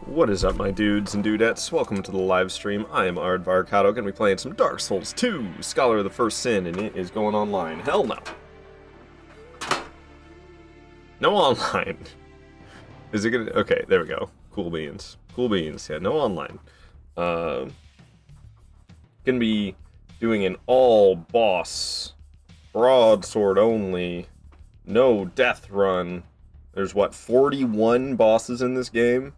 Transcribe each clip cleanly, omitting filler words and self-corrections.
What is up, my dudes and dudettes? Welcome to the live stream. I am Aardvarkado, gonna be playing some Dark Souls 2, Scholar of the First Sin, and it is going online. Hell no. No online. Is it gonna... Okay, there we go. Cool beans. Cool beans. Yeah, no online. Gonna be doing an all-boss, broadsword only, no death run. There's, what, 41 bosses in this game?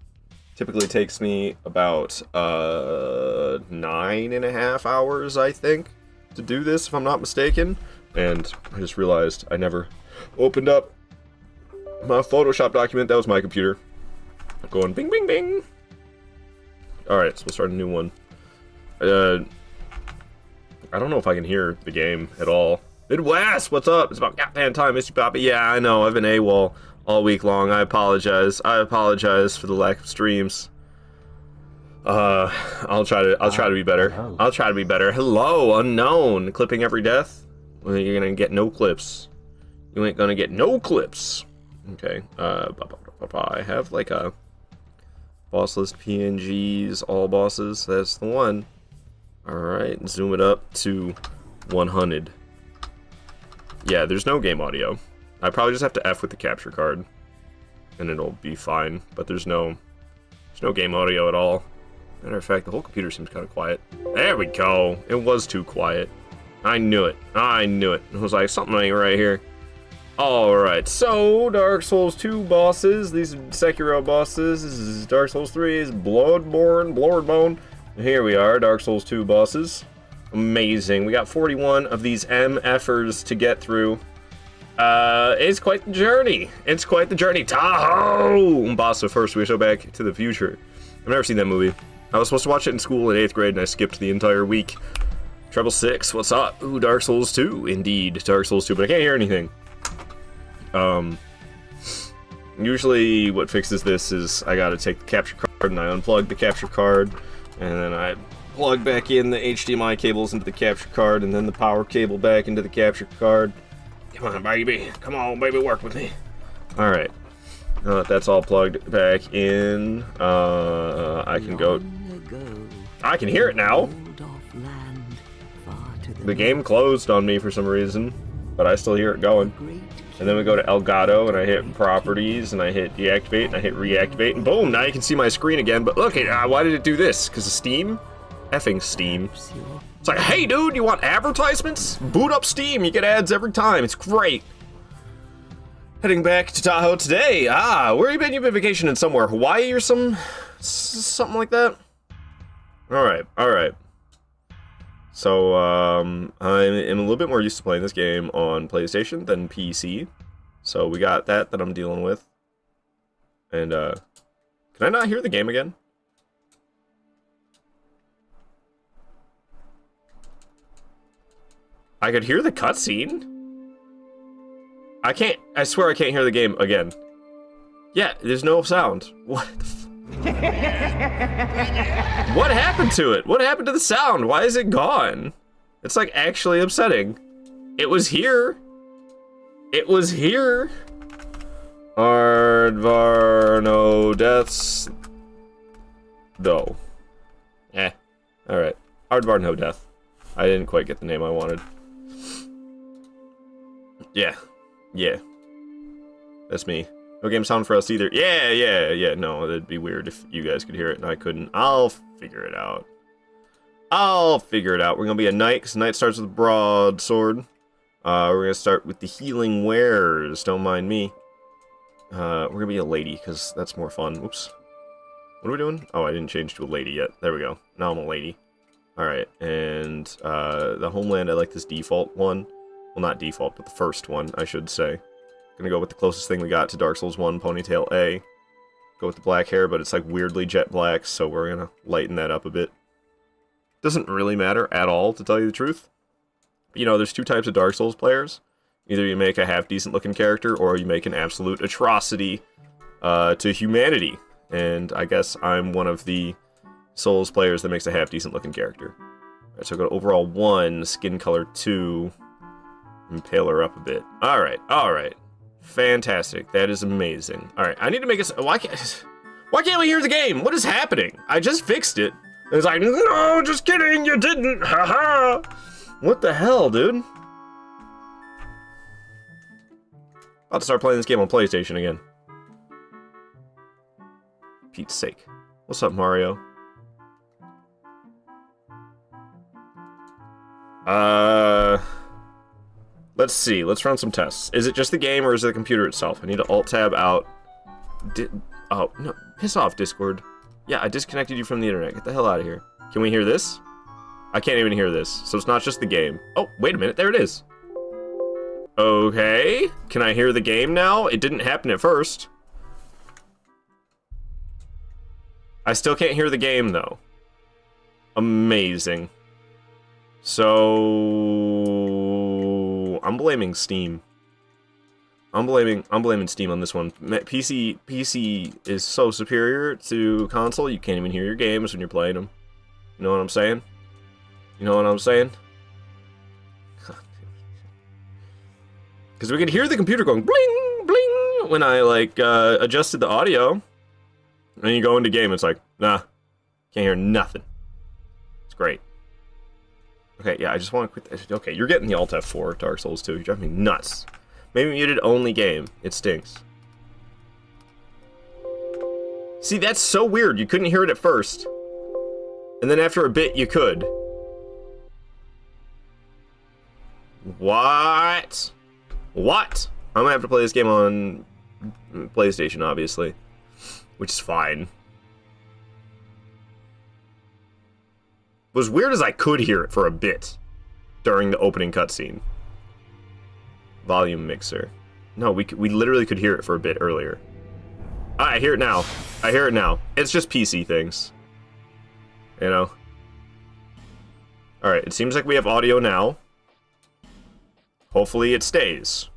Typically takes me about 9.5 hours, I think, to do this, if I'm not mistaken. And I just realized I never opened up my Photoshop document. That was my computer. Going bing, bing, bing. Alright, so we'll start a new one. I don't know if I can hear the game at all. Midwest, what's up? It's about goddamn time, Mr. Poppy. Yeah, I know, I've been AWOL all week long. I apologize. I apologize for the lack of streams. I'll try to be better. I'll try to be better. Hello, unknown. Clipping every death? Well, you're gonna get no clips. You ain't gonna get no clips. Okay. I have like a boss list PNGs, all bosses. That's the one. Alright, zoom it up to 100. Yeah, there's no game audio. I probably just have to F with the capture card, and it'll be fine. But there's no game audio at all. Matter of fact, the whole computer seems kind of quiet. There we go. It was too quiet. I knew it. I knew it. It was like something ain't right here. All right. So Dark Souls 2 bosses. These are Sekiro bosses. This is Dark Souls 3 is Bloodborne. Here we are. Dark Souls 2 bosses. Amazing. We got 41 of these MFers to get through. It's quite the journey. It's quite the journey. Tahoe! Boss of First, we go back to the future. I've never seen that movie. I was supposed to watch it in school in 8th grade, and I skipped the entire week. Treble 6, what's up? Ooh, Dark Souls 2. Indeed, Dark Souls 2, but I can't hear anything. Usually what fixes this is I gotta take the capture card, and I unplug the capture card, and then I plug back in the HDMI cables into the capture card, and then the power cable back into the capture card. Come on, baby. Come on, baby, work with me. Alright. That's all plugged back in. I can go... I can hear it now! The game closed on me for some reason, but I still hear it going. And then we go to Elgato, and I hit Properties, and I hit Deactivate, and I hit Reactivate, and boom! Now you can see my screen again, but look, why did it do this? Because of Steam? Effing Steam. It's like, hey dude, you want advertisements? Boot up Steam, you get ads every time, it's great. Heading back to Tahoe today. Where you been? You've been vacationing somewhere. Hawaii or something like that? Alright. So, I'm a little bit more used to playing this game on PlayStation than PC. So we got that I'm dealing with. And, can I not hear the game again? I could hear the cutscene? I swear I can't hear the game again. Yeah, there's no sound. What the What happened to it? What happened to the sound? Why is it gone? It's like actually upsetting. It was here. It was here. Aardvar, no deaths. Though. Alright. Aardvar, no death. I didn't quite get the name I wanted. Yeah. That's me. No game sound for us either. Yeah. No, that'd be weird if you guys could hear it and I couldn't. I'll figure it out. We're gonna be a knight, because knight starts with broadsword. We're gonna start with the healing wares. Don't mind me. We're gonna be a lady, because that's more fun. Oops. What are we doing? Oh, I didn't change to a lady yet. There we go. Now I'm a lady. Alright, and the homeland, I like this default one. Well, not default, but the first one, I should say. Gonna go with the closest thing we got to Dark Souls 1, Ponytail A. Go with the black hair, but it's like weirdly jet black, so we're gonna lighten that up a bit. Doesn't really matter at all, to tell you the truth. You know, there's two types of Dark Souls players. Either you make a half-decent looking character, or you make an absolute atrocity to humanity. And I guess I'm one of the Souls players that makes a half-decent looking character. Alright, so go to overall 1, skin color 2, and pale her up a bit. Alright. Fantastic. That is amazing. Alright, I need to make it... Why can't we hear the game? What is happening? I just fixed it. And it's like, no, just kidding, you didn't. Haha. What the hell, dude? About to start playing this game on PlayStation again. Pete's sake. What's up, Mario? Let's see. Let's run some tests. Is it just the game or is it the computer itself? I need to Alt-Tab out. Oh, no. Piss off, Discord. Yeah, I disconnected you from the internet. Get the hell out of here. Can we hear this? I can't even hear this. So it's not just the game. Oh, wait a minute. There it is. Okay. Can I hear the game now? It didn't happen at first. I still can't hear the game, though. Amazing. So I'm blaming Steam. I'm blaming Steam on this one. PC is so superior to console. You can't even hear your games when you're playing them. You know what I'm saying? You know what I'm saying? Because we could hear the computer going bling bling when I like adjusted the audio. And you go into game, it's like, nah, can't hear nothing. It's great. Okay, yeah, I just want to quit. Okay, you're getting the Alt F4 Dark Souls 2. You're driving me nuts. Maybe muted only game. It stinks. See, that's so weird. You couldn't hear it at first. And then after a bit, you could. What? What? I'm gonna have to play this game on PlayStation, obviously. Which is fine. It was weird as I could hear it for a bit during the opening cutscene. Volume mixer. No, we literally could hear it for a bit earlier. I hear it now. I hear it now. It's just PC things. You know? Alright, it seems like we have audio now. Hopefully it stays.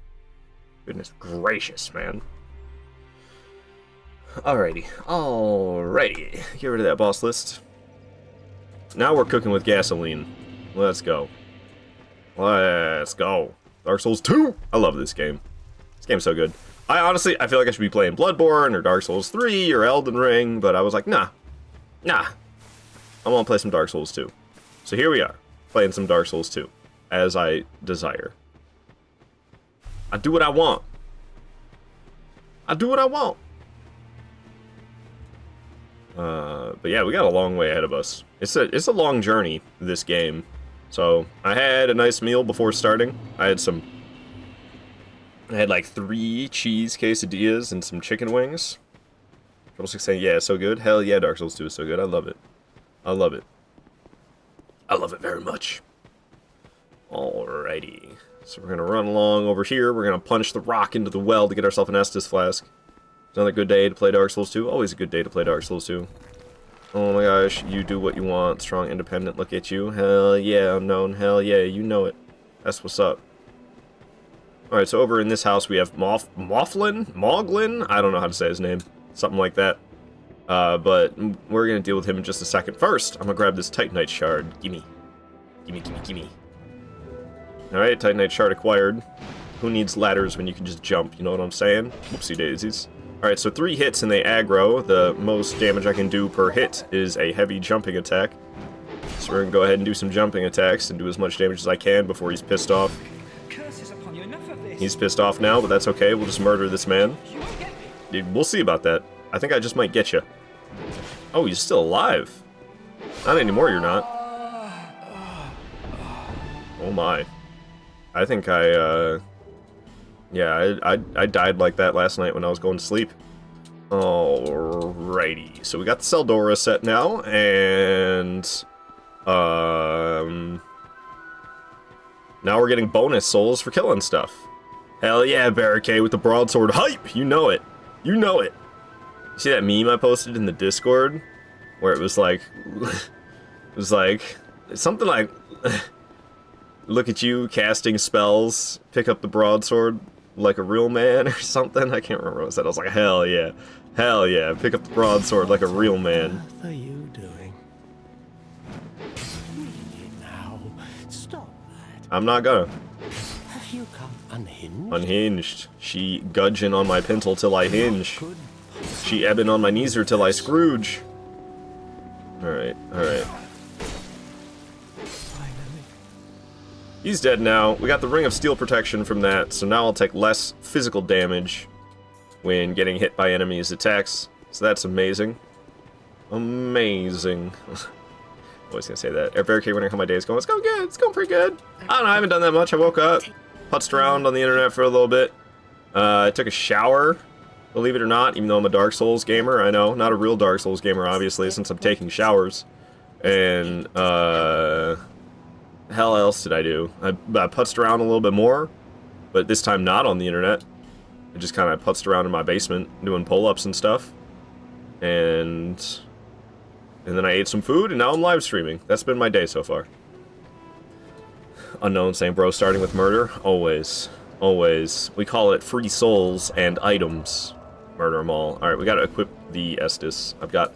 Goodness gracious, man. Alrighty. Alrighty. Get rid of that boss list. Now we're cooking with gasoline. Let's go. Let's go. Dark Souls 2! I love this game. This game's so good. I feel like I should be playing Bloodborne or Dark Souls 3 or Elden Ring, but I was like, nah. Nah. I want to play some Dark Souls 2. So here we are, playing some Dark Souls 2, as I desire. I do what I want. I do what I want. But yeah, we got a long way ahead of us. It's a long journey, this game. So, I had a nice meal before starting. I had like 3 cheese quesadillas and some chicken wings. Triple Six saying, yeah, so good. Hell yeah, Dark Souls 2 is so good. I love it. I love it. I love it very much. Alrighty. So we're gonna run along over here. We're gonna punch the rock into the well to get ourselves an Estus flask. Another good day to play Dark Souls 2. Always a good day to play Dark Souls 2. Oh my gosh, you do what you want. Strong, independent, look at you. Hell yeah, unknown. Hell yeah, you know it. That's what's up. Alright, so over in this house we have Moglin? I don't know how to say his name. Something like that. But we're gonna deal with him in just a second. First, I'm gonna grab this Titanite shard. Gimme. Gimme, gimme, gimme. Alright, Titanite shard acquired. Who needs ladders when you can just jump? You know what I'm saying? Whoopsie daisies. Alright, so 3 hits and they aggro. The most damage I can do per hit is a heavy jumping attack. So we're gonna go ahead and do some jumping attacks and do as much damage as I can before he's pissed off. He's pissed off now, but that's okay. We'll just murder this man. Dude, we'll see about that. I think I just might get you. Oh, he's still alive. Not anymore, you're not. Oh my. I think yeah, I died like that last night when I was going to sleep. Alrighty. So we got the Seldora set now, and now we're getting bonus souls for killing stuff. Hell yeah, Barricade with the broadsword hype! You know it. You know it. You see that meme I posted in the Discord? Where it was like something like look at you casting spells, pick up the broadsword like a real man or something. I can't remember what I said. I was like, hell yeah. Hell yeah, pick up the broadsword like a real man. What are you doing? Now, stop that. I'm not gonna. Have you come unhinged? Unhinged. She gudgeon on my pintle till I hinge. What could She ebbing on my knees here till I Scrooge. Alright, alright. He's dead now. We got the Ring of Steel protection from that, so now I'll take less physical damage when getting hit by enemies' attacks. So that's amazing. Amazing. Always gonna say that. Very okay, wondering how my day is going. It's going good. It's going pretty good. I don't know, I haven't done that much. I woke up, putzed around on the internet for a little bit. I took a shower, believe it or not, even though I'm a Dark Souls gamer. I know, not a real Dark Souls gamer, obviously, since I'm taking showers. And, hell else did I do? I putzed around a little bit more, but this time not on the internet. I just kind of putzed around in my basement doing pull-ups and stuff. And then I ate some food, and now I'm live streaming. That's been my day so far. Unknown saying, bro, starting with murder? Always. Always. We call it free souls and items. Murder them all. Alright, we gotta equip the Estus. I've got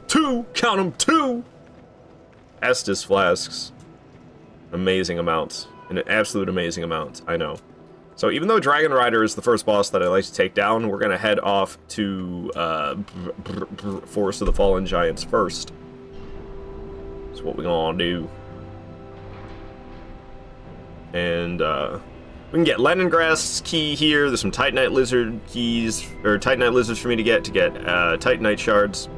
2! Count them! 2! Estus flasks. Amazing amounts. An absolute amazing amount. I know. So even though Dragon Rider is the first boss that I like to take down, we're gonna head off to Forest of the Fallen Giants first. That's what we're gonna do. And we can get Leningrass key here. There's some Titanite Lizard keys, or Titanite Lizards for me to get Titanite shards.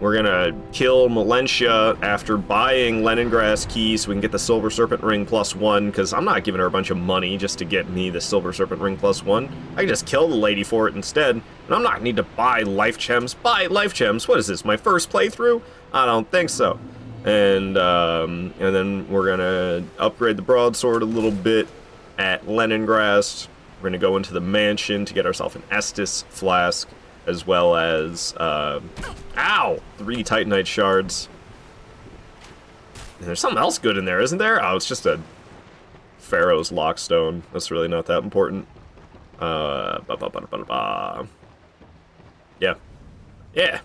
We're gonna kill Melentia after buying Leningrass key so we can get the Silver Serpent Ring +1, because I'm not giving her a bunch of money just to get me the Silver Serpent Ring +1. I can just kill the lady for it instead, and I'm not need to buy life gems. Buy life gems? What is this, my first playthrough? I don't think so. And then we're gonna upgrade the broadsword a little bit at Leningrass. We're gonna go into the mansion to get ourselves an Estus flask, as well as, 3 Titanite shards. And there's something else good in there, isn't there? Oh, it's just a Pharaoh's Lockstone. That's really not that important. Yeah. Yeah.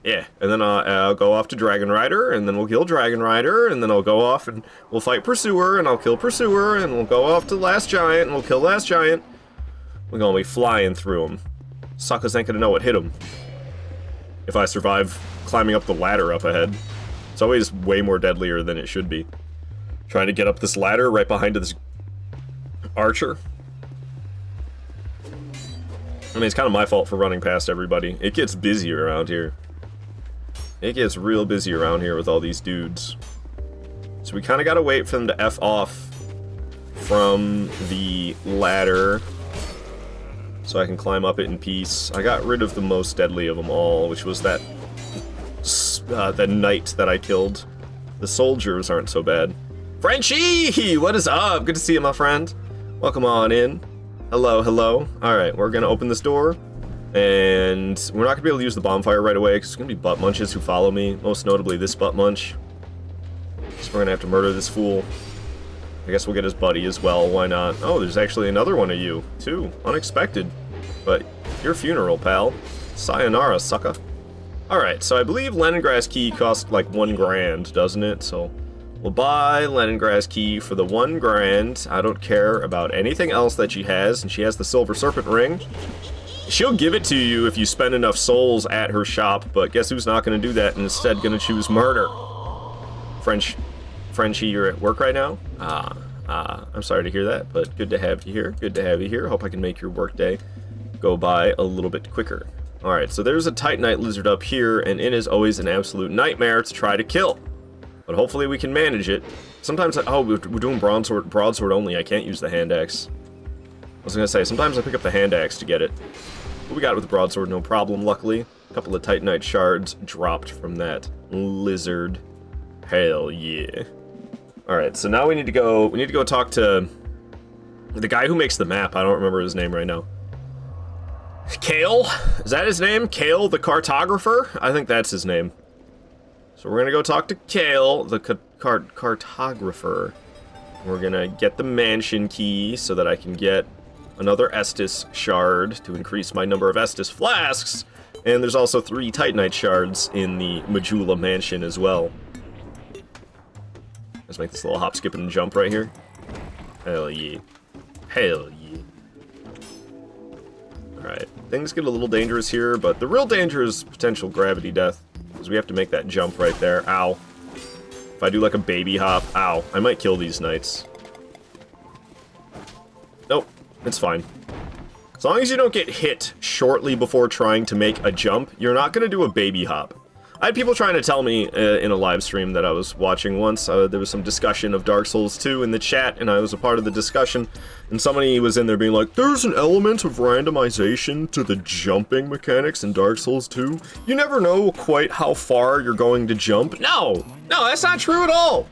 Yeah. And then I'll go off to Dragon Rider, and then we'll kill Dragon Rider, and then I'll go off and we'll fight Pursuer, and I'll kill Pursuer, and we'll go off to Last Giant, and we'll kill Last Giant. We're gonna be flying through them. Suckers ain't gonna know what hit them if I survive climbing up the ladder up ahead. It's always way more deadlier than it should be. Trying to get up this ladder right behind this archer. I mean, it's kind of my fault for running past everybody. It gets busy around here. It gets real busy around here with all these dudes. So we kind of gotta wait for them to F off from the ladder so I can climb up it in peace. I got rid of the most deadly of them all, which was that knight that I killed. The soldiers aren't so bad. Frenchie! What is up? Good to see you, my friend. Welcome on in. Hello, hello. Alright, we're gonna open this door. And we're not gonna be able to use the bonfire right away, because there's gonna be butt munches who follow me. Most notably this butt munch. So we're gonna have to murder this fool. I guess we'll get his buddy as well, why not? Oh, there's actually another one of you, too. Unexpected. But your funeral, pal. Sayonara, sucker. Alright, so I believe Leningrass key costs like 1 grand, doesn't it? So we'll buy Leningrass key for the 1 grand. I don't care about anything else that she has, and she has the Silver Serpent Ring. She'll give it to you if you spend enough souls at her shop, but guess who's not going to do that and instead going to choose murder? Frenchie, you're at work right now? I'm sorry to hear that, but good to have you here. Good to have you here. Hope I can make your workday go by a little bit quicker. Alright, so there's a Titanite Lizard up here, and it is always an absolute nightmare to try to kill. But hopefully we can manage it. Sometimes, we're doing broadsword only. I can't use the hand axe. I was gonna say, sometimes I pick up the hand axe to get it. But we got it with the broadsword, no problem, luckily. A couple of Titanite shards dropped from that lizard. Hell yeah. Alright, so now we need to go talk to the guy who makes the map. I don't remember his name right now. Kale? Is that his name? Kale the cartographer? I think that's his name. So we're gonna go talk to Kale, the cartographer. We're gonna get the mansion key so that I can get another Estus shard to increase my number of Estus flasks. And there's also 3 Titanite shards in the Majula mansion as well. Let's make this little hop, skip, and jump right here. Hell yeah. Hell yeah. Alright. Things get a little dangerous here, but the real danger is potential gravity death. Because we have to make that jump right there. Ow. If I do like a baby hop, ow. I might kill these knights. Nope, it's fine. As long as you don't get hit shortly before trying to make a jump, you're not going to do a baby hop. I had people trying to tell me in a live stream that I was watching once, there was some discussion of Dark Souls 2 in the chat, and I was a part of the discussion, and somebody was in there being like, there's an element of randomization to the jumping mechanics in Dark Souls 2. You never know quite how far you're going to jump. No, that's not true at all.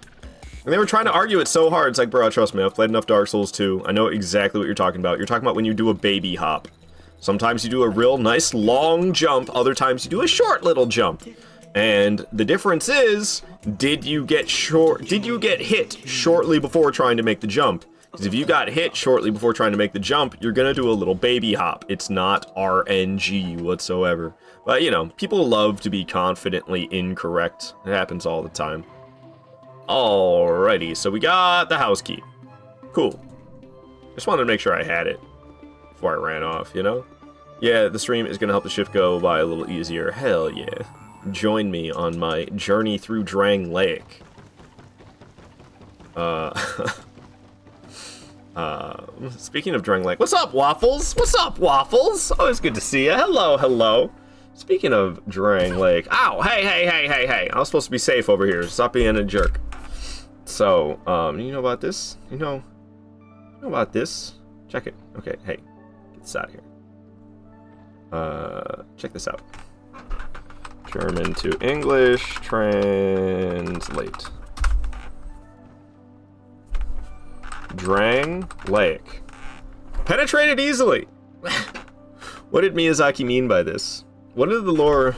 And they were trying to argue it so hard, it's like, bro, trust me, I've played enough Dark Souls 2. I know exactly what you're talking about. You're talking about when you do a baby hop. Sometimes you do a real nice long jump, other times you do a short little jump. And the difference is, did you get hit shortly before trying to make the jump? Because if you got hit shortly before trying to make the jump, you're gonna do a little baby hop. It's not RNG whatsoever. But, you know, people love to be confidently incorrect. It happens all the time. Alrighty, so we got the house key. Cool. Just wanted to make sure I had it before I ran off, you know? Yeah, the stream is gonna help the shift go by a little easier. Hell yeah. Join me on my journey through Drang Lake. Speaking of Drang Lake, what's up, Waffles? What's up, Waffles? Always good to see you. Hello, hello. Speaking of Drang Lake, ow, hey. I was supposed to be safe over here. Stop being a jerk. So, you know about this? You know about this? Check it. Okay, hey, get this out of here. Check this out. German to English, translate. Drang Lake. Penetrated easily! What did Miyazaki mean by this? What's the lore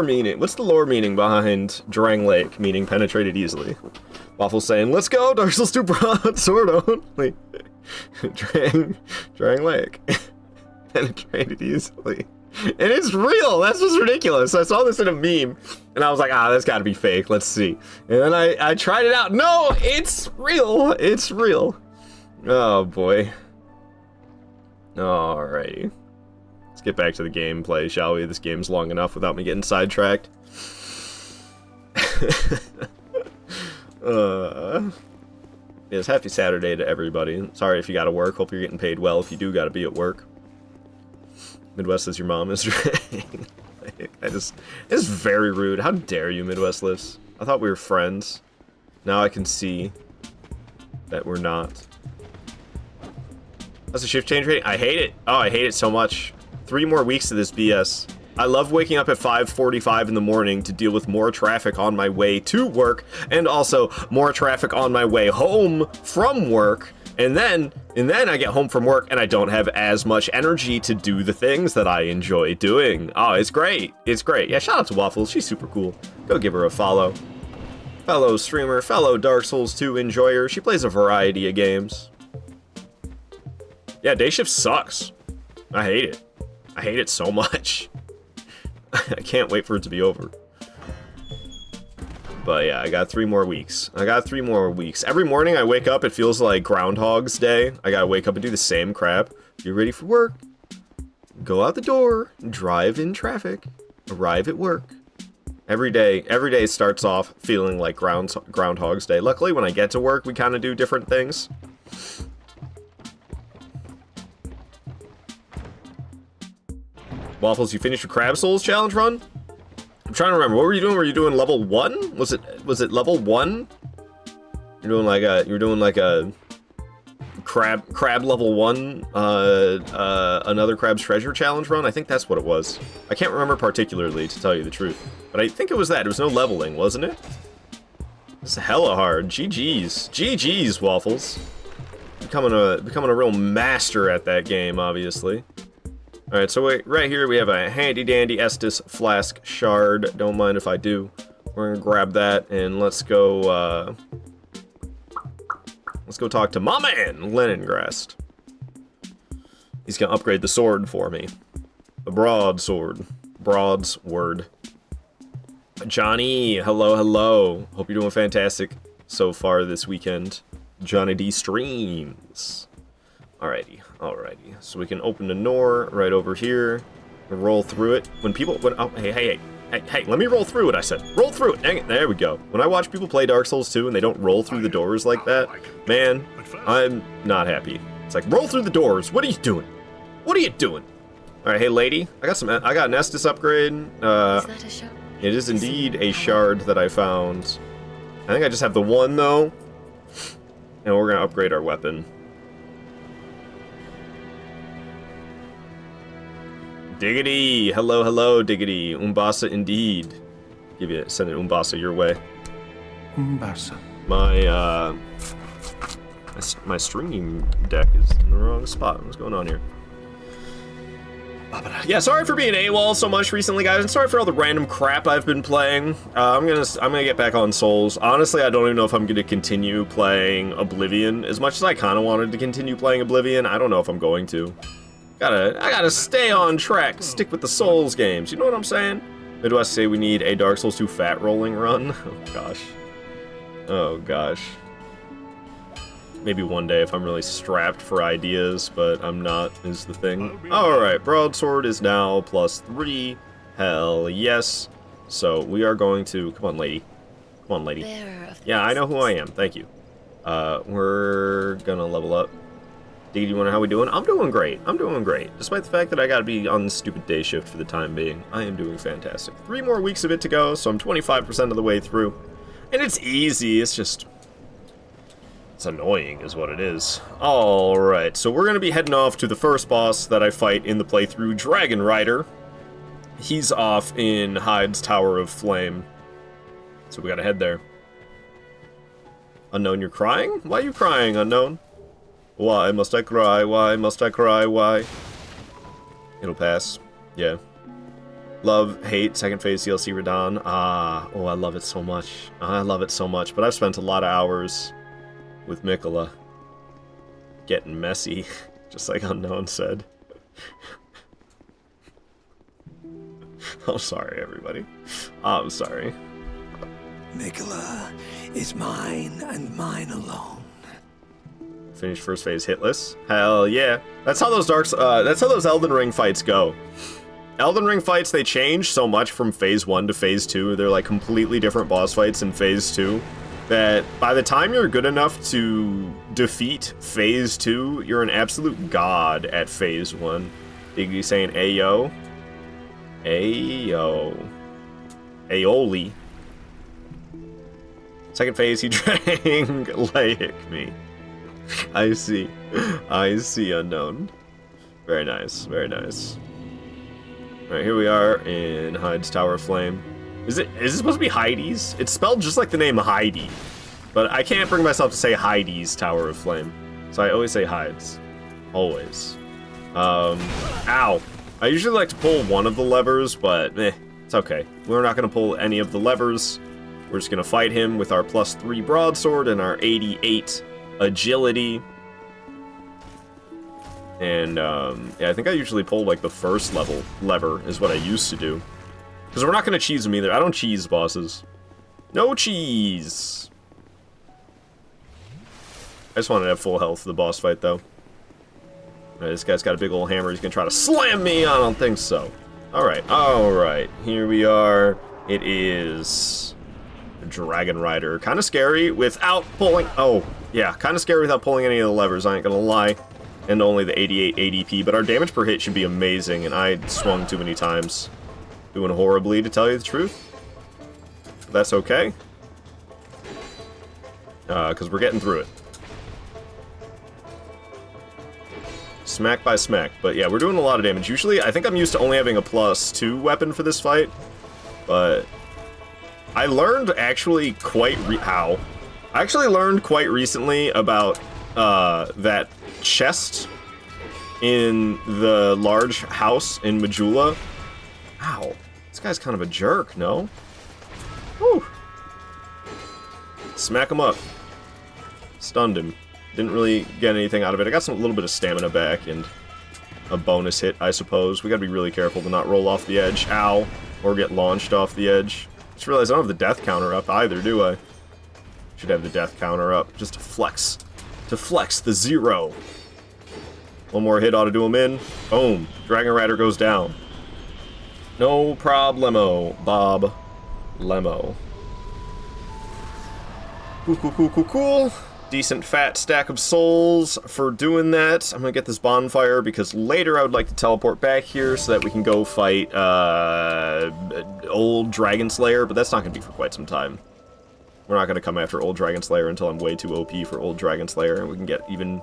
meaning behind Drang Lake, meaning penetrated easily? Waffle's saying, let's go, Dark Souls 2 Broadsword only. Drang Lake. Penetrated easily. And it's real. That's just ridiculous. I saw this in a meme, and I was like, that's got to be fake. Let's see. And then I tried it out. No, it's real. It's real. Oh, boy. Alrighty. Let's get back to the gameplay, shall we? This game's long enough without me getting sidetracked. Yes, happy Saturday to everybody. Sorry if you gotta work. Hope you're getting paid well if you do gotta be at work. Midwest says your mom is it's very rude. How dare you, Midwest lives? I thought we were friends. Now I can see that we're not. That's a shift change rate? I hate it. Oh, I hate it so much. 3 more weeks of this BS. I love waking up at 5:45 in the morning to deal with more traffic on my way to work, and also more traffic on my way home from work. And then I get home from work and I don't have as much energy to do the things that I enjoy doing. Oh, it's great. It's great. Yeah, shout out to Waffles. She's super cool. Go give her a follow. Fellow streamer, fellow Dark Souls 2 enjoyer. She plays a variety of games. Yeah, day shift sucks. I hate it. I hate it so much. I can't wait for it to be over. But yeah, I got 3 more weeks. Every morning I wake up, it feels like Groundhog's Day. I gotta wake up and do the same crap. Get ready for work. Go out the door. Drive in traffic. Arrive at work. Every day starts off feeling like Groundhog's Day. Luckily, when I get to work, we kind of do different things. Waffles, you finished your Crab Souls challenge run? I'm trying to remember. What were you doing? Were you doing level 1? Was it level 1? You're doing like a crab level 1 another Crab's Treasure challenge run? I think that's what it was. I can't remember particularly, to tell you the truth. But I think it was that. It was no leveling, wasn't it? It's hella hard. GG's, Waffles. Becoming a real master at that game, obviously. Alright, so right here we have a handy-dandy Estus Flask Shard. Don't mind if I do. We're gonna grab that, and let's go talk to my man, Leningrast. He's gonna upgrade the sword for me. The Broadsword. Broadsword. Johnny, hello. Hope you're doing fantastic so far this weekend. Johnny D streams. Alrighty, alrighty. So we can open the door right over here and roll through it. Oh, hey, let me roll through it, I said. Roll through it, dang it, there we go. When I watch people play Dark Souls 2 and they don't roll through the doors like that, man, I'm not happy. It's like, roll through the doors, what are you doing? What are you doing? Alright, hey lady, I got an Estus upgrade. Is that a shard? It is indeed a shard that I found. I think I just have the one though. And we're gonna upgrade our weapon. Diggity! Hello, hello, Diggity. Umbasa indeed. Send an Umbasa your way. Umbasa. My stringing deck is in the wrong spot. What's going on here? Yeah, sorry for being AWOL so much recently, guys, and sorry for all the random crap I've been playing. I'm gonna get back on Souls. Honestly, I don't even know if I'm gonna continue playing Oblivion. As much as I kind of wanted to continue playing Oblivion, I don't know if I'm going to. I gotta stay on track, stick with the Souls games, you know what I'm saying? Or do I say we need a Dark Souls 2 fat rolling run? Oh gosh. Oh gosh. Maybe one day if I'm really strapped for ideas, but I'm not, is the thing. Alright, Broadsword is now +3. Hell yes. So we are going to... Come on, lady. Come on, lady. Yeah, I know who I am. Thank you. We're gonna level up. Diggy, you wanna know how we doing? I'm doing great. I'm doing great. Despite the fact that I gotta be on the stupid day shift for the time being, I am doing fantastic. 3 more weeks of it to go, so I'm 25% of the way through. And it's easy, it's just... It's annoying is what it is. Alright, so we're gonna be heading off to the first boss that I fight in the playthrough, Dragon Rider. He's off in Hyde's Tower of Flame. So we gotta head there. Unknown, you're crying? Why are you crying, Unknown? Why must I cry? Why must I cry? Why? It'll pass. Yeah. Love, hate, second phase DLC Radon. Ah, oh, I love it so much. I love it so much, but I've spent a lot of hours with Mikola. Getting messy, just like Unknown said. I'm sorry, everybody. I'm sorry. Mikola is mine and mine alone. Finish first phase hitless. Hell yeah. That's how those Elden Ring fights go. Elden Ring fights, they change so much from phase 1 to phase 2. They're like completely different boss fights in phase 2. That by the time you're good enough to defeat phase 2, you're an absolute god at phase 1. Diggy saying ayo. Ayo. Aioli. Second phase, he drank Laic me. I see. I see, Unknown. Very nice, very nice. Alright, here we are in Hyde's Tower of Flame. Is it supposed to be Heidi's? It's spelled just like the name Heidi. But I can't bring myself to say Heidi's Tower of Flame. So I always say Hyde's. Always. Ow. I usually like to pull one of the levers, but it's okay. We're not going to pull any of the levers. We're just going to fight him with our +3 broadsword and our 88 agility. And, yeah, I think I usually pull, like, the first lever is what I used to do. Because we're not going to cheese them either. I don't cheese bosses. No cheese! I just wanted to have full health for the boss fight, though. Alright, this guy's got a big old hammer. He's going to try to slam me. I don't think so. Alright, alright. Here we are. It is... Dragon Rider. Kind of scary without pulling... Oh, yeah. Kind of scary without pulling any of the levers, I ain't gonna lie. And only the 88 ADP. But our damage per hit should be amazing, and I swung too many times. Doing horribly, to tell you the truth. But that's okay. Because we're getting through it. Smack by smack. But yeah, we're doing a lot of damage. Usually, I think I'm used to only having a +2 weapon for this fight. But... I learned actually I actually learned quite recently about that chest in the large house in Majula. Ow. This guy's kind of a jerk, no? Whew. Smack him up. Stunned him. Didn't really get anything out of it. I got a little bit of stamina back and a bonus hit, I suppose. We gotta be really careful to not roll off the edge. Ow. Or get launched off the edge. Just realized I don't have the death counter up either, do I? Should have the death counter up, just to flex. To flex the 0. One more hit ought to do him in. Boom. Dragon Rider goes down. No problemo, Bob Lemo. Cool. Decent fat stack of souls for doing that. I'm gonna get this bonfire because later I would like to teleport back here so that we can go fight old Dragon Slayer, but that's not gonna be for quite some time. We're not gonna come after old Dragon Slayer until I'm way too OP for old Dragon Slayer, and we can get even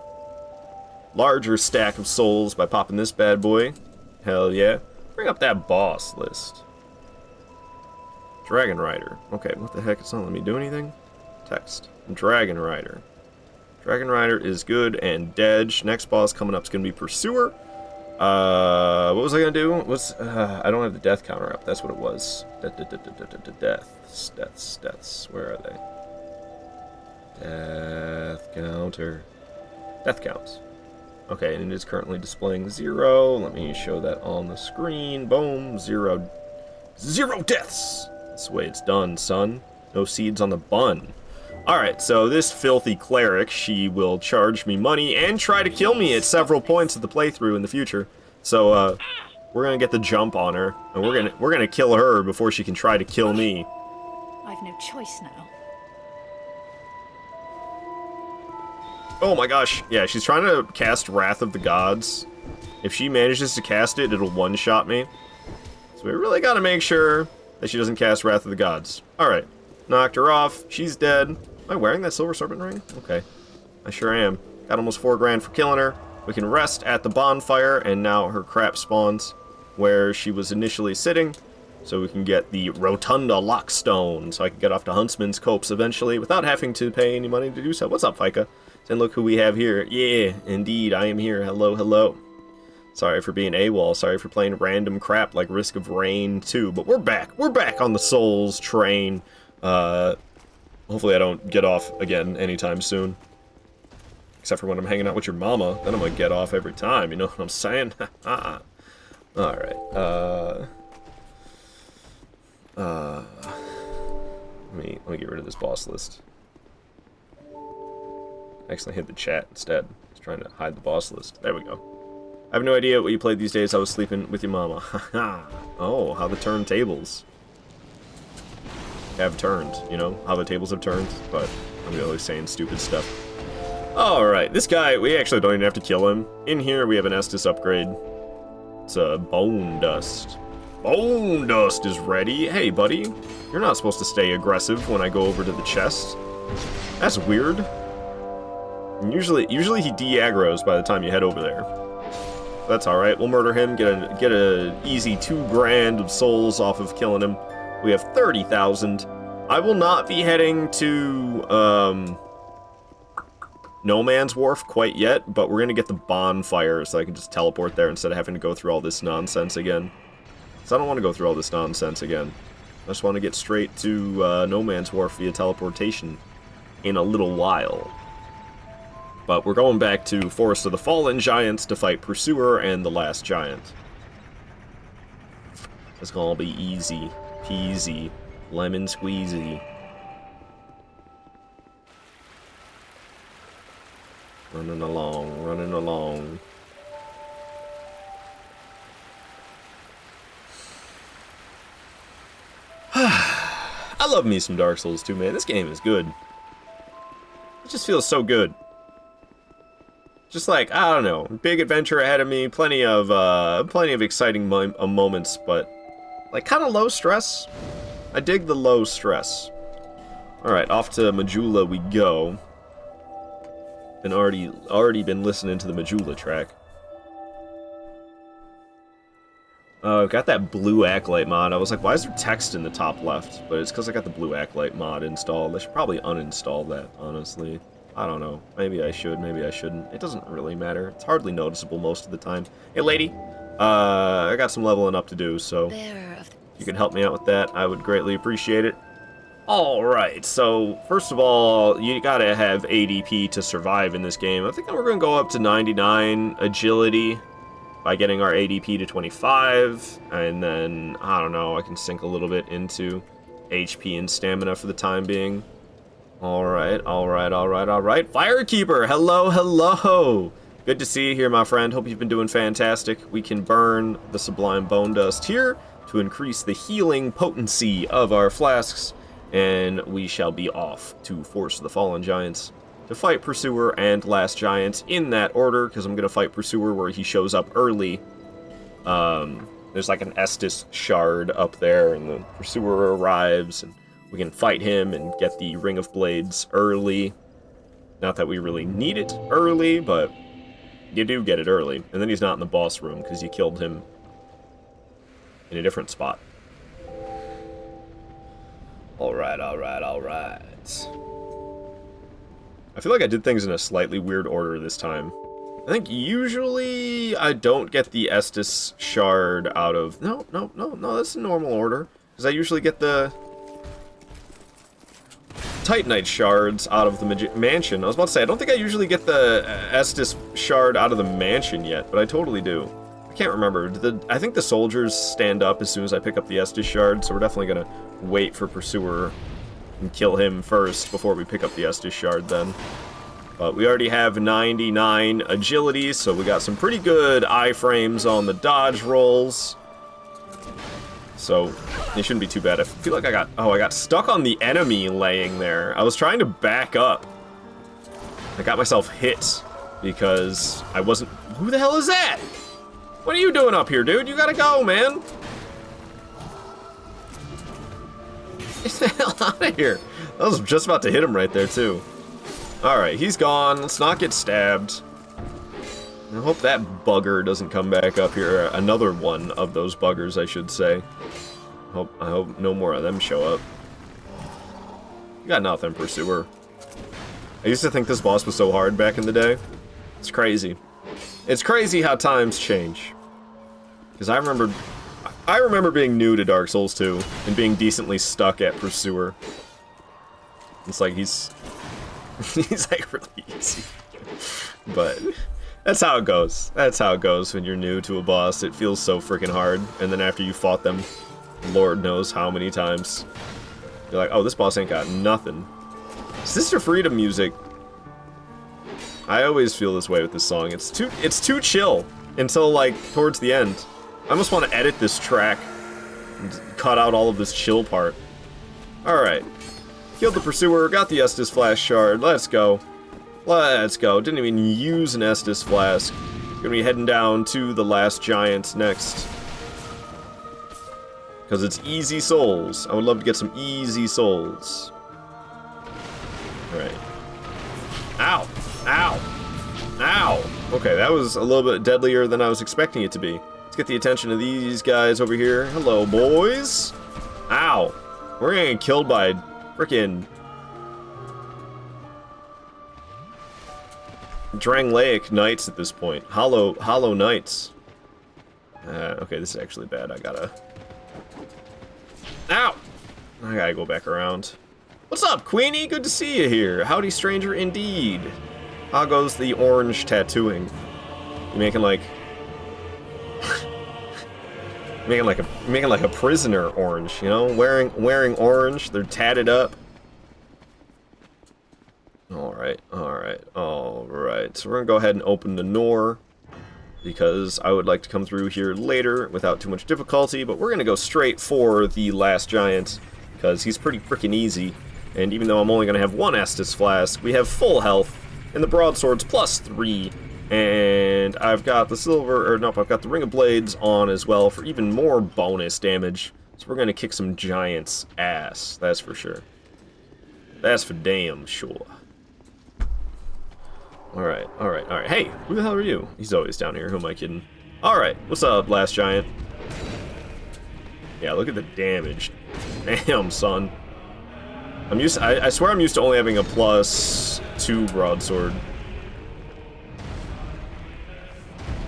larger stack of souls by popping this bad boy. Hell yeah. Bring up that boss list. Dragon Rider. Okay, what the heck? It's not letting me do anything? Text. Dragon Rider. Dragon Rider is good and dead. Next boss coming up is going to be Pursuer. What was I going to do? I don't have the death counter up. That's what it was. Deaths. Where are they? Death counter. Death counts. Okay, and it is currently displaying 0. Let me show that on the screen. Boom. 0 deaths. That's the way it's done, son. No seeds on the bun. Alright, so this filthy cleric, she will charge me money and try to kill me at several points of the playthrough in the future. So, we're gonna get the jump on her, and we're gonna kill her before she can try to kill me. I've no choice now. Oh my gosh, yeah, she's trying to cast Wrath of the Gods. If she manages to cast it, it'll one-shot me. So we really gotta make sure that she doesn't cast Wrath of the Gods. Alright, knocked her off, she's dead. Am I wearing that Silver Serpent ring? Okay, I sure am. Got almost 4 grand for killing her. We can rest at the bonfire, and now her crap spawns where she was initially sitting. So we can get the Rotunda Lockstone, so I can get off to Huntsman's Copse eventually without having to pay any money to do so. What's up, Fika? And look who we have here. Yeah, indeed, I am here. Hello. Sorry for being AWOL. Sorry for playing random crap like Risk of Rain 2. But we're back. We're back on the Souls train. Hopefully I don't get off again anytime soon. Except for when I'm hanging out with your mama. Then I'm gonna get off every time. You know what I'm saying? Alright. Let me get rid of this boss list. Actually hit the chat instead. I was trying to hide the boss list. There we go. I have no idea what you played these days. I was sleeping with your mama. Oh, how the turntables have turned, you know? How the tables have turned, but I'm always saying stupid stuff. Alright, this guy, we actually don't even have to kill him. In here, we have an Estus upgrade. It's a Bone Dust. Bone Dust is ready. Hey, buddy. You're not supposed to stay aggressive when I go over to the chest. That's weird. And usually he de-aggroes by the time you head over there. That's alright, we'll murder him, get a easy 2 grand of souls off of killing him. We have 30,000. I will not be heading to, No Man's Wharf quite yet, but we're gonna get the bonfire so I can just teleport there instead of having to go through all this nonsense again. So I don't want to go through all this nonsense again. I just want to get straight to, No Man's Wharf via teleportation in a little while. But we're going back to Forest of the Fallen Giants to fight Pursuer and the Last Giant. It's gonna be easy peasy, lemon squeezy. Running along. I love me some Dark Souls 2, man. This game is good. It just feels so good. Just like, I don't know, big adventure ahead of me, plenty of exciting moments, but like kind of low stress. I dig the low stress. All right, off to Majula we go. Been already been listening to the Majula track. I've got that blue Acolyte mod. I was like, why is there text in the top left? But it's because I got the blue Acolyte mod installed. I should probably uninstall that, honestly. I don't know. Maybe I should, maybe I shouldn't. It doesn't really matter. It's hardly noticeable most of the time. Hey, lady. I got some leveling up to do, so if you can help me out with that, I would greatly appreciate it. Alright, so first of all, you gotta have ADP to survive in this game. I think we're gonna go up to 99 agility by getting our ADP to 25, and then, I don't know, I can sink a little bit into HP and stamina for the time being. Alright. Firekeeper, hello. Good to see you here, my friend. Hope you've been doing fantastic. We can burn the Sublime Bone Dust here to increase the healing potency of our flasks, and we shall be off to force the Fallen Giants to fight Pursuer and Last Giant in that order, because I'm going to fight Pursuer where he shows up early. There's like an Estus shard up there, and the Pursuer arrives, and we can fight him and get the Ring of Blades early. Not that we really need it early, but you do get it early. And then he's not in the boss room, because you killed him in a different spot. Alright, alright, alright. I feel like I did things in a slightly weird order this time. I think usually I don't get the Estus shard out of... No, that's a normal order. Because I usually get the Titanite shards out of the mansion. I was about to say, I don't think I usually get the Estus shard out of the mansion yet, but I totally do. I can't remember. I think the soldiers stand up as soon as I pick up the Estus shard, so we're definitely going to wait for Pursuer and kill him first before we pick up the Estus shard then. But we already have 99 agility, so we got some pretty good iframes on the dodge rolls. So it shouldn't be too bad. I feel like I got stuck on the enemy laying there. I was trying to back up. I got myself hit because I wasn't... Who the hell is that? What are you doing up here, dude? You gotta go, man. Get the hell out of here. I was just about to hit him right there, too. Alright, he's gone. Let's not get stabbed. I hope that bugger doesn't come back up here. Another one of those buggers, I should say. I hope no more of them show up. You got nothing, Pursuer. I used to think this boss was so hard back in the day. It's crazy. It's crazy how times change. Because I remember being new to Dark Souls 2 and being decently stuck at Pursuer. It's like he's like really easy. But that's how it goes. That's how it goes when you're new to a boss. It feels so freaking hard. And then after you fought them, Lord knows how many times, you're like, oh, this boss ain't got nothing. Sister Freedom music. I always feel this way with this song. It's too chill until like towards the end. I almost want to edit this track and cut out all of this chill part. Alright. Killed the Pursuer, got the Estus Flask shard, let's go. Let's go. Didn't even use an Estus Flask. Gonna be heading down to the Last Giant next. Because it's easy souls. I would love to get some easy souls. Alright. Ow! Ow! Ow! Okay, that was a little bit deadlier than I was expecting it to be. Let's get the attention of these guys over here. Hello, boys! Ow! We're gonna get killed by frickin' Dranglaic Knights at this point. Hollow Knights. Okay, this is actually bad. I gotta... Ow! I gotta go back around. What's up, Queenie? Good to see you here. Howdy, stranger, indeed. How goes the orange tattooing? You making like... making like a prisoner orange, you know? Wearing orange, they're tatted up. Alright. So we're gonna go ahead and open the Nor, because I would like to come through here later without too much difficulty, but we're gonna go straight for the Last Giant, because he's pretty freaking easy, and even though I'm only gonna have one Estus Flask, we have full health, and the Broadsword's +3, and I've got the I've got the Ring of Blades on as well for even more bonus damage, so we're gonna kick some giants' ass, that's for sure. That's for damn sure. Alright. Hey, who the hell are you? He's always down here, who am I kidding? Alright, what's up, Last Giant? Yeah, look at the damage. Damn, son. I swear I'm used to only having a +2 Broadsword.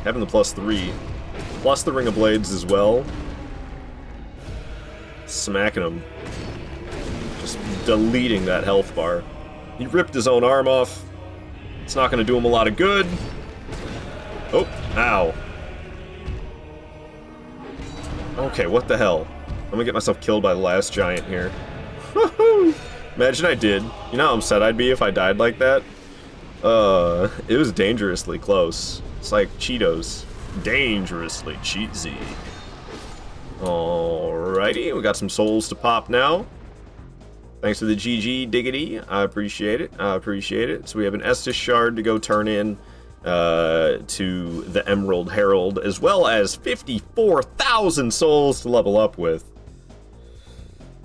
Having the +3. Plus the Ring of Blades as well. Smacking him. Just deleting that health bar. He ripped his own arm off. It's not going to do him a lot of good. Oh, ow. Okay, what the hell? I'm going to get myself killed by the Last Giant here. Imagine I did. You know how upset I'd be if I died like that? It was dangerously close. It's like Cheetos. Dangerously cheesy. Alrighty, we got some souls to pop now. Thanks for the GG diggity. I appreciate it. I appreciate it. So we have an Estus shard to go turn in to the Emerald Herald, as well as 54,000 souls to level up with.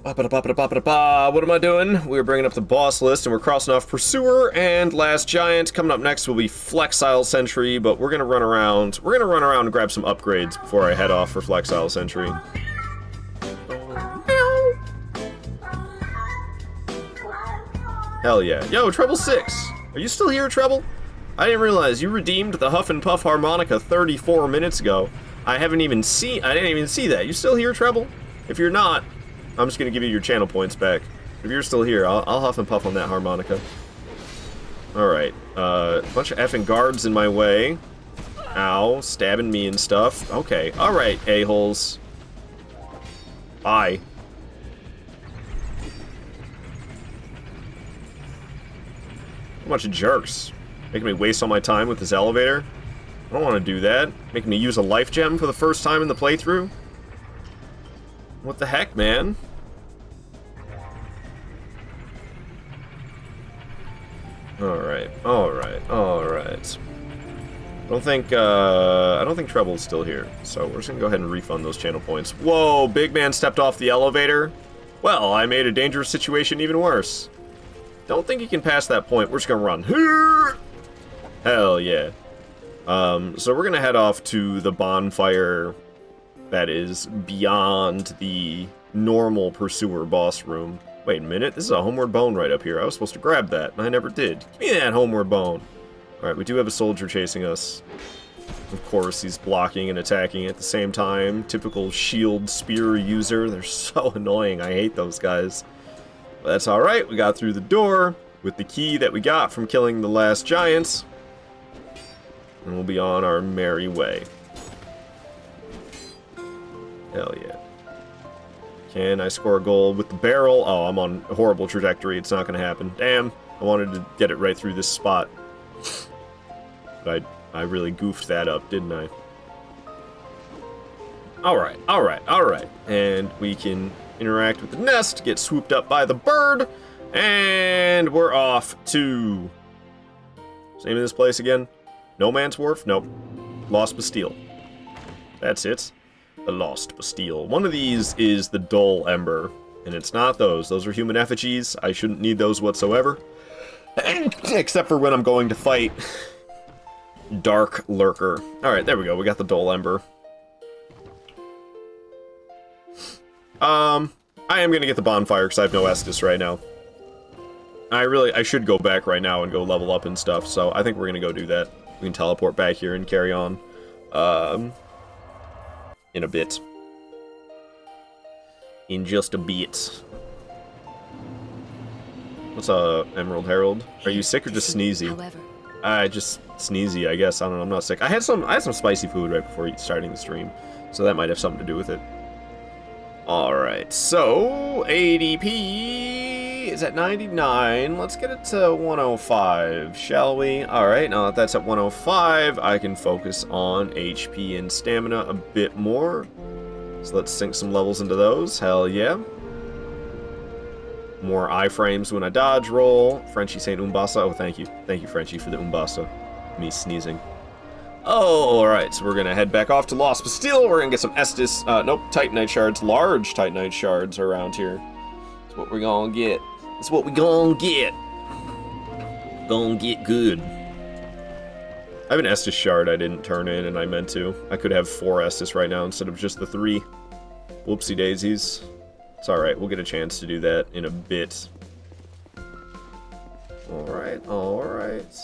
What am I doing? We're bringing up the boss list, and we're crossing off Pursuer and Last Giant. Coming up next will be Flexile Sentry, but we're gonna run around. We're gonna run around and grab some upgrades before I head off for Flexile Sentry. Hell yeah. Yo, Treble 6! Are you still here, Treble? I didn't realize you redeemed the Huff and Puff harmonica 34 minutes ago. I didn't even see that. You still here, Treble? If you're not, I'm just gonna give you your channel points back. If you're still here, I'll huff and puff on that harmonica. Alright, a bunch of effing guards in my way. Ow, stabbing me and stuff. Okay, alright, a-holes. Bye. A bunch of jerks. Making me waste all my time with this elevator. I don't want to do that. Making me use a life gem for the first time in the playthrough. What the heck, man? Alright, alright, alright. I don't think Treble's still here, so we're just gonna go ahead and refund those channel points. Whoa, big man stepped off the elevator? Well, I made a dangerous situation even worse. Don't think he can pass that point. We're just gonna run. Hell yeah. So we're gonna head off to the bonfire that is beyond the normal Pursuer boss room. Wait a minute, this is a homeward bone right up here. I was supposed to grab that, and I never did. Give me that homeward bone. Alright, we do have a soldier chasing us. Of course, he's blocking and attacking at the same time. Typical shield spear user. They're so annoying. I hate those guys. But that's alright, we got through the door with the key that we got from killing the last giants. And we'll be on our merry way. Hell yeah. Can I score a goal with the barrel? Oh, I'm on a horrible trajectory. It's not going to happen. Damn. I wanted to get it right through this spot. But I really goofed that up, didn't I? Alright, alright, alright. And we can interact with the nest, get swooped up by the bird, and we're off to... Same in this place again? No Man's Wharf? Nope. Lost Bastille. That's it. The Lost Bastille. One of these is the Dull Ember, and it's not those. Those are human effigies. I shouldn't need those whatsoever. Except for when I'm going to fight Dark Lurker. Alright, there we go. We got the Dull Ember. I am gonna get the bonfire because I have no Estus right now. I should go back right now and go level up and stuff, so I think we're gonna go do that. We can teleport back here and carry on. In a bit. In just a bit. What's Emerald Herald? Are you sick or just sneezy? However, just sneezy, I guess. I don't know, I'm not sick. I had some spicy food right before starting the stream, so that might have something to do with it. Alright, so ADP is at 99. Let's get it to 105, shall we? Alright, now that that's at 105, I can focus on HP and stamina a bit more. So let's sink some levels into those. Hell yeah. More iframes when I dodge roll. Frenchie saying Umbasa. Oh, thank you. Thank you, Frenchie, for the Umbasa. Me sneezing. Oh, alright, so we're gonna head back off to Lost Bastille. We're gonna get some Estus, nope, Titanite shards. Large Titanite shards around here. That's what we're gonna get. That's what we gonna get. Gonna get good. I have an Estus shard I didn't turn in, and I meant to. I could have 4 Estus right now instead of just the 3. Whoopsie daisies. It's alright, we'll get a chance to do that in a bit. Alright, alright.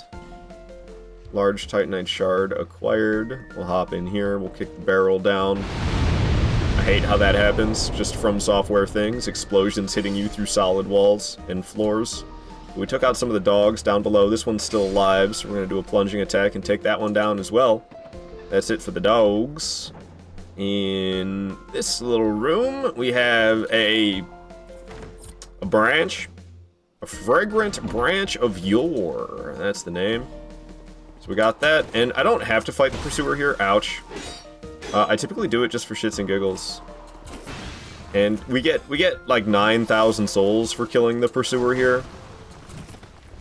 Large Titanite shard acquired. We'll hop in here, we'll kick the barrel down. I hate how that happens, just from software things. Explosions hitting you through solid walls and floors. We took out some of the dogs down below. This one's still alive, so we're going to do a plunging attack and take that one down as well. That's it for the dogs. In this little room, we have a branch. A fragrant branch of yore. That's the name. So we got that, and I don't have to fight the pursuer here. Ouch. I typically do it just for shits and giggles. And we get like 9,000 souls for killing the pursuer here.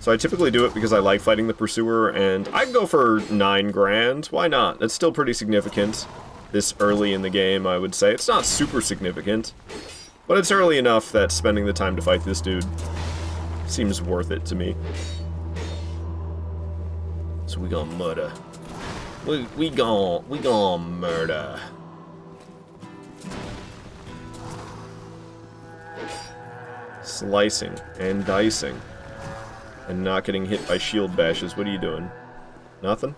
So I typically do it because I like fighting the pursuer, and I can go for 9 grand. Why not? That's still pretty significant this early in the game, I would say. It's not super significant, but it's early enough that spending the time to fight this dude seems worth it to me. So we gonna murder. We gonna murder. Slicing and dicing. And not getting hit by shield bashes. What are you doing? Nothing?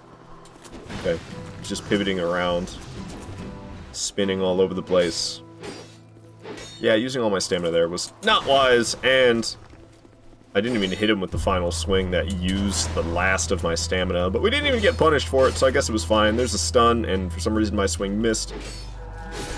Okay. Just pivoting around. Spinning all over the place. Yeah, using all my stamina there was not wise, and I didn't even hit him with the final swing that used the last of my stamina, but we didn't even get punished for it, so I guess it was fine. There's a stun, and for some reason my swing missed.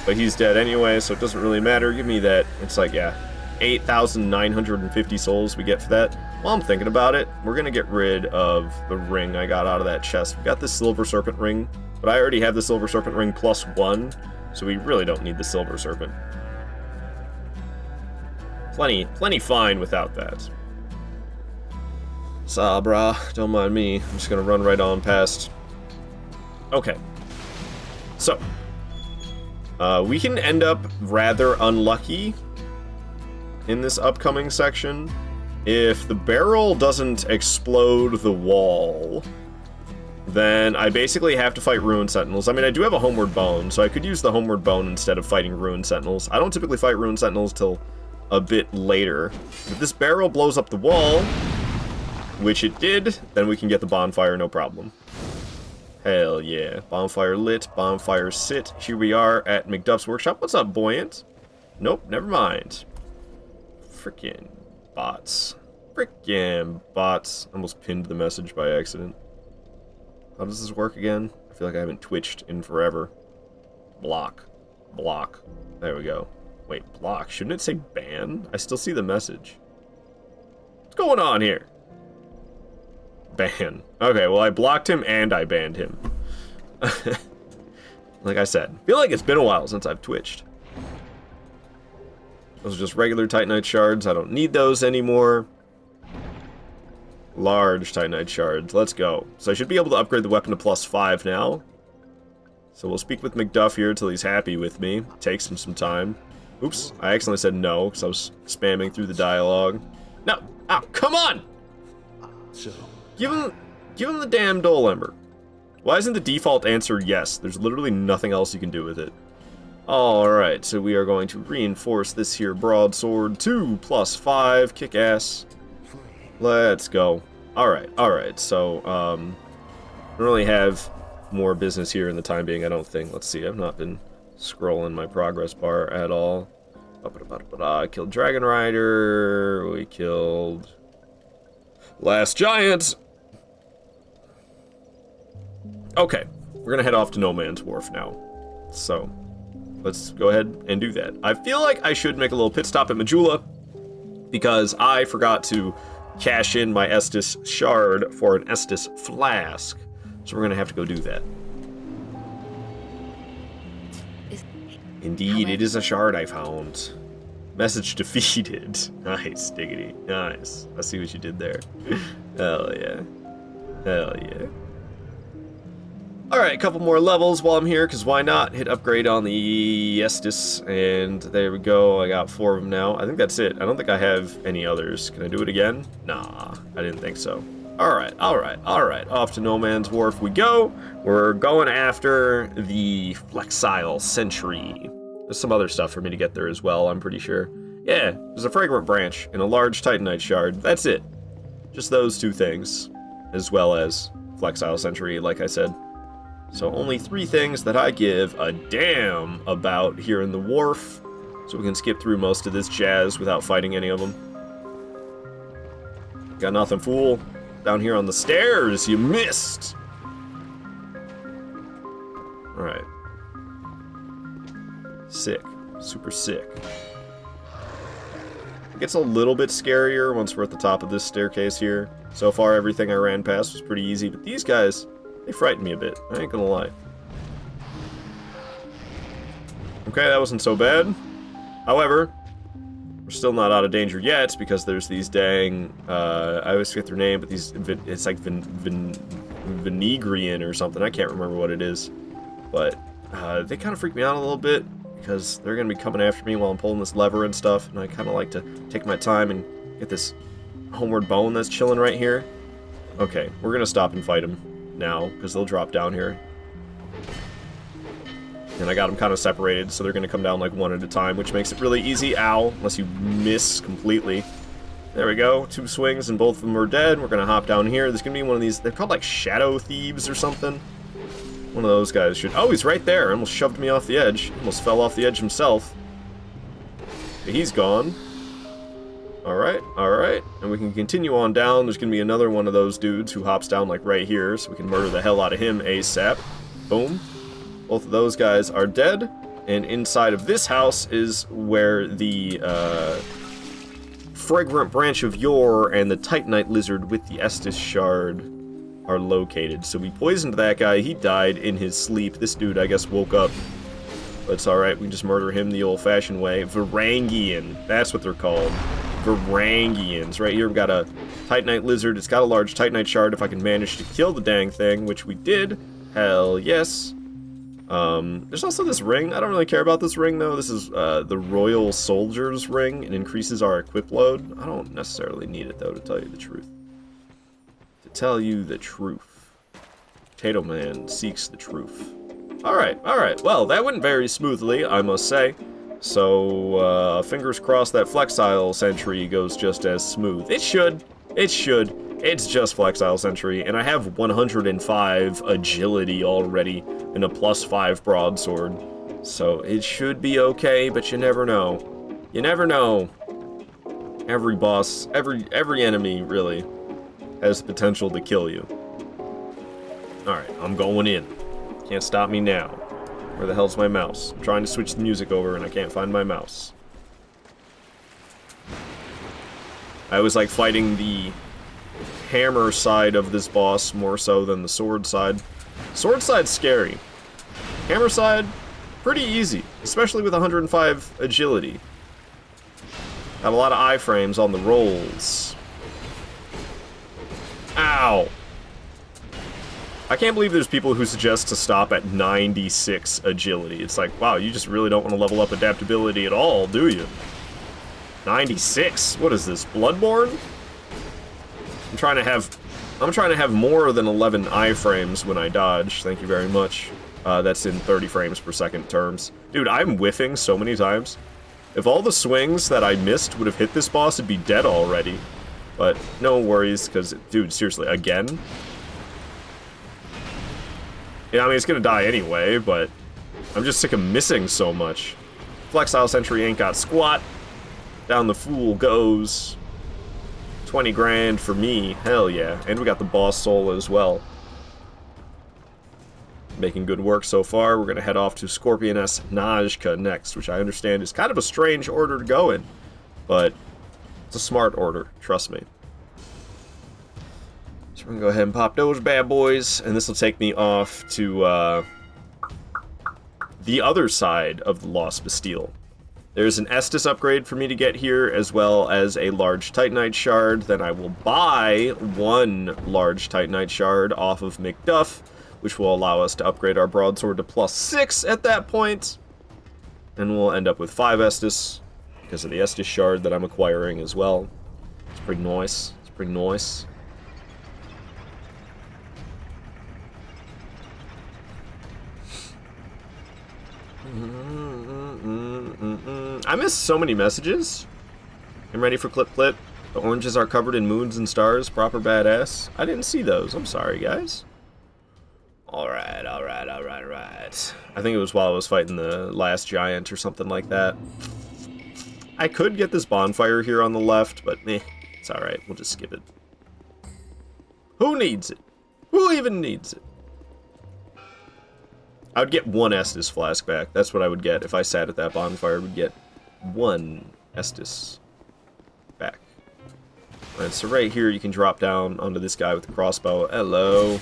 But he's dead anyway, so it doesn't really matter. Give me that. It's like, yeah, 8,950 souls we get for that. While I'm thinking about it, we're gonna get rid of the ring I got out of that chest. We got this Silver Serpent ring, but I already have the Silver Serpent ring +1, so we really don't need the Silver Serpent. Plenty fine without that. Sabra, don't mind me. I'm just gonna run right on past. Okay. So, we can end up rather unlucky in this upcoming section. If the barrel doesn't explode the wall, then I basically have to fight Ruined Sentinels. I mean, I do have a Homeward Bone, so I could use the Homeward Bone instead of fighting Ruined Sentinels. I don't typically fight Ruined Sentinels till a bit later. If this barrel blows up the wall, which it did, then we can get the bonfire, no problem. Hell yeah. Bonfire lit, bonfire sit. Here we are at McDuff's workshop. What's up, Buoyant? Nope, never mind. Frickin' bots. Frickin' bots. Almost pinned the message by accident. How does this work again? I feel like I haven't twitched in forever. Block. Block. There we go. Wait, block. Shouldn't it say ban? I still see the message. What's going on here? Ban. Okay, well, I blocked him and I banned him. Like I said, I feel like it's been a while since I've twitched. Those are just regular Titanite shards. I don't need those anymore. Large Titanite shards. Let's go. So I should be able to upgrade the weapon to +5 now. So we'll speak with McDuff here until he's happy with me. Takes him some time. Oops, I accidentally said no because I was spamming through the dialogue. No! Ow, come on! So, Give him the damn Dole Ember. Why isn't the default answer yes? There's literally nothing else you can do with it. Alright, so we are going to reinforce this here Broadsword. 2 + 5, kick ass. Let's go. Alright, so, I don't really have more business here in the time being, I don't think. Let's see, I've not been scrolling my progress bar at all. I killed Dragon Rider, we killed Last Giant. Okay, we're gonna head off to No Man's Wharf now. So, let's go ahead and do that. I feel like I should make a little pit stop at Majula, because I forgot to cash in my Estus shard for an Estus flask. So we're gonna have to go do that. Indeed, it is a shard I found. Message defeated. Nice, diggity. Nice. I see what you did there. Hell yeah. Hell yeah. Alright, a couple more levels while I'm here, because why not? Hit upgrade on the Estus, and there we go. I got 4 of them now. I think that's it. I don't think I have any others. Can I do it again? Nah, I didn't think so. Alright. Off to No Man's Wharf we go. We're going after the Flexile Sentry. There's some other stuff for me to get there as well, I'm pretty sure. Yeah, there's a Fragrant Branch and a large Titanite Shard. That's it. Just those 2 things. As well as Flexile Sentry, like I said. So only 3 things that I give a damn about here in the wharf. So we can skip through most of this jazz without fighting any of them. Got nothing, fool. Down here on the stairs, you missed! Alright. Sick. Super sick. Gets a little bit scarier once we're at the top of this staircase here. So far, everything I ran past was pretty easy, but these guys, they frightened me a bit. I ain't gonna lie. Okay, that wasn't so bad. However, we're still not out of danger yet, because there's these dang, I always forget their name, but these, it's like Venegrian or something, I can't remember what it is. But, they kind of freak me out a little bit, because they're going to be coming after me while I'm pulling this lever and stuff, and I kind of like to take my time and get this homeward bone that's chilling right here. Okay, we're going to stop and fight them now, because they'll drop down here. And I got them kind of separated, so they're going to come down like one at a time, which makes it really easy. Ow, unless you miss completely. There we go, 2 swings and both of them are dead. We're going to hop down here. There's going to be one of these, they're called like shadow thieves or something. One of those guys should, oh, he's right there. Almost shoved me off the edge. Almost fell off the edge himself. Okay, he's gone. Alright, alright. And we can continue on down. There's going to be another one of those dudes who hops down like right here, so we can murder the hell out of him ASAP. Boom. Both of those guys are dead, and inside of this house is where the Fragrant Branch of Yore and the Titanite Lizard with the Estus Shard are located. So we poisoned that guy, he died in his sleep. This dude, I guess, woke up. But it's alright, we can just murder him the old-fashioned way. Varangian, that's what they're called. Varangians. Right here we've got a Titanite Lizard, it's got a large Titanite Shard. If I can manage to kill the dang thing, which we did, hell yes. There's also this ring. I don't really care about this ring, though. This is, the Royal Soldier's Ring. It increases our equip load. I don't necessarily need it, though, to tell you the truth. To tell you the truth. Potato Man seeks the truth. Alright, alright. Well, that went very smoothly, I must say. So, fingers crossed that Flexile Sentry goes just as smooth. It should. It should. It's just Flexile Sentry, and I have 105 agility already and a +5 broadsword. So it should be okay, but you never know. You never know. Every boss, every enemy, really, has the potential to kill you. Alright, I'm going in. Can't stop me now. Where the hell's my mouse? I'm trying to switch the music over and I can't find my mouse. I always like fighting the hammer side of this boss more so than the sword side. Sword side's scary. Hammer side, pretty easy, especially with 105 agility. Got a lot of iframes on the rolls. Ow! I can't believe there's people who suggest to stop at 96 agility. It's like, wow, you just really don't want to level up adaptability at all, do you? 96? What is this, Bloodborne? I'm trying to have more than 11 iframes when I dodge. Thank you very much. That's in 30 frames per second terms. Dude, I'm whiffing so many times. If all the swings that I missed would have hit this boss, it'd be dead already. But no worries, because, dude, seriously, again? Yeah, I mean, it's gonna die anyway, but I'm just sick of missing so much. Flexile Sentry ain't got squat. Down the fool goes. 20 grand for me, hell yeah. And we got the boss soul as well. Making good work so far. We're gonna head off to Scorpioness Najka next, which I understand is kind of a strange order to go in, but it's a smart order, trust me. So we're gonna go ahead and pop those bad boys, and this will take me off to the other side of the Lost Bastille. There's an Estus upgrade for me to get here, as well as a large Titanite shard. Then I will buy one large Titanite shard off of McDuff, which will allow us to upgrade our broadsword to +6 at that point. And we'll end up with 5 Estus, because of the Estus shard that I'm acquiring as well. It's pretty nice. It's pretty nice. I missed so many messages. I'm ready for Clip Clip. The oranges are covered in moons and stars. Proper badass. I didn't see those. I'm sorry, guys. Alright, alright, alright, alright. I think it was while I was fighting the last giant or something like that. I could get this bonfire here on the left, but meh. It's alright. We'll just skip it. Who needs it? Who even needs it? I would get 1 Estus flask back. That's what I would get if I sat at that bonfire. I would get 1 Estus. Alright, so right here you can drop down onto this guy with the crossbow. Hello.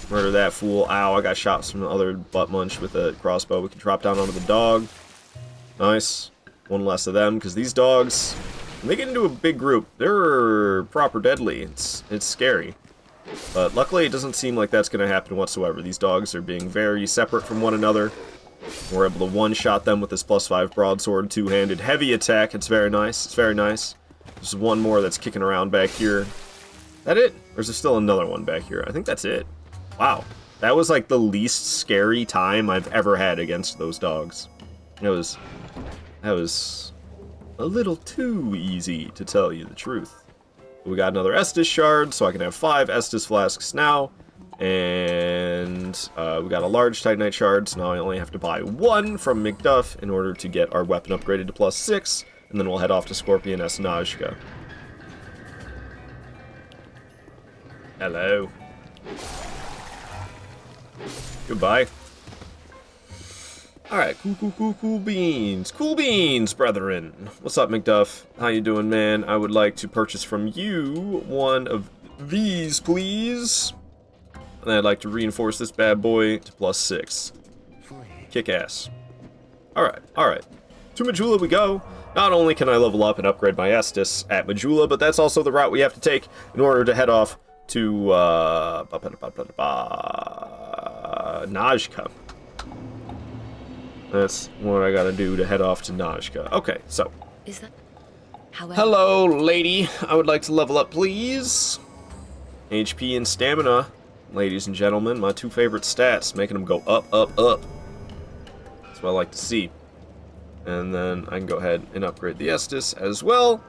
Murder that fool. Ow, I got shot from the other butt munch with a crossbow. We can drop down onto the dog. Nice. One less of them, because these dogs, when they get into a big group, they're proper deadly. It's scary. But luckily, it doesn't seem like that's going to happen whatsoever. These dogs are being very separate from one another. We're able to one-shot them with this +5 broadsword, two-handed heavy attack. It's very nice. It's very nice. There's one more that's kicking around back here. Is that it? Or is there still another one back here? I think that's it. Wow. That was like the least scary time I've ever had against those dogs. That was a little too easy, to tell you the truth. We got another Estus shard, so I can have 5 Estus flasks now. And we got a large Titanite shard, so now I only have to buy 1 from McDuff in order to get our weapon upgraded to +6. And then we'll head off to Scorpion S. Najka. Hello. Goodbye. Alright, cool beans. Cool beans, brethren. What's up, McDuff? How you doing, man? I would like to purchase from you 1 of these, please. And I'd like to reinforce this bad boy to +6. Kick ass. Alright. To Majula we go. Not only can I level up and upgrade my Estus at Majula, but that's also the route we have to take in order to head off to Najka. That's what I gotta do to head off to Najka. Okay, so. Is that? Hello, lady. I would like to level up, please. HP and stamina, ladies and gentlemen. My 2 favorite stats, making them go up, up, up. That's what I like to see. And then I can go ahead and upgrade the Estus as well.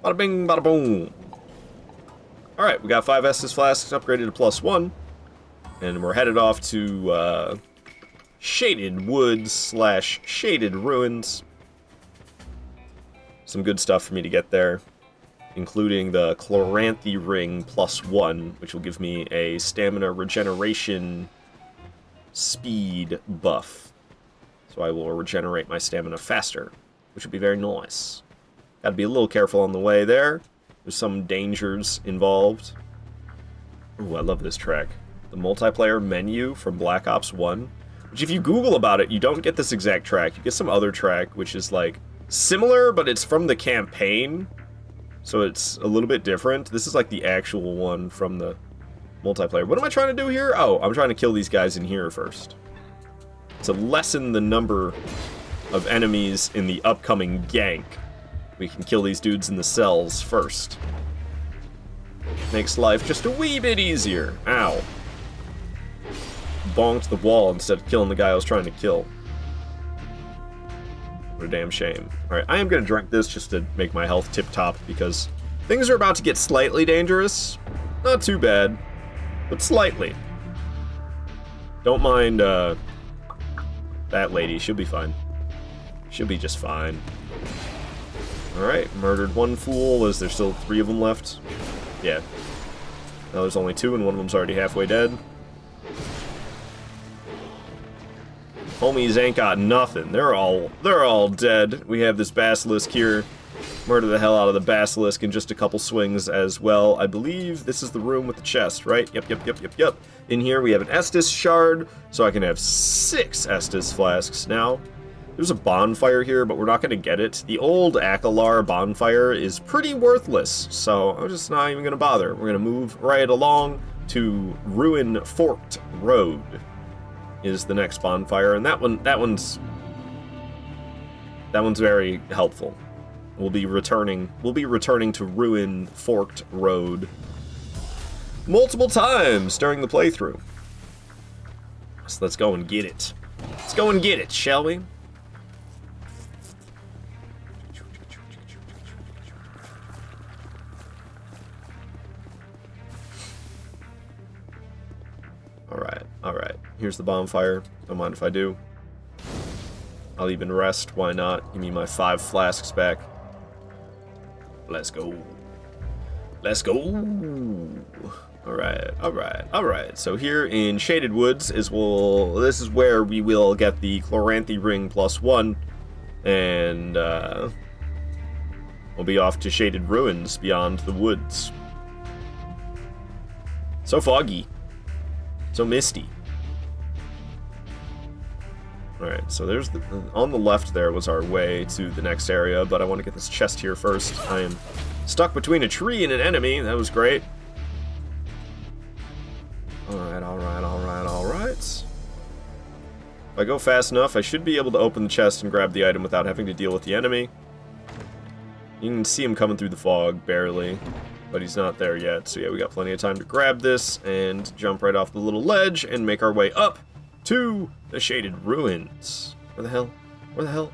Bada bing, bada boom. Alright, we got 5 Estus flasks upgraded to +1. And we're headed off to Shaded Woods / Shaded Ruins. Some good stuff for me to get there, including the Chloranthy Ring +1, which will give me a stamina regeneration speed buff. So I will regenerate my stamina faster, which would be very nice. Gotta be a little careful on the way there. There's some dangers involved. Ooh, I love this track. The multiplayer menu from Black Ops 1, which if you Google about it, you don't get this exact track. You get some other track, which is like similar, but it's from the campaign, so it's a little bit different. This is like the actual one from the multiplayer. What am I trying to do here? Oh, I'm trying to kill these guys in here first. To lessen the number of enemies in the upcoming gank, we can kill these dudes in the cells first. Makes life just a wee bit easier. Ow. Bonked the wall instead of killing the guy I was trying to kill. What a damn shame. Alright, I am going to drink this just to make my health tip-top, because things are about to get slightly dangerous. Not too bad, but slightly. Don't mind that lady. She'll be fine. She'll be just fine. Alright, murdered 1 fool. Is there still 3 of them left? Yeah. Now there's only 2, and one of them's already halfway dead. Homies ain't got nothing. They're all dead. We have this basilisk here. Murder the hell out of the basilisk in just a couple swings as well. I believe this is the room with the chest, right? Yep. In here we have an Estus shard, so I can have 6 Estus flasks now. There's a bonfire here, but we're not going to get it. The old Akalar bonfire is pretty worthless, so I'm just not even going to bother. We're going to move right along to Ruin Forked Road is the next bonfire, and that one's very helpful. We'll be returning to Ruin Forked Road multiple times during the playthrough. So let's go and get it. Let's go and get it, shall we? Alright. Here's the bonfire. Don't mind if I do. I'll even rest. Why not? Give me my 5 flasks back. Let's go. Let's go. Alright. So here in Shaded Woods this is where we will get the Chloranthy Ring +1. And we'll be off to shaded ruins beyond the woods. So foggy. So misty. Alright, so there's on the left there was our way to the next area, but I want to get this chest here first. I am stuck between a tree and an enemy. That was great. Alright, alright, alright, alright. If I go fast enough, I should be able to open the chest and grab the item without having to deal with the enemy. You can see him coming through the fog, barely, but he's not there yet. So yeah, we got plenty of time to grab this and jump right off the little ledge and make our way up to the shaded ruins. Where the hell? Where the hell?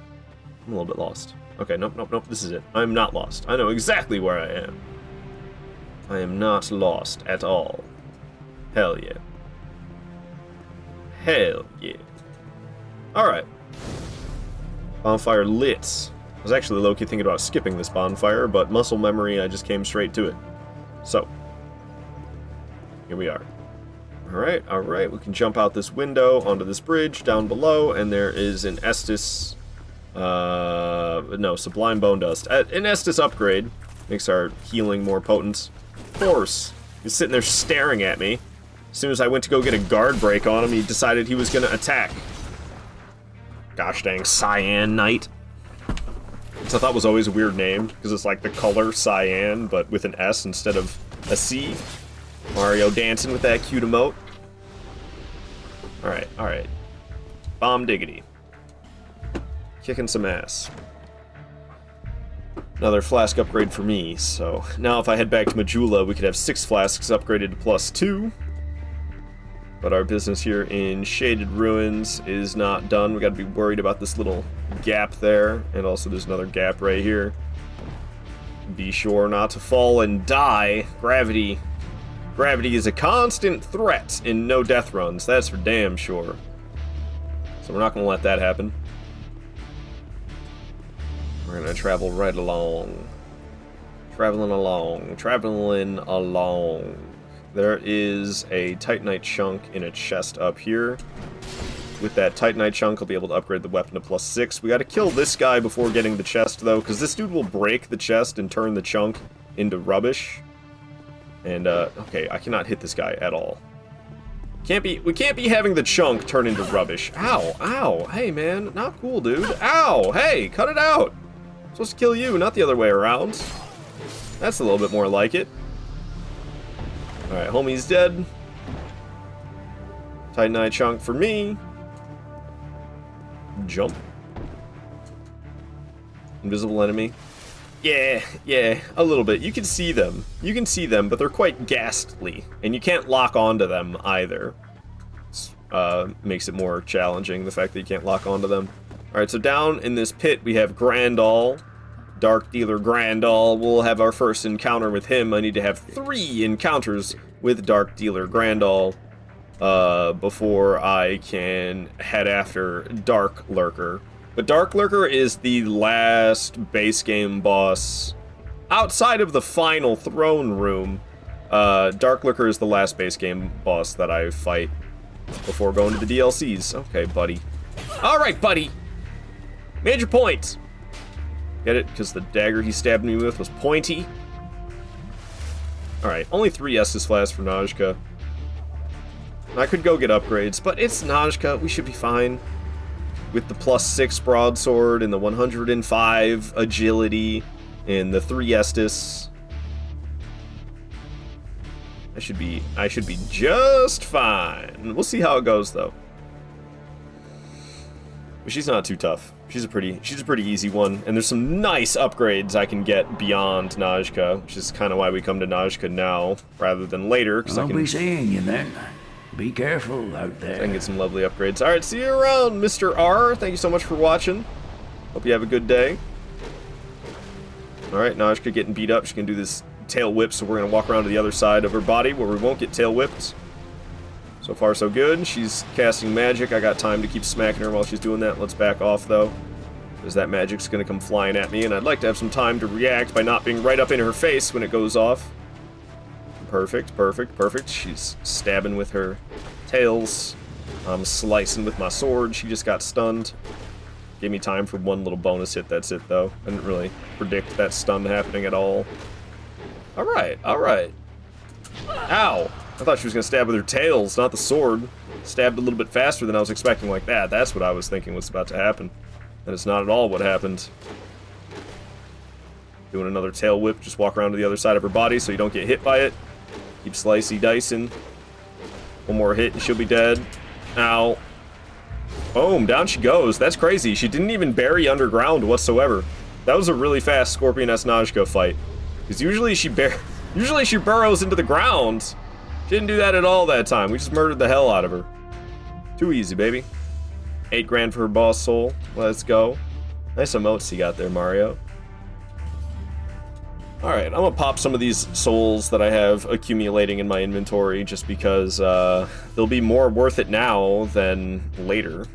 I'm a little bit lost. Okay, nope, nope, nope, this is it. I'm not lost. I know exactly where I am. I am not lost at all. Hell yeah. Hell yeah. Alright. Bonfire lit. I was actually low-key thinking about skipping this bonfire, but muscle memory, I just came straight to it. So, here we are. Alright, alright, we can jump out this window onto this bridge down below, and there is an Estus, no, Sublime Bone Dust. An Estus upgrade makes our healing more potent. Of course, he's sitting there staring at me. As soon as I went to go get a guard break on him, he decided he was going to attack. Gosh dang, Cyan Knight. Which I thought was always a weird name, because it's like the color cyan, but with an S instead of a C. Mario dancing with that cute emote. Alright, alright. Bomb diggity. Kicking some ass. Another flask upgrade for me, so now if I head back to Majula, we could have 6 flasks upgraded to +2. But our business here in Shaded Ruins is not done. We gotta be worried about this little gap there, and also there's another gap right here. Be sure not to fall and die. Gravity is a constant threat in no death runs, that's for damn sure. So we're not gonna let that happen. We're gonna travel right along. Traveling along. There is a Titanite chunk in a chest up here. With that Titanite chunk, I'll be able to upgrade the weapon to +6. We gotta kill this guy before getting the chest, though, because this dude will break the chest and turn the chunk into rubbish. And, okay, I cannot hit this guy at all. We can't be having the chunk turn into rubbish. Ow, ow, hey, man, not cool, dude. Ow, hey, cut it out. I'm supposed to kill you, not the other way around. That's a little bit more like it. Alright, homie's dead. Titanite chunk for me. Jump. Invisible enemy. Yeah, a little bit. You can see them. But they're quite ghastly. And you can't lock onto them either. Makes it more challenging, the fact that you can't lock onto them. Alright, so down in this pit we have Grandal. Dark Dealer Grandal. We'll have our first encounter with him. I need to have 3 encounters with Dark Dealer Grandal before I can head after Dark Lurker. But Dark Lurker is the last base game boss. Outside of the final throne room, Dark Lurker is the last base game boss that I fight before going to the DLCs. Okay, buddy. Alright, buddy! Major point! Get it? Because the dagger he stabbed me with was pointy. Alright, only 3 Estus flasks for Najka. I could go get upgrades, but it's Najka. We should be fine. With the +6 Broadsword and the 105 Agility and the 3 Estus. I should be just fine. We'll see how it goes, though. But she's not too tough. She's a pretty easy one, and there's some nice upgrades I can get beyond Najka, which is kind of why we come to Najka now rather than later, because I can be seeing you then. Be careful out there. I can get some lovely upgrades. All right, see you around, Mr. R. Thank you so much for watching. Hope you have a good day. All right, Najka getting beat up. She can do this tail whip, so we're gonna walk around to the other side of her body where we won't get tail whipped. So far, so good. She's casting magic. I got time to keep smacking her while she's doing that. Let's back off, though, because that magic's going to come flying at me, and I'd like to have some time to react by not being right up in her face when it goes off. Perfect, perfect, perfect. She's stabbing with her tails. I'm slicing with my sword. She just got stunned. Gave me time for one little bonus hit, that's it though. I didn't really predict that stun happening at all. Alright, alright. Ow! I thought she was gonna stab with her tails, not the sword. Stabbed a little bit faster than I was expecting like that. That's what I was thinking was about to happen. And it's not at all what happened. Doing another tail whip, just walk around to the other side of her body so you don't get hit by it. Keep slicey dicing. One more hit and she'll be dead. Ow. Boom, down she goes. That's crazy. She didn't even bury underground whatsoever. That was a really fast Scorpion S Najka fight. Because usually she burrows into the ground. She didn't do that at all that time. We just murdered the hell out of her. Too easy, baby. 8 grand for her boss soul. Let's go. Nice emotes you got there, Mario. Alright, I'm gonna pop some of these souls that I have accumulating in my inventory just because they'll be more worth it now than later.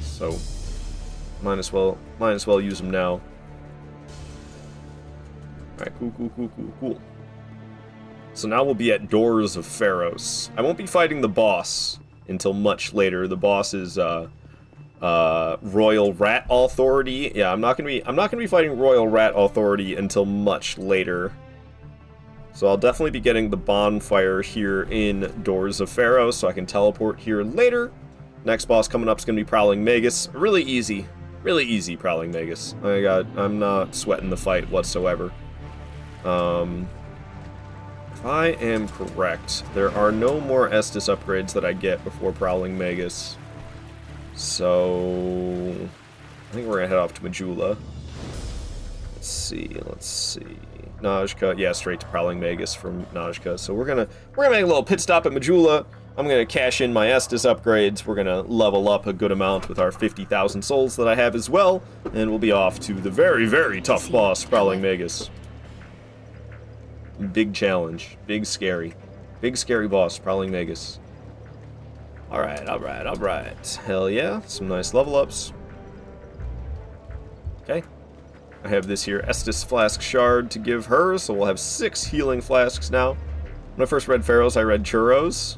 So, might as well use them now. Alright, cool. So now we'll be at Doors of Pharos. I won't be fighting the boss until much later. The boss is Royal Rat Authority. Yeah, I'm not gonna be fighting Royal Rat Authority until much later. So I'll definitely be getting the bonfire here in Doors of Pharos, so I can teleport here later. Next boss coming up is gonna be Prowling Magus. Really easy Prowling Magus. I'm not sweating the fight whatsoever. If I am correct, there are no more Estus upgrades that I get before Prowling Magus. So I think we're gonna head off to Majula. Let's see. Najka, yeah, straight to Prowling Magus from Najka. So we're gonna make a little pit stop at Majula. I'm gonna cash in my Estus upgrades. We're gonna level up a good amount with our 50,000 souls that I have as well, and we'll be off to the very, very tough boss, Prowling Magus. Big challenge, big scary boss, Prowling Magus. Alright. Hell yeah, some nice level ups. Okay. I have this here Estus Flask Shard to give her, so we'll have 6 healing flasks now. When I first read Pharos, I read Churros.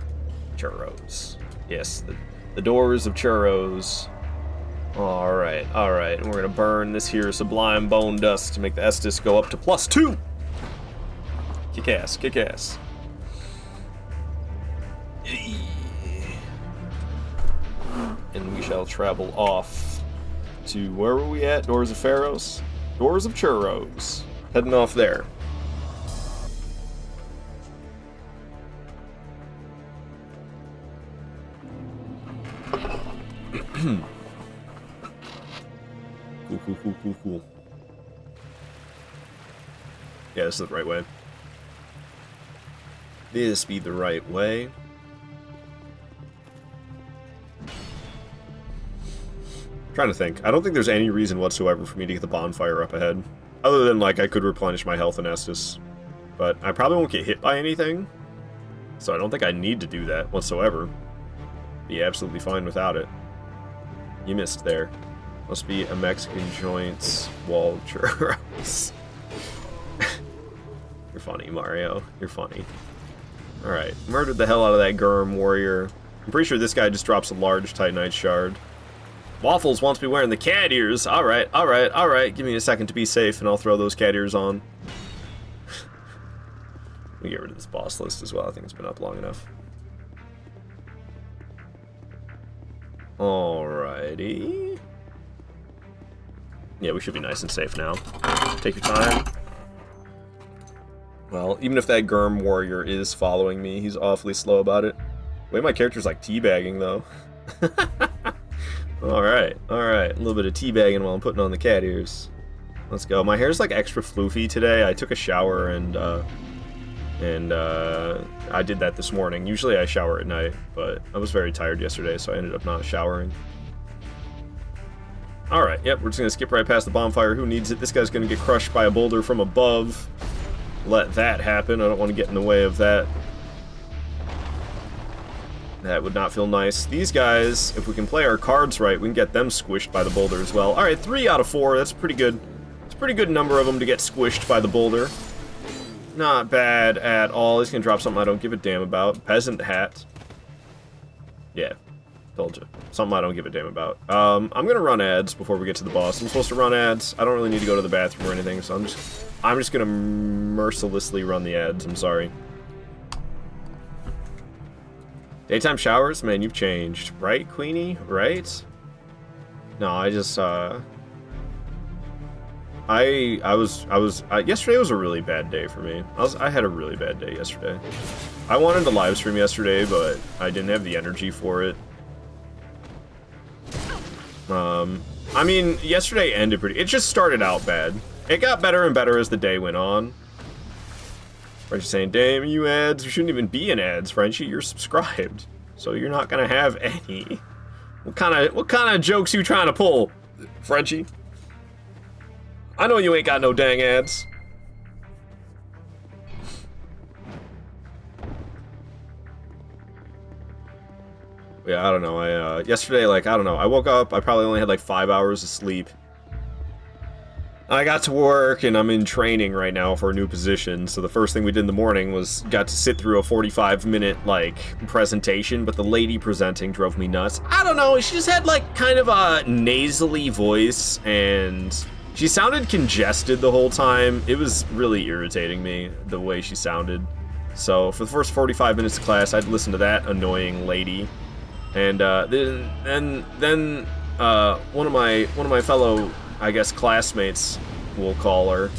Yes, the Doors of Churros. Alright. And we're gonna burn this here Sublime Bone Dust to make the Estus go up to +2. Kick ass. And we shall travel off to, where were we at? Doors of Pharos? Doors of Churros. Heading off there. Cool. Yeah, this is the right way. This be the right way. Trying to think. I don't think there's any reason whatsoever for me to get the bonfire up ahead. Other than, like, I could replenish my health in Estus. But I probably won't get hit by anything. So I don't think I need to do that whatsoever. Be absolutely fine without it. You missed there. Must be a Mexican joints wall churros. You're funny, Mario. You're funny. Alright. Murdered the hell out of that Gurm warrior. I'm pretty sure this guy just drops a large Titanite shard. Waffles wants me wearing the cat ears. Alright. Give me a second to be safe and I'll throw those cat ears on. Let me get rid of this boss list as well. I think it's been up long enough. Alrighty. Yeah, we should be nice and safe now. Take your time. Well, even if that Gurm warrior is following me, he's awfully slow about it. The way my character's like teabagging, though. Alright. A little bit of teabagging while I'm putting on the cat ears. Let's go. My hair's like extra floofy today. I took a shower and I did that this morning. Usually I shower at night, but I was very tired yesterday, so I ended up not showering. Alright, yep, we're just gonna skip right past the bonfire. Who needs it? This guy's gonna get crushed by a boulder from above. Let that happen. I don't want to get in the way of that. That would not feel nice. These guys, if we can play our cards right, we can get them squished by the boulder as well. Alright, 3 out of 4. That's pretty good. It's a pretty good number of them to get squished by the boulder. Not bad at all. He's gonna drop something I don't give a damn about. Peasant hat. Yeah. Told you. Something I don't give a damn about. I'm gonna run ads before we get to the boss. I'm supposed to run ads. I don't really need to go to the bathroom or anything, so I'm just gonna mercilessly run the ads. I'm sorry. Daytime showers? Man, you've changed. Right, Queenie? Right? No, I just, yesterday was a really bad day for me. I had a really bad day yesterday. I wanted to live stream yesterday, but I didn't have the energy for it. I mean, yesterday ended it just started out bad. It got better and better as the day went on. Frenchie saying, damn, you ads, you shouldn't even be in ads, Frenchie, you're subscribed. So you're not gonna have any. What kind of jokes you trying to pull, Frenchie? I know you ain't got no dang ads. Yeah, I don't know. Yesterday, like, I don't know. I woke up, I probably only had like 5 hours of sleep. I got to work, and I'm in training right now for a new position, so the first thing we did in the morning was got to sit through a 45-minute, like, presentation, but the lady presenting drove me nuts. I don't know, she just had, like, kind of a nasally voice, and she sounded congested the whole time. It was really irritating me, the way she sounded. So, for the first 45 minutes of class, I'd listen to that annoying lady. And then one of my fellow, I guess, classmates, we'll call her,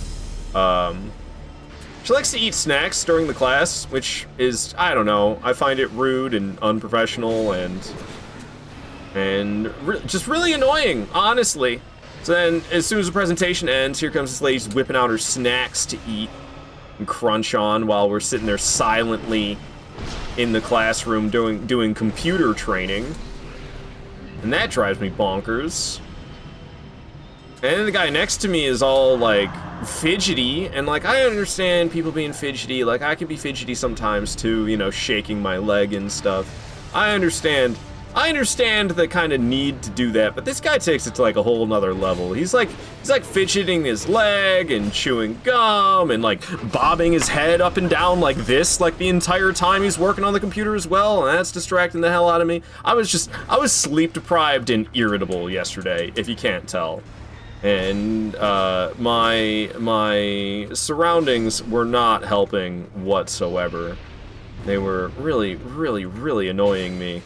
she likes to eat snacks during the class, which is, I don't know, I find it rude and unprofessional and just really annoying, honestly. So then, as soon as the presentation ends, here comes this lady whipping out her snacks to eat and crunch on while we're sitting there silently in the classroom doing computer training. And that drives me bonkers. And then the guy next to me is all, like, fidgety, and, like, I understand people being fidgety, like, I can be fidgety sometimes, too, you know, shaking my leg and stuff. I understand the kind of need to do that, but this guy takes it to, like, a whole nother level. He's like fidgeting his leg and chewing gum and, like, bobbing his head up and down like this, like, the entire time he's working on the computer as well, and that's distracting the hell out of me. I was sleep deprived and irritable yesterday, if you can't tell. And my surroundings were not helping whatsoever. They were really, really, really annoying me.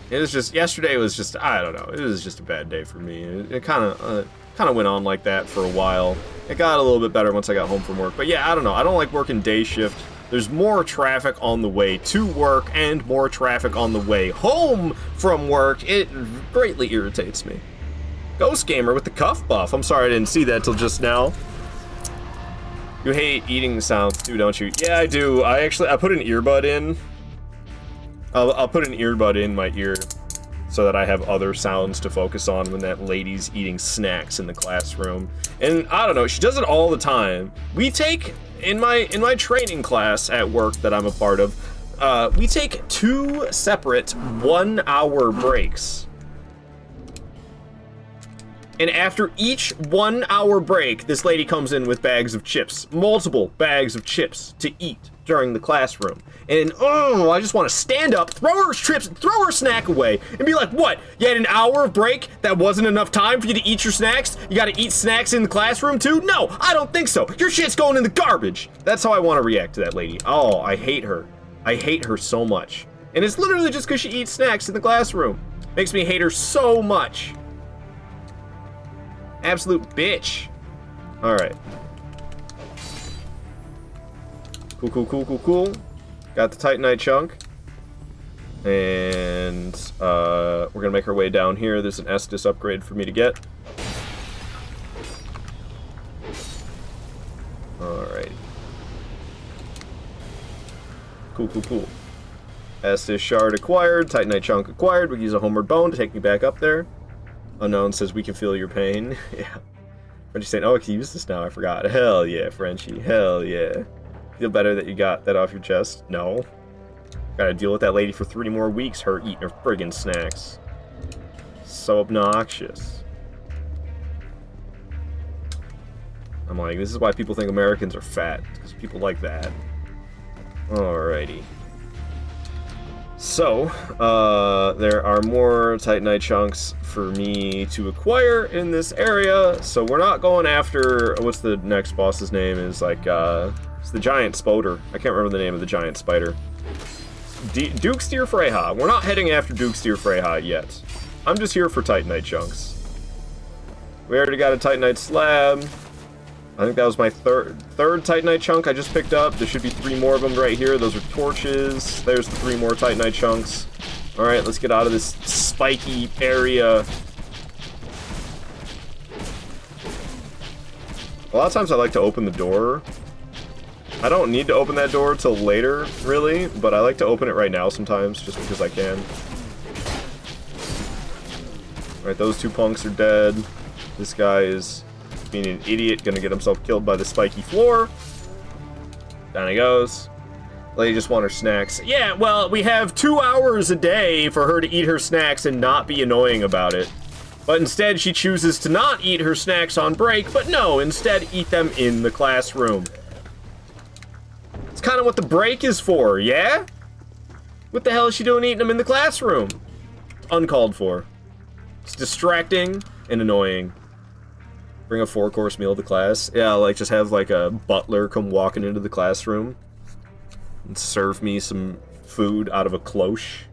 It was just, yesterday was just, I don't know, it was just a bad day for me. It kind of went on like that for a while. It got a little bit better once I got home from work. But yeah, I don't know, I don't like working day shift. There's more traffic on the way to work and more traffic on the way home from work. It greatly irritates me. Ghost Gamer with the cuff buff. I'm sorry I didn't see that till just now. You hate eating sounds too, don't you? Yeah, I do. I put an earbud in. I'll put an earbud in my ear so that I have other sounds to focus on when that lady's eating snacks in the classroom. And I don't know, she does it all the time. We take, in my training class at work that I'm a part of, we take 2 separate 1-hour breaks. And after each 1-hour break, this lady comes in with bags of chips, multiple bags of chips to eat during the classroom. And, oh, I just want to stand up, throw her chips, throw her snack away, and be like, what? You had an hour of break? That wasn't enough time for you to eat your snacks? You gotta eat snacks in the classroom too? No, I don't think so. Your shit's going in the garbage. That's how I want to react to that lady. Oh, I hate her. I hate her so much. And it's literally just because she eats snacks in the classroom. Makes me hate her so much. Absolute bitch. Alright. Cool. Got the Titanite chunk. And we're gonna make our way down here. There's an Estus upgrade for me to get. Alright. Cool. Estus shard acquired, Titanite chunk acquired. We can use a homeward bone to take me back up there. Unknown says we can feel your pain. Yeah. Frenchie saying, oh, I can use this now, I forgot. Hell yeah, Frenchie, hell yeah. Feel better that you got that off your chest? No. Gotta deal with that lady for 3 more weeks, her eating her friggin' snacks. So obnoxious. I'm like, this is why people think Americans are fat, because people like that. Alrighty. So, there are more Titanite chunks for me to acquire in this area, so we're not going after, what's the next boss's name, is like, it's the giant spoder. I can't remember the name of the giant spider. Dukesteer Freyha. We're not heading after Dukesteer Freyha yet. I'm just here for Titanite chunks. We already got a Titanite slab. I think that was my third Titanite chunk I just picked up. There should be 3 more of them right here. Those are torches. There's the 3 more Titanite chunks. Alright, let's get out of this spiky area. A lot of times I like to open the door. I don't need to open that door till later, really, but I like to open it right now sometimes, just because I can. Alright, those 2 punks are dead. This guy is being an idiot, gonna get himself killed by the spiky floor. Down he goes. Lady just want her snacks. Yeah, well, we have 2 hours a day for her to eat her snacks and not be annoying about it. But instead, she chooses to not eat her snacks on break, but no, instead eat them in the classroom. It's kind of what the break is for, yeah? What the hell is she doing eating them in the classroom? Uncalled for. It's distracting and annoying. Bring a 4-course meal to class. Yeah, like just have like a butler come walking into the classroom and serve me some food out of a cloche.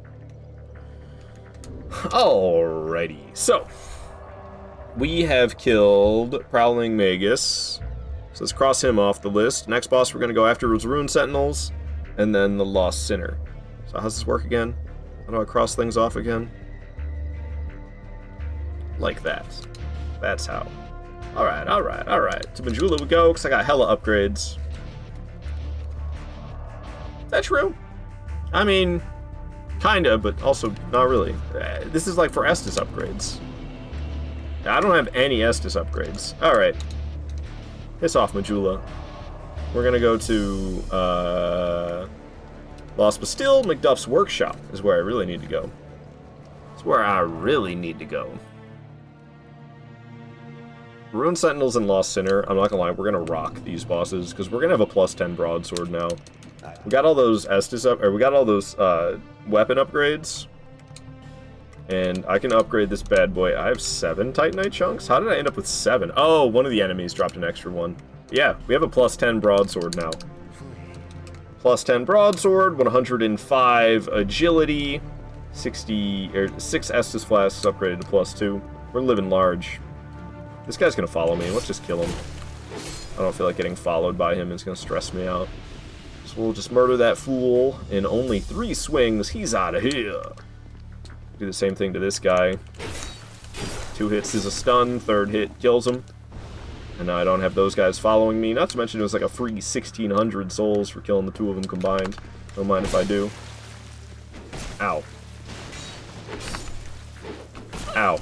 Alrighty, so we have killed Prowling Magus. So let's cross him off the list. Next boss we're gonna go after is Rune Sentinels, and then the Lost Sinner. So how's this work again? How do I cross things off again? Like that. That's how. Alright, alright, alright. To Majula we go, because I got hella upgrades. Is that true? I mean, kinda, but also not really. This is like for Estus upgrades. I don't have any Estus upgrades. Alright. Piss off, Majula. We're gonna go to, Lost Bastille. McDuff's Workshop is where I really need to go. It's where I really need to go. Rune Sentinels and Lost Sinner, I'm not gonna lie, we're gonna rock these bosses, because we're gonna have a +10 Broadsword now. We got all those Estus up, or we got all those, weapon upgrades. And I can upgrade this bad boy. I have 7 Titanite chunks? How did I end up with 7? Oh, one of the enemies dropped an extra one. Yeah, we have a +10 Broadsword now. +10 Broadsword, 105 Agility, 6 Estus Flasks upgraded to +2. We're living large. This guy's gonna follow me. Let's just kill him. I don't feel like getting followed by him. It's gonna stress me out. So we'll just murder that fool in only 3 swings. He's out of here. Do the same thing to this guy. 2 hits is a stun. 3rd hit kills him. And now I don't have those guys following me. Not to mention it was like a free 1,600 souls for killing the 2 of them combined. Don't mind if I do. Ow. Ow.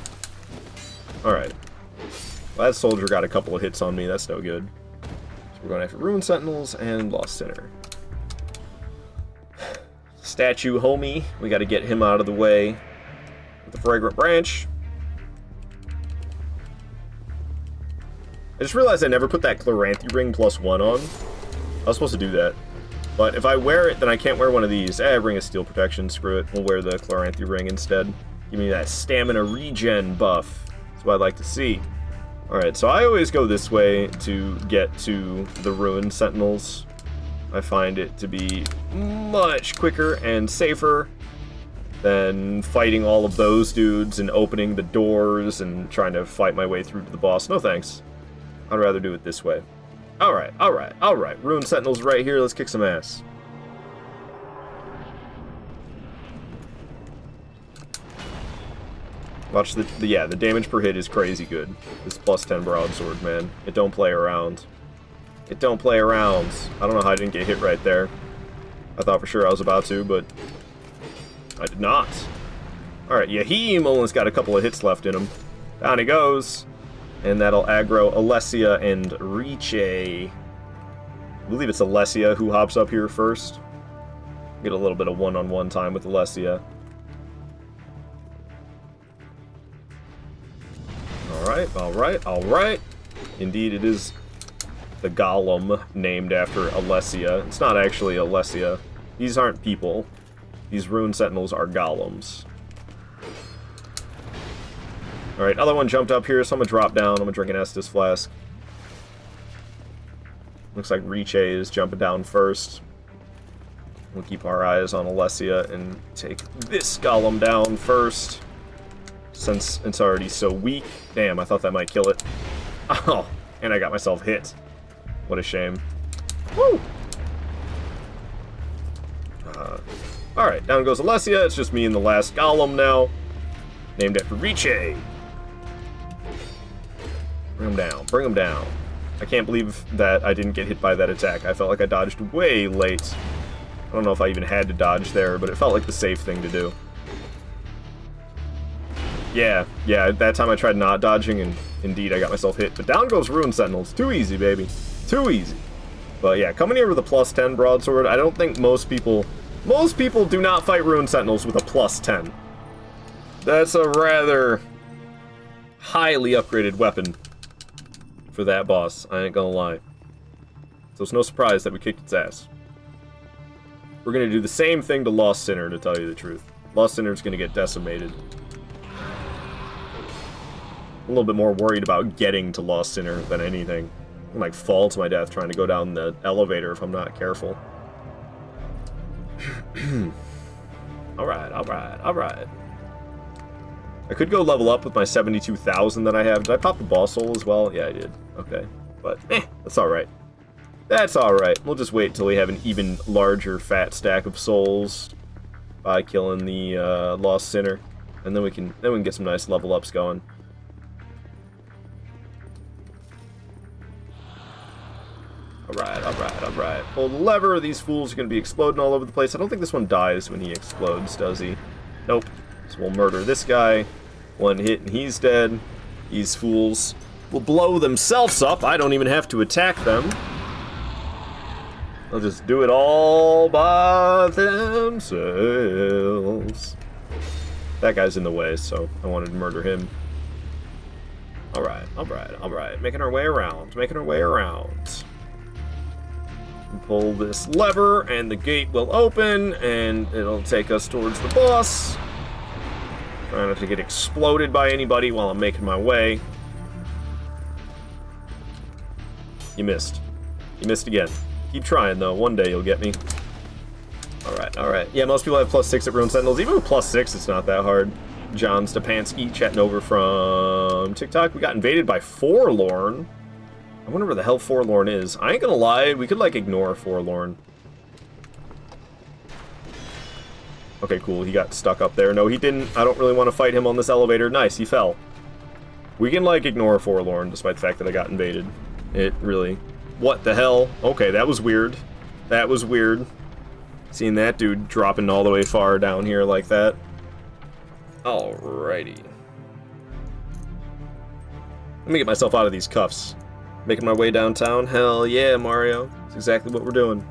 Alright. Well, that soldier got a couple of hits on me. That's no good. So we're going after Rune Sentinels and Lost Sinner. Statue homie. We got to get him out of the way with the Fragrant Branch. I just realized I never put that Chloranthy Ring +1 on. I was supposed to do that. But if I wear it, then I can't wear one of these. Ring of Steel Protection. Screw it. We'll wear the Chloranthy Ring instead. Give me that stamina regen buff. That's what I'd like to see. Alright, so I always go this way to get to the Ruined Sentinels. I find it to be much quicker and safer than fighting all of those dudes and opening the doors and trying to fight my way through to the boss. No thanks. I'd rather do it this way. Alright, alright, alright. Ruined Sentinels right here. Let's kick some ass. Watch the damage per hit is crazy good. This +10 Broadsword, man. It don't play around. It don't play around. I don't know how I didn't get hit right there. I thought for sure I was about to, but I did not. Alright, Yahim only's got a couple of hits left in him. Down he goes. And that'll aggro Alessia and Riche. I believe it's Alessia who hops up here first. Get a little bit of one-on-one time with Alessia. Alright, alright, alright. Indeed, it is the golem named after Alessia. It's not actually Alessia. These aren't people. These rune sentinels are golems. Alright, other one jumped up here, so I'm gonna drop down. I'm gonna drink an Estus flask. Looks like Riche is jumping down first. We'll keep our eyes on Alessia and take this golem down first, since it's already so weak. Damn, I thought that might kill it. Oh, and I got myself hit. What a shame. Woo! Alright, down goes Alessia. It's just me and the last golem now. Named after Riche. Bring him down. Bring him down. I can't believe that I didn't get hit by that attack. I felt like I dodged way late. I don't know if I even had to dodge there, but it felt like the safe thing to do. Yeah, that time I tried not dodging, and indeed I got myself hit. But down goes Rune Sentinels. Too easy, baby. Too easy. But yeah, coming here with a +10 broadsword, I don't think most people do not fight Rune Sentinels with a +10. That's a rather highly upgraded weapon for that boss, I ain't gonna lie. So it's no surprise that we kicked its ass. We're gonna do the same thing to Lost Sinner, to tell you the truth. Lost Sinner's gonna get decimated. I'm a little bit more worried about getting to Lost Sinner than anything. I might fall to my death trying to go down the elevator if I'm not careful. Alright. I could go level up with my 72,000 that I have. Did I pop the boss soul as well? Yeah, I did. Okay. But, that's alright. That's alright. We'll just wait till we have an even larger fat stack of souls by killing the Lost Sinner. And then we can get some nice level ups going. Alright. Pull the lever. These fools are going to be exploding all over the place. I don't think this one dies when he explodes, does he? Nope. So we'll murder this guy. One hit and he's dead. These fools will blow themselves up. I don't even have to attack them. They'll just do it all by themselves. That guy's in the way, so I wanted to murder him. Alright. Making our way around. Pull this lever, and the gate will open, and it'll take us towards the boss. Trying not to get exploded by anybody while I'm making my way. You missed. You missed again. Keep trying, though. One day you'll get me. Alright. Yeah, most people have +6 at Rune Sentinels. Even with +6, it's not that hard. John Stepanski chatting over from TikTok. We got invaded by Forlorn. I wonder where the hell Forlorn is. I ain't gonna lie, we could, like, ignore Forlorn. Okay, cool, he got stuck up there. No, he didn't. I don't really want to fight him on this elevator. Nice, he fell. We can, like, ignore Forlorn, despite the fact that I got invaded. It really... What the hell? Okay, that was weird. That was weird. Seeing that dude dropping all the way far down here like that. Alrighty. Let me get myself out of these cuffs. Making my way downtown? Hell yeah, Mario. That's exactly what we're doing.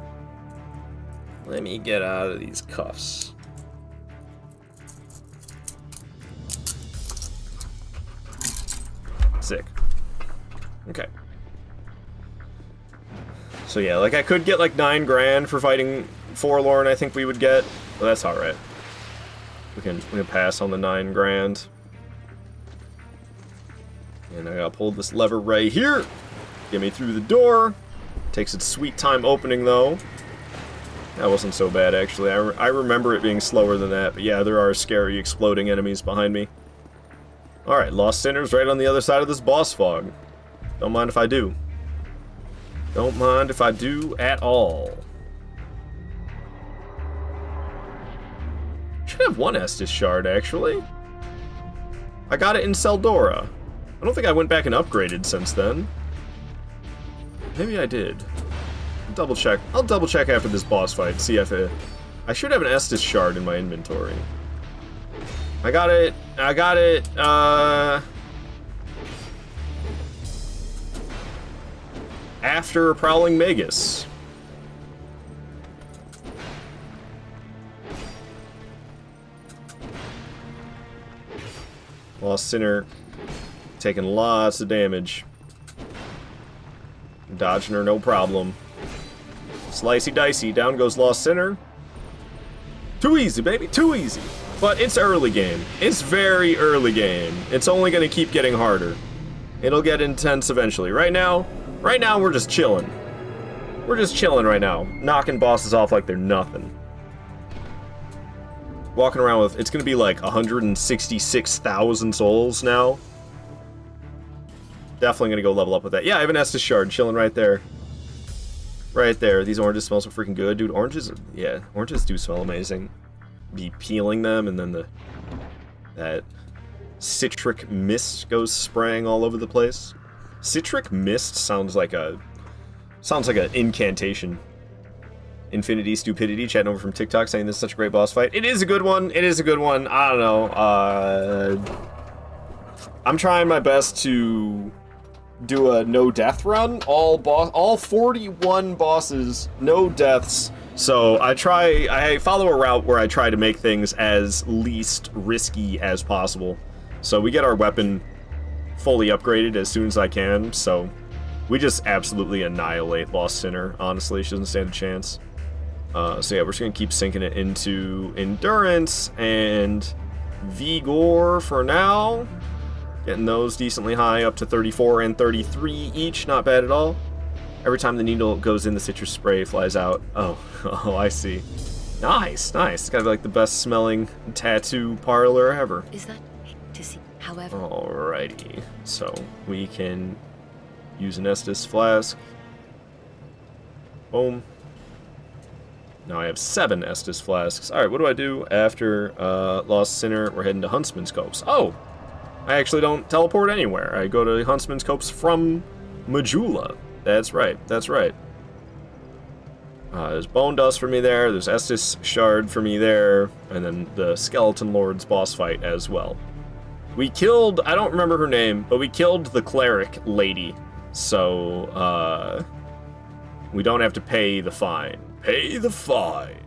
Let me get out of these cuffs. Sick. Okay. So yeah, like I could get like 9 grand for fighting Forlorn, I think we would get, but that's alright. We can pass on the 9 grand. And I gotta pull this lever right here. Get me through the door. Takes its sweet time opening, though. That wasn't so bad, actually. I remember it being slower than that, but yeah, there are scary exploding enemies behind me. Alright, Lost Sinner's right on the other side of this boss fog. Don't mind if I do. Don't mind if I do at all. Should have one Estus shard, actually. I got it in Seldora. I don't think I went back and upgraded since then. Maybe I did. Double check. I'll double check after this boss fight, see if I should have an Estus shard in my inventory. I got it, after Prowling Magus. Lost Sinner taking lots of damage. Dodging her, no problem. Slicey dicey, down goes Lost Sinner. Too easy, baby, too easy. But it's early game. It's very early game. It's only gonna keep getting harder. It'll get intense eventually. Right now, we're just chilling. We're just chilling right now, knocking bosses off like they're nothing. Walking around with, it's gonna be like 166,000 souls now. Definitely gonna go level up with that. Yeah, I have an Estus shard chilling right there. Right there. These oranges smell so freaking good, dude. Oranges do smell amazing. Be peeling them, and then that citric mist goes spraying all over the place. Citric mist sounds like an incantation. Infinity Stupidity chatting over from TikTok saying this is such a great boss fight. It is a good one. It is a good one. I don't know. I'm trying my best to do a no death run. All 41 bosses, no deaths. So I follow a route where I try to make things as least risky as possible. So we get our weapon fully upgraded as soon as I can. So we just absolutely annihilate Lost Sinner. Honestly, she doesn't stand a chance. So yeah, we're just gonna keep sinking it into Endurance and Vigor for now. Getting those decently high, up to 34 and 33 each, not bad at all. Every time the needle goes in, the citrus spray flies out. Oh, I see. Nice, nice. It's gotta be like the best smelling tattoo parlor ever. Is that to see? However. Alrighty, so we can use an Estus flask. Boom. Now I have 7 Estus flasks. Alright, what do I do after Lost Sinner? We're heading to Huntsman's Copse. Oh! I actually don't teleport anywhere. I go to Huntsman's Copse from Majula. That's right, that's right. There's Bone Dust for me there, there's Estus Shard for me there, and then the Skeleton Lord's boss fight as well. We killed, I don't remember her name, but we killed the cleric lady. So, we don't have to pay the fine. Pay the fine.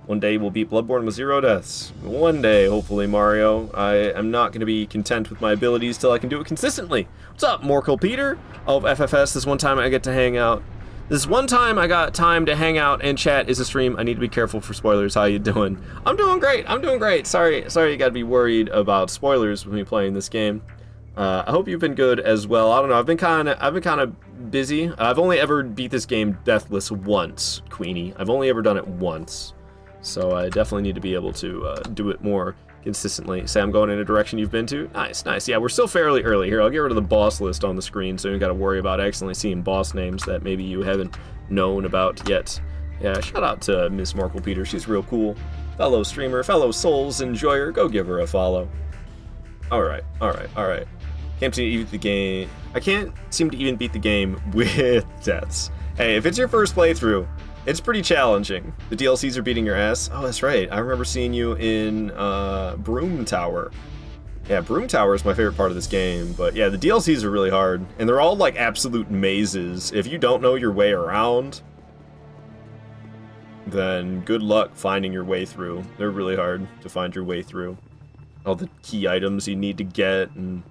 One day we'll beat Bloodborne with 0 deaths. One day, hopefully, Mario. I am not going to be content with my abilities till I can do it consistently. What's up, Morkel Peter of FFS? This one time I get to hang out. This one time I got time to hang out and chat is a stream. I need to be careful for spoilers. How you doing? I'm doing great. I'm doing great. Sorry you got to be worried about spoilers with me playing this game. I hope you've been good as well. I don't know. I've been kind of busy. I've only ever beat this game deathless once, Queenie. I've only ever done it once. So I definitely need to be able to do it more consistently. Say I'm going in a direction you've been to. Nice, nice. Yeah, we're still fairly early here. I'll get rid of the boss list on the screen so you don't got to worry about accidentally seeing boss names that maybe you haven't known about yet. Yeah, shout out to Miss Markle Peter. She's real cool. Fellow streamer, fellow Souls enjoyer. Go give her a follow. Alright. Can't seem to beat the game. I can't seem to even beat the game with deaths. Hey, if it's your first playthrough, it's pretty challenging. The DLCs are beating your ass. Oh, that's right. I remember seeing you in Broom Tower. Yeah, Broom Tower is my favorite part of this game. But yeah, the DLCs are really hard. And they're all like absolute mazes. If you don't know your way around, then good luck finding your way through. They're really hard to find your way through. All the key items you need to get and...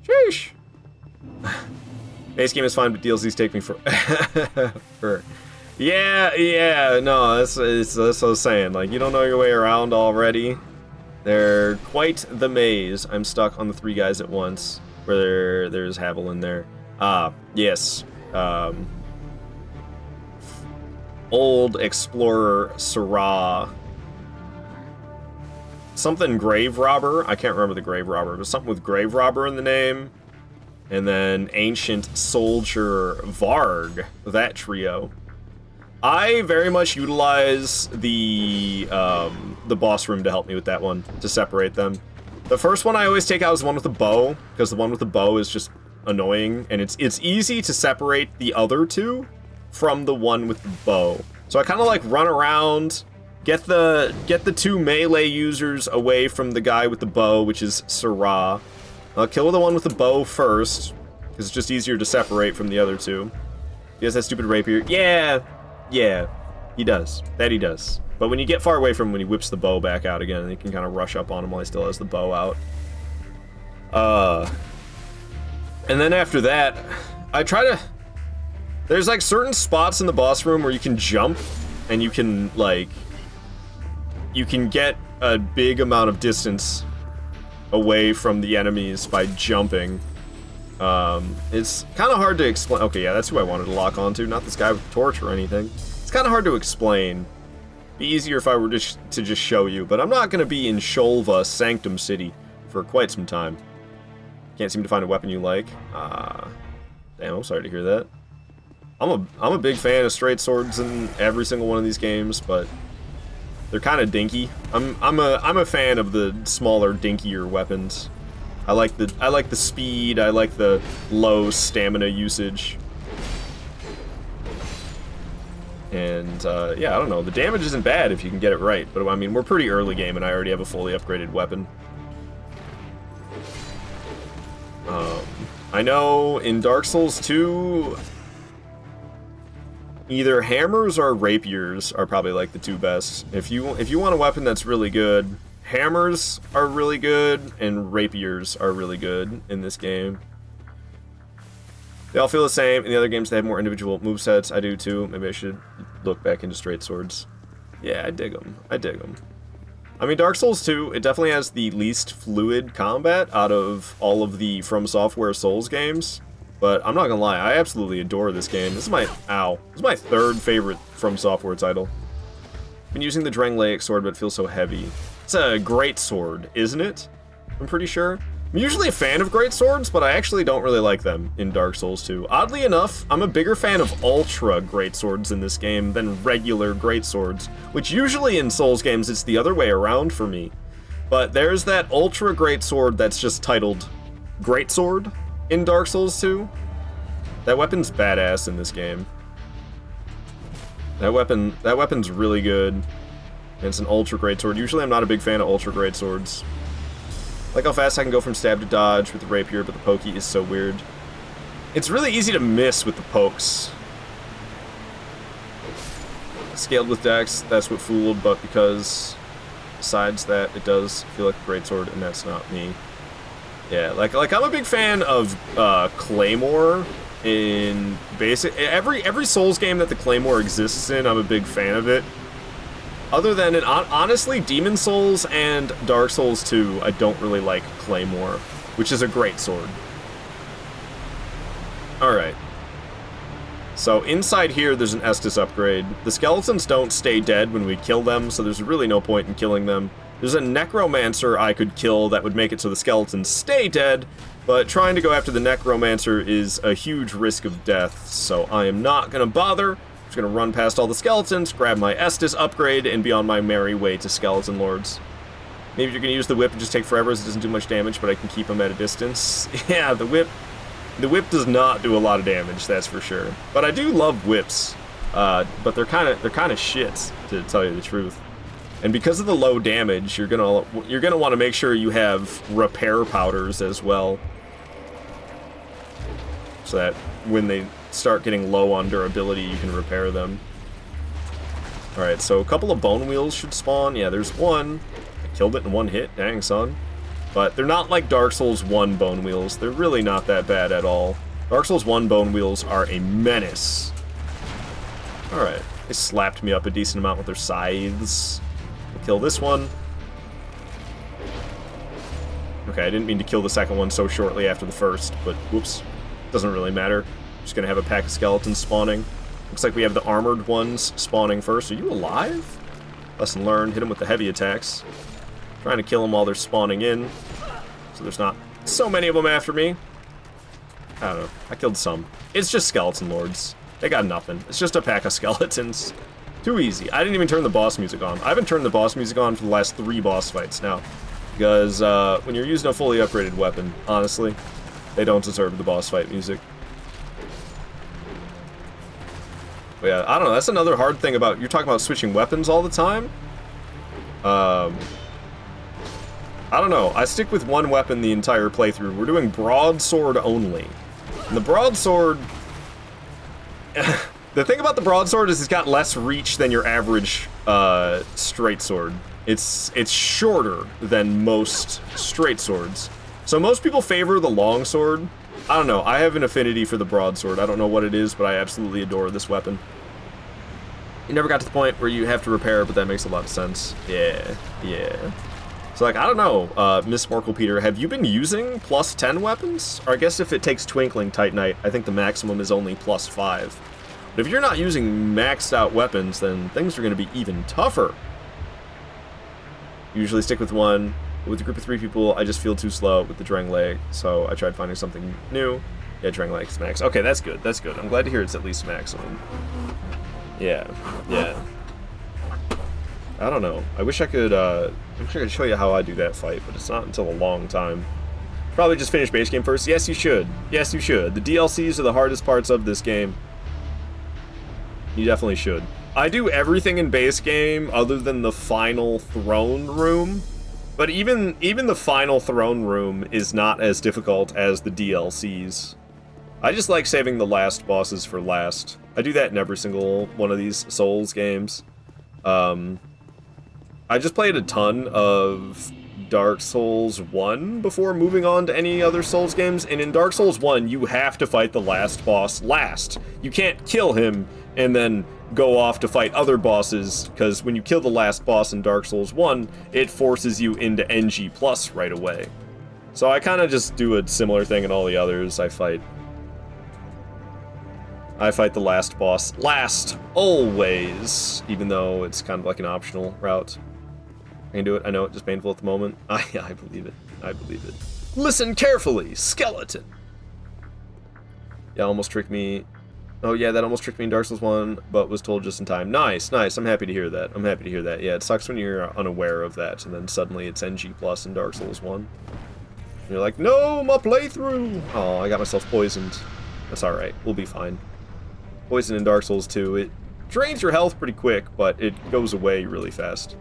Sheesh! Base game is fine, but DLCs take me for... Yeah, no, that's what I was saying. Like, you don't know your way around already. They're quite the maze. I'm stuck on the 3 guys at once. Where there's Havel in there. Yes. Old explorer Syrah. Something Grave Robber. I can't remember the Grave Robber, but something with Grave Robber in the name. And then Ancient Soldier Varg. That trio. I very much utilize the boss room to help me with that one, to separate them. The first one I always take out is the one with the bow, because the one with the bow is just annoying, and it's easy to separate the other 2 from the one with the bow. So I kind of like run around, get the 2 melee users away from the guy with the bow, which is Syrah. I'll kill the one with the bow first, because it's just easier to separate from the other 2. He has that stupid rapier. Yeah, he does. That he does. But when you get far away from him, when he whips the bow back out again, you can kind of rush up on him while he still has the bow out. And then after that, I try to... There's like certain spots in the boss room where you can jump, and you can like... you can get a big amount of distance away from the enemies by jumping. It's kind of hard to explain. Okay, yeah, that's who I wanted to lock onto, not this guy with the torch or anything. It's kind of hard to explain. Be easier if I were to just show you, but I'm not going to be in Sholva, Sanctum City, for quite some time. Can't seem to find a weapon you like. Damn, I'm sorry to hear that. I'm a big fan of straight swords in every single one of these games, but they're kind of dinky. I'm a fan of the smaller, dinkier weapons. I like the speed. I like the low stamina usage. And yeah, I don't know. The damage isn't bad if you can get it right, but I mean, we're pretty early game, and I already have a fully upgraded weapon. I know in Dark Souls 2, either hammers or rapiers are probably like the two best. If you want a weapon that's really good, hammers are really good and rapiers are really good in this game. They all feel the same. In the other games, they have more individual movesets. I do too. Maybe I should look back into straight swords. Yeah, I dig them. I dig them. I mean, Dark Souls 2, it definitely has the least fluid combat out of all of the From Software Souls games. But I'm not gonna lie, I absolutely adore this game. This is my, this is my third favorite From Software title. I've been using the Drangleic sword, but it feels so heavy. It's a great sword, isn't it? I'm pretty sure. I'm usually a fan of great swords, but I actually don't really like them in Dark Souls 2. Oddly enough, I'm a bigger fan of ultra great swords in this game than regular great swords, which usually in Souls games it's the other way around for me. But there's that ultra great sword that's just titled Great Sword in Dark Souls 2. That weapon's badass in this game. That weapon's really good. And it's an ultra great sword. Usually I'm not a big fan of ultra great swords. Like how fast I can go from stab to dodge with the rapier, but the pokey is so weird. It's really easy to miss with the pokes. Scaled with dex, that's what fooled, but because besides that, it does feel like a great sword, and that's not me. Yeah, like I'm a big fan of Claymore in basic every Souls game that the Claymore exists in. I'm a big fan of it. Other than it, honestly, Demon Souls and Dark Souls 2, I don't really like Claymore, which is a great sword. Alright. So inside here, there's an Estus upgrade. The skeletons don't stay dead when we kill them, so there's really no point in killing them. There's a Necromancer I could kill that would make it so the skeletons stay dead, but trying to go after the Necromancer is a huge risk of death, so I am not going to bother. I'm just going to run past all the skeletons, grab my Estus upgrade, and be on my merry way to Skeleton Lords. Maybe you're going to use the whip and just take forever as it doesn't do much damage, but I can keep them at a distance. Yeah, the whip does not do a lot of damage, that's for sure. But I do love whips, but they're kind of shit, to tell you the truth. And because of the low damage, you're gonna want to make sure you have repair powders as well, so that when they start getting low on durability, you can repair them. Alright, so a couple of bone wheels should spawn. Yeah, there's one. I killed it in one hit, dang son. But they're not like Dark Souls 1 bone wheels. They're really not that bad at all. Dark Souls 1 bone wheels are a menace. Alright, they slapped me up a decent amount with their scythes. I'll kill this one. Okay, I didn't mean to kill the second one so shortly after the first, but whoops. Doesn't really matter. Just gonna have a pack of skeletons spawning. Looks like we have the armored ones spawning first. Are you alive? Lesson learned. Hit them with the heavy attacks. Trying to kill them while they're spawning in, so there's not so many of them after me. I don't know. I killed some. It's just Skeleton Lords. They got nothing. It's just a pack of skeletons. Too easy. I didn't even turn the boss music on. I haven't turned the boss music on for the last 3 boss fights now. Because when you're using a fully upgraded weapon, honestly, they don't deserve the boss fight music. But yeah, I don't know. That's another hard thing about... You're talking about switching weapons all the time? I don't know. I stick with one weapon the entire playthrough. We're doing Broadsword only. And the Broadsword... The thing about the Broadsword is it's got less reach than your average straight sword. It's shorter than most straight swords. So most people favor the long sword. I don't know. I have an affinity for the Broadsword. I don't know what it is, but I absolutely adore this weapon. You never got to the point where you have to repair, but that makes a lot of sense. Yeah. So, like, I don't know, Miss Morkel Peter, have you been using plus 10 weapons? Or I guess if it takes Twinkling Titanite, I think the maximum is only plus 5. But if you're not using maxed out weapons, then things are going to be even tougher. Usually stick with one. With a group of 3 people, I just feel too slow with the Drangleic, so I tried finding something new. Yeah, Drangleic's max. Okay, that's good. That's good. I'm glad to hear it's at least maximum. Yeah. I don't know. I wish I could show you how I do that fight, but it's not until a long time. Probably just finish base game first. Yes, you should. Yes, you should. The DLCs are the hardest parts of this game. You definitely should. I do everything in base game other than the final throne room, but even the final throne room is not as difficult as the DLCs. I just like saving the last bosses for last. I do that in every single one of these Souls games. I just played a ton of Dark Souls 1 before moving on to any other Souls games, and in Dark Souls 1, you have to fight the last boss last. You can't kill him and then go off to fight other bosses, because when you kill the last boss in Dark Souls 1, it forces you into NG Plus right away. So I kind of just do a similar thing in all the others. I fight the last boss last, always, even though it's kind of like an optional route. I can do it. I know it's just painful at the moment. I believe it. I believe it. Listen carefully, skeleton. Yeah, almost tricked me. Oh yeah, that almost tricked me in Dark Souls 1, but was told just in time. Nice. I'm happy to hear that. Yeah, it sucks when you're unaware of that, and then suddenly it's NG Plus in Dark Souls 1. And you're like, no, my playthrough! Oh, I got myself poisoned. That's alright. We'll be fine. Poison in Dark Souls 2, it drains your health pretty quick, but it goes away really fast.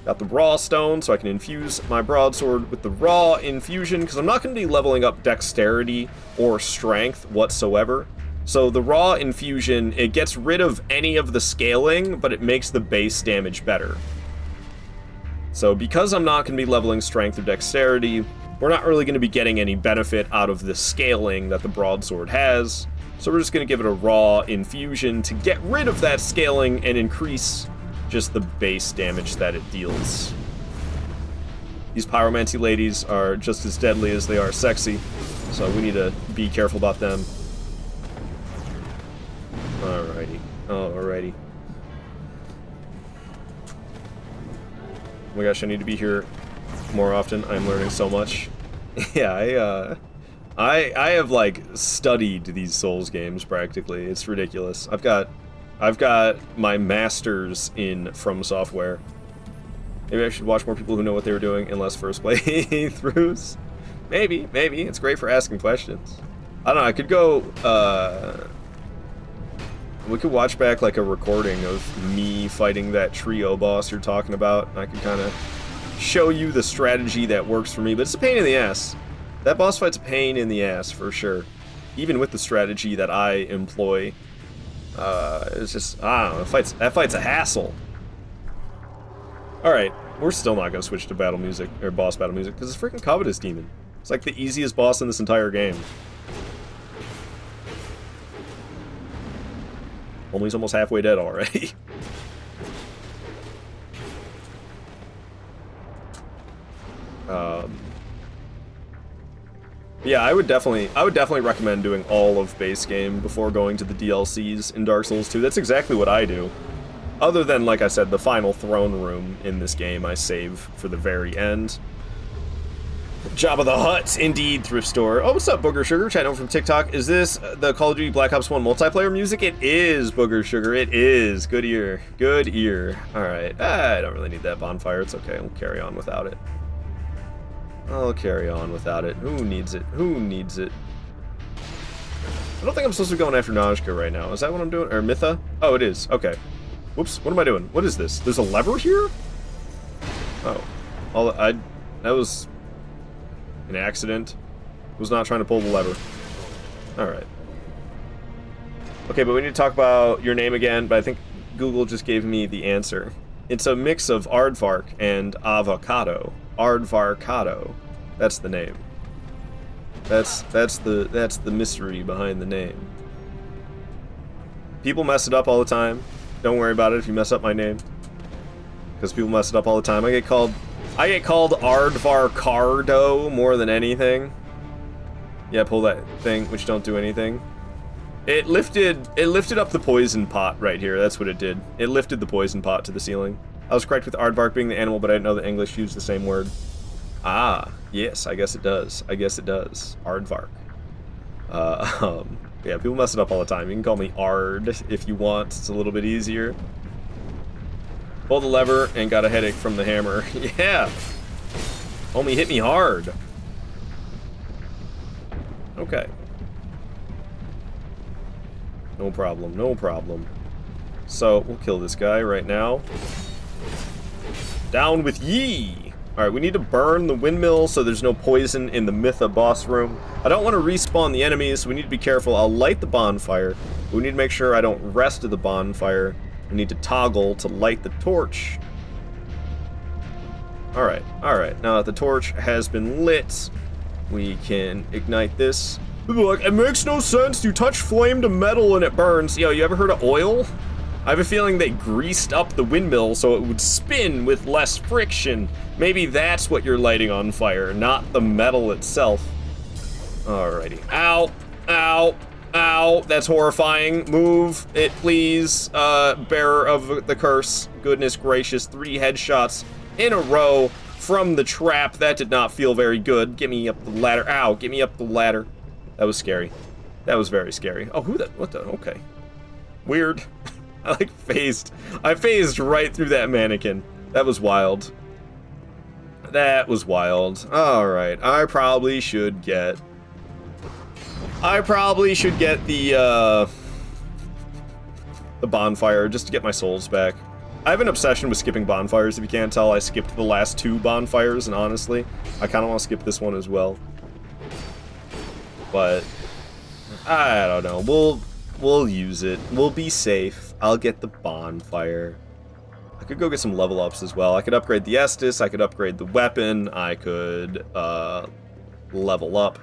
Got the raw stone, so I can infuse my broadsword with the raw infusion, because I'm not going to be leveling up dexterity or strength whatsoever. So the raw infusion, it gets rid of any of the scaling, but it makes the base damage better. So because I'm not going to be leveling strength or dexterity, we're not really going to be getting any benefit out of the scaling that the broadsword has. So we're just going to give it a raw infusion to get rid of that scaling and increase just the base damage that it deals. These pyromancy ladies are just as deadly as they are sexy, so we need to be careful about them. Alrighty. Oh my gosh, I need to be here more often. I'm learning so much. Yeah, I have like studied these Souls games practically. It's ridiculous. I've got my masters in From Software. Maybe I should watch more people who know what they were doing and less first playthroughs. Maybe. It's great for asking questions. I don't know, I could go, we could watch back like a recording of me fighting that trio boss you're talking about, and I can kind of show you the strategy that works for me, but it's a pain in the ass. That boss fight's a pain in the ass, for sure. Even with the strategy that I employ. It's just, I don't know, that fight's a hassle. Alright, we're still not gonna switch to battle music, or boss battle music, because it's freaking Covetous Demon. It's like the easiest boss in this entire game. Only he's almost halfway dead already. Yeah, I would definitely recommend doing all of base game before going to the DLCs in Dark Souls 2. That's exactly what I do. Other than, like I said, the final throne room in this game I save for the very end. Jabba the Hutt, indeed, thrift store. Oh, what's up, Booger Sugar? Chatting over from TikTok. Is this the Call of Duty Black Ops 1 multiplayer music? It is, Booger Sugar. It is. Good ear. Good ear. Alright. I don't really need that bonfire. It's okay. I'll carry on without it. Who needs it? Who needs it? I don't think I'm supposed to be going after Najka right now. Is that what I'm doing? Or Mytha? Oh, it is. Okay. Whoops. What am I doing? What is this? There's a lever here? Oh. That was an accident. Was not trying to pull the lever. Alright. Okay, but we need to talk about your name again, but I think Google just gave me the answer. It's a mix of aardvark and avocado. Aardvarkado. That's the name. That's the mystery behind the name. People mess it up all the time. Don't worry about it if you mess up my name. Because people mess it up all the time. I get called Aardvar Cardo more than anything. Yeah, pull that thing, which don't do anything. It lifted up the poison pot right here. That's what it did. It lifted the poison pot to the ceiling. I was correct with Aardvark being the animal, but I didn't know the English used the same word. Ah, yes, I guess it does. I guess it does. Aardvark. Yeah, people mess it up all the time. You can call me Ard if you want. It's a little bit easier. Pull the lever and got a headache from the hammer. Yeah. Homie hit me hard. Okay. No problem, no problem. So, we'll kill this guy right now. Down with ye! Alright, we need to burn the windmill so there's no poison in the Mytha boss room. I don't want to respawn the enemies, so we need to be careful. I'll light the bonfire. We need to make sure I don't rest at the bonfire. We need to toggle to light the torch. Alright, alright. Now that the torch has been lit, we can ignite this. People are like, it makes no sense. You touch flame to metal and it burns. Yo, you ever heard of oil? I have a feeling they greased up the windmill so it would spin with less friction. Maybe that's what you're lighting on fire, not the metal itself. Alrighty. Ow! Ow! Ow! That's horrifying. Move it, please. Bearer of the curse. Goodness gracious. 3 headshots in a row from the trap. That did not feel very good. Get me up the ladder. Ow! Get me up the ladder. That was scary. That was very scary. Oh, who the? What the? Okay. Weird. I like phased. I phased right through that mannequin. That was wild. That was wild. Alright, I probably should get the bonfire just to get my souls back. I have an obsession with skipping bonfires. If you can't tell, I skipped the last 2 bonfires, and honestly, I kind of want to skip this one as well. But I don't know. We'll use it. We'll be safe. I'll get the bonfire. I could go get some level ups as well. I could upgrade the Estus. I could upgrade the weapon. I could level up.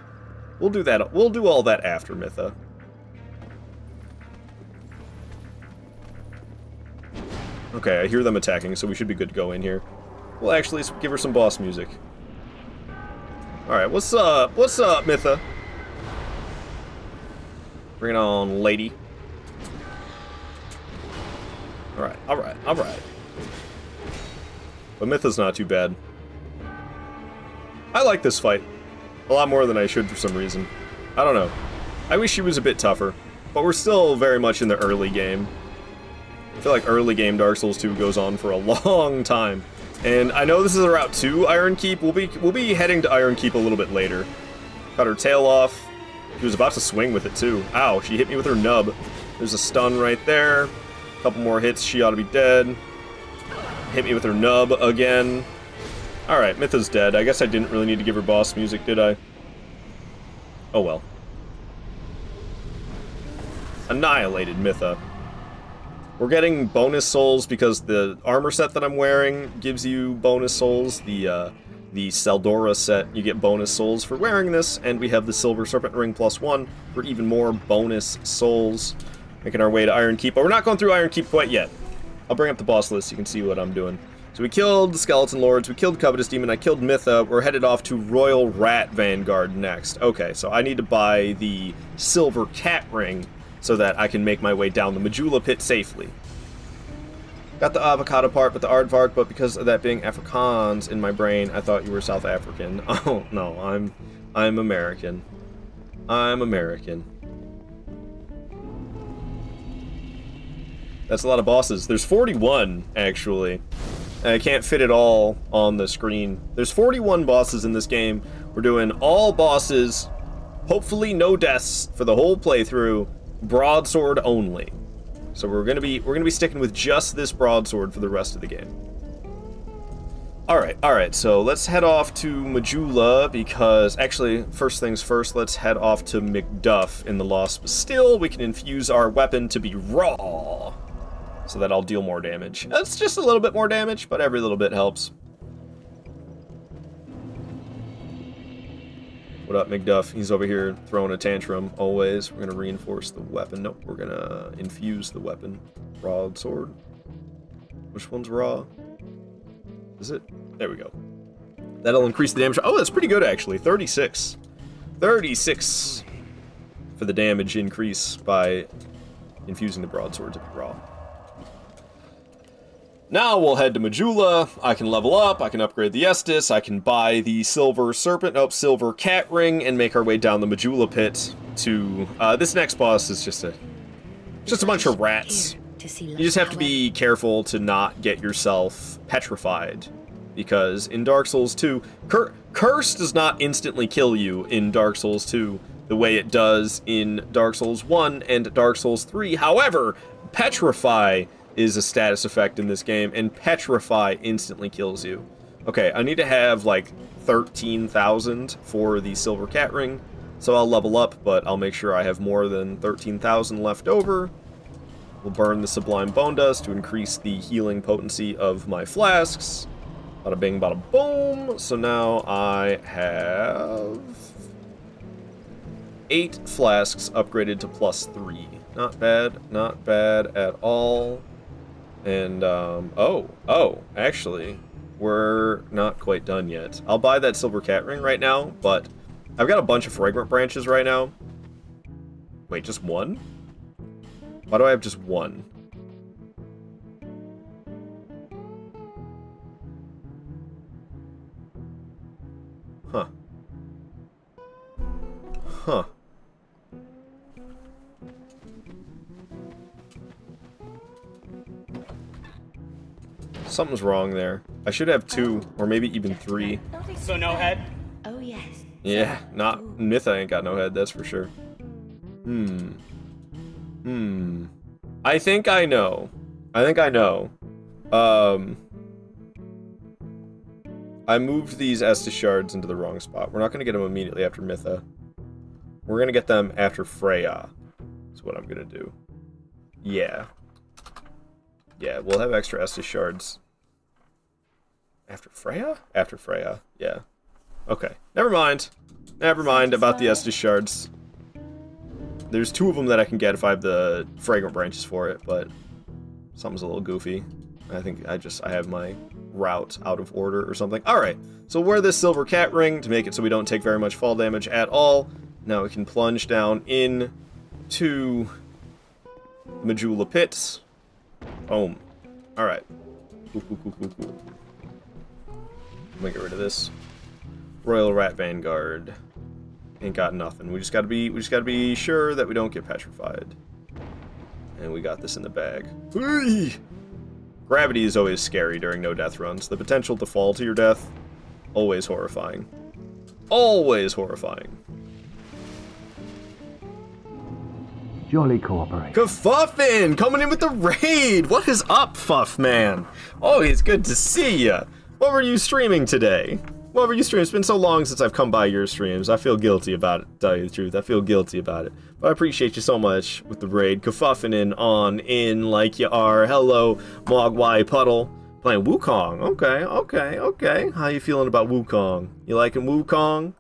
We'll do that. We'll do all that after Mytha. Okay, I hear them attacking, so we should be good to go in here. We'll actually give her some boss music. Alright, what's up? What's up, Mytha? Bring it on, lady. Alright, alright, alright. But Mytha's not too bad. I like this fight. A lot more than I should for some reason. I don't know. I wish she was a bit tougher. But we're still very much in the early game. I feel like early game Dark Souls 2 goes on for a long time. And I know this is a route to Iron Keep. We'll be heading to Iron Keep a little bit later. Cut her tail off. She was about to swing with it too. Ow, she hit me with her nub. There's a stun right there. A couple more hits, she ought to be dead. Hit me with her nub again. Alright, Mytha's dead. I guess I didn't really need to give her boss music, did I? Oh well. Annihilated Mytha. We're getting bonus souls because the armor set that I'm wearing gives you bonus souls. The Seldora set, you get bonus souls for wearing this, and we have the Silver Serpent Ring +1 for even more bonus souls. Making our way to Iron Keep, but we're not going through Iron Keep quite yet. I'll bring up the boss list so you can see what I'm doing. So we killed the Skeleton Lords, we killed Covetous Demon, I killed Mytha, we're headed off to Royal Rat Vanguard next. Okay, so I need to buy the Silver Cat Ring so that I can make my way down the Majula Pit safely. Got the avocado part, but the aardvark, but because of that being Afrikaans in my brain, I thought you were South African. Oh, no, I'm American. I'm American. That's a lot of bosses. There's 41, actually. I can't fit it all on the screen. There's 41 bosses in this game. We're doing all bosses, hopefully no deaths for the whole playthrough, broadsword only. So we're gonna be sticking with just this broadsword for the rest of the game. Alright, so let's head off to Majula, because, actually, first things first, let's head off to McDuff in the Lost Bastille. We can infuse our weapon to be raw, so that I'll deal more damage. That's just a little bit more damage, but every little bit helps. What up, McDuff? He's over here throwing a tantrum, always. We're gonna reinforce the weapon. Nope, we're gonna infuse the weapon. Broadsword. Which one's raw? Is it? There we go. That'll increase the damage. Oh, that's pretty good, actually. 36. 36 for the damage increase by infusing the broadsword to be raw. Now we'll head to Majula. I can level up, I can upgrade the Estus, I can buy the silver serpent, silver cat ring, and make our way down the Majula pit to, this next boss is just a bunch of rats. You just have to be careful to not get yourself petrified, because in Dark Souls 2, Curse does not instantly kill you in Dark Souls 2 the way it does in Dark Souls 1 and Dark Souls 3. However, Petrify is a status effect in this game, and Petrify instantly kills you. Okay, I need to have like 13,000 for the silver cat ring, so I'll level up, but I'll make sure I have more than 13,000 left over. We'll burn the sublime bone dust to increase the healing potency of my flasks. Bada bing, bada boom. So now I have 8 flasks upgraded to +3. Not bad at all. And, actually, we're not quite done yet. I'll buy that silver cat ring right now, but I've got a bunch of fragrant branches right now. Wait, just one? Why do I have just one? Huh. Huh. Something's wrong there. I should have 2, or maybe even 3. So no head? Oh, yes. Yeah, not Mytha ain't got no head, that's for sure. I think I know. I moved these Estus shards into the wrong spot. We're not gonna get them immediately after Mytha. We're gonna get them after Freya. That's what I'm gonna do. Yeah. Yeah, we'll have extra Estus shards. After Freya? After Freya, yeah. Okay, never mind. Never mind about the Estus shards. There's 2 of them that I can get if I have the fragrant branches for it, but something's a little goofy. I think I have my route out of order or something. Alright, so wear this silver cat ring to make it so we don't take very much fall damage at all. Now we can plunge down into Majula pits. Boom. Alright. Cool. Let me get rid of this. Royal Rat Vanguard. Ain't got nothing. We just gotta be sure that we don't get petrified. And we got this in the bag. Whee! Gravity is always scary during no death runs. The potential to fall to your death, always horrifying. Always horrifying. Jolly cooperate. Kafuffin coming in with the raid. What is up, Fuff man? Always good to see ya. What were you streaming today? What were you streaming? It's been so long since I've come by your streams. I feel guilty about it, to tell you the truth. I feel guilty about it. But I appreciate you so much with the raid. Kafuffin in like you are. Hello, Mogwai Puddle. Playing Wukong. Okay. How you feeling about Wukong? You liking Wukong?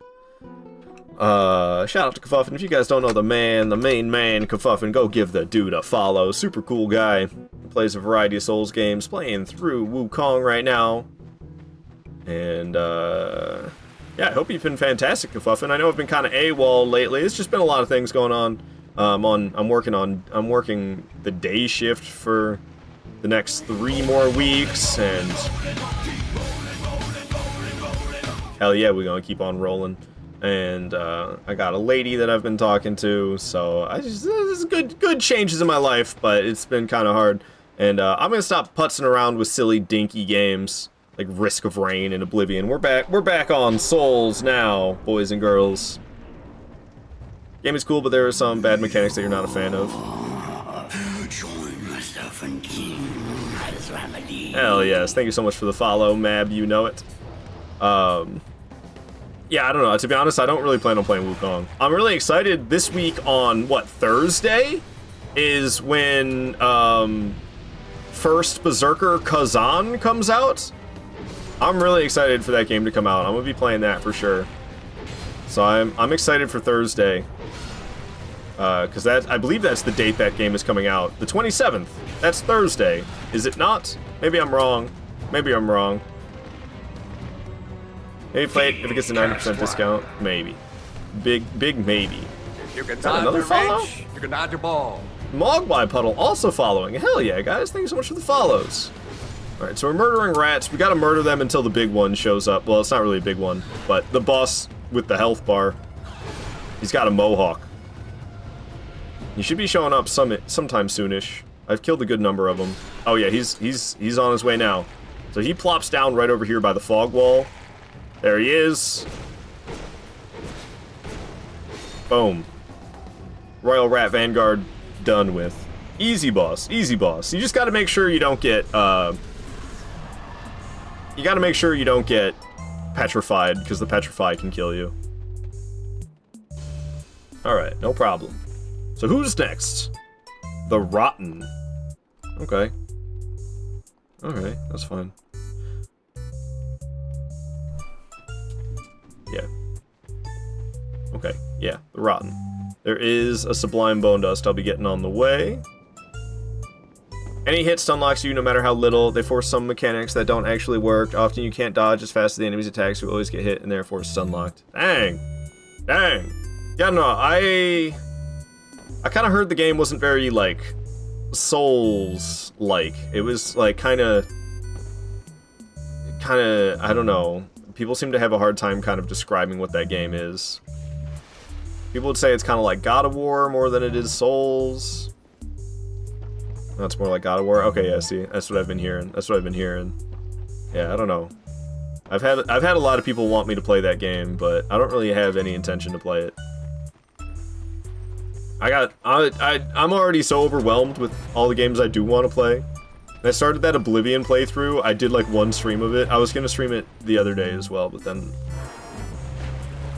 Shout out to Kafuffin. If you guys don't know the main man, Kafuffin, go give the dude a follow. Super cool guy. Plays a variety of Souls games. Playing through Wukong right now. And, yeah, I hope you've been fantastic, Kafuffin. I know I've been kind of AWOL lately. It's just been a lot of things going on. I'm working the day shift for the next 3 more weeks, and hell yeah, we're gonna keep on rolling. And I got a lady that I've been talking to, so this is good changes in my life, but it's been kind of hard. And I'm gonna stop putzing around with silly dinky games like Risk of Rain and Oblivion. We're back on Souls now, boys and girls. Game is cool, but there are some bad mechanics that you're not a fan of. Hell yes, thank you so much for the follow, Mab, you know it. Yeah, I don't know, to be honest, I don't really plan on playing Wukong. I'm really excited this week on, Thursday? Is when, first Berserker Kazan comes out. I'm really excited for that game to come out. I'm gonna be playing that for sure. So I'm excited for Thursday. Because I believe that's the date that game is coming out. The 27th. That's Thursday. Is it not? Maybe I'm wrong. Maybe I'm wrong. Maybe play it if it gets a 90% discount. Maybe. Big maybe. You can that another follow? You can dodge a ball. Mogwai Puddle also following. Hell yeah, guys. Thank you so much for the follows. Alright, so we're murdering rats. We gotta murder them until the big one shows up. Well, it's not really a big one, but the boss with the health bar. He's got a mohawk. He should be showing up sometime soonish. I've killed a good number of them. Oh yeah, he's on his way now. So he plops down right over here by the fog wall. There he is. Boom. Royal Rat Vanguard done with. Easy boss, easy boss. You just gotta make sure you don't get, you gotta make sure you don't get petrified, because the petrify can kill you. Alright, no problem. So who's next? The Rotten. Okay. Alright, that's fine. Yeah. Okay, yeah, the Rotten. There is a Sublime Bone Dust I'll be getting on the way. Any hit stunlocks you no matter how little. They force some mechanics that don't actually work. Often you can't dodge as fast as the enemy's attacks, so you always get hit and therefore stunlocked. Dang. Dang. Yeah, no, I kind of heard the game wasn't very, like, Souls-like. It was, like, kind of, I don't know. People seem to have a hard time kind of describing what that game is. People would say it's kind of like God of War more than it is Souls. That's more like God of War. Okay, yeah, see, that's what I've been hearing. That's what I've been hearing. Yeah, I don't know. I've had a lot of people want me to play that game, but I don't really have any intention to play it. I'm already so overwhelmed with all the games I do want to play. I started that Oblivion playthrough. I did like one stream of it. I was gonna stream it the other day as well, but then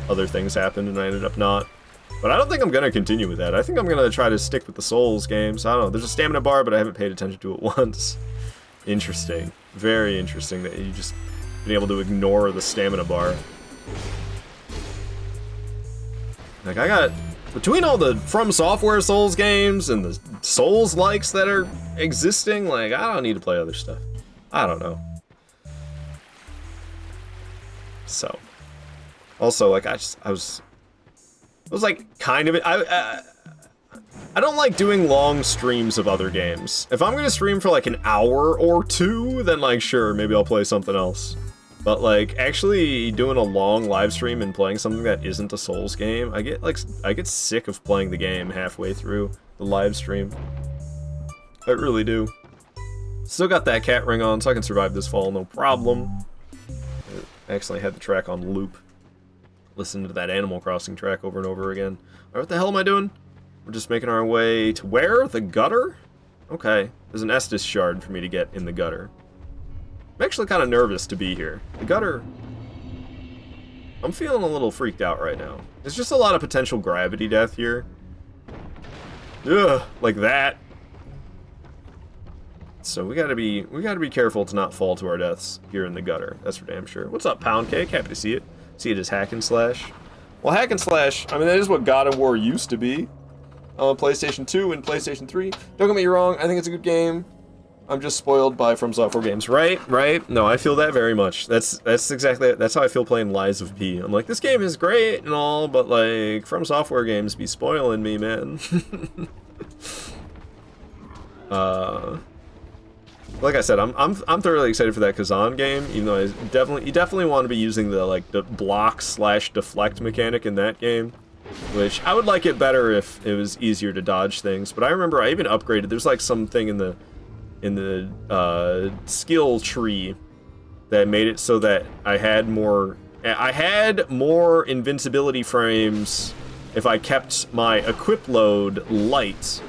other things happened and I ended up not. But I don't think I'm gonna continue with that. I think I'm gonna try to stick with the Souls games. I don't know. There's a stamina bar, but I haven't paid attention to it once. Interesting. Very interesting that you just been able to ignore the stamina bar. Like, I got... Between all the From Software Souls games and the Souls-likes that are existing, like, I don't need to play other stuff. I don't know. So. Also, like, I was like, kind of... I don't like doing long streams of other games. If I'm gonna stream for, like, an hour or two, then, like, sure, maybe I'll play something else. But, like, actually doing a long live stream and playing something that isn't a Souls game, I get sick of playing the game halfway through the live stream. I really do. Still got that cat ring on, so I can survive this fall, no problem. I actually had the track on loop. Listen to that Animal Crossing track over and over again. Alright, what the hell am I doing? We're just making our way to where? The gutter? Okay, there's an Estus shard for me to get in the gutter. I'm actually kind of nervous to be here. The gutter... I'm feeling a little freaked out right now. There's just a lot of potential gravity death here. Ugh, like that. So we gotta be careful to not fall to our deaths here in the gutter. That's for damn sure. What's up, Pound Cake? Happy to see it. See it as hack and slash. Well, hack and slash, I mean, that is what God of War used to be on PlayStation 2 and PlayStation 3. Don't get me wrong, I think it's a good game. I'm just spoiled by From Software games. Right? No, I feel that very much. That's exactly, that's how I feel playing Lies of P. I'm like, this game is great and all, but like, From Software games be spoiling me, man. Like I said, I'm thoroughly excited for that Kazan game, even though you definitely want to be using the like the block/deflect mechanic in that game, which I would like it better if it was easier to dodge things. But I remember I even upgraded. There's like something in the skill tree that made it so that I had more invincibility frames if I kept my equip load light.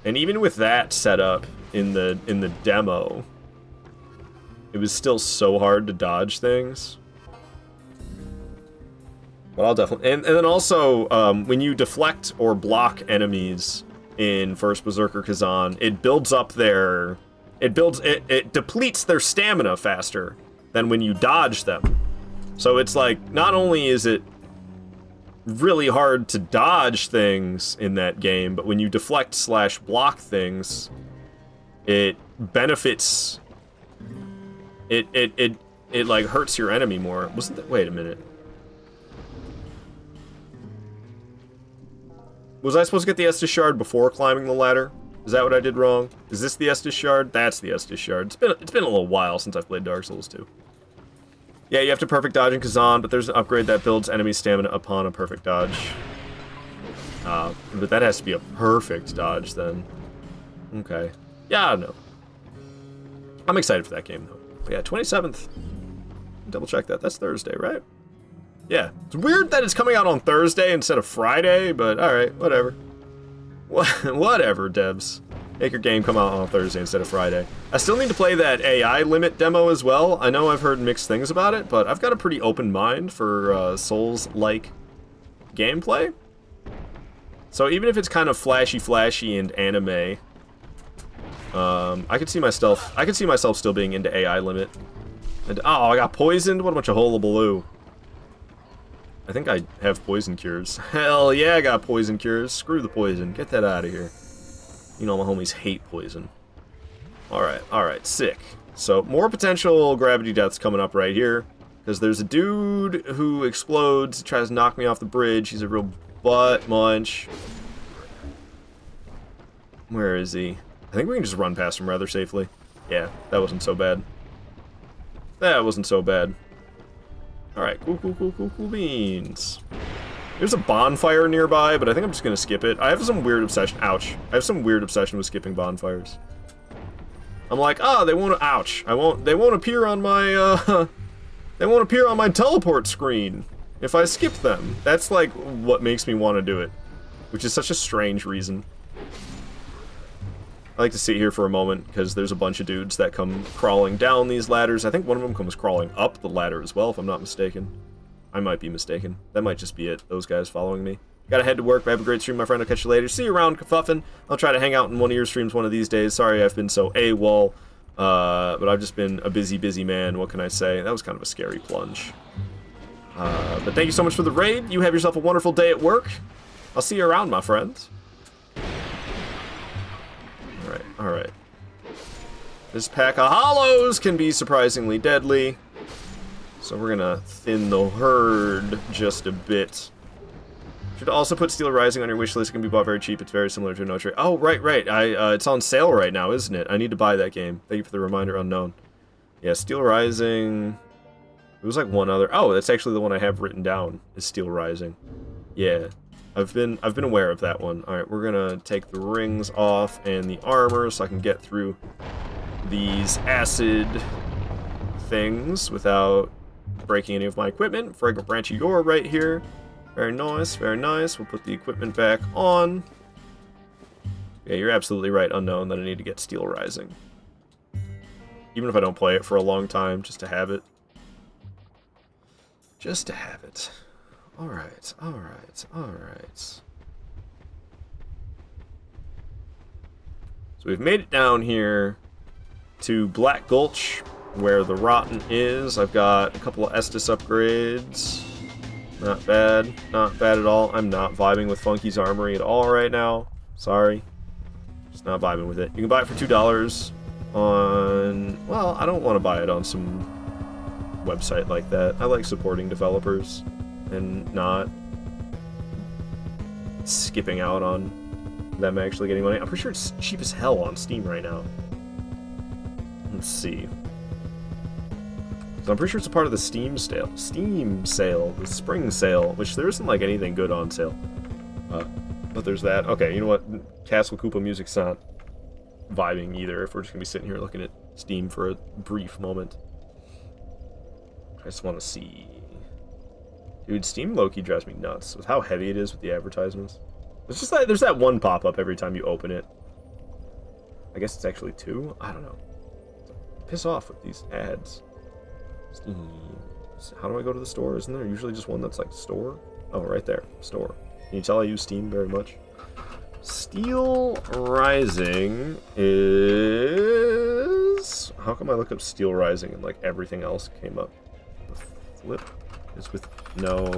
And even with that setup in the demo, it was still so hard to dodge things. But I'll definitely... And then also, when you deflect or block enemies in First Berserker Kazan, it builds up their... It depletes their stamina faster than when you dodge them. So it's like, not only is it really hard to dodge things in that game, but when you deflect / block things, it benefits. It like hurts your enemy more. Wasn't that? Wait a minute. Was I supposed to get the Estus Shard before climbing the ladder? Is that what I did wrong? Is this the Estus Shard? That's the Estus Shard. It's been a little while since I've played Dark Souls 2. Yeah, you have to perfect dodge in Kazan, but there's an upgrade that builds enemy stamina upon a perfect dodge. But that has to be a perfect dodge then. Okay. Yeah, no. I'm excited for that game though. But yeah, 27th. Double check that. That's Thursday, right? Yeah. It's weird that it's coming out on Thursday instead of Friday, but alright, whatever. Whatever, devs. Make your game come out on Thursday instead of Friday. I still need to play that AI limit demo as well. I know I've heard mixed things about it, but I've got a pretty open mind for Souls-like gameplay. So even if it's kind of flashy and anime, I could see myself still being into AI limit. And oh, I got poisoned. What a bunch of hullabaloo. I think I have poison cures. Hell yeah, I got poison cures. Screw the poison. Get that out of here. You know my homies hate poison. Alright, sick. So, more potential gravity deaths coming up right here. Because there's a dude who explodes, tries to knock me off the bridge. He's a real butt munch. Where is he? I think we can just run past him rather safely. Yeah, that wasn't so bad. That wasn't so bad. Alright, cool beans. There's a bonfire nearby, but I think I'm just gonna skip it. I have some weird obsession. Ouch. I have some weird obsession with skipping bonfires. I'm like, they won't. Ouch. They won't appear on my. They won't appear on my teleport screen if I skip them. That's like what makes me want to do it, which is such a strange reason. I like to sit here for a moment because there's a bunch of dudes that come crawling down these ladders. I think one of them comes crawling up the ladder as well, if I'm not mistaken. I might be mistaken. That might just be it. Those guys following me. Gotta head to work, but have a great stream, my friend. I'll catch you later. See you around, Kafuffin. I'll try to hang out in one of your streams one of these days. Sorry I've been so AWOL. But I've just been a busy man. What can I say? That was kind of a scary plunge. But thank you so much for the raid. You have yourself a wonderful day at work. I'll see you around, my friends. Alright. This pack of hollows can be surprisingly deadly. So we're gonna thin the herd just a bit. Should also put Steel Rising on your wish list. It can be bought very cheap. It's very similar to No Trade. Oh, right. It's on sale right now, isn't it? I need to buy that game. Thank you for the reminder, unknown. Yeah, Steel Rising. It was like one other. Oh, that's actually the one I have written down. Is Steel Rising. Yeah, I've been aware of that one. All right, we're gonna take the rings off and the armor so I can get through these acid things without breaking any of my equipment. Fragrant Branch of Yore right here. Very nice, very nice. We'll put the equipment back on. Yeah, you're absolutely right, unknown, that I need to get Steel Rising. Even if I don't play it for a long time, just to have it. Just to have it. Alright. So we've made it down here to Black Gulch, where the Rotten is. I've got a couple of Estus upgrades. Not bad at all. I'm not vibing with Funky's Armory at all right now. Sorry. Just not vibing with it. You can buy it for $2 on... Well, I don't want to buy it on some website like that. I like supporting developers and not skipping out on them actually getting money. I'm pretty sure it's cheap as hell on Steam right now. Let's see. So I'm pretty sure it's a part of the Steam sale, the spring sale, which there isn't like anything good on sale. But there's that. Okay, you know what? Castle Koopa music's not vibing either if we're just gonna be sitting here looking at Steam for a brief moment. I just want to see. Dude, Steam low-key drives me nuts with how heavy it is with the advertisements. It's just like there's that one pop-up every time you open it. I guess it's actually two? I don't know. Piss off with these ads. Steam. How do I go to the store? Isn't there usually just one that's like store? Oh, right there. Store. Can you tell I use Steam very much? Steel Rising is... How come I look up Steel Rising and like everything else came up? The flip is with no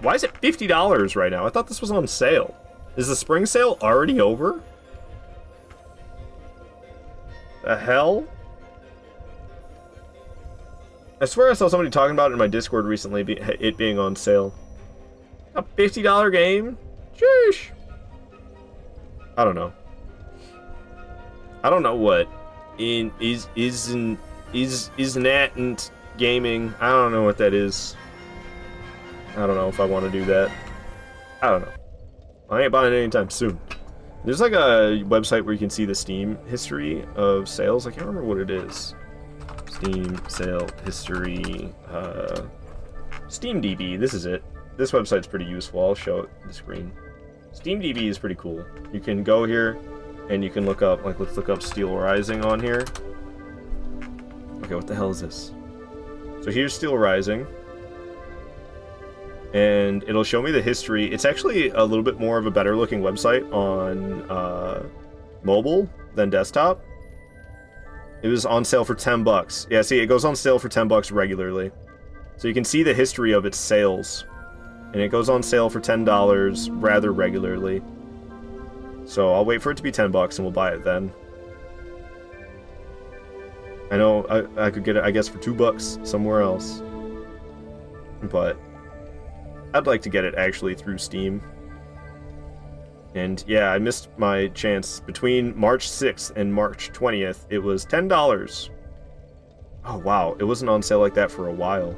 Why is it $50 right now? I thought this was on sale. Is the spring sale already over? The hell? I swear I saw somebody talking about it in my Discord recently, it being on sale. A $50 game? Sheesh. I don't know. I don't know what isn't gaming. I don't know what that is. I don't know if I want to do that. I don't know. I ain't buying it anytime soon. There's like a website where you can see the Steam history of sales. I can't remember what it is. Steam sale history. SteamDB. This is it. This website's pretty useful. I'll show it on the screen. SteamDB is pretty cool. You can go here and you can look up, like, let's look up Steel Rising on here. Okay, what the hell is this? So here's Steel Rising. And it'll show me the history. It's actually a little bit more of a better looking website on mobile than desktop. It was on sale for $10. Yeah, see, it goes on sale for $10 regularly. So you can see the history of its sales. And it goes on sale for $10 rather regularly. So I'll wait for it to be $10 and we'll buy it then. I know I could get it, I guess, for $2 somewhere else. But I'd like to get it actually through Steam. And yeah, I missed my chance. Between March 6th and March 20th, it was $10. Oh wow, it wasn't on sale like that for a while.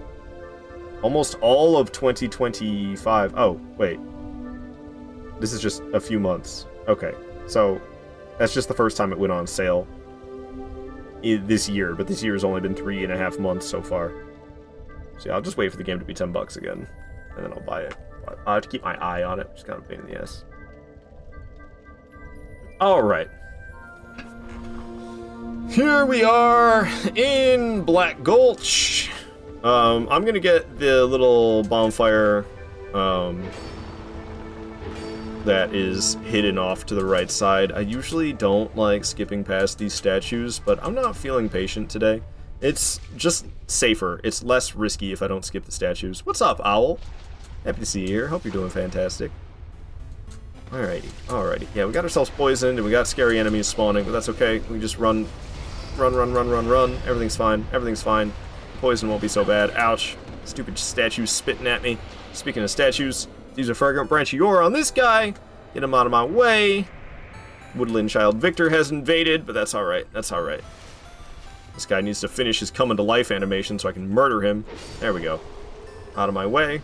Almost all of 2025. Oh, wait. This is just a few months. Okay, so that's just the first time it went on sale this year, but this year has only been 3.5 months so far. So yeah, I'll just wait for the game to be $10 again, and then I'll buy it. But I have to keep my eye on it, which is kind of a pain in the ass. Alright. Here we are in Black Gulch. I'm gonna get the little bonfire that is hidden off to the right side. I usually don't like skipping past these statues, but I'm not feeling patient today. It's just safer. It's less risky if I don't skip the statues. What's up, Owl? Happy to see you here. Hope you're doing fantastic. Alrighty, alrighty. Yeah, we got ourselves poisoned, and we got scary enemies spawning, but that's okay. We just run. Everything's fine. Everything's fine. Poison won't be so bad. Ouch. Stupid statues spitting at me. Speaking of statues, use a fragrant branch of yore on this guy. Get him out of my way. Woodland Child Victor has invaded, but that's alright. That's alright. This guy needs to finish his coming to life animation so I can murder him. There we go. Out of my way.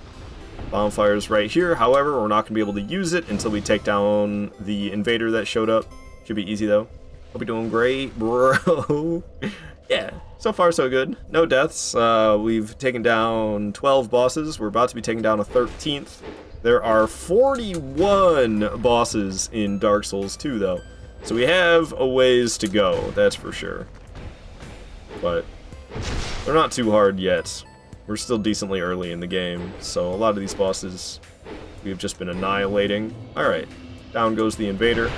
Bonfire's right here. However, we're not going to be able to use it until we take down the invader that showed up. Should be easy, though. Hope you're doing great, bro. Yeah, so far so good. No deaths. We've taken down 12 bosses. We're about to be taking down a 13th. There are 41 bosses in Dark Souls 2, though. So we have a ways to go, that's for sure. But they're not too hard yet. We're still decently early in the game, so a lot of these bosses we've just been annihilating. Alright, down goes the invader.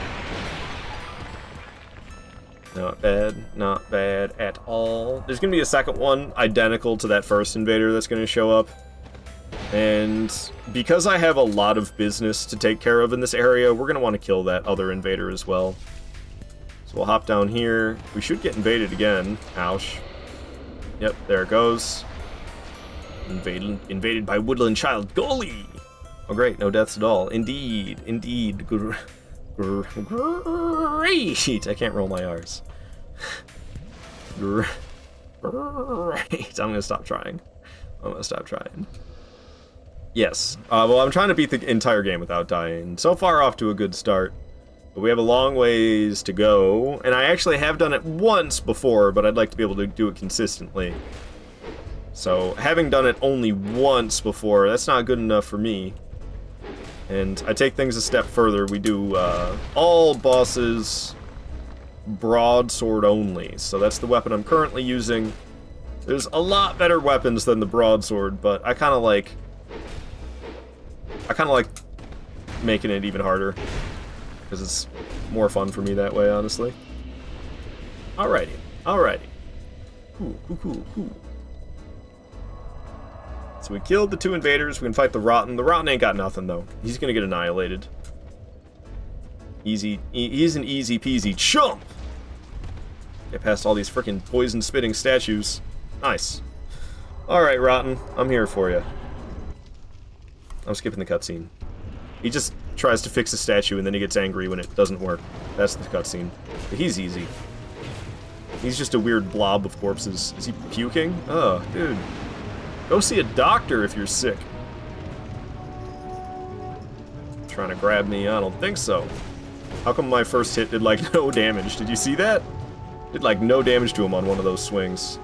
Not bad at all. There's going to be a second one identical to that first invader that's going to show up. And because I have a lot of business to take care of in this area, we're going to want to kill that other invader as well. So we'll hop down here. We should get invaded again. Ouch. Yep, there it goes. Invaded by Woodland Child. Golly! Oh great, no deaths at all. Indeed. Great! I can't roll my R's. Great. I'm gonna stop trying. Yes. Well, I'm trying to beat the entire game without dying. So far off to a good start. But we have a long ways to go. And I actually have done it once before, but I'd like to be able to do it consistently. So, having done it only once before, that's not good enough for me. And I take things a step further. We do all bosses broadsword only. So that's the weapon I'm currently using. There's a lot better weapons than the broadsword, but I kind of like making it even harder. Because it's more fun for me that way, honestly. Alrighty. Cool. So we killed the 2 invaders. We can fight the Rotten. The Rotten ain't got nothing, though. He's gonna get annihilated. Easy. He's an easy peasy chump! Get past all these freaking poison-spitting statues. Nice. Alright, Rotten. I'm here for you. I'm skipping the cutscene. He just tries to fix a statue and then he gets angry when it doesn't work. That's the cutscene. But he's easy. He's just a weird blob of corpses. Is he puking? Oh, dude. Go see a doctor if you're sick. Trying to grab me? I don't think so. How come my first hit did, like, no damage? Did you see that? Did, like, no damage to him on one of those swings.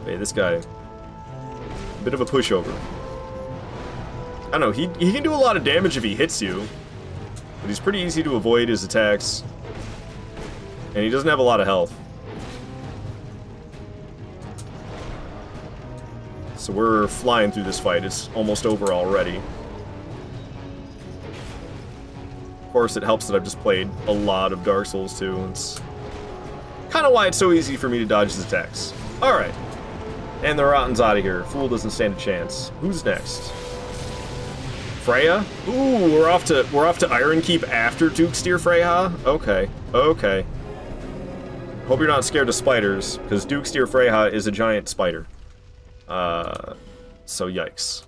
Hey, this guy. A bit of a pushover. I don't know, he can do a lot of damage if he hits you. But he's pretty easy to avoid his attacks. And he doesn't have a lot of health. So we're flying through this fight. It's almost over already. Of course, it helps that I've just played a lot of Dark Souls 2. It's kind of why it's so easy for me to dodge his attacks. Alright. And the Rotten's out of here. Fool doesn't stand a chance. Who's next? Freya? Ooh, we're off to Iron Keep after Duke's Dear Freyja? Okay. Okay. Hope you're not scared of spiders, because Duke's Dear Freyja is a giant spider. So yikes.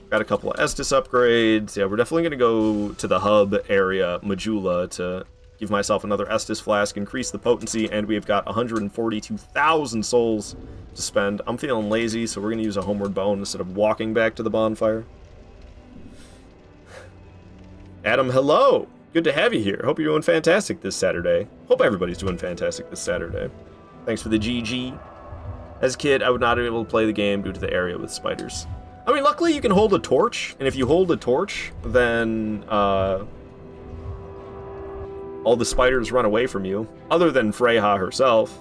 Got a couple of Estus upgrades. Yeah, we're definitely going to go to the hub area, Majula, to give myself another Estus flask, increase the potency, and we've got 142,000 souls to spend. I'm feeling lazy, so we're going to use a homeward bone instead of walking back to the bonfire. Adam, hello! Good to have you here. Hope you're doing fantastic this Saturday. Hope everybody's doing fantastic this Saturday. Thanks for the GG. As a kid, I would not be able to play the game due to the area with spiders. I mean, luckily you can hold a torch, and if you hold a torch, then, all the spiders run away from you, other than Freyja herself.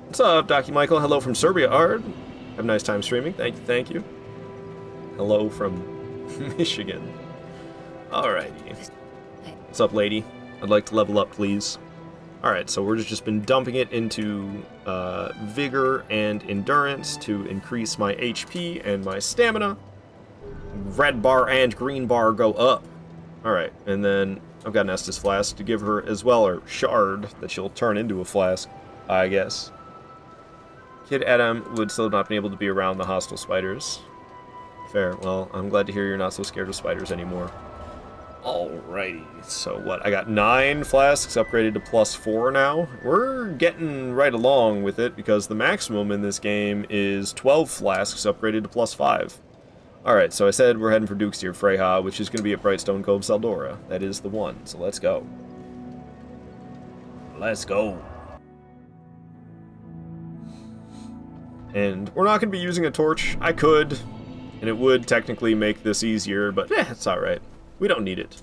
What's up, Docu Michael? Hello from Serbia, Ard. Have a nice time streaming. Thank you. Hello from Michigan. Alrighty. What's up, lady? I'd like to level up, please. Alright, so we're just been dumping it into vigor and endurance to increase my HP and my stamina. Red bar and green bar go up. Alright, and then I've got an Estus flask to give her as well, or shard, that she'll turn into a flask, I guess. Kid Adam would still not be able to be around the hostile spiders. Fair. Well, I'm glad to hear you're not so scared of spiders anymore. Alrighty, so what? I got 9 flasks upgraded to +4 now. We're getting right along with it because the maximum in this game is 12 flasks upgraded to +5. Alright, so I said we're heading for Duke's Dear Freyja, which is going to be at Brightstone Cove, Saldora. That is the one, so let's go. Let's go. And we're not going to be using a torch. I could, and it would technically make this easier, but it's alright. We don't need it.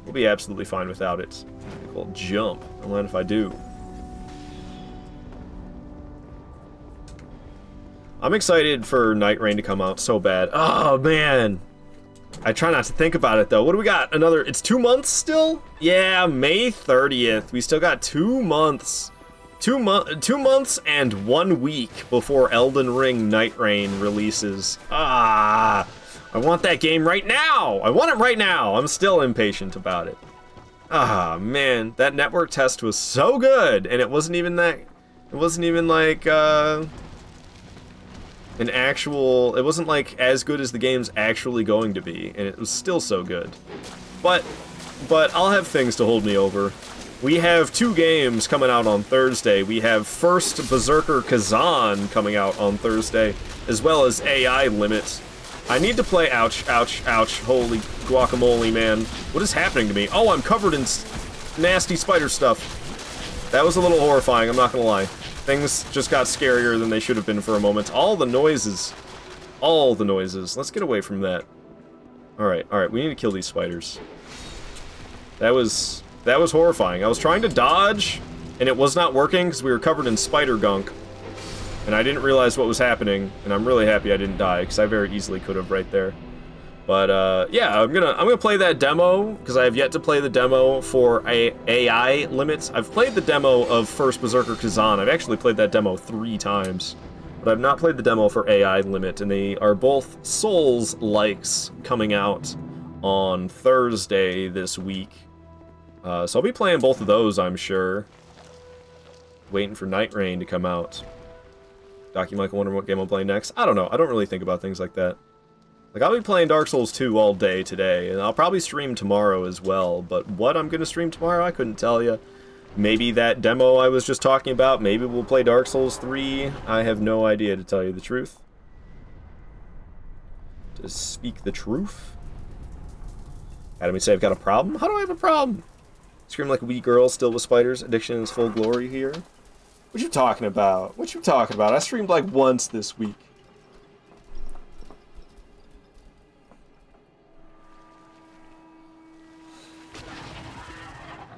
We'll be absolutely fine without it. We'll jump. Don't mind if I do. I'm excited for Night Rain to come out so bad. Oh, man. I try not to think about it, though. What do we got? Another... It's 2 months still? Yeah, May 30th. We still got 2 months. 2 months and 1 week before Elden Ring Night Rain releases. Ah... I want that game right now! I want it right now! I'm still impatient about it. Ah, man. That network test was so good! And it wasn't even that... It wasn't even like, an actual... It wasn't, like, as good as the game's actually going to be. And it was still so good. But I'll have things to hold me over. We have 2 games coming out on Thursday. We have first Berserker Kazan coming out on Thursday, as well as AI Limit. I need to play... Ouch, ouch, ouch. Holy guacamole, man. What is happening to me? Oh, I'm covered in nasty spider stuff. That was a little horrifying, I'm not gonna lie. Things just got scarier than they should have been for a moment. All the noises. All the noises. Let's get away from that. Alright, we need to kill these spiders. That was horrifying. I was trying to dodge, and it was not working because we were covered in spider gunk. And I didn't realize what was happening, and I'm really happy I didn't die, because I very easily could have right there. But, yeah, I'm gonna play that demo, because I have yet to play the demo for AI Limits. I've played the demo of First Berserker Kazan. I've actually played that demo 3 times. But I've not played the demo for AI Limit, and they are both Souls-likes coming out on Thursday this week. So I'll be playing both of those, I'm sure. Waiting for Night Rain to come out. Docu Michael wondering what game I'm playing next. I don't know. I don't really think about things like that. Like, I'll be playing Dark Souls 2 all day today, and I'll probably stream tomorrow as well. But what I'm going to stream tomorrow, I couldn't tell you. Maybe that demo I was just talking about. Maybe we'll play Dark Souls 3. I have no idea, to tell you the truth. To speak the truth. Academy say I've got a problem? How do I have a problem? Scream like a wee girl, still with spiders. Addiction in its full glory here. What you talking about? What you talking about? I streamed like once this week.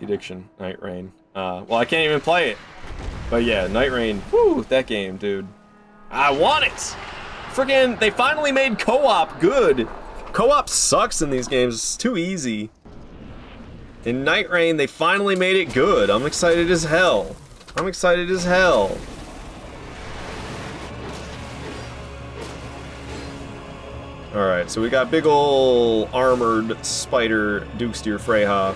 Addiction, Night Rain. Well, I can't even play it. But yeah, Night Rain. Whew, that game, dude. I want it! Freaking, they finally made co-op good. Co-op sucks in these games. It's too easy. In Night Rain, they finally made it good. I'm excited as hell. I'm excited as hell. Alright, so we got big ol' armored spider Dukesteer Freyha.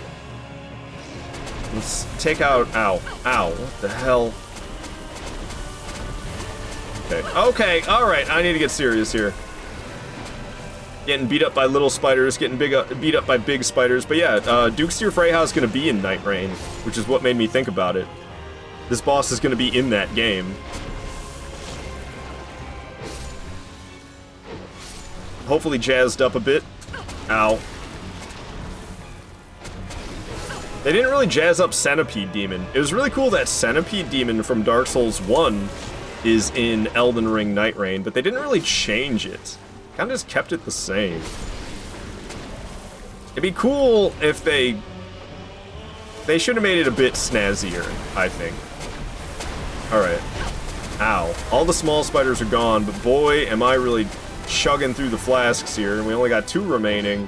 Let's take out... Ow. Ow. What the hell? Okay. Okay, alright. I need to get serious here. Getting beat up by little spiders, getting beat up by big spiders. But yeah, Dukesteer Freyha is going to be in Night Rain, which is what made me think about it. This boss is going to be in that game. Hopefully jazzed up a bit. Ow. They didn't really jazz up Centipede Demon. It was really cool that Centipede Demon from Dark Souls 1 is in Elden Ring Night Rain, but they didn't really change it. Kind of just kept it the same. It'd be cool if they should have made it a bit snazzier, I think. Alright. Ow. All the small spiders are gone, but boy, am I really chugging through the flasks here, and we only got 2 remaining.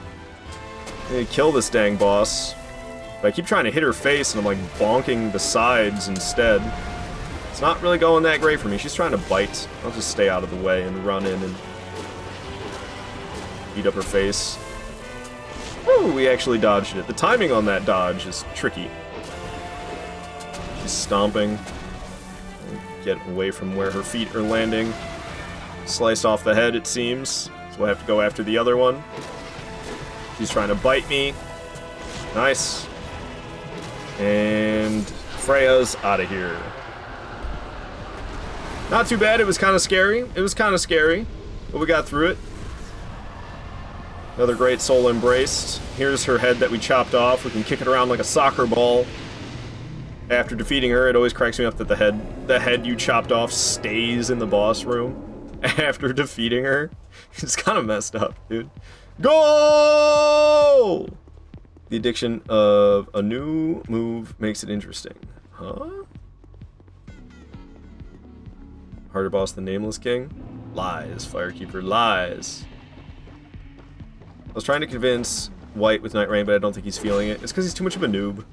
I need to kill this dang boss. But I keep trying to hit her face, and I'm like bonking the sides instead. It's not really going that great for me. She's trying to bite. I'll just stay out of the way and run in and beat up her face. Woo, we actually dodged it. The timing on that dodge is tricky. She's stomping. Get away from where her feet are landing. Sliced off the head, it seems. So we'll have to go after the other one. She's trying to bite me. Nice. And Freya's out of here. Not too bad. It was kind of scary. It was kind of scary, but we got through it. Another great soul embraced. Here's her head that we chopped off. We can kick it around like a soccer ball. After defeating her, it always cracks me up that the head you chopped off stays in the boss room after defeating her. It's kind of messed up, dude. Go! The addiction of a new move makes it interesting. Huh? Harder boss than Nameless King? Lies, Firekeeper, lies. I was trying to convince White with Night Rain, but I don't think he's feeling it. It's because he's too much of a noob.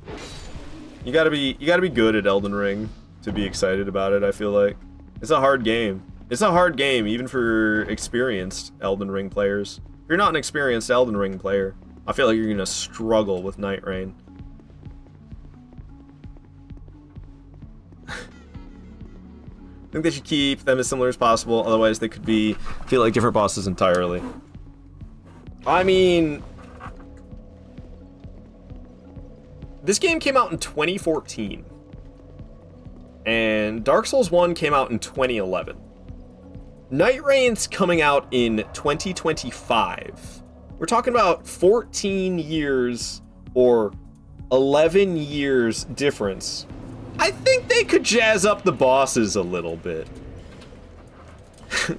You gotta be good at Elden Ring to be excited about it, I feel like. It's a hard game. It's a hard game, even for experienced Elden Ring players. If you're not an experienced Elden Ring player, I feel like you're gonna struggle with Night Rain. I think they should keep them as similar as possible, otherwise they could feel like different bosses entirely. I mean, this game came out in 2014, and Dark Souls 1 came out in 2011. Night Rain's coming out in 2025. We're talking about 14 years or 11 years difference. I think they could jazz up the bosses a little bit.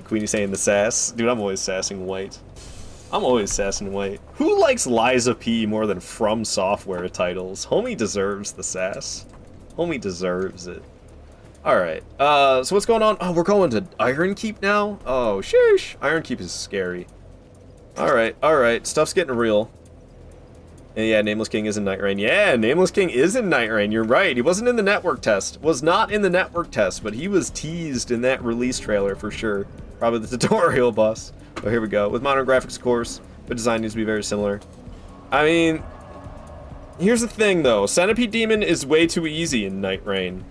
Queenie saying the sass. Dude, I'm always sassing White. I'm always sassing White. Who likes Liza P more than From Software titles? Homie deserves the sass. Homie deserves it. Alright, so what's going on? Oh, we're going to Iron Keep now? Oh, sheesh. Iron Keep is scary. Alright, stuff's getting real. And yeah, Nameless King is in Night Rain. Yeah, Nameless King is in Night Rain. You're right. He wasn't in the network test. Was not in the network test, but he was teased in that release trailer for sure. Probably the tutorial boss. Oh, here we go. With modern graphics, of course, but design needs to be very similar. I mean, here's the thing, though. Centipede Demon is way too easy in Night Rain.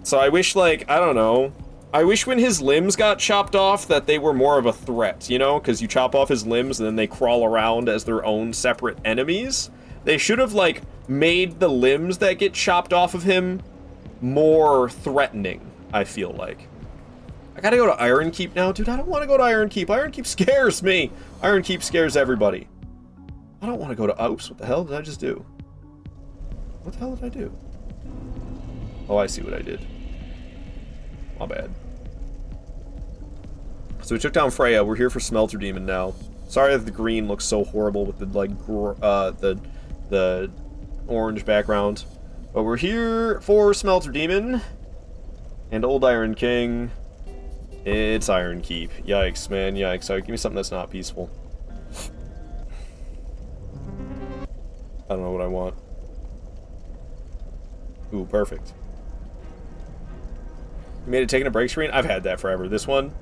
So I wish, like, I don't know. I wish when his limbs got chopped off that they were more of a threat, you know? Because you chop off his limbs and then they crawl around as their own separate enemies. They should have, like, made the limbs that get chopped off of him more threatening, I feel like. I gotta go to Iron Keep now. Dude, I don't want to go to Iron Keep. Iron Keep scares me. Iron Keep scares everybody. I don't want to go to... Oops, what the hell did I just do? What the hell did I do? Oh, I see what I did. My bad. So we took down Freya. We're here for Smelter Demon now. Sorry that the green looks so horrible with the like the orange background, but we're here for Smelter Demon and Old Iron King. It's Iron Keep. Yikes, man. Yikes. Give me something that's not peaceful. I don't know what I want. Ooh, perfect. You made it taking a break screen? I've had that forever. This one,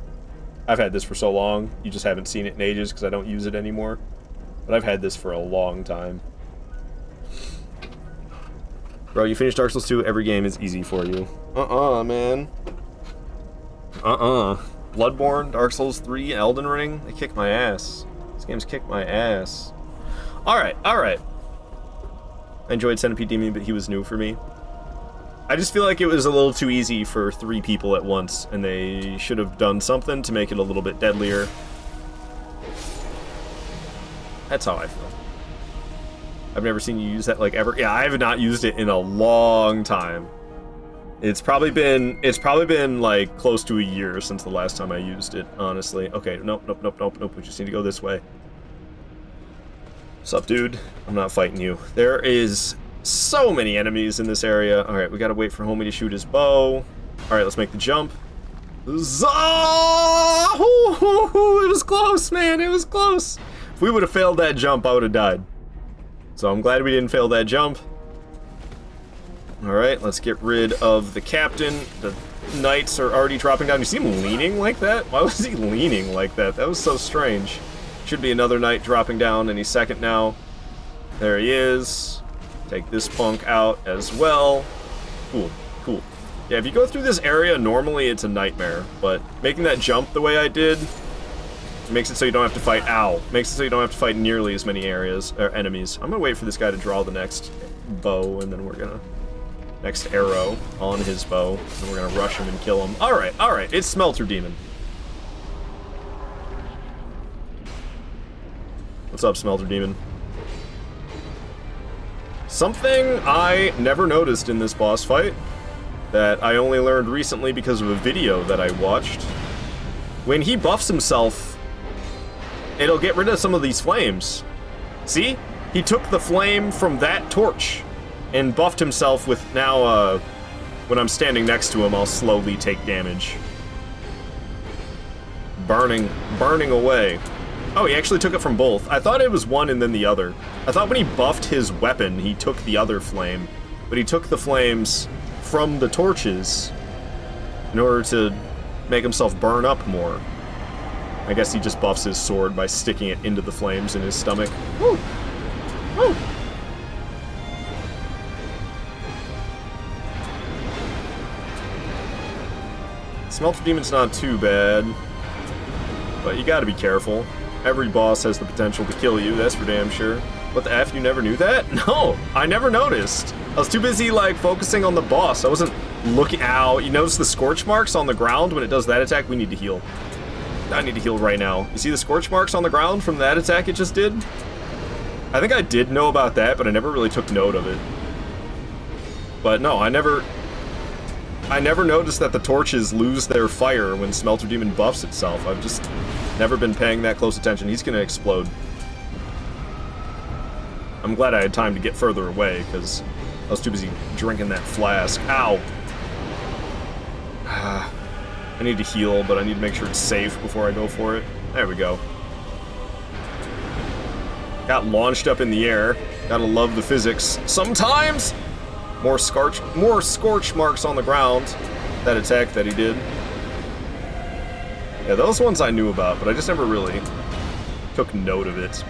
I've had this for so long. You just haven't seen it in ages because I don't use it anymore. But I've had this for a long time. Bro, you finished Dark Souls 2, every game is easy for you. Man. Bloodborne, Dark Souls 3, Elden Ring, they kick my ass. These games kick my ass. Alright. I enjoyed Centipede Demon, but he was new for me. I just feel like it was a little too easy for 3 people at once, and they should have done something to make it a little bit deadlier. That's how I feel. I've never seen you use that, like, ever. Yeah, I have not used it in a long time. It's probably been, like, close to a year since the last time I used it, honestly. Okay, nope. We just need to go this way. What's up, dude? I'm not fighting you. There is so many enemies in this area. Alright, we gotta wait for Homie to shoot his bow. Alright, let's make the jump. It was close, man. It was close. If we would have failed that jump, I would have died. So I'm glad we didn't fail that jump. Alright, let's get rid of the captain. The knights are already dropping down. You see him leaning like that? Why was he leaning like that? That was so strange. Should be another knight dropping down any second now. There he is. Take this punk out as well. Cool. Yeah, if you go through this area, normally it's a nightmare, but making that jump the way I did makes it so you don't have to fight, makes it so you don't have to fight nearly as many enemies. I'm gonna wait for this guy to draw the next bow, and then we're gonna, next arrow on his bow, and we're gonna rush him and kill him. Alright, it's Smelter Demon. What's up, Smelter Demon? Something I never noticed in this boss fight, that I only learned recently because of a video that I watched. When he buffs himself, it'll get rid of some of these flames. See? He took the flame from that torch and buffed himself with now, when I'm standing next to him, I'll slowly take damage. Burning away. Oh, he actually took it from both. I thought it was one and then the other. I thought when he buffed his weapon, he took the other flame, but he took the flames from the torches in order to make himself burn up more. I guess he just buffs his sword by sticking it into the flames in his stomach. Woo! Woo! Smelter Demon's not too bad, but you gotta be careful. Every boss has the potential to kill you, that's for damn sure. What the F, you never knew that? No, I never noticed. I was too busy, like, focusing on the boss. I wasn't looking, ow. You notice the scorch marks on the ground when it does that attack? We need to heal. I need to heal right now. You see the scorch marks on the ground from that attack it just did? I think I did know about that, but I never really took note of it. But no, I never noticed that the torches lose their fire when Smelter Demon buffs itself. I've just never been paying that close attention. He's gonna explode. I'm glad I had time to get further away, because I was too busy drinking that flask. Ow! I need to heal, but I need to make sure it's safe before I go for it. There we go. Got launched up in the air. Gotta love the physics. Sometimes! More scorch marks on the ground. That attack that he did. Yeah, those ones I knew about, but I just never really took note of it.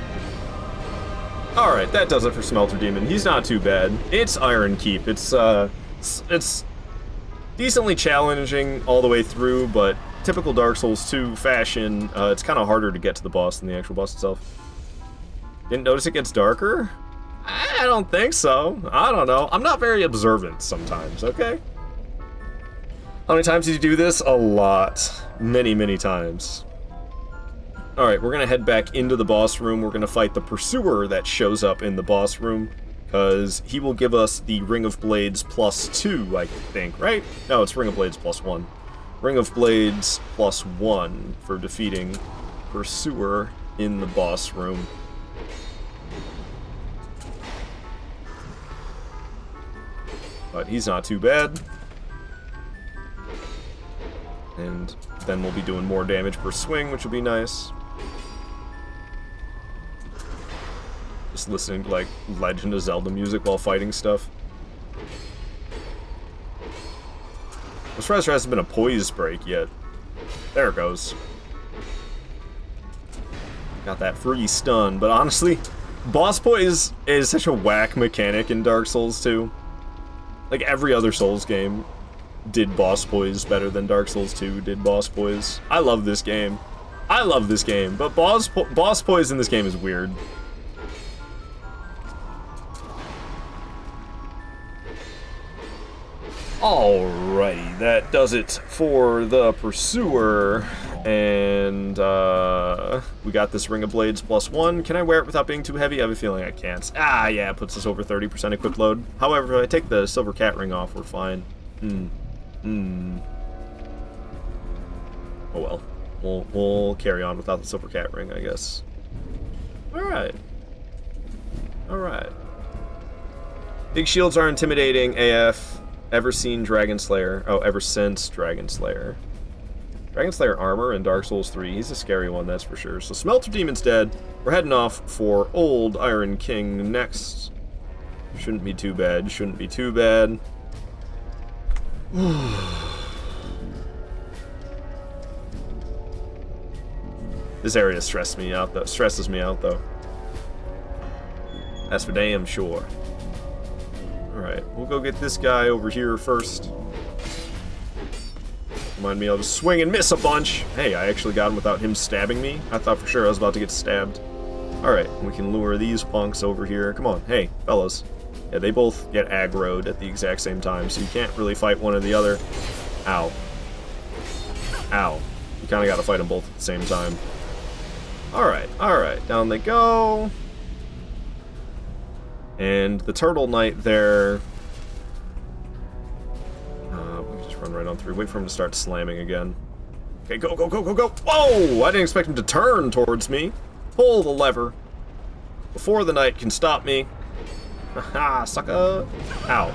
Alright, that does it for Smelter Demon. He's not too bad. It's Iron Keep. It's decently challenging all the way through, but typical Dark Souls 2 fashion, it's kind of harder to get to the boss than the actual boss itself. Didn't notice it gets darker? I don't think so. I don't know. I'm not very observant sometimes, okay? How many times did you do this? A lot. Many, many times. Alright, we're gonna head back into the boss room. We're gonna fight the Pursuer that shows up in the boss room, because he will give us the Ring of Blades +2, I think, right? No, it's Ring of Blades +1. Ring of Blades +1 for defeating Pursuer in the boss room. But he's not too bad. And then we'll be doing more damage per swing, which will be nice. Just listening to, like, Legend of Zelda music while fighting stuff. I'm surprised there hasn't been a poise break yet. There it goes. Got that free stun, but honestly, boss poise is such a whack mechanic in Dark Souls 2. Like, every other Souls game did boss poise better than Dark Souls 2 did boss poise. I love this game. I love this game, but boss poise in this game is weird. Alrighty, that does it for the Pursuer. And, we got this Ring of Blades +1. Can I wear it without being too heavy? I have a feeling I can't. Ah, yeah, it puts us over 30% equip load. However, if I take the Silver Cat Ring off, we're fine. Oh well. We'll carry on without the Silver Cat Ring, I guess. Alright. Alright. Big shields are intimidating, AF. Ever seen Dragon Slayer? Oh, ever since Dragon Slayer. Dragon Slayer armor in Dark Souls 3. He's a scary one, that's for sure. So Smelter Demon's dead. We're heading off for Old Iron King next. Shouldn't be too bad. Shouldn't be too bad. This area stresses me out though. That's for damn sure. Alright, we'll go get this guy over here first. Remind me, I'll just swing and miss a bunch. Hey, I actually got him without him stabbing me. I thought for sure I was about to get stabbed. Alright, we can lure these punks over here. Come on, hey, fellas. Yeah, they both get aggroed at the exact same time, so you can't really fight one or the other. Ow. Ow. You kinda gotta fight them both at the same time. Alright, down they go. And the Turtle Knight there... we can just run right on through. Wait for him to start slamming again. Okay, go, go, go, go, go! Whoa! I didn't expect him to turn towards me. Pull the lever. Before the knight can stop me. Haha, sucker! Ow.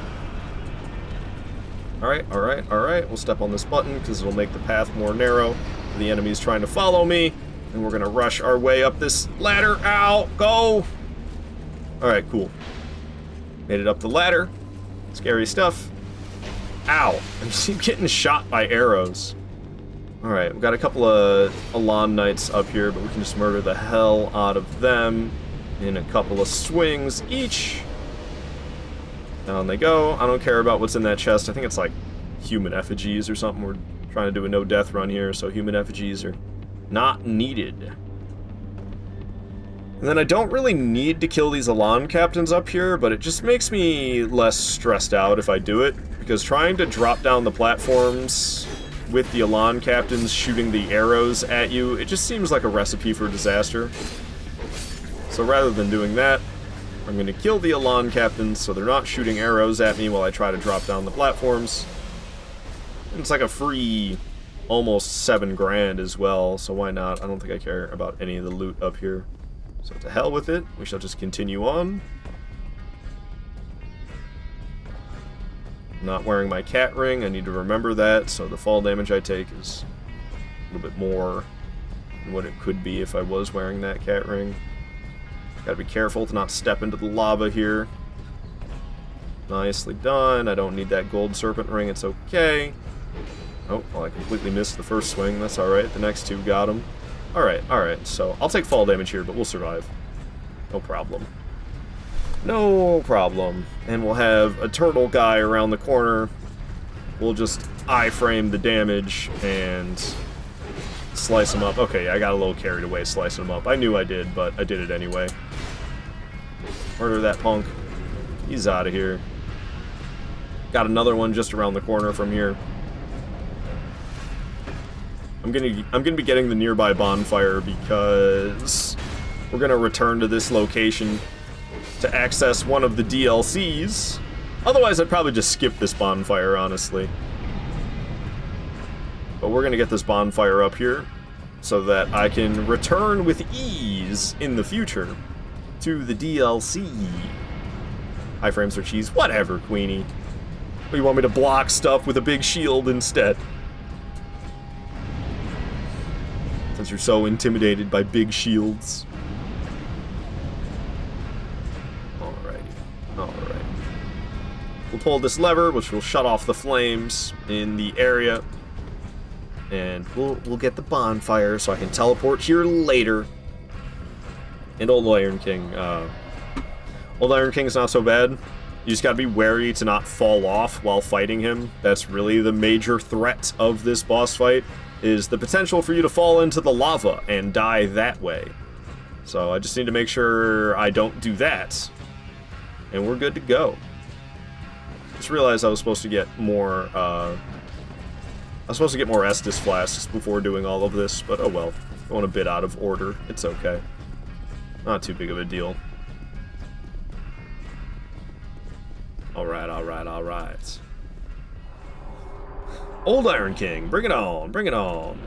Alright. We'll step on this button, because it'll make the path more narrow for the enemies trying to follow me. And we're gonna rush our way up this ladder. Ow! Go! Alright, cool. Made it up the ladder. Scary stuff. Ow! I just keep getting shot by arrows. Alright, we've got a couple of Elan Knights up here, but we can just murder the hell out of them in a couple of swings each. Down they go. I don't care about what's in that chest. I think it's like human effigies or something. We're trying to do a no-death run here, so human effigies are not needed. And then I don't really need to kill these Elan captains up here, but it just makes me less stressed out if I do it, because trying to drop down the platforms with the Elan captains shooting the arrows at you, it just seems like a recipe for disaster. So rather than doing that, I'm going to kill the Elan captains so they're not shooting arrows at me while I try to drop down the platforms. And it's like a free almost 7 grand as well, so why not? I don't think I care about any of the loot up here. So to hell with it, we shall just continue on. I'm not wearing my cat ring, I need to remember that, so the fall damage I take is a little bit more than what it could be if I was wearing that cat ring. Gotta be careful to not step into the lava here. Nicely done. I don't need that gold serpent ring. It's okay. Oh, well, I completely missed the first swing. That's alright. The next two got him. Alright. So, I'll take fall damage here, but we'll survive. No problem. No problem. And we'll have a turtle guy around the corner. We'll just iframe the damage and slice him up. Okay, I got a little carried away slicing him up. I knew I did, but I did it anyway. Murder that punk. He's out of here. Got another one just around the corner from here. I'm gonna be getting the nearby bonfire because we're gonna return to this location to access one of the DLCs. Otherwise, I'd probably just skip this bonfire, honestly. But we're gonna get this bonfire up here so that I can return with ease in the future to the DLC. High frames are cheese. Whatever, Queenie. You want me to block stuff with a big shield instead? Since you're so intimidated by big shields. Alrighty. We'll pull this lever, which will shut off the flames in the area. And we'll get the bonfire so I can teleport here later. And Old Iron King. Old Iron King is not so bad. You just gotta be wary to not fall off while fighting him. That's really the major threat of this boss fight, is the potential for you to fall into the lava and die that way. So I just need to make sure I don't do that. And we're good to go. Just realized I was supposed to get more, Estus flasks before doing all of this, but oh well. Going a bit out of order. It's okay. Not too big of a deal. Alright. Old Iron King, bring it on.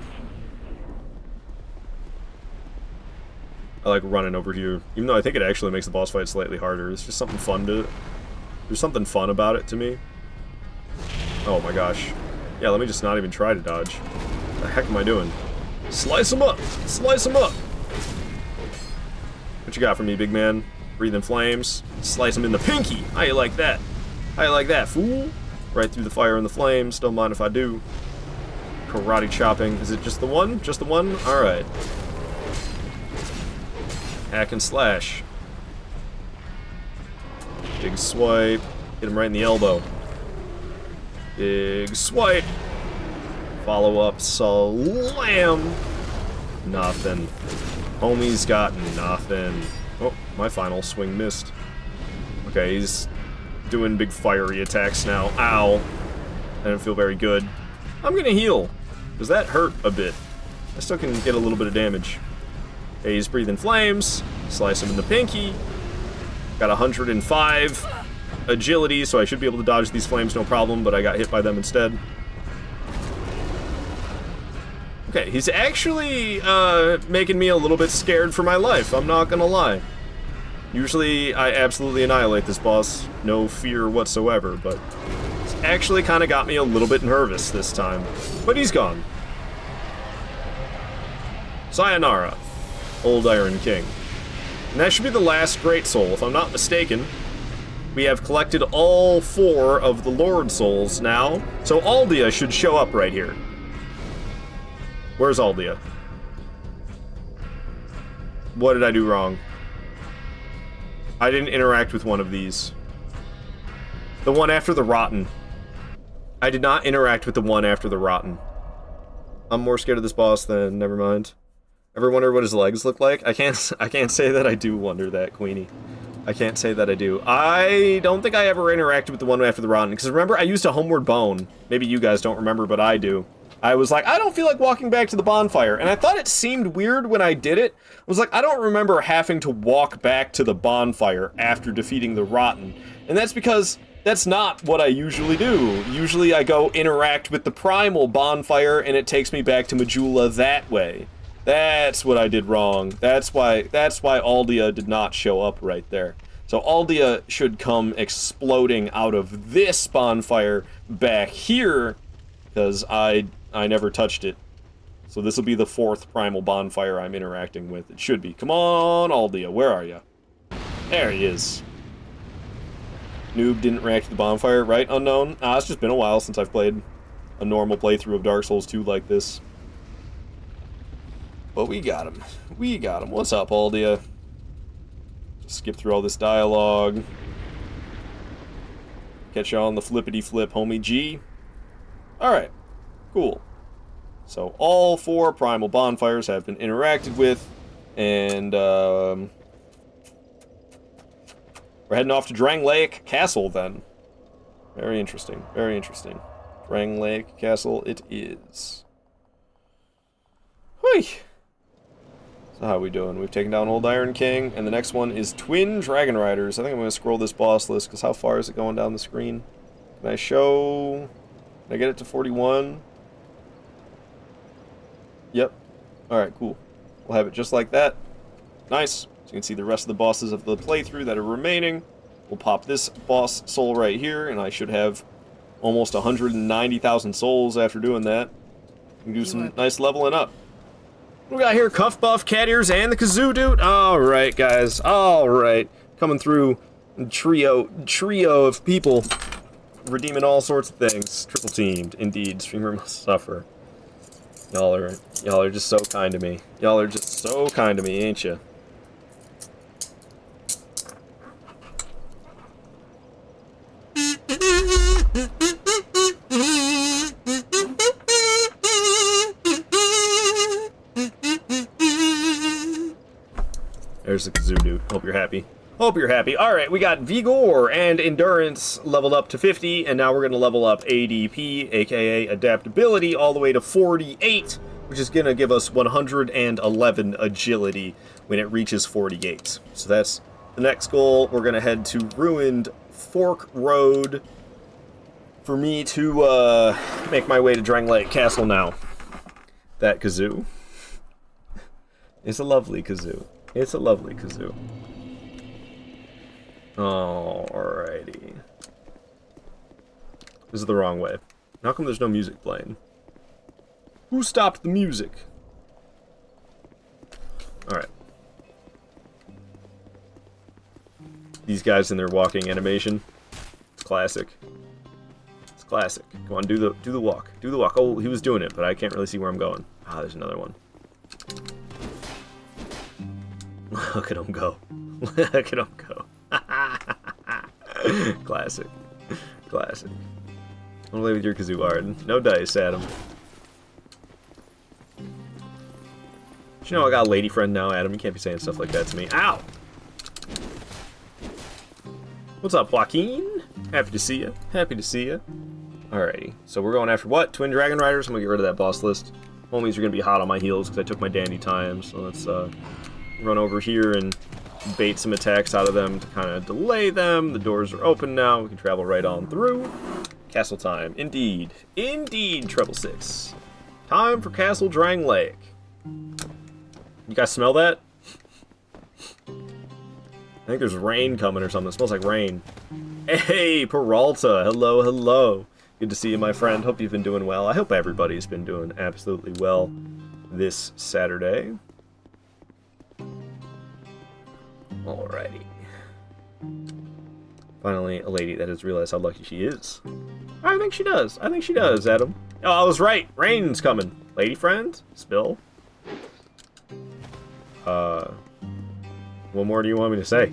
I like running over here, even though I think it actually makes the boss fight slightly harder. It's just something fun to... There's something fun about it to me. Oh my gosh. Yeah, let me just not even try to dodge. What the heck am I doing? Slice him up! What you got for me, big man? Breathing flames. Slice him in the pinky! How you like that? Fool? Right through the fire and the flames. Don't mind if I do. Karate chopping. Is it just the one? Alright. Hack and slash. Big swipe. Hit him right in the elbow. Big swipe. Follow up. Slam. Nothing. Homie's got nothing. Oh, my final swing missed. Okay, he's doing big fiery attacks now. Ow. I don't feel very good. I'm gonna heal, because that hurt a bit. I still can get a little bit of damage. Okay, he's breathing flames. Slice him in the pinky. Got 105 agility, so I should be able to dodge these flames no problem, but I got hit by them instead. Okay, he's actually making me a little bit scared for my life, I'm not gonna lie. Usually, I absolutely annihilate this boss, no fear whatsoever, but it's actually kind of got me a little bit nervous this time. But he's gone. Sayonara, Old Iron King. And that should be the last Great Soul, if I'm not mistaken. We have collected all 4 of the Lord Souls now, so Aldia should show up right here. Where's Aldia? What did I do wrong? I didn't interact with one of these. The one after the Rotten. I did not interact with the one after the Rotten. I'm more scared of this boss than... Never mind. Ever wonder what his legs look like? I can't say that I do wonder that, Queenie. I can't say that I do. I don't think I ever interacted with the one after the Rotten, because remember, I used a Homeward Bone. Maybe you guys don't remember, but I do. I was like, I don't feel like walking back to the bonfire, and I thought it seemed weird when I did it. I was like, I don't remember having to walk back to the bonfire after defeating the Rotten, and that's because that's not what I usually do. Usually I go interact with the primal bonfire, and it takes me back to Majula that way. That's what I did wrong. That's why Aldia did not show up right there. So Aldia should come exploding out of this bonfire back here, because I never touched it. So this will be the 4th primal bonfire I'm interacting with. It should be. Come on, Aldia, where are you? There he is. Noob didn't react to the bonfire, right? Unknown? It's just been a while since I've played a normal playthrough of Dark Souls 2 like this. But we got him. We got him. What's up, Aldia? Skip through all this dialogue. Catch you on the flippity flip, homie G. Alright. Cool. So all 4 primal bonfires have been interacted with, and we're heading off to Drang Lake Castle then. Very interesting. Very interesting. Drang Lake Castle it is. Hui! So how are we doing? We've taken down Old Iron King, and the next one is Twin Dragon Riders. I think I'm going to scroll this boss list, because how far is it going down the screen? Can I show... Can I get it to 41? Yep. Alright, cool. We'll have it just like that. Nice. So you can see the rest of the bosses of the playthrough that are remaining. We'll pop this boss soul right here, and I should have almost 190,000 souls after doing that. We can do some nice leveling up. We got here Cuff Buff, Cat Ears, and the Kazoo Dude. Alright, guys. Alright. Coming through trio of people. Redeeming all sorts of things. Triple teamed. Indeed. Streamer must suffer. Y'all are just so kind to me. Y'all are just so kind to me, ain't ya? There's the Kazoo Dude. Hope you're happy. Hope you're happy. Alright, we got Vigor and Endurance leveled up to 50, and now we're going to level up ADP, aka Adaptability, all the way to 48, which is going to give us 111 Agility when it reaches 48. So that's the next goal. We're going to head to Ruined Fork Road for me to make my way to Drang Lake Castle now. That kazoo. It's a lovely kazoo. It's a lovely kazoo. Alrighty. This is the wrong way. How come there's no music playing? Who stopped the music? Alright. These guys in their walking animation. It's classic. It's classic. Come on, do the walk. Do the walk. Oh, he was doing it, but I can't really see where I'm going. There's another one. Look at him go. Look at him go. Classic. Classic. Don't play with your kazoo, Arden. No dice, Adam. You know I got a lady friend now, Adam. You can't be saying stuff like that to me. Ow! What's up, Joaquin? Happy to see you. Happy to see you. Alrighty. So we're going after what? Twin Dragon Riders? I'm gonna get rid of that boss list. Homies are gonna be hot on my heels because I took my dandy time. So let's run over here and bait some attacks out of them to kind of delay them. The doors are open now. We can travel right on through. Castle time. Indeed. Indeed, Treble 6. Time for Castle Drang Lake. You guys smell that? I think there's rain coming or something. It smells like rain. Hey, Peralta. Hello, hello. Good to see you, my friend. Hope you've been doing well. I hope everybody's been doing absolutely well this Saturday. Alrighty. Finally, a lady that has realized how lucky she is. I think she does. I think she does, Adam. Oh, I was right. Rain's coming. Lady friend? Spill? What more do you want me to say?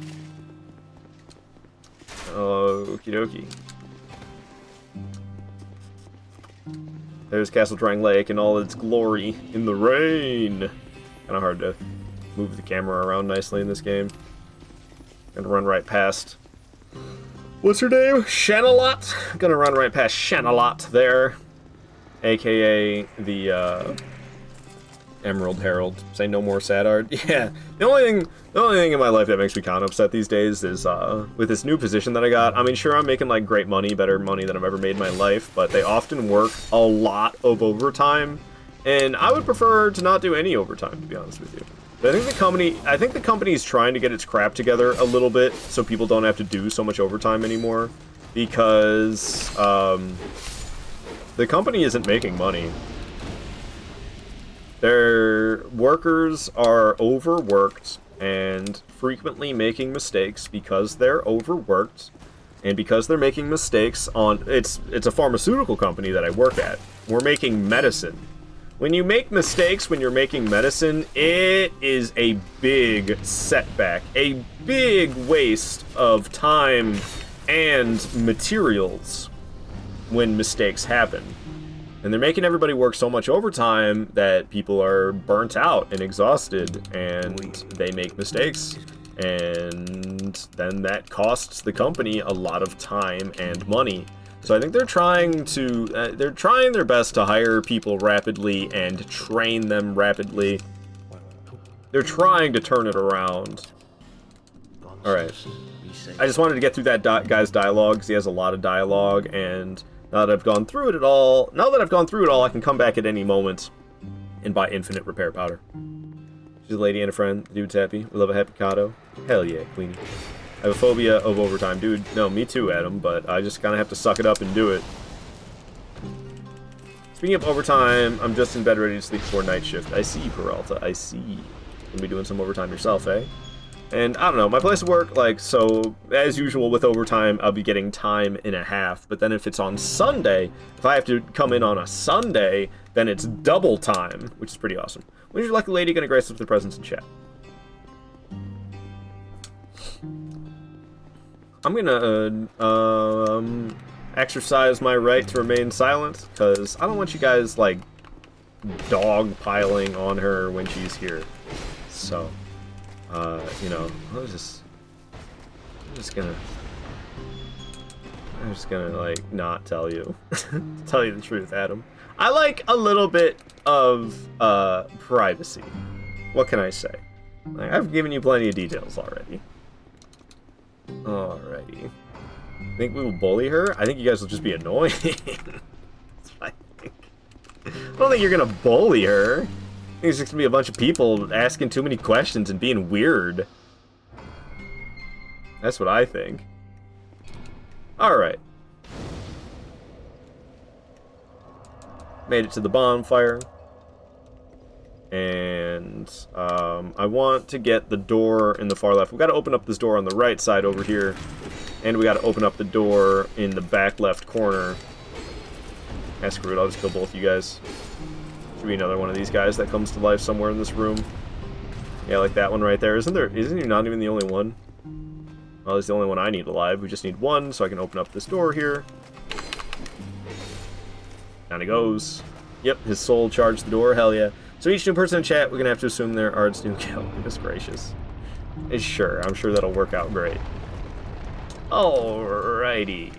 Okie dokie. There's Castle Drang Lake in all its glory in the rain. Kind of hard to move the camera around nicely in this game. Gonna run right past... What's her name? Shanalot? Gonna run right past Shanalot there. AKA the, Emerald Herald. Say no more sad art. Yeah, the only thing in my life that makes me kind of upset these days is, with this new position that I got, I mean, sure, I'm making, like, great money, better money than I've ever made in my life, but they often work a lot of overtime, and I would prefer to not do any overtime, to be honest with you. But I think the company is trying to get its crap together a little bit, so people don't have to do so much overtime anymore, because, the company isn't making money. Their workers are overworked, and frequently making mistakes because they're overworked and because they're making mistakes on... It's a pharmaceutical company that I work at. We're making medicine. When you make mistakes when you're making medicine, it is a big setback, a big waste of time and materials when mistakes happen. And they're making everybody work so much overtime that people are burnt out and exhausted, and they make mistakes. And then that costs the company a lot of time and money. So I think they're trying their best to hire people rapidly and train them rapidly. They're trying to turn it around. Alright. I just wanted to get through that guy's dialogue, because he has a lot of dialogue, and now that I've gone through it all, I can come back at any moment and buy infinite repair powder. She's a lady and a friend. The dude's happy. We love a happy Kato. Hell yeah, Queenie. I have a phobia of overtime. Dude, no, me too, Adam, but I just kind of have to suck it up and do it. Speaking of overtime, I'm just in bed ready to sleep before night shift. I see, Peralta, I see. You'll be doing some overtime yourself, eh? And I don't know, my place of work, like, so, as usual with overtime, I'll be getting time and a half, but then if it's on Sunday, if I have to come in on a Sunday, then it's double time, which is pretty awesome. When's your lucky lady gonna grace us with her presence in chat? I'm gonna, exercise my right to remain silent, because I don't want you guys, like, dog-piling on her when she's here. So, you know, I'm just gonna, like, not tell you. Tell you the truth, Adam. I like a little bit of, privacy. What can I say? Like, I've given you plenty of details already. Alrighty. Think we will bully her? I think you guys will just be annoying. That's what I think. I don't think you're gonna bully her. I think there's just gonna be a bunch of people asking too many questions and being weird. That's what I think. Alright. Made it to the bonfire. And I want to get the door in the far left. We've got to open up this door on the right side over here. And we got to open up the door in the back left corner. Ah, screw it, I'll just kill both you guys. Should be another one of these guys that comes to life somewhere in this room. Yeah, like that one right there. Isn't he not even the only one? Well, he's the only one I need alive. We just need one, so I can open up this door here. Down he goes. Yep, his soul charged the door, hell yeah. So each new person in chat, we're gonna have to assume they're Ard's new kill. Goodness gracious. Sure, I'm sure that'll work out great. Alrighty.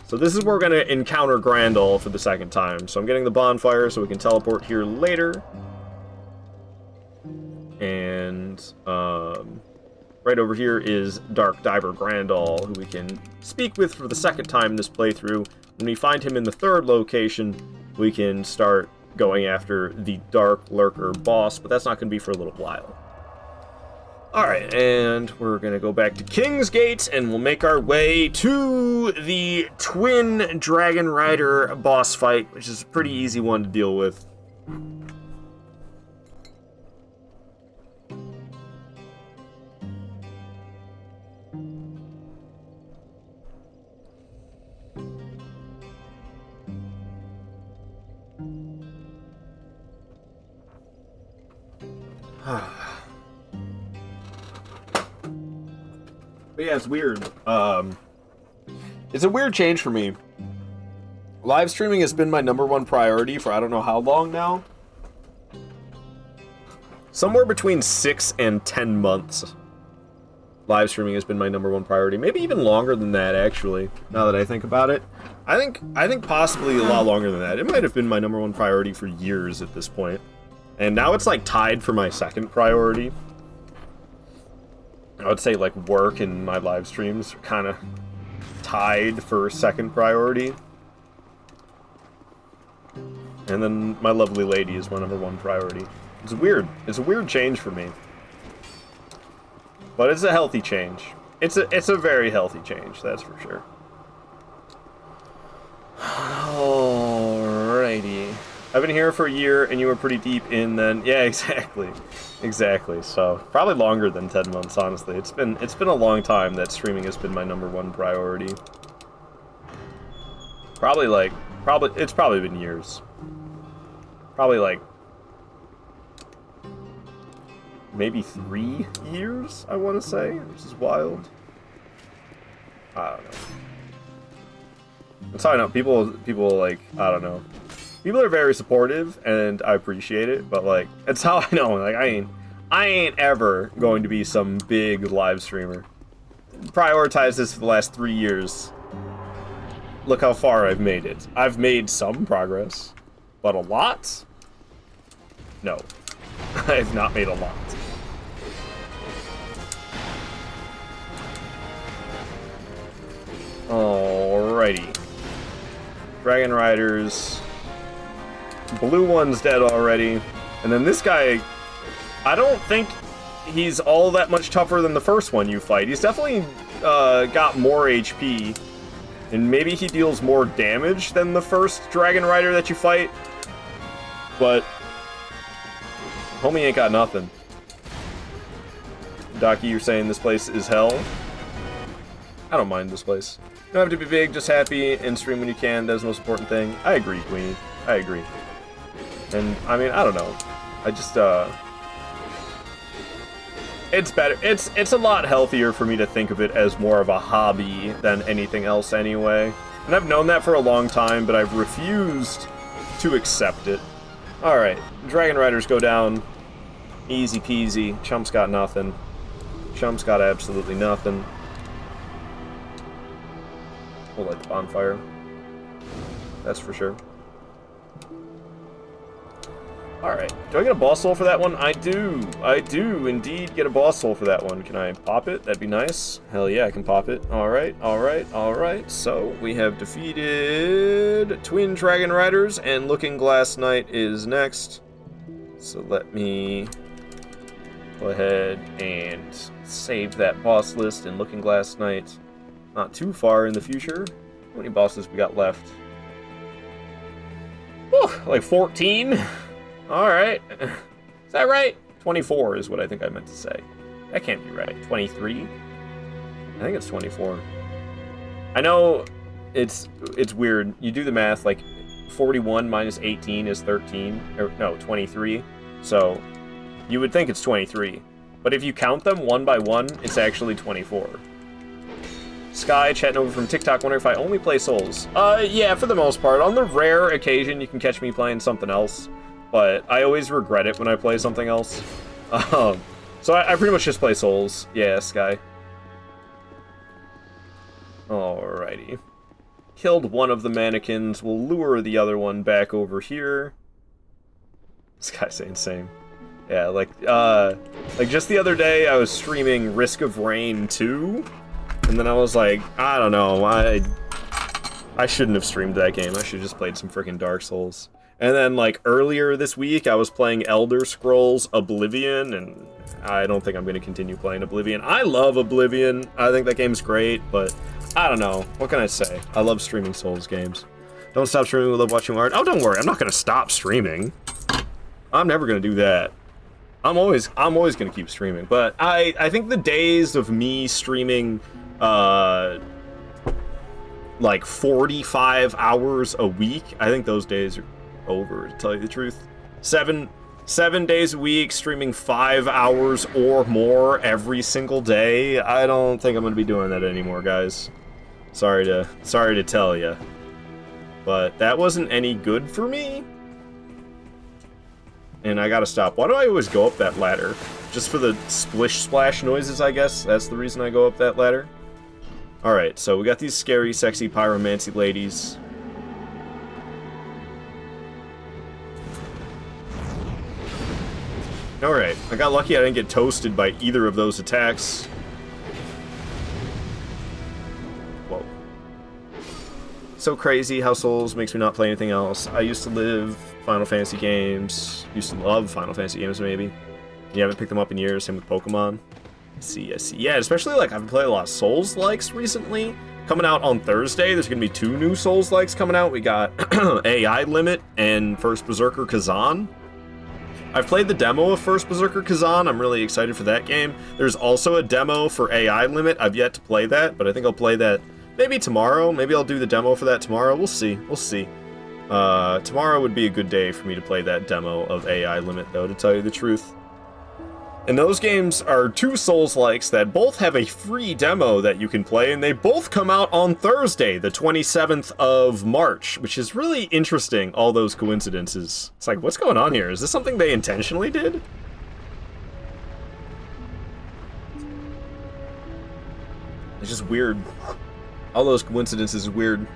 So this is where we're gonna encounter Grandal for the second time. So I'm getting the bonfire so we can teleport here later. And right over here is Dark Diver Grandal, who we can speak with for the second time in this playthrough. When we find him in the third location, we can start going after the Dark Lurker boss, but that's not going to be for a little while. Alright, and we're going to go back to Kingsgate, and we'll make our way to the Twin Dragon Rider boss fight, which is a pretty easy one to deal with. But yeah, it's weird. It's a weird change for me. Live streaming has been my #1 priority for I don't know how long now. Somewhere between 6 and 10 months. Live streaming has been my #1 priority. Maybe even longer than that, actually, now that I think about it. I think possibly a lot longer than that. It might have been my #1 priority for years at this point. And now it's like tied for my second priority. I would say like work and my live streams are kind of tied for second priority. And then my lovely lady is my #1 priority. It's weird. It's a weird change for me. But it's a healthy change. It's a very healthy change, that's for sure. Alrighty. I've been here for a year, and you were pretty deep in then. Yeah, exactly. Exactly. So, probably longer than 10 months, honestly. It's been a long time that streaming has been my #1 priority. It's probably been years. Probably like maybe 3 years, I want to say, which is wild. I don't know. That's how I know people like, I don't know. People are very supportive, and I appreciate it, but like, it's how I know. Like, I ain't ever going to be some big live streamer. Prioritize this for the last 3 years. Look how far I've made it. I've made some progress, but a lot? No, I've not made a lot. Alrighty. Dragon Riders. Blue one's dead already. And then this guy, I don't think he's all that much tougher than the first one you fight. He's definitely got more HP. And maybe he deals more damage than the first Dragon Rider that you fight. But homie ain't got nothing. Docky, you're saying this place is hell? I don't mind this place. You don't have to be big, just happy, and stream when you can. That's the most important thing. I agree, Queenie. I agree. And, I mean, I don't know. I just, it's better. It's a lot healthier for me to think of it as more of a hobby than anything else anyway. And I've known that for a long time, but I've refused to accept it. Alright, Dragon Riders go down. Easy peasy. Chump's got nothing. Chump's got absolutely nothing. We'll light the bonfire. That's for sure. Alright, do I get a boss soul for that one? I do indeed get a boss soul for that one. Can I pop it? That'd be nice. Hell yeah, I can pop it. Alright. So, we have defeated Twin Dragon Riders, and Looking Glass Knight is next. So let me go ahead and save that boss list in Looking Glass Knight. Not too far in the future. How many bosses we got left? Whew, like 14? Alright. Is that right? 24 is what I think I meant to say. That can't be right. 23? I think it's 24. I know it's weird. You do the math, like 41 minus 18 is 13. Or no, 23. So you would think it's 23. But if you count them one by one, it's actually 24. Sky, chatting over from TikTok, wondering if I only play Souls. Yeah, for the most part. On the rare occasion, you can catch me playing something else. But I always regret it when I play something else. So I pretty much just play Souls. Yeah, Sky. Alrighty. Killed one of the mannequins. We'll lure the other one back over here. This guy's insane. Yeah, like just the other day, I was streaming Risk of Rain 2. And then I was like, I don't know, I shouldn't have streamed that game. I should have just played some freaking Dark Souls. And then, like, earlier this week, I was playing Elder Scrolls Oblivion, and I don't think I'm going to continue playing Oblivion. I love Oblivion. I think that game's great, but I don't know. What can I say? I love streaming Souls games. Don't stop streaming, we love watching art. Oh, don't worry, I'm not going to stop streaming. I'm never going to do that. I'm always going to keep streaming. But I think the days of me streaming like 45 hours a week, I think those days are over, to tell you the truth. Seven days a week, streaming 5 hours or more every single day. I don't think I'm gonna be doing that anymore, guys. Sorry to tell you, but that wasn't any good for me, and I gotta stop. Why do I always go up that ladder? Just for the splish splash noises, I guess. That's the reason I go up that ladder. Alright, so we got these scary, sexy pyromancy ladies. Alright, I got lucky I didn't get toasted by either of those attacks. Whoa. So crazy how Souls makes me not play anything else. I used to live Final Fantasy games. Used to love Final Fantasy games, maybe. You haven't picked them up in years, same with Pokemon. I see. Yeah, especially, like, I've been playing a lot of Souls-likes recently, coming out on Thursday. There's going to be 2 new Souls-likes coming out. We got AI Limit and First Berserker Kazan. I've played the demo of First Berserker Kazan. I'm really excited for that game. There's also a demo for AI Limit. I've yet to play that, but I think I'll play that maybe tomorrow. Maybe I'll do the demo for that tomorrow. We'll see. We'll see. Tomorrow would be a good day for me to play that demo of AI Limit, though, to tell you the truth. And those games are 2 Souls-likes that both have a free demo that you can play, and they both come out on Thursday, the 27th of March, which is really interesting, all those coincidences. It's like, what's going on here? Is this something they intentionally did? It's just weird. All those coincidences is weird.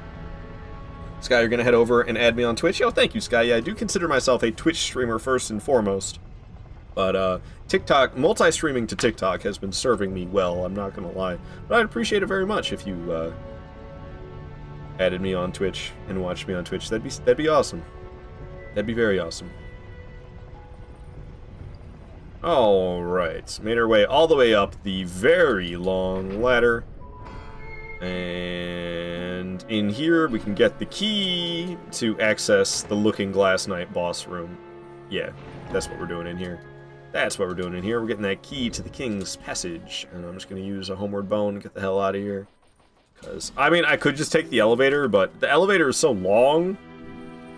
Sky, you're gonna head over and add me on Twitch? Yo, thank you, Sky. Yeah, I do consider myself a Twitch streamer first and foremost. But, TikTok, multi-streaming to TikTok has been serving me well, I'm not gonna lie. But I'd appreciate it very much if you, added me on Twitch and watched me on Twitch. That'd be awesome. That'd be very awesome. Alright, made our way all the way up the very long ladder. And in here, we can get the key to access the Looking Glass Knight boss room. Yeah, that's what we're doing in here. That's what we're doing in here. We're getting that key to the King's Passage. And I'm just going to use a Homeward Bone and get the hell out of here. Because, I mean, I could just take the elevator, but the elevator is so long,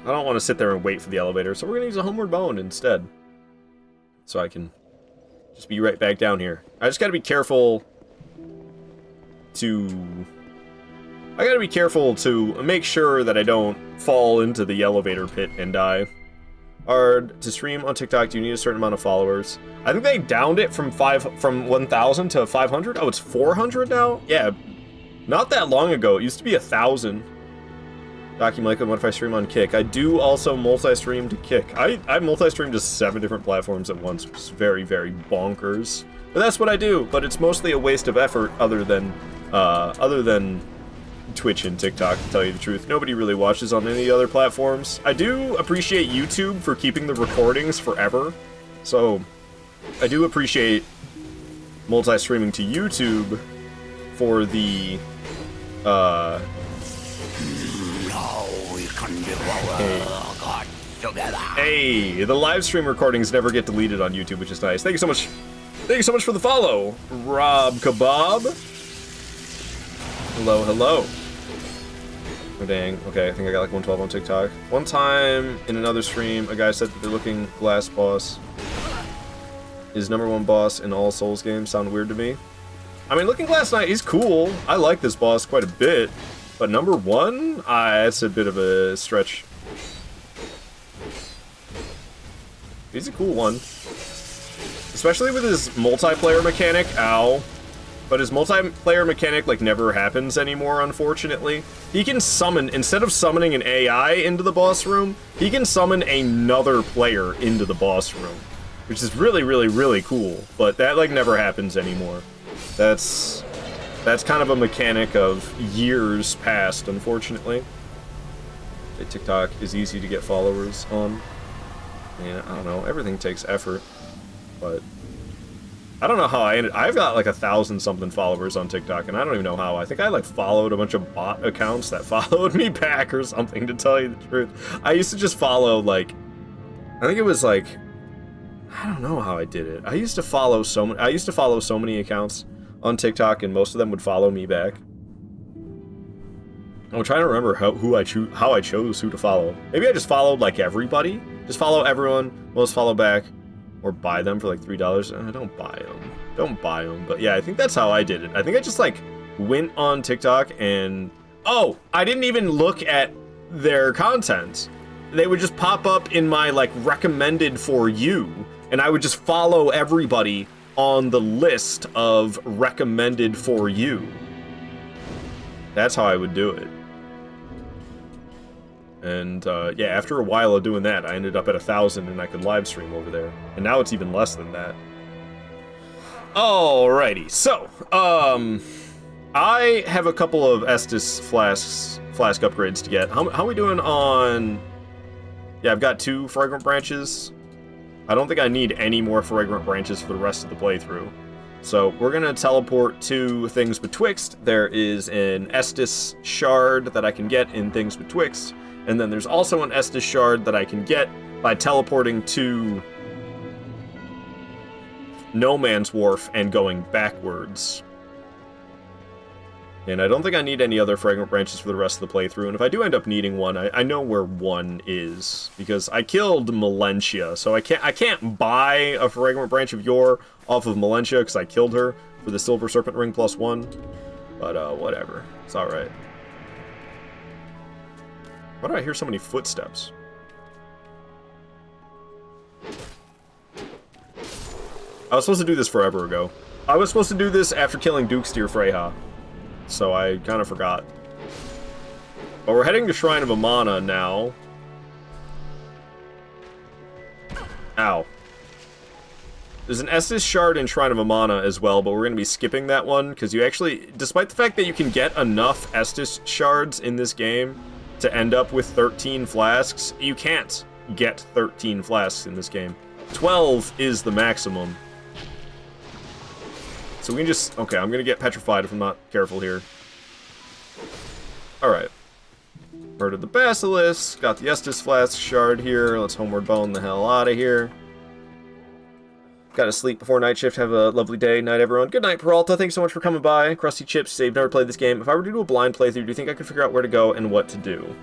I don't want to sit there and wait for the elevator. So we're going to use a Homeward Bone instead. So I can just be right back down here. I just got to be careful to... I gotta be careful to make sure that I don't fall into the elevator pit and die. To stream on TikTok, do you need a certain amount of followers? I think they downed it from 1,000 to 500. Oh, it's 400 now? Yeah, not that long ago. It used to be 1,000. Document, what if I stream on Kick? I do also multi-stream to Kick. I multi-stream to 7 different platforms at once, which is very, very bonkers. But that's what I do. But it's mostly a waste of effort, other than Twitch and TikTok, to tell you the truth. Nobody really watches on any other platforms. I do appreciate YouTube for keeping the recordings forever, so I do appreciate multi-streaming to YouTube for the, Hey, the live stream recordings never get deleted on YouTube, which is nice. Thank you so much. Thank you so much for the follow, Rob Kebab. Hello, hello. Oh, dang. Okay, I think I got like 112 on TikTok. One time in another stream, a guy said that the Looking Glass boss is #1 boss in all Souls games. Sound weird to me. I mean, Looking Glass Knight, he's cool. I like this boss quite a bit. But #1? That's a bit of a stretch. He's a cool one. Especially with his multiplayer mechanic. Ow. But his multiplayer mechanic, like, never happens anymore, unfortunately. He can summon, instead of summoning an AI into the boss room, he can summon another player into the boss room. Which is really, really, really cool. But that, like, never happens anymore. That's kind of a mechanic of years past, unfortunately. TikTok is easy to get followers on. And I don't know, everything takes effort. But I don't know how I've got like 1,000-something followers on TikTok, and I don't even know how. I think I like followed a bunch of bot accounts that followed me back or something, to tell you the truth. I used to just follow, like, I think it was like, I don't know how I did it. I used to follow so many accounts on TikTok, and most of them would follow me back. I'm trying to remember how I chose who to follow. Maybe I just followed like everybody. Just follow everyone, most follow back. Or buy them for like $3. Don't buy them. Don't buy them. But yeah, I think that's how I did it. I think I just like went on TikTok and... Oh! I didn't even look at their content. They would just pop up in my like recommended for you. And I would just follow everybody on the list of recommended for you. That's how I would do it. And, yeah, after a while of doing that, I ended up at 1,000 and I could live stream over there. And now it's even less than that. Alrighty, so, I have a couple of Estus flask upgrades to get. How are we doing on... Yeah, I've got 2 Fragrant Branches. I don't think I need any more Fragrant Branches for the rest of the playthrough. So we're gonna teleport to Things Betwixt. There is an Estus shard that I can get in Things Betwixt, and then there's also an Estus shard that I can get by teleporting to No Man's Wharf and going backwards. And I don't think I need any other Fragrant Branches for the rest of the playthrough, and if I do end up needing one, I know where one is, because I killed Melentia, so I can't buy a Fragrant Branch of Yore off of Melentia, because I killed her for the Silver Serpent Ring +1, but whatever, it's alright. Why do I hear so many footsteps? I was supposed to do this forever ago. I was supposed to do this after killing Dukesteer Freyja, so I kind of forgot. But we're heading to Shrine of Amana now. Ow. There's an Estus shard in Shrine of Amana as well, but we're going to be skipping that one, because you actually, despite the fact that you can get enough Estus shards in this game to end up with 13 flasks, you can't get 13 flasks in this game. 12 is the maximum. So we can just... Okay, I'm gonna get petrified if I'm not careful here. Alright. Murdered the Basilisk. Got the Estus Flask shard here. Let's Homeward Bone the hell out of here. Gotta sleep before night shift. Have a lovely day. Night, everyone. Good night, Peralta. Thanks so much for coming by. Krusty Chips, say you've never played this game. If I were to do a blind playthrough, do you think I could figure out where to go and what to do?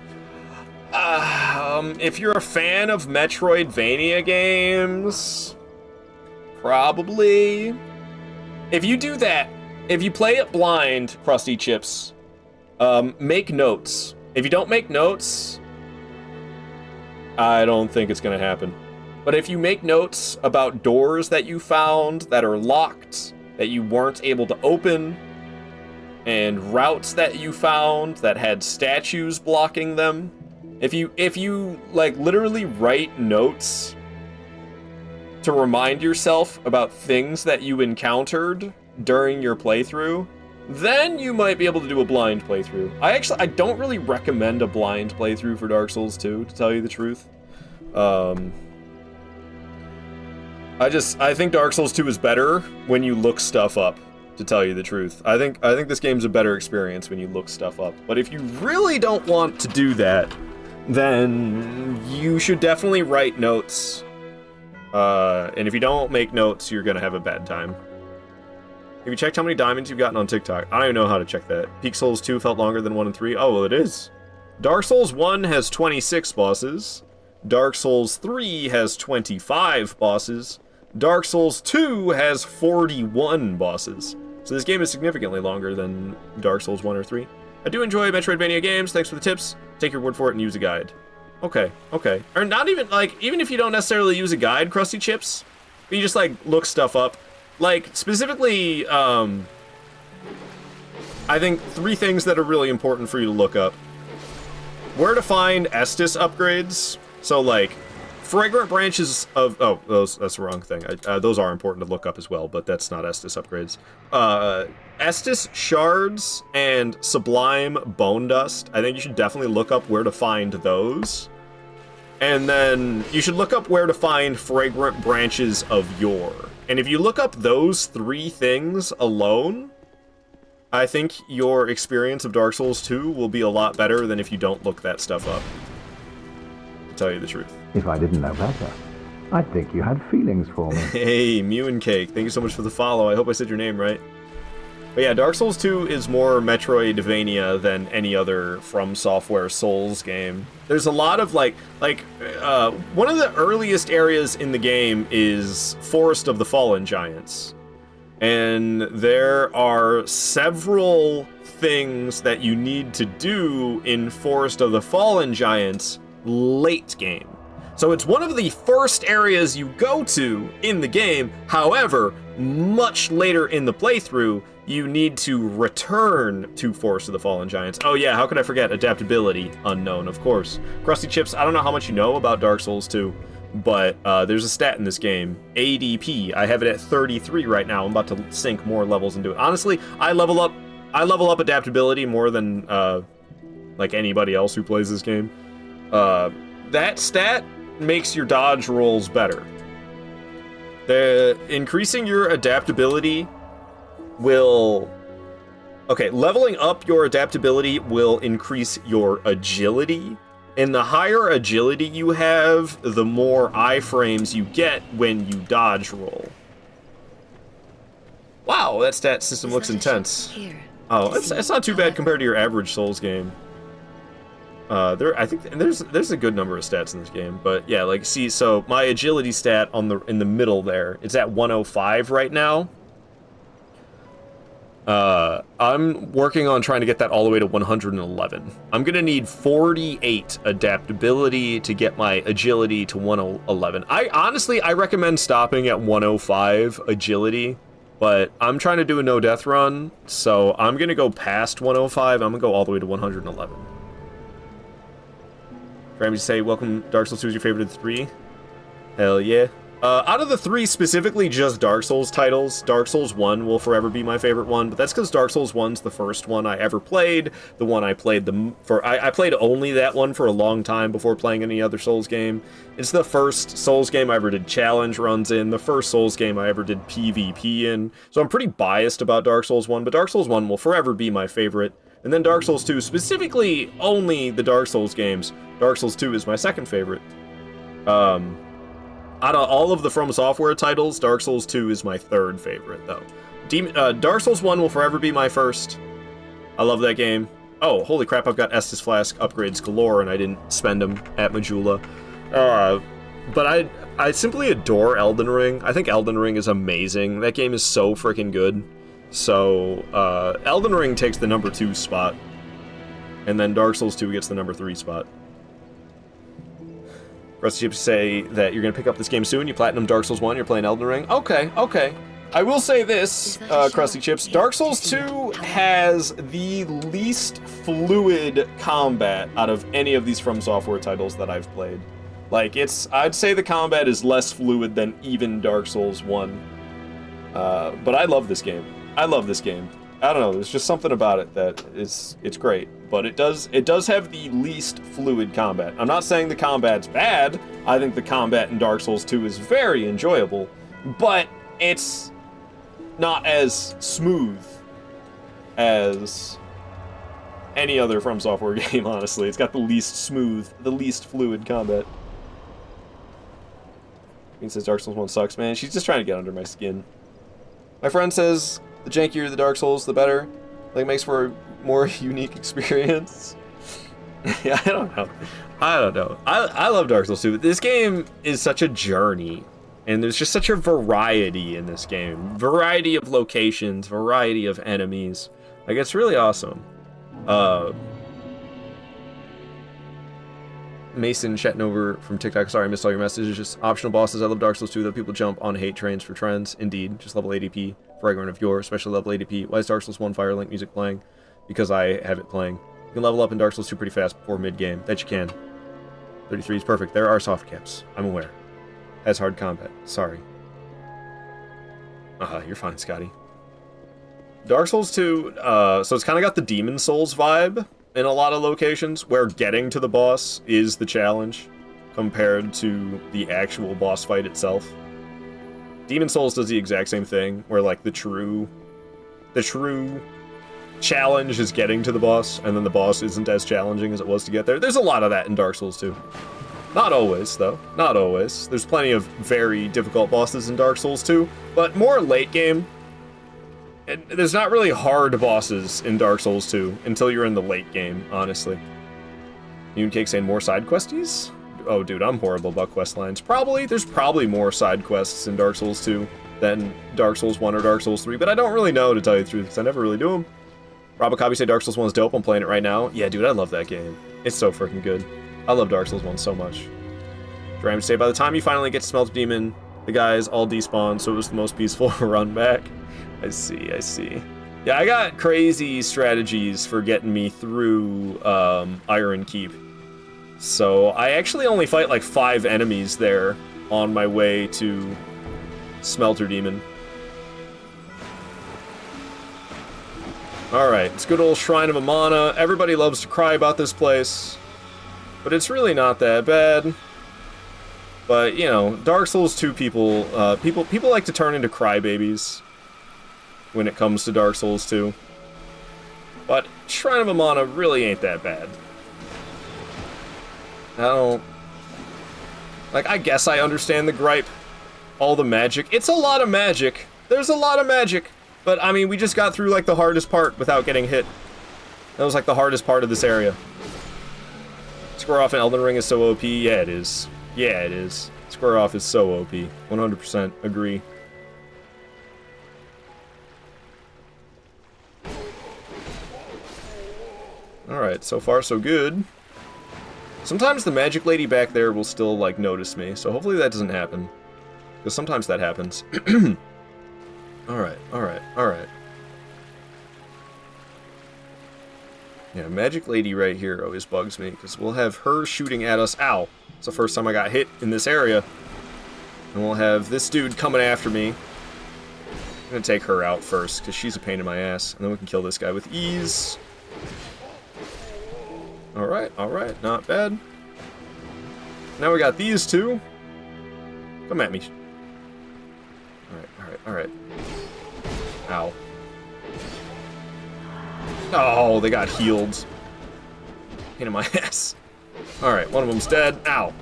If you're a fan of Metroidvania games... Probably... If you do that, if you play it blind, Krusty Chips, make notes. If you don't make notes, I don't think it's gonna happen. But if you make notes about doors that you found that are locked, that you weren't able to open, and routes that you found that had statues blocking them, if you like literally write notes to remind yourself about things that you encountered during your playthrough, then you might be able to do a blind playthrough. I don't really recommend a blind playthrough for Dark Souls 2, to tell you the truth. I think Dark Souls 2 is better when you look stuff up, to tell you the truth. I think this game's a better experience when you look stuff up. But if you really don't want to do that, then you should definitely write notes. And if you don't make notes, you're gonna have a bad time. Have you checked how many diamonds you've gotten on TikTok? I don't even know how to check that. Peak Souls 2 felt longer than 1 and 3. Oh, well, it is. Dark Souls 1 has 26 bosses. Dark Souls 3 has 25 bosses. Dark Souls 2 has 41 bosses. So this game is significantly longer than Dark Souls 1 or 3. I do enjoy Metroidvania games. Thanks for the tips. Take your word for it and use a guide. Okay, okay. Or not even, like, even if you don't necessarily use a guide, Krusty Chips, you just, like, look stuff up. Like, specifically, I think 3 things that are really important for you to look up. Where to find Estus upgrades. So, like, Fragrant Branches of... Oh, that's the wrong thing. Those are important to look up as well, but that's not Estus upgrades. Estus Shards and Sublime Bone Dust. I think you should definitely look up where to find those. And then you should look up where to find Fragrant Branches of Yore. And if you look up those 3 things alone, I think your experience of Dark Souls 2 will be a lot better than if you don't look that stuff up. To tell you the truth. If I didn't know better, I'd think you had feelings for me. Hey, Mew and Cake, thank you so much for the follow. I hope I said your name right. But yeah, Dark Souls 2 is more Metroidvania than any other From Software Souls game. There's a lot of, one of the earliest areas in the game is Forest of the Fallen Giants. And there are several things that you need to do in Forest of the Fallen Giants late game. So it's one of the first areas you go to in the game. However, much later in the playthrough, you need to return to Forest of the Fallen Giants. Oh yeah, how could I forget? Adaptability, unknown, of course. Krusty Chips, I don't know how much you know about Dark Souls 2, but there's a stat in this game, ADP. I have it at 33 right now. I'm about to sink more levels into it. Honestly, I level up adaptability more than like anybody else who plays this game. That stat makes your dodge rolls better. Increasing your adaptability will... Okay, leveling up your adaptability will increase your agility. And the higher agility you have, the more iframes you get when you dodge roll. Wow, that stat system looks intense. Oh, it's not too bad compared to your average Souls game. I think there's a good number of stats in this game, but yeah, like see, so my agility stat in the middle there, it's at 105 right now. I'm working on trying to get that all the way to 111. I'm gonna need 48 adaptability to get my agility to 111. I recommend stopping at 105 agility, but I'm trying to do a no death run, so I'm gonna go past 105. I'm gonna go all the way to 111. Ramsey say, welcome, Dark Souls 2 is your favorite of the 3? Hell yeah. Out of the 3 specifically just Dark Souls titles, Dark Souls 1 will forever be my favorite one, but that's because Dark Souls 1's the first one I ever played, the one I played I played only that one for a long time before playing any other Souls game. It's the first Souls game I ever did challenge runs in, the first Souls game I ever did PvP in, so I'm pretty biased about Dark Souls 1, but Dark Souls 1 will forever be my favorite. And then Dark Souls 2, specifically only the Dark Souls games, Dark Souls 2 is my second favorite. Out of all of the From Software titles, Dark Souls 2 is my third favorite, though. Dark Souls 1 will forever be my first. I love that game. Oh, holy crap, I've got Estus Flask upgrades galore, and I didn't spend them at Majula. But I simply adore Elden Ring. I think Elden Ring is amazing. That game is so freaking good. So, Elden Ring takes the number 2 spot, and then Dark Souls 2 gets the number 3 spot. Rusty Chips say that you're going to pick up this game soon. You platinum Dark Souls 1, you're playing Elden Ring. Okay. I will say this, Krusty Chips. Dark Souls 2 has the least fluid combat out of any of these From Software titles that I've played. Like, I'd say the combat is less fluid than even Dark Souls 1. But I love this game. I don't know, there's just something about it that it's great. But it does have the least fluid combat. I'm not saying the combat's bad. I think the combat in Dark Souls 2 is very enjoyable, but it's not as smooth as any other From Software game, honestly. It's got the least smooth, the least fluid combat. He says Dark Souls 1 sucks, man. She's just trying to get under my skin. My friend says the jankier the Dark Souls, the better. Like, makes for a more unique experience. Yeah, I don't know. I love Dark Souls 2. This game is such a journey, and there's just such a variety in this game. Variety of locations, variety of enemies. Like, it's really awesome. Mason Shetnover from TikTok. Sorry, I missed all your messages. Just optional bosses. I love Dark Souls 2, that people jump on hate trains for trends. Indeed. Just level ADP. Fragrant of Yore, especially level ADP. Why is Dark Souls 1 Firelink music playing? Because I have it playing. You can level up in Dark Souls 2 pretty fast before mid-game. That you can. 33 is perfect. There are soft caps. I'm aware. Has hard combat. Sorry. You're fine, Scotty. Dark Souls 2, so it's kind of got the Demon Souls vibe in a lot of locations, where getting to the boss is the challenge compared to the actual boss fight itself. Demon Souls does the exact same thing, where like the true challenge is getting to the boss, and then the boss isn't as challenging as it was to get there. There's a lot of that in Dark Souls 2. Not always, though. Not always. There's plenty of very difficult bosses in Dark Souls 2, but more late game. There's not really hard bosses in Dark Souls 2 until you're in the late game, honestly. Mooncake saying more side questies? Oh, dude, I'm horrible about quest lines. There's probably more side quests in Dark Souls 2 than Dark Souls 1 or Dark Souls 3, but I don't really know, to tell you the truth, because I never really do them. Robocabi say Dark Souls 1 is dope. I'm playing it right now. Yeah, dude, I love that game. It's so freaking good. I love Dark Souls 1 so much. Dram say by the time you finally get to Smelt Demon, the guys all despawn, so it was the most peaceful run back. I see. Yeah, I got crazy strategies for getting me through Iron Keep. So I actually only fight like 5 enemies there on my way to Smelter Demon. Alright, it's good old Shrine of Amana. Everybody loves to cry about this place, but it's really not that bad. But, you know, Dark Souls 2 people like to turn into crybabies. when it comes to Dark Souls 2. But Shrine of Amana really ain't that bad. I don't... Like, I guess I understand the gripe. All the magic. It's a lot of magic. There's a lot of magic. But, I mean, we just got through, like, the hardest part without getting hit. That was, like, the hardest part of this area. Square Off in Elden Ring is so OP. Yeah, it is. Yeah, it is. Square Off is so OP. 100% agree. Alright, so far so good. Sometimes the magic lady back there will still, like, notice me, so hopefully that doesn't happen. Because sometimes that happens. Alright, alright, alright. Yeah, magic lady right here always bugs me, because we'll have her shooting at us. Ow! It's the first time I got hit in this area. And we'll have this dude coming after me. I'm gonna take her out first, because she's a pain in my ass. And then we can kill this guy with ease. Alright, alright, not bad. Now we got these two. Come at me. Alright, alright, alright. Ow. Oh, they got healed. Pain in my ass. Alright, one of them's dead. Ow.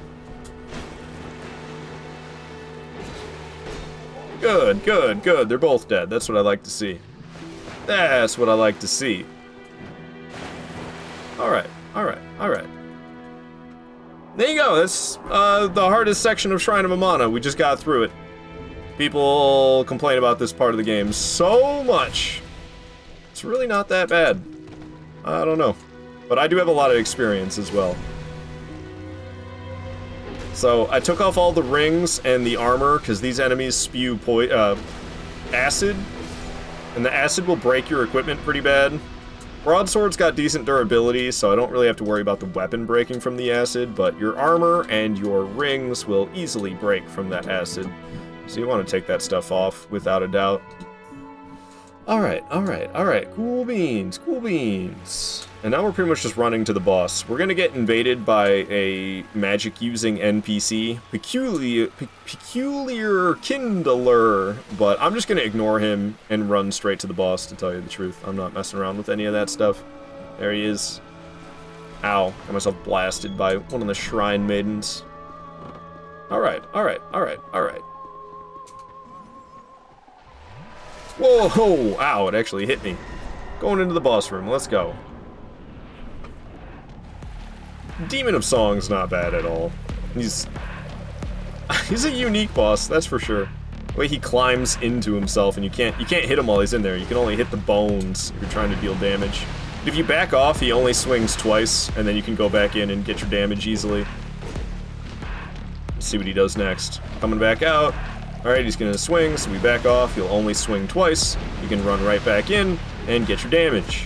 Good, good, good. They're both dead. That's what I like to see. That's what I like to see. Alright, alright, alright. There you go. That's the hardest section of Shrine of Amana. We just got through it. People complain about this part of the game so much. It's really not that bad. I don't know. But I do have a lot of experience as well. So, I took off all the rings and the armor, because these enemies spew acid. And the acid will break your equipment pretty bad. Broadsword's got decent durability, so I don't really have to worry about the weapon breaking from the acid, but your armor and your rings will easily break from that acid. So you want to take that stuff off, without a doubt. Alright, alright, alright. Cool beans, cool beans. And now we're pretty much just running to the boss. We're gonna get invaded by a magic-using NPC. Peculiar Kindler. But I'm just gonna ignore him and run straight to the boss, to tell you the truth. I'm not messing around with any of that stuff. There he is. Ow. Got myself blasted by one of the Shrine Maidens. Alright, alright, alright, alright. Whoa! Ow, it actually hit me. Going into the boss room, let's go. Demon of Song's not bad at all. He's a unique boss, that's for sure. The way he climbs into himself, and you can't hit him while he's in there. You can only hit the bones if you're trying to deal damage. If you back off, he only swings twice, and then you can go back in and get your damage easily. Let's see what he does next. Coming back out. Alright, he's gonna swing, so we back off. He'll only swing twice. You can run right back in and get your damage.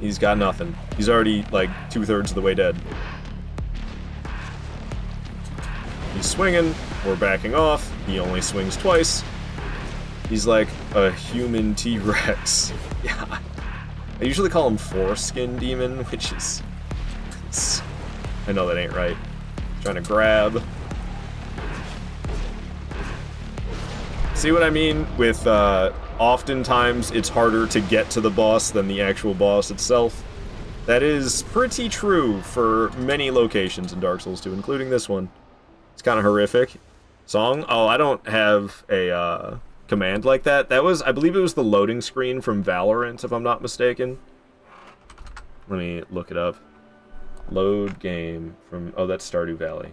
He's got nothing. He's already, like, 2/3 of the way dead. He's swinging. We're backing off. He only swings twice. He's like a human T-Rex. Yeah. I usually call him Foreskin Demon, which is... I know that ain't right. Trying to grab... See what I mean with, oftentimes it's harder to get to the boss than the actual boss itself? That is pretty true for many locations in Dark Souls 2, including this one. It's kind of horrific. Song? Oh, I don't have a, command like that. That was, I believe it was the loading screen from Valorant, if I'm not mistaken. Let me look it up. Load game from, oh, that's Stardew Valley.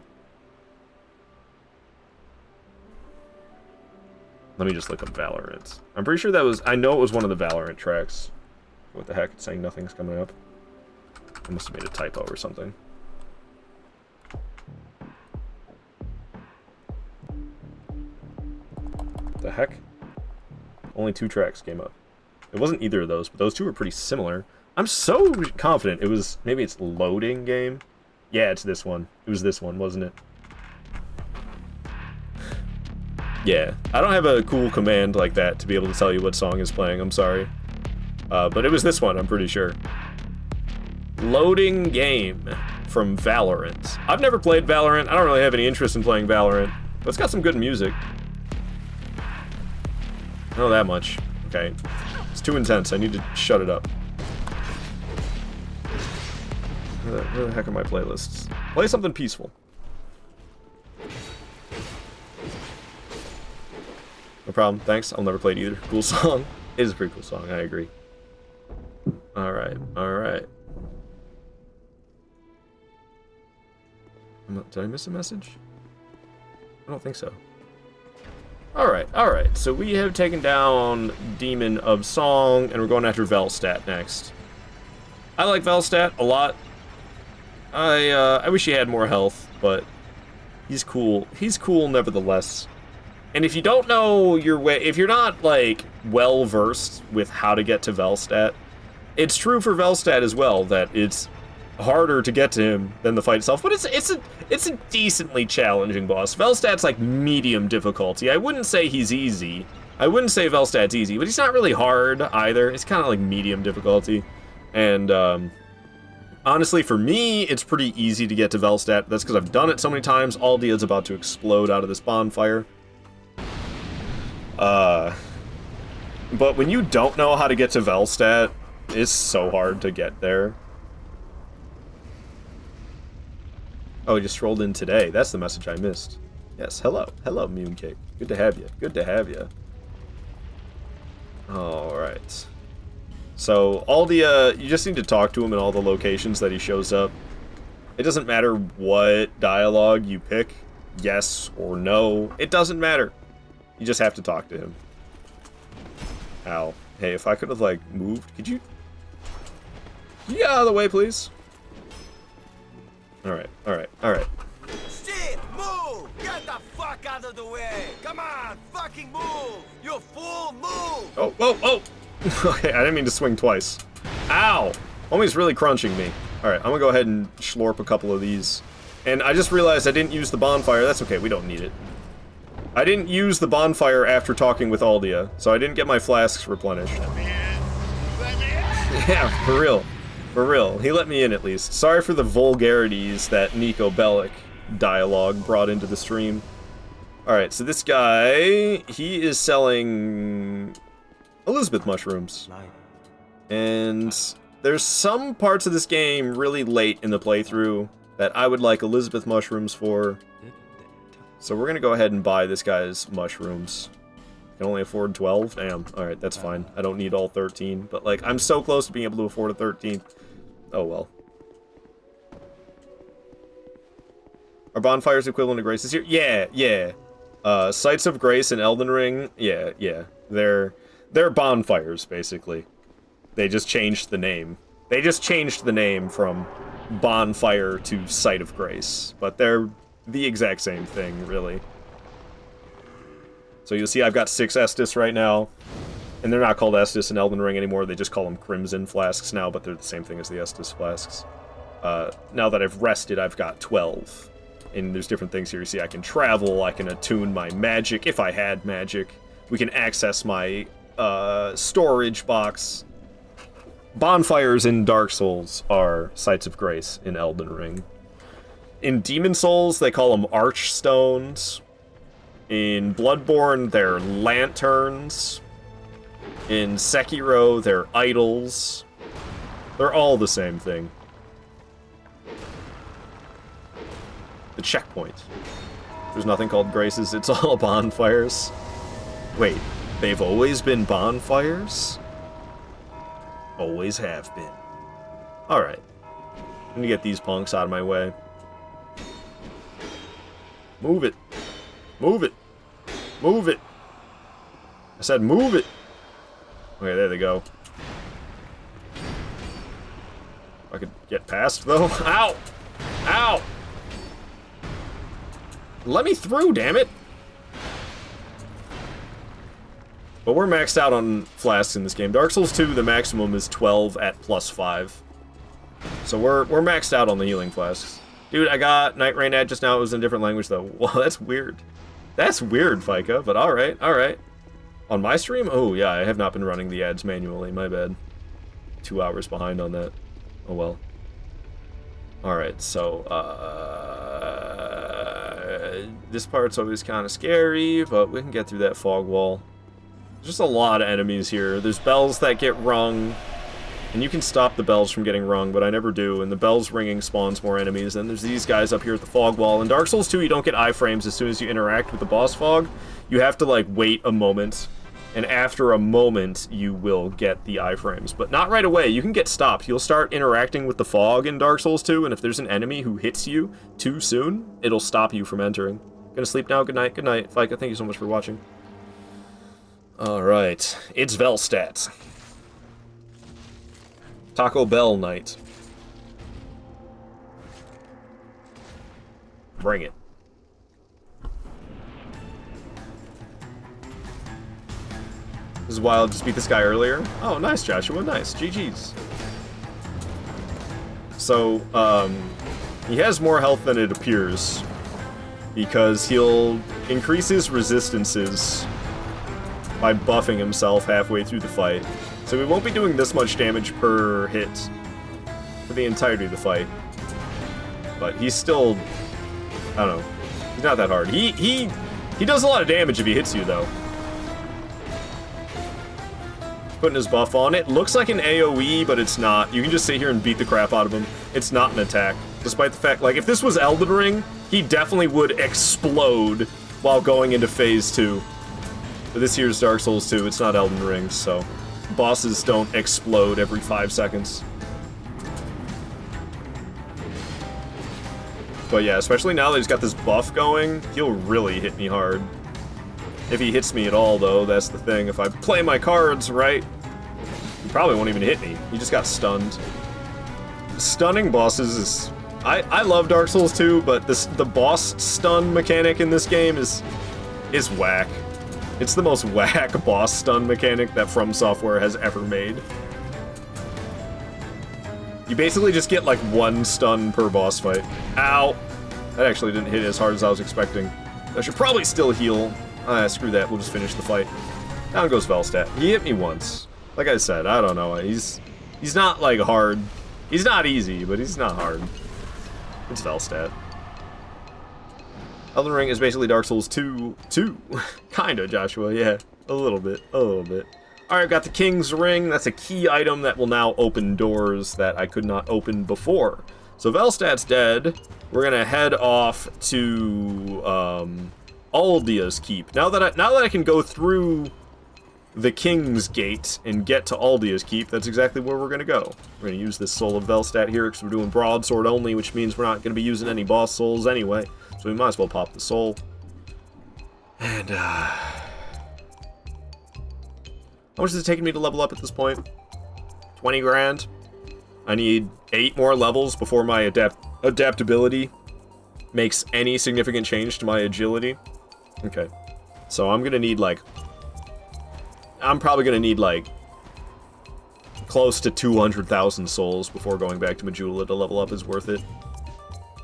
Let me just look up Valorant. I'm pretty sure that was... I know it was one of the Valorant tracks. What the heck? It's saying nothing's coming up. I must have made a typo or something. What the heck? Only 2 tracks came up. It wasn't either of those, but those two were pretty similar. I'm so confident it was... Maybe it's loading game? Yeah, it's this one. It was this one, wasn't it? Yeah, I don't have a cool command like that to be able to tell you what song is playing, I'm sorry. But it was this one, I'm pretty sure. Loading game from Valorant. I've never played Valorant, I don't really have any interest in playing Valorant, but it's got some good music. know that much. Okay. It's too intense. I need to shut it up. Where the heck are my playlists? Play something peaceful. No problem. Thanks. I'll never play it either. Cool song. It is a pretty cool song. I agree. Alright. Alright. Did I miss a message? I don't think so. Alright. So we have taken down Demon of Song, and we're going after Velstadt next. I like Velstadt a lot. I wish he had more health, but he's cool. He's cool nevertheless. And if you don't know your way, if you're not, like, well-versed with how to get to Velstadt, it's true for Velstadt as well, that it's harder to get to him than the fight itself, but it's a decently challenging boss. Velstadt's like medium difficulty. I wouldn't say he's easy. I wouldn't say Velstadt's easy, but he's not really hard either. It's kind of like medium difficulty. And honestly, for me, it's pretty easy to get to Velstadt. That's because I've done it so many times. Aldia's about to explode out of this bonfire. But when you don't know how to get to Velstadt, it's so hard to get there. Oh, he just strolled in today. That's the message I missed. Yes, hello. Hello, Mooncake. Good to have you. Good to have you. Alright. So, Aldia, you just need to talk to him in all the locations that he shows up. It doesn't matter what dialogue you pick, yes or no. It doesn't matter. You just have to talk to him. Ow. Hey, if I could have, like, moved, could you get out of the way, please? Alright. Shit! Move! Get the fuck out of the way! Come on! Fucking move! You fool! Move! Oh! Okay, I didn't mean to swing twice. Ow! Homie's really crunching me. Alright, I'm gonna go ahead and schlorp a couple of these. And I just realized I didn't use the bonfire. That's okay, we don't need it. I didn't use the bonfire after talking with Aldia, so I didn't get my flasks replenished. Yeah, for real. For real. He let me in, at least. Sorry for the vulgarities that Nico Bellic dialogue brought into the stream. Alright, so this guy, he is selling Elizabeth mushrooms. And there's some parts of this game really late in the playthrough that I would like Elizabeth mushrooms for. So we're gonna go ahead and buy this guy's mushrooms. Can only afford 12? Damn. Alright, that's fine. I don't need all 13. But, like, I'm so close to being able to afford a 13th. Oh, well. Are bonfires equivalent to graces here? Yeah. Sights of Grace and Elden Ring, yeah. They're bonfires, basically. They just changed the name. They just changed the name from bonfire to Sight of Grace. But they're the exact same thing, really. So you'll see I've got 6 Estus right now. And they're not called Estus in Elden Ring anymore. They just call them Crimson Flasks now, but they're the same thing as the Estus Flasks. Now that I've rested, I've got 12. And there's different things here. You see, I can travel, I can attune my magic, if I had magic. We can access my storage box. Bonfires in Dark Souls are Sights of Grace in Elden Ring. In Demon Souls, they call them Archstones. In Bloodborne, they're Lanterns. In Sekiro, they're Idols. They're all the same thing. The checkpoint. There's nothing called graces, it's all bonfires. Wait, they've always been bonfires? Always have been. Alright. I'm gonna get these punks out of my way. Move it. Move it. Move it. I said move it. Okay, there they go. I could get past, though. Ow! Ow! Let me through, damn it! But we're maxed out on flasks in this game. Dark Souls 2, the maximum is 12 at +5. So we're maxed out on the healing flasks. Dude, I got Night Rain ad just now. It was in a different language, though. Well, that's weird. That's weird, Fika, but alright, alright. On my stream? Oh, yeah, I have not been running the ads manually. My bad. 2 hours behind on that. Oh, well. Alright, so, this part's always kind of scary, but we can get through that fog wall. Just a lot of enemies here. There's bells that get rung, and you can stop the bells from getting rung, but I never do, and the bells ringing spawns more enemies. Then there's these guys up here at the fog wall. In Dark Souls 2, you don't get iframes as soon as you interact with the boss fog. You have to, like, wait a moment, and after a moment, you will get the iframes. But not right away. You can get stopped. You'll start interacting with the fog in Dark Souls 2, and if there's an enemy who hits you too soon, it'll stop you from entering. Gonna sleep now. Good night. Good night. Fika, thank you so much for watching. Alright. It's Velstadt. Taco Bell night. Bring it. This is wild. Just beat this guy earlier. Oh, nice, Joshua. Nice. GG's. So, he has more health than it appears, because he'll increase his resistances by buffing himself halfway through the fight. So we won't be doing this much damage per hit for the entirety of the fight. But he's still, I don't know, he's not that hard. He does a lot of damage if he hits you, though. Putting his buff on. It looks like an AoE, but it's not. You can just sit here and beat the crap out of him. It's not an attack. Despite the fact, like, if this was Elden Ring, he definitely would explode while going into Phase 2. But this here's Dark Souls 2, it's not Elden Ring, so bosses don't explode every 5 seconds. But yeah, especially now that he's got this buff going, he'll really hit me hard. If he hits me at all, though, that's the thing. If I play my cards right, he probably won't even hit me. He just got stunned. Stunning bosses is... I love Dark Souls 2, but the boss stun mechanic in this game is whack. It's the most whack boss stun mechanic that From Software has ever made. You basically just get like one stun per boss fight. Ow! That actually didn't hit as hard as I was expecting. I should probably still heal. Screw that, we'll just finish the fight. Down goes Velstadt. He hit me once. Like I said, I don't know. He's not like hard. He's not easy, but he's not hard. It's Velstadt. Elden Ring is basically Dark Souls 2. Kinda, Joshua, yeah. A little bit. Alright, got the King's Ring. That's a key item that will now open doors that I could not open before. So Velstadt's dead. We're gonna head off to Aldia's Keep. Now that I can go through the King's Gate and get to Aldia's Keep, that's exactly where we're gonna go. We're gonna use this Soul of Velstadt here because we're doing Broadsword only, which means we're not gonna be using any boss souls anyway. So we might as well pop the soul. And, how much is it taking me to level up at this point? 20 grand. I need 8 more levels before my adaptability makes any significant change to my agility. Okay. So I'm gonna need, like... I'm probably gonna need, like... close to 200,000 souls before going back to Majula to level up is worth it.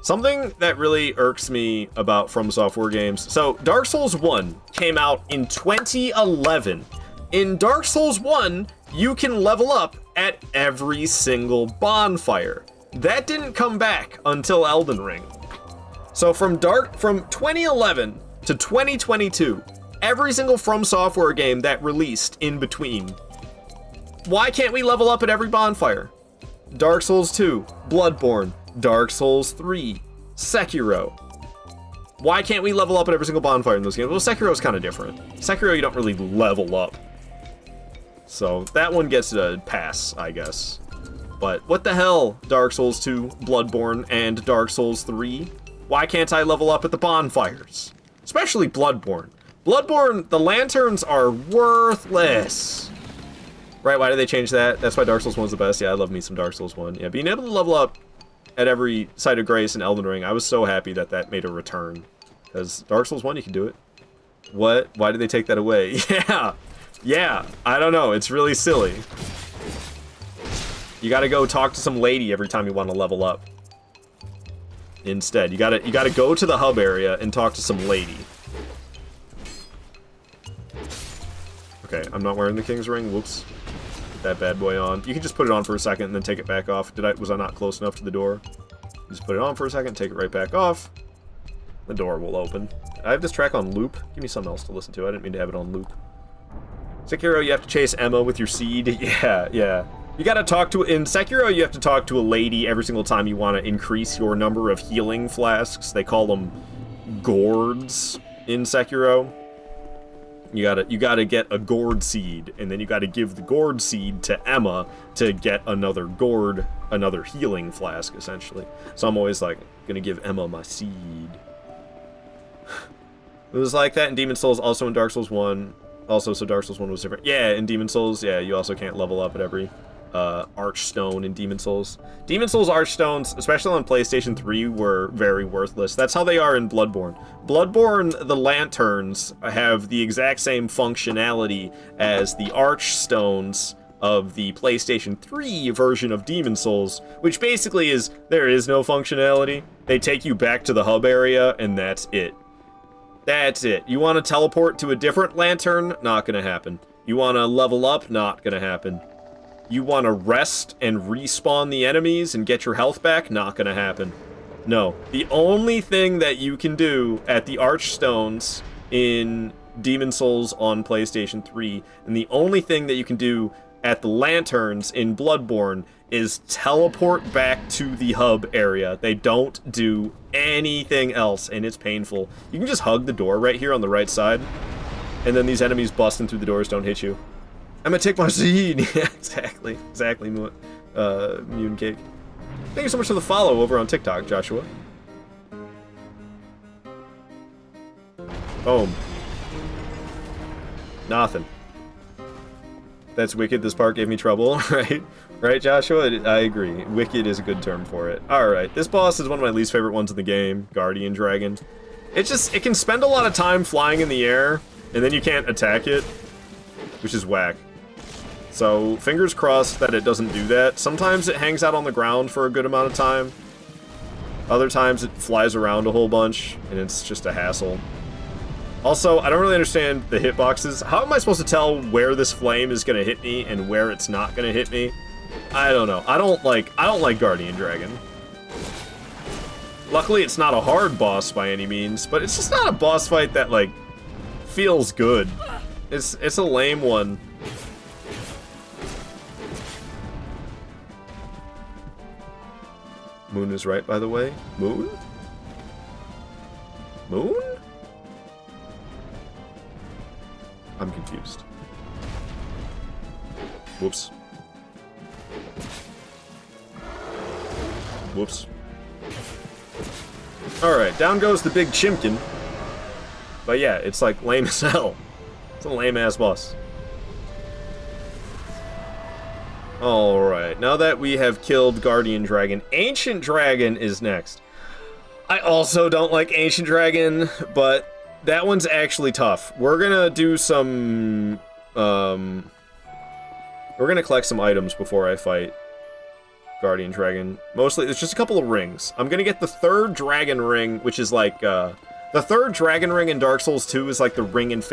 Something that really irks me about From Software games... So, Dark Souls 1 came out in 2011. In Dark Souls 1, you can level up at every single bonfire. That didn't come back until Elden Ring. So from 2011 to 2022, every single From Software game that released in between, why can't we level up at every bonfire? Dark Souls 2, Bloodborne, Dark Souls 3, Sekiro. Why can't we level up at every single bonfire in those games? Well, Sekiro's kind of different. Sekiro, you don't really level up. So that one gets a pass, I guess. But what the hell, Dark Souls 2, Bloodborne, and Dark Souls 3? Why can't I level up at the bonfires? Especially Bloodborne. Bloodborne, the lanterns are worthless. Right, why did they change that? That's why Dark Souls 1's the best. Yeah, I love me some Dark Souls 1. Yeah, being able to level up at every Site of Grace in Elden Ring, I was so happy that that made a return. Because Dark Souls 1, you can do it. What? Why did they take that away? Yeah, I don't know. It's really silly. You gotta go talk to some lady every time you want to level up. Instead, you gotta go to the hub area and talk to some lady. Okay, I'm not wearing the King's Ring. Whoops. Put that bad boy on. You can just put it on for a second and then take it back off. Was I not close enough to the door? Just put it on for a second, take it right back off. The door will open. I have this track on loop. Give me something else to listen to. I didn't mean to have it on loop. Sekiro, you have to chase Emma with your seed. Yeah, yeah. You gotta talk to... In Sekiro, you have to talk to a lady every single time you want to increase your number of healing flasks. They call them gourds in Sekiro. You gotta get a gourd seed, and then you gotta give the gourd seed to Emma to get another gourd, another healing flask, essentially. So I'm always like, gonna give Emma my seed. It was like that in Demon Souls, also in Dark Souls 1. Also, so Dark Souls 1 was different. Yeah, in Demon Souls, yeah, you also can't level up at every Archstone in Demon Souls. Demon Souls Archstones, especially on PlayStation 3, were very worthless. That's how they are in Bloodborne. Bloodborne, the lanterns have the exact same functionality as the Archstones of the PlayStation 3 version of Demon Souls, which basically is, there is no functionality. They take you back to the hub area, and that's it. That's it. You want to teleport to a different lantern? Not gonna happen. You want to level up? Not gonna happen. You want to rest and respawn the enemies and get your health back? Not gonna happen. No. The only thing that you can do at the Archstones in Demon Souls on PlayStation 3, and the only thing that you can do at the lanterns in Bloodborne is teleport back to the hub area. They don't do anything else, and it's painful. You can just hug the door right here on the right side, and then these enemies busting through the doors don't hit you. I'm gonna take my seed. Yeah, exactly, Mune Cake. Thank you so much for the follow over on TikTok, Joshua. Boom. Nothing. That's wicked. This part gave me trouble, right? Right, Joshua? I agree. Wicked is a good term for it. Alright, this boss is one of my least favorite ones in the game, Guardian Dragon. It can spend a lot of time flying in the air, and then you can't attack it, which is whack. So, fingers crossed that it doesn't do that. Sometimes it hangs out on the ground for a good amount of time. Other times it flies around a whole bunch, and it's just a hassle. Also, I don't really understand the hitboxes. How am I supposed to tell where this flame is gonna hit me and where it's not gonna hit me? I don't know. I don't like Guardian Dragon. Luckily, it's not a hard boss by any means, but it's just not a boss fight that, like, feels good. It's a lame one. Moon is right, by the way. Moon? Moon? I'm confused. Whoops. Whoops. Alright, down goes the big chimkin. But yeah, it's like lame as hell. It's a lame-ass boss. Alright, now that we have killed Guardian Dragon, Ancient Dragon is next. I also don't like Ancient Dragon, but that one's actually tough. We're gonna do some, we're gonna collect some items before I fight Guardian Dragon. Mostly, it's just a couple of rings. I'm gonna get the third dragon ring, which is like, the third dragon ring in Dark Souls 2 is like the ring of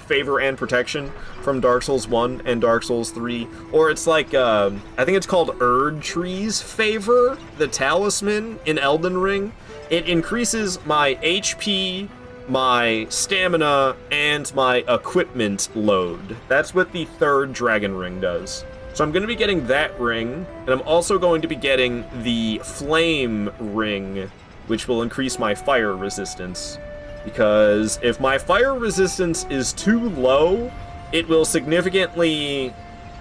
favor and protection from Dark Souls 1 and Dark Souls 3. Or it's like, I think it's called Erdtree's Favor, the talisman in Elden Ring. It increases my HP, my stamina, and my equipment load. That's what the third dragon ring does. So I'm going to be getting that ring, and I'm also going to be getting the flame ring, which will increase my fire resistance. Because if my fire resistance is too low, it will significantly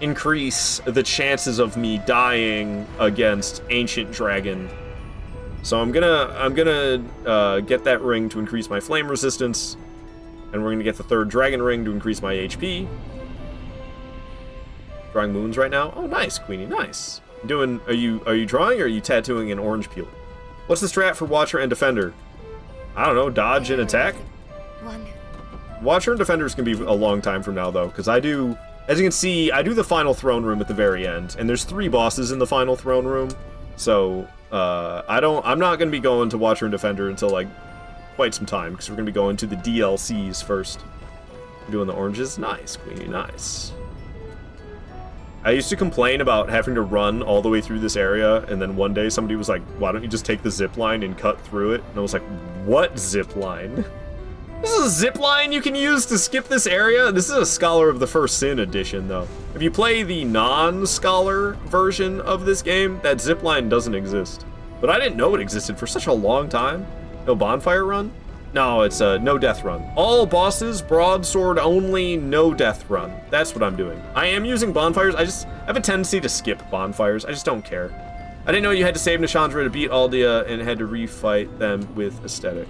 increase the chances of me dying against Ancient Dragon. So I'm gonna get that ring to increase my flame resistance, and we're gonna get the third dragon ring to increase my HP. Drawing moons right now. Oh, nice, Queenie, nice. Are you drawing, or are you tattooing an orange peel? What's the strat for Watcher and Defender? I don't know, dodge and attack? Watcher and Defender is going to be a long time from now, though, because as you can see, I do the final throne room at the very end, and there's 3 bosses in the final throne room, so, I'm not going to be going to Watcher and Defender until, like, quite some time, because we're going to be going to the DLCs first. I'm doing the oranges. Nice, Queenie, nice. I used to complain about having to run all the way through this area, and then one day somebody was like, why don't you just take the zip line and cut through it? And I was like, what zip line? This is a zip line you can use to skip this area. This is a Scholar of the First Sin edition, though. If you play the non-Scholar version of this game, that zip line doesn't exist. But I didn't know it existed for such a long time. No bonfire run? No, it's a no death run. All bosses, broadsword only, no death run. That's what I'm doing. I am using bonfires. I have a tendency to skip bonfires. I just don't care. I didn't know you had to save Nishandra to beat Aldia and had to refight them with Aesthetic.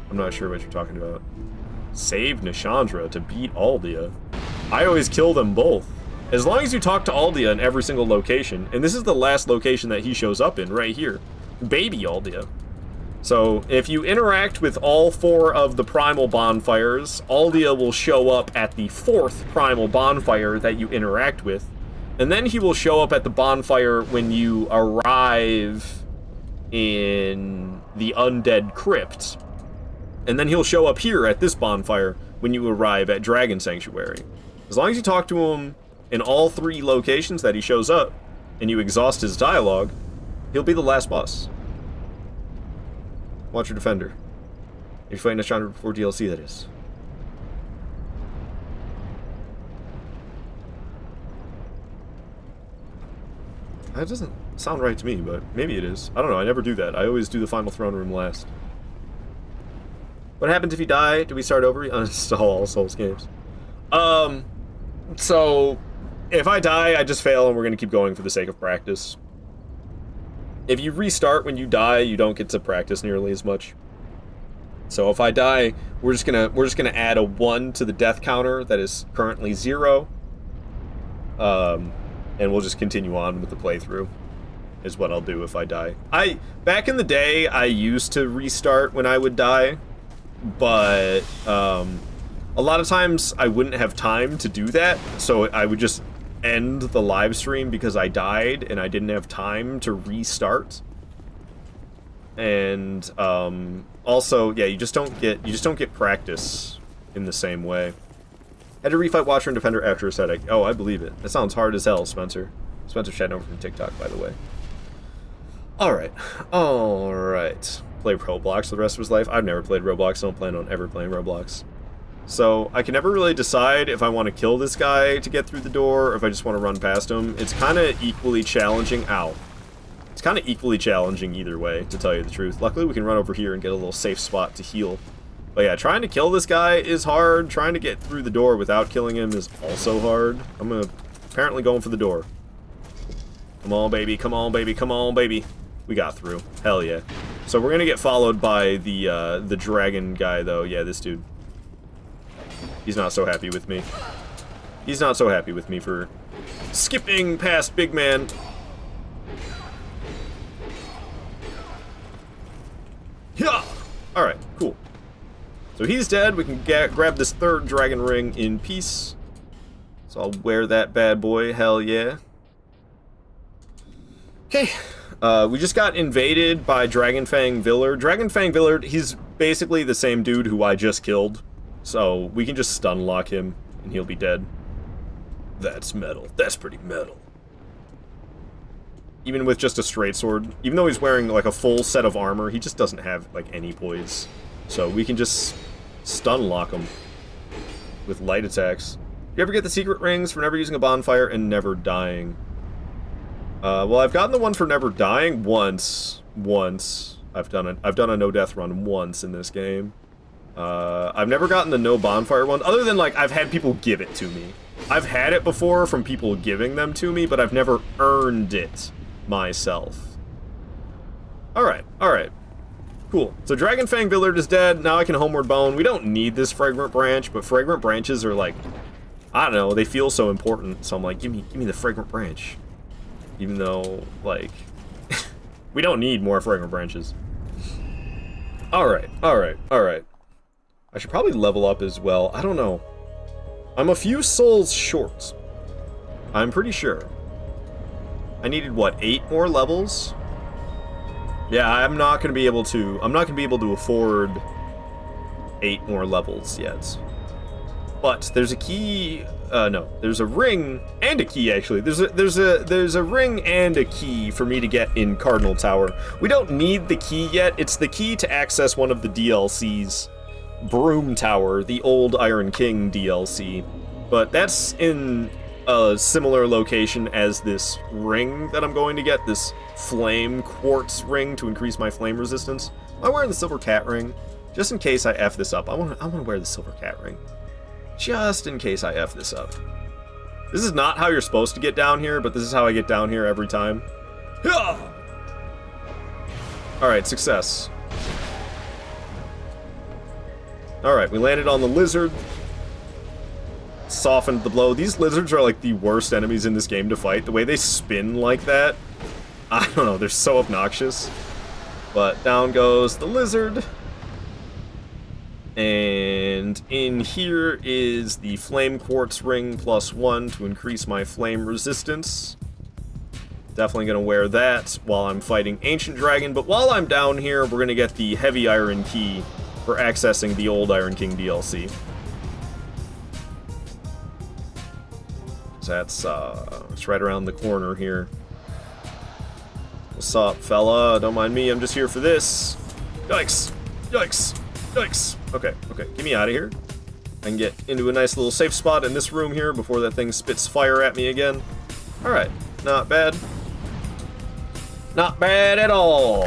I'm not sure what you're talking about. Save Nishandra to beat Aldia? I always kill them both. As long as you talk to Aldia in every single location, and this is the last location that he shows up in, right here. Baby Aldia. So, if you interact with all 4 of the primal bonfires, Aldia will show up at the 4th primal bonfire that you interact with, and then he will show up at the bonfire when you arrive in the Undead Crypt. And then he'll show up here at this bonfire when you arrive at Dragon Sanctuary. As long as you talk to him in all 3 locations that he shows up, and you exhaust his dialogue, he'll be the last boss. Watch your defender. If you're fighting Nishandra before DLC, that is. That doesn't sound right to me, but maybe it is. I don't know, I never do that. I always do the final throne room last. What happens if you die? Do we start over? Uninstall all Souls games. So, if I die, I just fail and we're gonna keep going for the sake of practice. If you restart when you die, you don't get to practice nearly as much. So if I die, we're just gonna add a 1 to the death counter that is currently 0. And we'll just continue on with the playthrough, is what I'll do if I die. Back in the day, I used to restart when I would die, but a lot of times I wouldn't have time to do that, so I would just end the live stream because I died and I didn't have time to restart. And also, yeah, you just don't get practice in the same way. Had to refight Watcher and Defender after Aesthetic. Oh, I believe it. That sounds hard as hell, Spencer. Spencer's chatting over from TikTok, by the way. Alright. Play Roblox the rest of his life. I've never played Roblox, don't plan on ever playing Roblox. So, I can never really decide if I want to kill this guy to get through the door, or if I just want to run past him. It's kind of equally challenging. Ow. It's kind of equally challenging either way, to tell you the truth. Luckily, we can run over here and get a little safe spot to heal. But yeah, trying to kill this guy is hard. Trying to get through the door without killing him is also hard. I'm apparently going for the door. Come on, baby. Come on, baby. Come on, baby. We got through. Hell yeah. So we're gonna get followed by the dragon guy, though. Yeah, this dude. He's not so happy with me. He's not so happy with me for skipping past big man. Yeah. All right. Cool. So he's dead. We can grab this 3rd dragon ring in peace. So I'll wear that bad boy. Hell yeah. Okay. We just got invaded by Dragonfang Villard. Dragonfang Villard, he's basically the same dude who I just killed. So we can just stun lock him and he'll be dead. That's metal. That's pretty metal. Even with just a straight sword. Even though he's wearing like a full set of armor, he just doesn't have like any poise. So we can just stun lock him with light attacks. You ever get the secret rings for never using a bonfire and never dying? Well, I've gotten the one for never dying once. I've done a no death run once in this game. I've never gotten the no bonfire one, other than like I've had people give it to me. I've had it before from people giving them to me, but I've never earned it myself. Alright. Cool. So Dragonfang Villard is dead. Now I can Homeward Bone. We don't need this Fragrant Branch, but Fragrant Branches are like, I don't know, they feel so important. So I'm like, give me the Fragrant Branch. Even though, like, we don't need more Fragrant Branches. Alright. I should probably level up as well. I don't know. I'm a few souls short. I'm pretty sure. I needed, what, 8 more levels? Yeah, I'm not gonna be able to afford 8 more levels yet. But there's a key, no, there's a ring and a key, actually. There's a ring and a key for me to get in Cardinal Tower. We don't need the key yet. It's the key to access one of the DLCs Broom Tower, the old Iron King DLC, but that's in a similar location as this ring that I'm going to get, this flame quartz ring to increase my flame resistance. Am I wearing the silver cat ring? Just in case I F this up, I want to wear the silver cat ring. Just in case I F this up. This is not how you're supposed to get down here, but this is how I get down here every time. Alright, success. Alright, we landed on the lizard. Softened the blow. These lizards are like the worst enemies in this game to fight. The way they spin like that, I don't know, they're so obnoxious. But down goes the lizard. And in here is the flame quartz ring +1 to increase my flame resistance. Definitely going to wear that while I'm fighting Ancient Dragon. But while I'm down here, we're going to get the heavy iron key for accessing the old Iron King DLC. So that's it's right around the corner here. What's up, fella? Don't mind me, I'm just here for this. Yikes! Yikes! Yikes! Okay, okay, get me out of here. I can get into a nice little safe spot in this room here before that thing spits fire at me again. Alright, not bad. Not bad at all.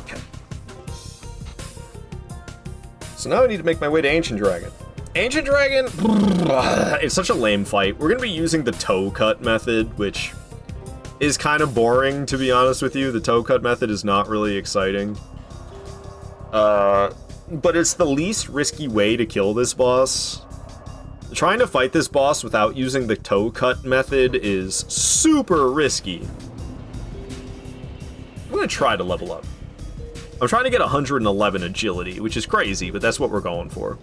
Okay. So now I need to make my way to Ancient Dragon. Ancient Dragon, it's such a lame fight. We're going to be using the toe cut method, which is kind of boring, to be honest with you. The toe cut method is not really exciting. But it's the least risky way to kill this boss. Trying to fight this boss without using the toe cut method is super risky. I'm going to try to level up. I'm trying to get 111 agility, which is crazy, but that's what we're going for.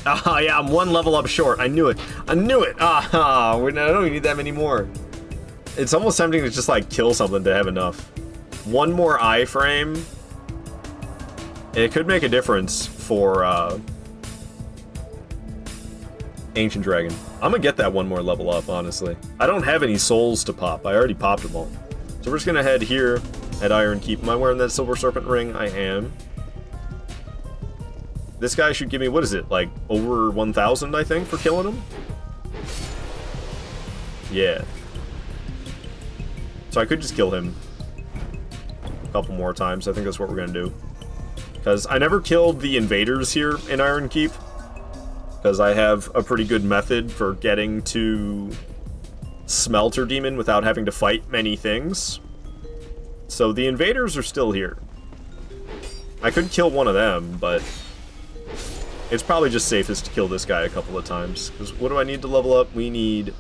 Ah, yeah, I'm one level up short. I knew it. I knew it. Ah, I don't even need that many more. It's almost tempting to just, like, kill something to have enough. One more iframe. It could make a difference for, Ancient Dragon. I'm gonna get that one more level up, honestly. I don't have any souls to pop. I already popped them all. So we're just gonna head here at Iron Keep. Am I wearing that Silver Serpent ring? I am. This guy should give me, what is it, like, over 1,000, I think, for killing him? Yeah. So I could just kill him a couple more times. I think that's what we're gonna do. Because I never killed the invaders here in Iron Keep. Because I have a pretty good method for getting to Smelter Demon without having to fight many things. So the invaders are still here. I could kill one of them, but it's probably just safest to kill this guy a couple of times. Because what do I need to level up? We need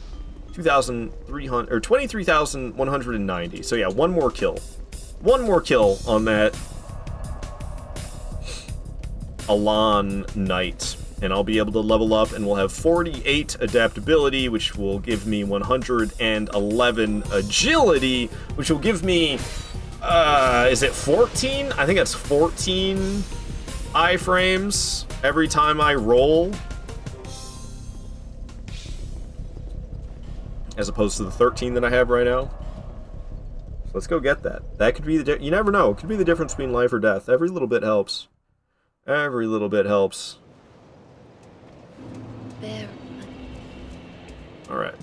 2,300 or 23,190. So yeah, one more kill. One more kill on that Elan Knight. And I'll be able to level up, and we'll have 48 adaptability, which will give me 111 agility, which will give me, is it 14? I think that's 14 iframes every time I roll. As opposed to the 13 that I have right now. So let's go get that. That could be the, you never know, it could be the difference between life or death. Every little bit helps. Every little bit helps. Alright.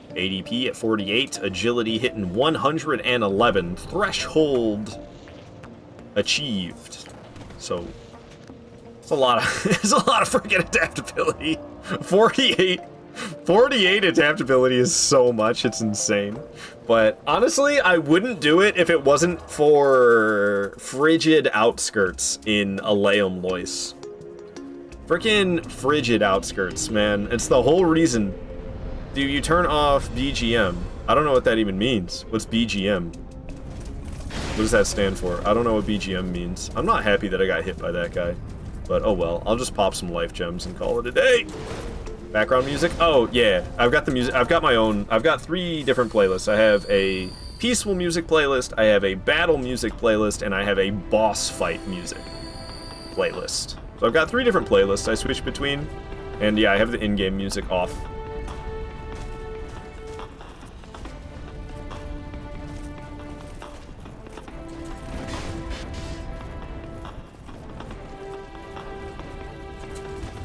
ADP at 48, agility hitting 111, threshold achieved. So it's a lot of freaking adaptability. 48 adaptability is so much, it's insane. But honestly, I wouldn't do it if it wasn't for frigid outskirts in Aleum Lois. Frickin' frigid outskirts, man. It's the whole reason. Dude, you turn off BGM. I don't know what that even means. What's BGM? What does that stand for? I don't know what BGM means. I'm not happy that I got hit by that guy. But oh well, I'll just pop some life gems and call it a day. Background music? Oh yeah, I've got the music. I've got my own. I've got 3 different playlists. I have a peaceful music playlist, I have a battle music playlist, and I have a boss fight music playlist. So I've got 3 different playlists I switch between, and yeah, I have the in-game music off.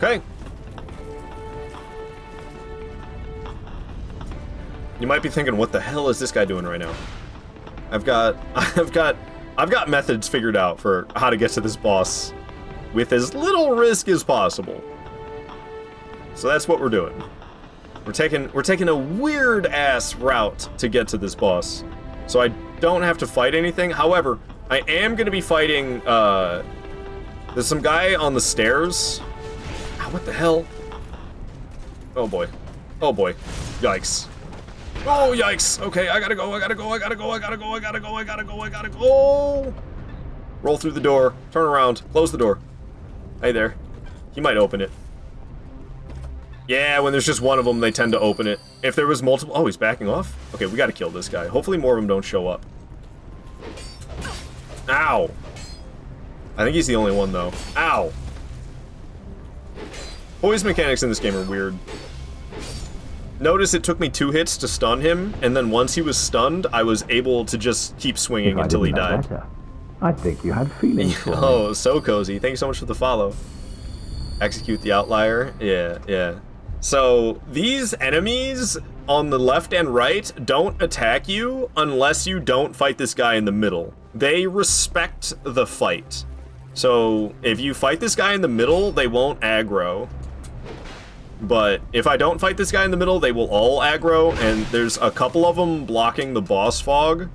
Okay. You might be thinking, what the hell is this guy doing right now? I've got methods figured out for how to get to this boss with as little risk as possible. So that's what we're doing. We're taking a weird ass route to get to this boss. So I don't have to fight anything. However, I am gonna be fighting there's some guy on the stairs. Ah, what the hell? Oh boy. Oh boy. Yikes. Oh, yikes. Okay, I gotta go. Roll through the door. Turn around. Close the door. Hey there. He might open it. Yeah, when there's just one of them, they tend to open it. If there was multiple... Oh, he's backing off? Okay, we gotta kill this guy. Hopefully more of them don't show up. Ow. I think he's the only one, though. Ow. Poise mechanics in this game are weird. Notice it took me 2 hits to stun him, and then once he was stunned, I was able to just keep swinging until he died. I think you had feelings for me. Oh, so cozy. Thank you so much for the follow. Execute the outlier. Yeah. So, these enemies on the left and right don't attack you unless you don't fight this guy in the middle. They respect the fight. So, if you fight this guy in the middle, they won't aggro. But if I don't fight this guy in the middle, they will all aggro, and there's a couple of them blocking the boss fog.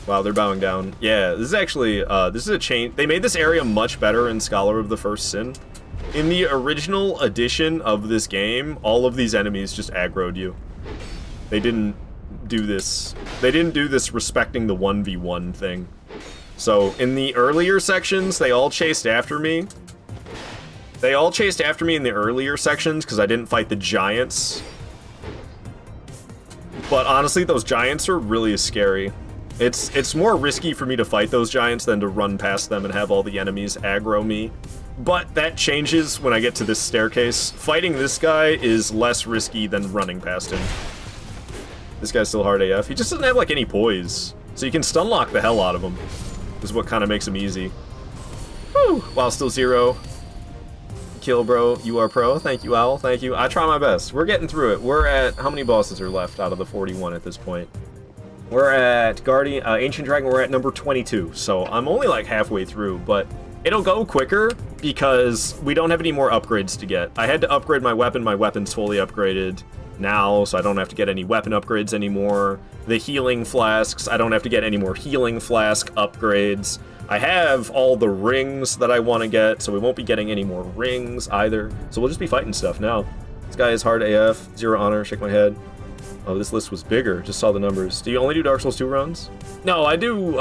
Wow, they're bowing down. Yeah, this is actually, this is a change. They made this area much better in Scholar of the First Sin. In the original edition of this game, all of these enemies just aggroed you. They didn't do this. They didn't do this respecting the 1v1 thing. So, in the earlier sections, they all chased after me. They all chased after me in the earlier sections because I didn't fight the giants. But honestly, those giants are really scary. It's more risky for me to fight those giants than to run past them and have all the enemies aggro me. But that changes when I get to this staircase. Fighting this guy is less risky than running past him. This guy's still hard AF. He just doesn't have like any poise. So you can stun lock the hell out of him. This is what kind of makes him easy. Whew! While still 0. Kill, bro. You are pro. Thank you, Owl. Thank you. I try my best. We're getting through it. We're at... How many bosses are left out of the 41 at this point? We're at Ancient Dragon. We're at number 22. So I'm only like halfway through, but it'll go quicker because we don't have any more upgrades to get. I had to upgrade my weapon. My weapon's fully upgraded now, so I don't have to get any weapon upgrades anymore. The healing flasks, I don't have to get any more healing flask upgrades. I have all the rings that I want to get, so we won't be getting any more rings either. So we'll just be fighting stuff now. This guy is hard AF, 0 honor, shake my head. Oh, this list was bigger, just saw the numbers. Do you only do Dark Souls 2 runs? No, I do,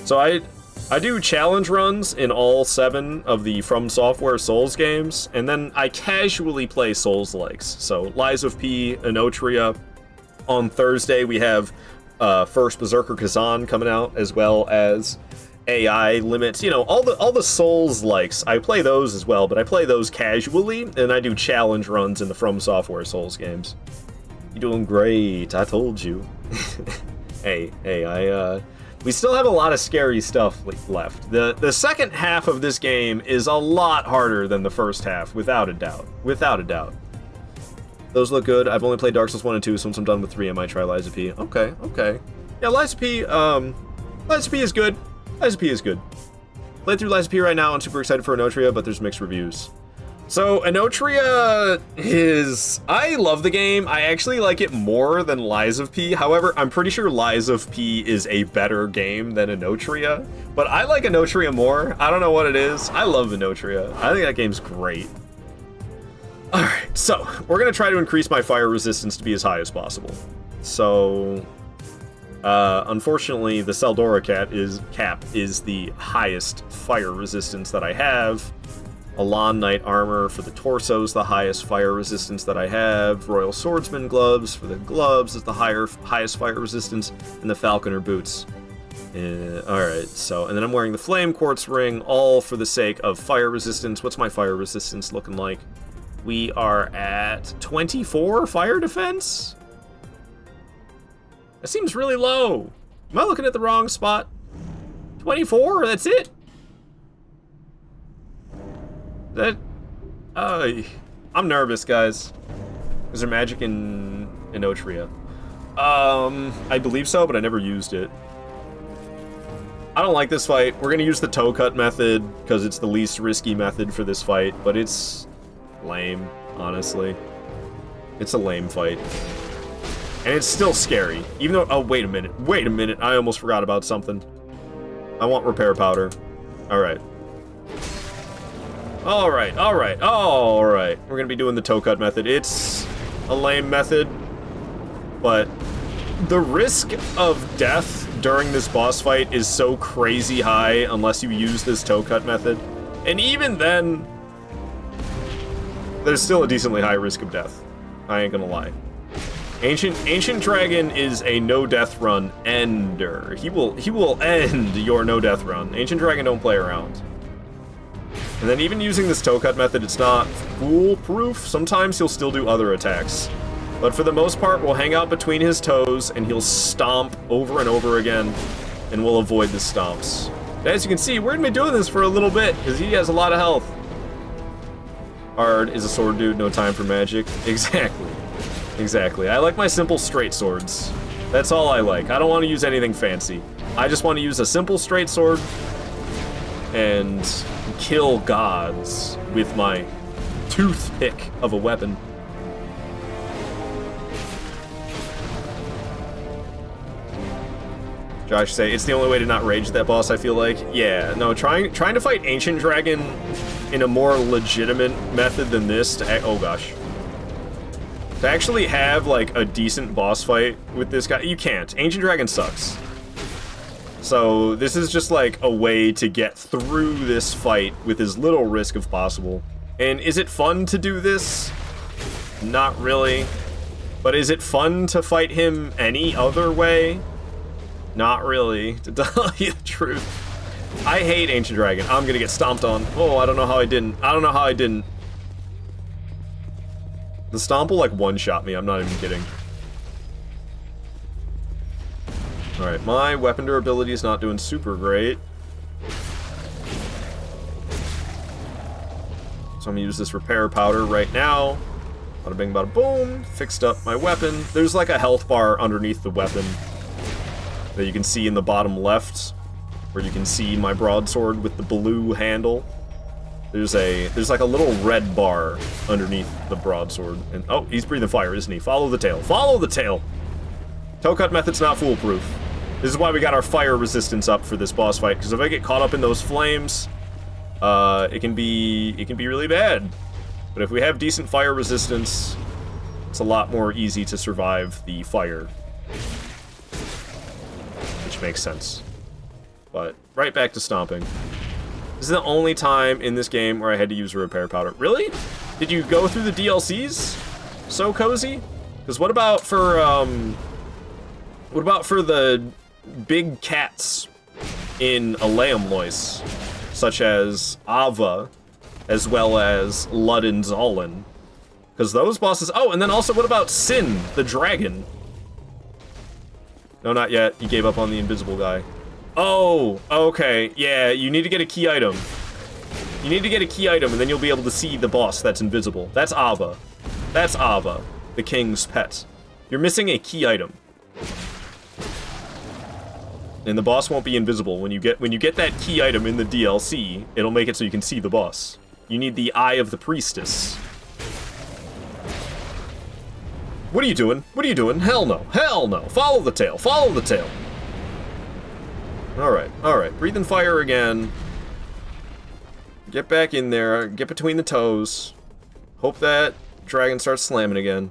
so I do challenge runs in all 7 of the From Software Souls games, and then I casually play Souls-likes. So, Lies of P, Enotria. On Thursday, we have first Berserker Kazan coming out, as well as AI limits, you know, all the Souls likes. I play those as well, but I play those casually, and I do challenge runs in the From Software Souls games. You're doing great, I told you. hey, we still have a lot of scary stuff left. The second half of this game is a lot harder than the first half, without a doubt. Without a doubt. Those look good. I've only played Dark Souls 1 and 2, so once I'm done with 3, I might try Lies of P. Okay. Yeah, Lies of P is good. Lies of P is good. Played through Lies of P right now. I'm super excited for Enotria, but there's mixed reviews. So, Enotria is... I love the game. I actually like it more than Lies of P. However, I'm pretty sure Lies of P is a better game than Enotria. But I like Enotria more. I don't know what it is. I love Enotria. I think that game's great. Alright, so, we're going to try to increase my fire resistance to be as high as possible. So... unfortunately, the Seldora cap is the highest fire resistance that I have. Elan Knight armor for the torso is the highest fire resistance that I have. Royal Swordsman gloves for the gloves is the highest fire resistance, and the Falconer boots. Alright, so, and then I'm wearing the Flame Quartz ring, all for the sake of fire resistance. What's my fire resistance looking like? We are at 24 fire defense? That seems really low. Am I looking at the wrong spot? 24? That's it? I'm nervous, guys. Is there magic in Otria? I believe so, but I never used it. I don't like this fight. We're gonna use the toe cut method because it's the least risky method for this fight, but it's lame, honestly. It's a lame fight. And it's still scary. Even though, oh, wait a minute. I almost forgot about something. I want repair powder. Alright. Alright. We're gonna be doing the toe cut method. It's a lame method, but the risk of death during this boss fight is so crazy high unless you use this toe cut method. And even then, there's still a decently high risk of death. I ain't gonna lie. Ancient Dragon is a no-death run ender. He will end your no-death run. Ancient Dragon don't play around. And then even using this toe cut method, it's not foolproof. Sometimes he'll still do other attacks. But for the most part, we'll hang out between his toes, and he'll stomp over and over again, and we'll avoid the stomps. As you can see, we're gonna be doing this for a little bit, because he has a lot of health. Hard is a sword dude, no time for magic. Exactly. I like my simple straight swords. That's all I like. I don't want to use anything fancy. I just want to use a simple straight sword and kill gods with my toothpick of a weapon. Josh say, it's the only way to not rage that boss, I feel like. Yeah, no, trying to fight Ancient Dragon in a more legitimate method than this to, oh gosh. To actually have, like, a decent boss fight with this guy, you can't. Ancient Dragon sucks. So, this is just, like, a way to get through this fight with as little risk as possible. And is it fun to do this? Not really. But is it fun to fight him any other way? Not really, to tell you the truth. I hate Ancient Dragon. I'm gonna get stomped on. Oh, I don't know how I didn't. The stomp will, like, one-shot me. I'm not even kidding. Alright, my weapon durability is not doing super great. So I'm gonna use this repair powder right now. Bada bing, bada boom. Fixed up my weapon. There's, like, a health bar underneath the weapon that you can see in the bottom left, where you can see my broadsword with the blue handle. There's like a little red bar underneath the broadsword. And oh, he's breathing fire, isn't he? Follow the tail. Follow the tail! Toe cut method's not foolproof. This is why we got our fire resistance up for this boss fight, because if I get caught up in those flames, it can be really bad. But if we have decent fire resistance, it's a lot more easy to survive the fire. Which makes sense. But right back to stomping. This is the only time in this game where I had to use a repair powder. Really? Did you go through the DLCs? So cozy? Because what about for the big cats in Aleamlois, such as Ava, as well as Ludden Zolin? Because those bosses... Oh, and then also what about Sin, the dragon? No, not yet. You gave up on the invisible guy. Oh, okay. Yeah, you need to get a key item. You need to get a key item, and then you'll be able to see the boss that's invisible. That's Ava. That's Ava, the king's pet. You're missing a key item. And the boss won't be invisible. When you get that key item in the DLC, it'll make it so you can see the boss. You need the Eye of the Priestess. What are you doing? What are you doing? Hell no. Hell no. Follow the tail. Follow the tail. Alright. Breathe in fire again. Get back in there. Get between the toes. Hope that dragon starts slamming again.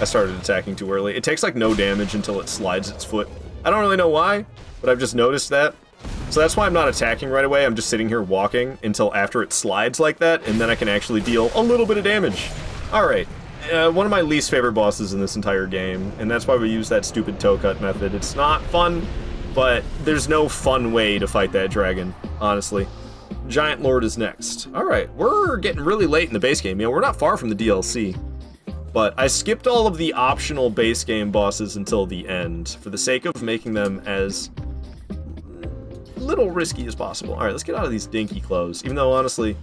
I started attacking too early. It takes, like, no damage until it slides its foot. I don't really know why, but I've just noticed that. So that's why I'm not attacking right away. I'm just sitting here walking until after it slides like that, and then I can actually deal a little bit of damage. Alright. One of my least favorite bosses in this entire game, and that's why we use that stupid toe cut method. It's not fun, but there's no fun way to fight that dragon, honestly. Giant Lord is next. Alright, we're getting really late in the base game. You know, we're not far from the DLC. But I skipped all of the optional base game bosses until the end, for the sake of making them as little risky as possible. All right, let's get out of these dinky clothes. Even though, honestly,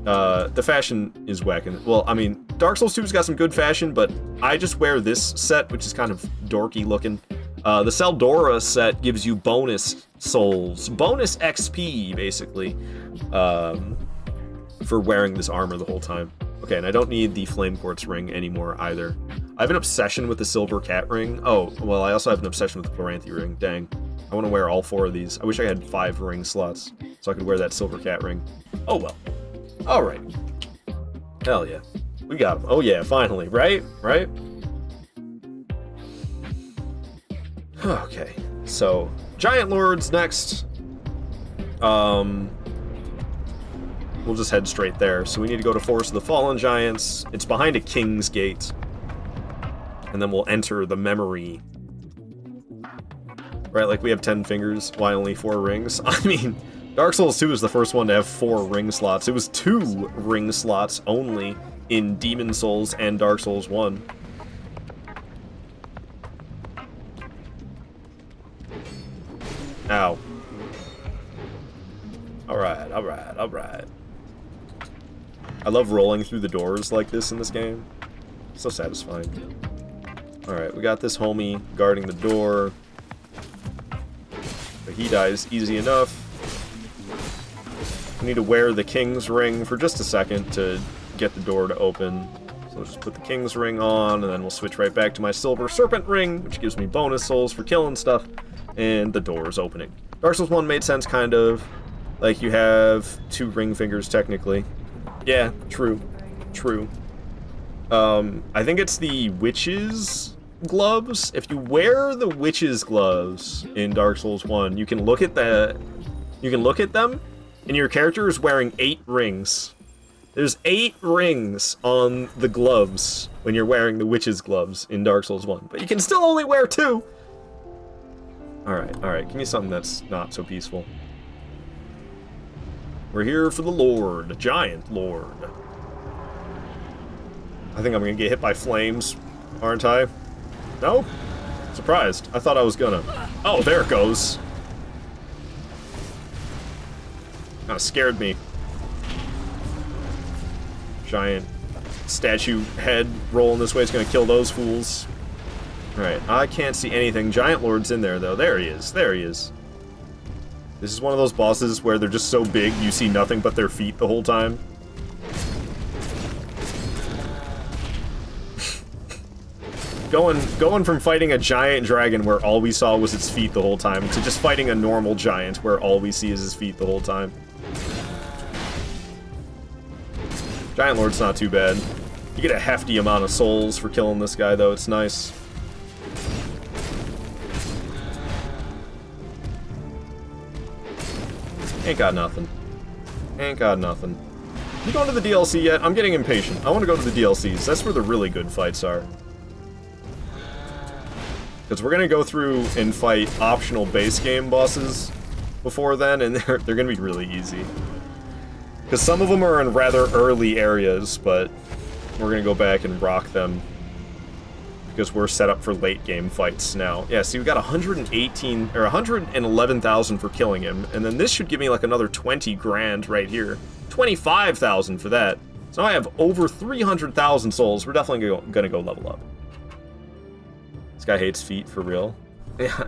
the fashion is whacking. Well, I mean, Dark Souls 2's got some good fashion, but I just wear this set, which is kind of dorky looking. The Seldora set gives you bonus souls, bonus XP, basically, for wearing this armor the whole time. Okay, and I don't need the Flame Quartz ring anymore, either. I have an obsession with the Silver Cat ring. Oh, well, I also have an obsession with the Chloranthy ring. Dang. I want to wear all 4 of these. I wish I had 5 ring slots, so I could wear that Silver Cat ring. Oh, well. Alright. Hell yeah. We got him. Oh yeah, finally, right? Right? Okay, so Giant Lords next. We'll just head straight there. So we need to go to Forest of the Fallen Giants. It's behind a King's Gate. And then we'll enter the memory. Right, like we have 10 fingers, why only 4 rings? I mean, Dark Souls 2 is the first one to have 4 ring slots. It was 2 ring slots only in Demon Souls and Dark Souls 1. Ow. Alright, alright, alright. I love rolling through the doors like this in this game. So satisfying. Alright, we got this homie guarding the door. But he dies easy enough. I need to wear the King's Ring for just a second to get the door to open. So I'll just put the King's Ring on, and then we'll switch right back to my Silver Serpent Ring, which gives me bonus souls for killing stuff, and the door is opening. Dark Souls 1 made sense, kind of. Like, you have 2 ring fingers, technically. Yeah, true. True. I think it's the Witch's gloves. If you wear the Witch's gloves in Dark Souls 1, you can look at them, and your character is wearing 8 rings. There's 8 rings on the gloves when you're wearing the Witch's gloves in Dark Souls 1. But you can still only wear 2! Alright, give me something that's not so peaceful. We're here for the Lord, Giant Lord. I think I'm gonna get hit by flames, aren't I? No? Surprised. I thought I was gonna. Oh, there it goes. Kinda scared me. Giant statue head rolling this way is gonna kill those fools. Alright, I can't see anything. Giant Lord's in there, though. There he is. There he is. This is one of those bosses where they're just so big you see nothing but their feet the whole time. Going from fighting a giant dragon where all we saw was its feet the whole time to just fighting a normal giant where all we see is his feet the whole time. Giant Lord's not too bad. You get a hefty amount of souls for killing this guy, though. It's nice. Ain't got nothing. Ain't got nothing. You going to the DLC yet? I'm getting impatient. I want to go to the DLCs. That's where the really good fights are. Because we're going to go through and fight optional base game bosses before then, and they're going to be really easy. Because some of them are in rather early areas, but we're going to go back and rock them. Because we're set up for late game fights now. Yeah, see, we got 118, or 111,000 for killing him, and then this should give me like another 20 grand right here. 25,000 for that. So now I have over 300,000 souls. We're definitely gonna go level up. This guy hates feet, for real. Yeah,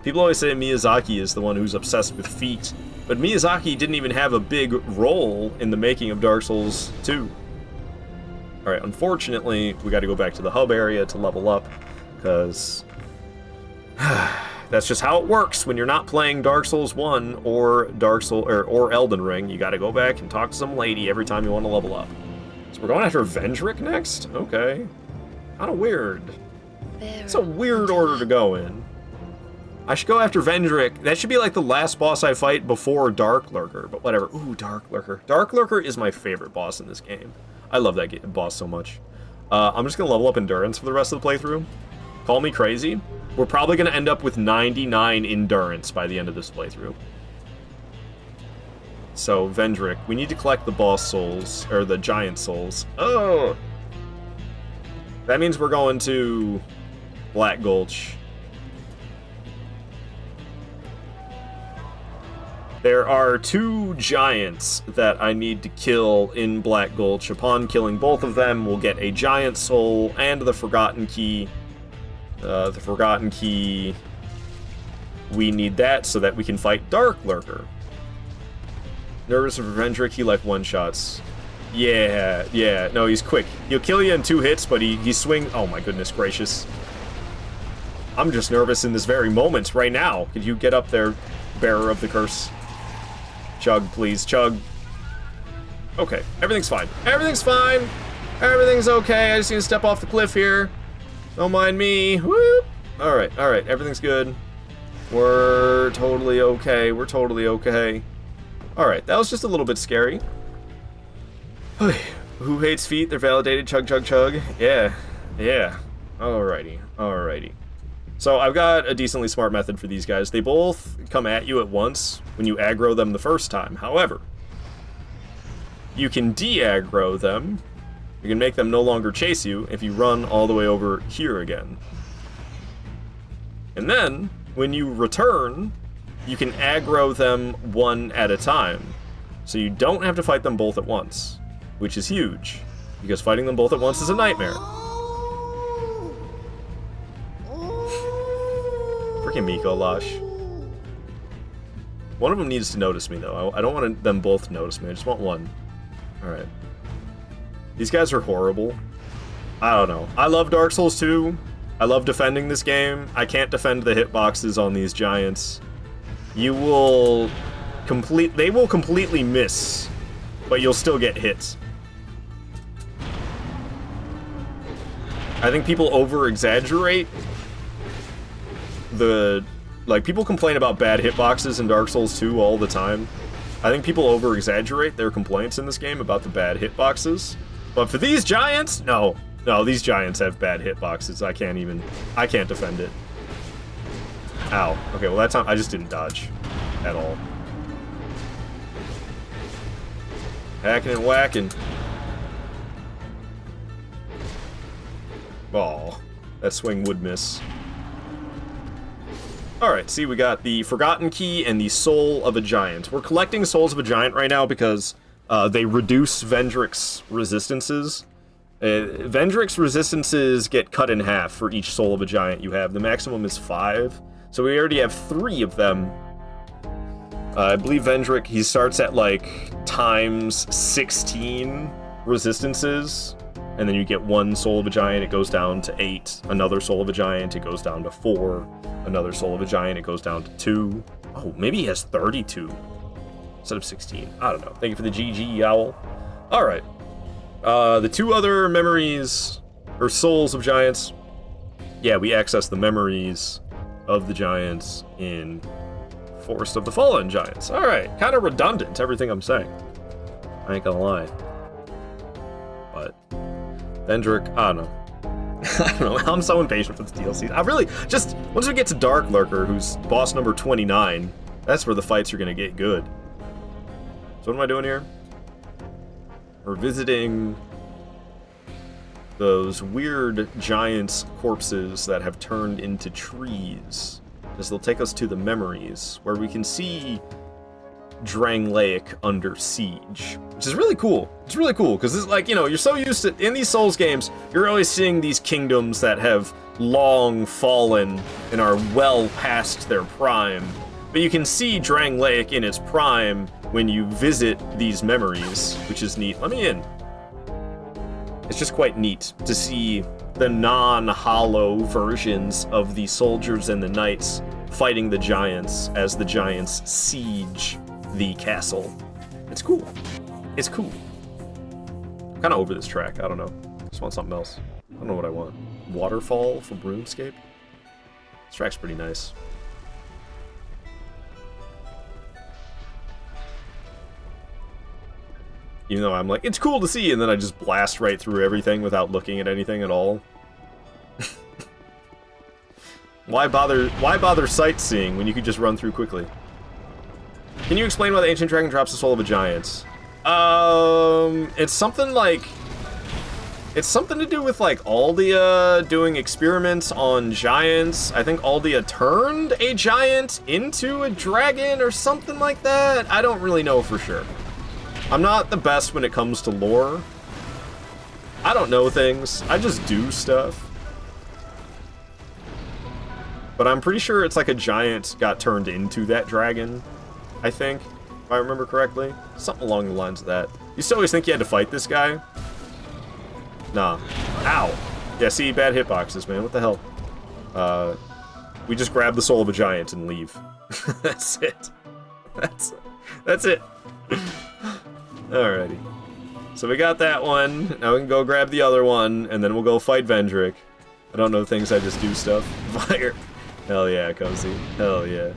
people always say Miyazaki is the one who's obsessed with feet, but Miyazaki didn't even have a big role in the making of Dark Souls 2. Alright, unfortunately, we gotta go back to the hub area to level up, because that's just how it works when you're not playing Dark Souls 1 or or Elden Ring. You gotta go back and talk to some lady every time you want to level up. So we're going after Vendrick next? Okay. Kinda weird. It's a weird order to go in. I should go after Vendrick. That should be like the last boss I fight before Dark Lurker, but whatever. Ooh, Dark Lurker. Dark Lurker is my favorite boss in this game. I love that boss so much. I'm just going to level up Endurance for the rest of the playthrough. Call me crazy. We're probably going to end up with 99 Endurance by the end of this playthrough. So, Vendrick, we need to collect the boss souls, or the giant souls. Oh! That means we're going to Black Gulch. There are 2 giants that I need to kill in Black Gulch. Upon killing both of them, we'll get a giant soul and the Forgotten Key. The Forgotten Key, we need that so that we can fight Dark Lurker. Nervous of Vendrick, he like one-shots. Yeah, no, he's quick. He'll kill you in 2 hits, but he swings. Oh my goodness gracious. I'm just nervous in this very moment, right now. Could you get up there, Bearer of the Curse? Chug, please, chug. Okay, everything's fine. Everything's fine. Everything's okay. I just need to step off the cliff here. Don't mind me. Whoop. Alright, everything's good. We're totally okay. We're totally okay. Alright, that was just a little bit scary. Who hates feet? They're validated. Chug, chug, chug. Yeah. Alrighty. So I've got a decently smart method for these guys. They both come at you at once when you aggro them the first time. However, you can de-aggro them. You can make them no longer chase you if you run all the way over here again. And then, when you return, you can aggro them one at a time. So you don't have to fight them both at once, which is huge, because fighting them both at once is a nightmare. Freaking Miko Lash. One of them needs to notice me, though. I don't want them both to notice me. I just want one. Alright. These guys are horrible. I don't know. I love Dark Souls 2. I love defending this game. I can't defend the hitboxes on these giants. They will completely miss, but you'll still get hits. I think people over-exaggerate people complain about bad hitboxes in Dark Souls 2 all the time. I think people over-exaggerate their complaints in this game about the bad hitboxes. But for these giants, no, these giants have bad hitboxes. I can't defend it. Ow. Okay, well that time I just didn't dodge at all. Hacking and whacking. Oh, that swing would miss. Alright, see, we got the Forgotten Key and the Soul of a Giant. We're collecting Souls of a Giant right now because they reduce Vendrick's resistances. Vendrick's resistances get cut in half for each Soul of a Giant you have. The maximum is 5, so we already have 3 of them. I believe Vendrick, he starts at like times 16 resistances, and then you get 1 Soul of a Giant, it goes down to 8. Another Soul of a Giant, it goes down to 4. Another Soul of a Giant, it goes down to 2. Oh, maybe he has 32 instead of 16. I don't know. Thank you for the GG, Owl. Alright. The 2 other memories, or Souls of Giants. Yeah, we access the memories of the Giants in Forest of the Fallen Giants. Alright, kind of redundant, everything I'm saying. I ain't gonna lie. But Vendrick, I don't know. I don't know, I'm so impatient for the DLCs. I really, just, once we get to Dark Lurker, who's boss number 29, that's where the fights are gonna get good. So what am I doing here? We're visiting those weird giants' corpses that have turned into trees, because they'll take us to the memories, where we can see Drang Lake under siege, which is really cool. It's really cool, because it's like, you know, you're so used to, in these Souls games, you're always seeing these kingdoms that have long fallen and are well past their prime. But you can see Drang Lake in its prime when you visit these memories, which is neat. Let me in. It's just quite neat to see the non-hollow versions of the soldiers and the knights fighting the giants as the giants siege the castle. It's cool. It's cool. I'm kind of over this track. I don't know. I just want something else. I don't know what I want. Waterfall from RuneScape? This track's pretty nice. Even though I'm like, it's cool to see, and then I just blast right through everything without looking at anything at all. Why bother sightseeing when you could just run through quickly? Can you explain why the Ancient Dragon drops the soul of a giant? It's something like... It's something to do with, like, Aldia doing experiments on giants. I think Aldia turned a giant into a dragon or something like that. I don't really know for sure. I'm not the best when it comes to lore. I don't know things. I just do stuff. But I'm pretty sure it's like a giant got turned into that dragon, I think, if I remember correctly. Something along the lines of that. You used to always think you had to fight this guy. Nah. Ow. Yeah, see, bad hitboxes, man. What the hell? We just grab the soul of a giant and leave. That's it. That's it. Alrighty. So we got that one. Now we can go grab the other one, and then we'll go fight Vendrick. I don't know things, I just do stuff. Fire. Hell yeah, Cozy. Hell yeah.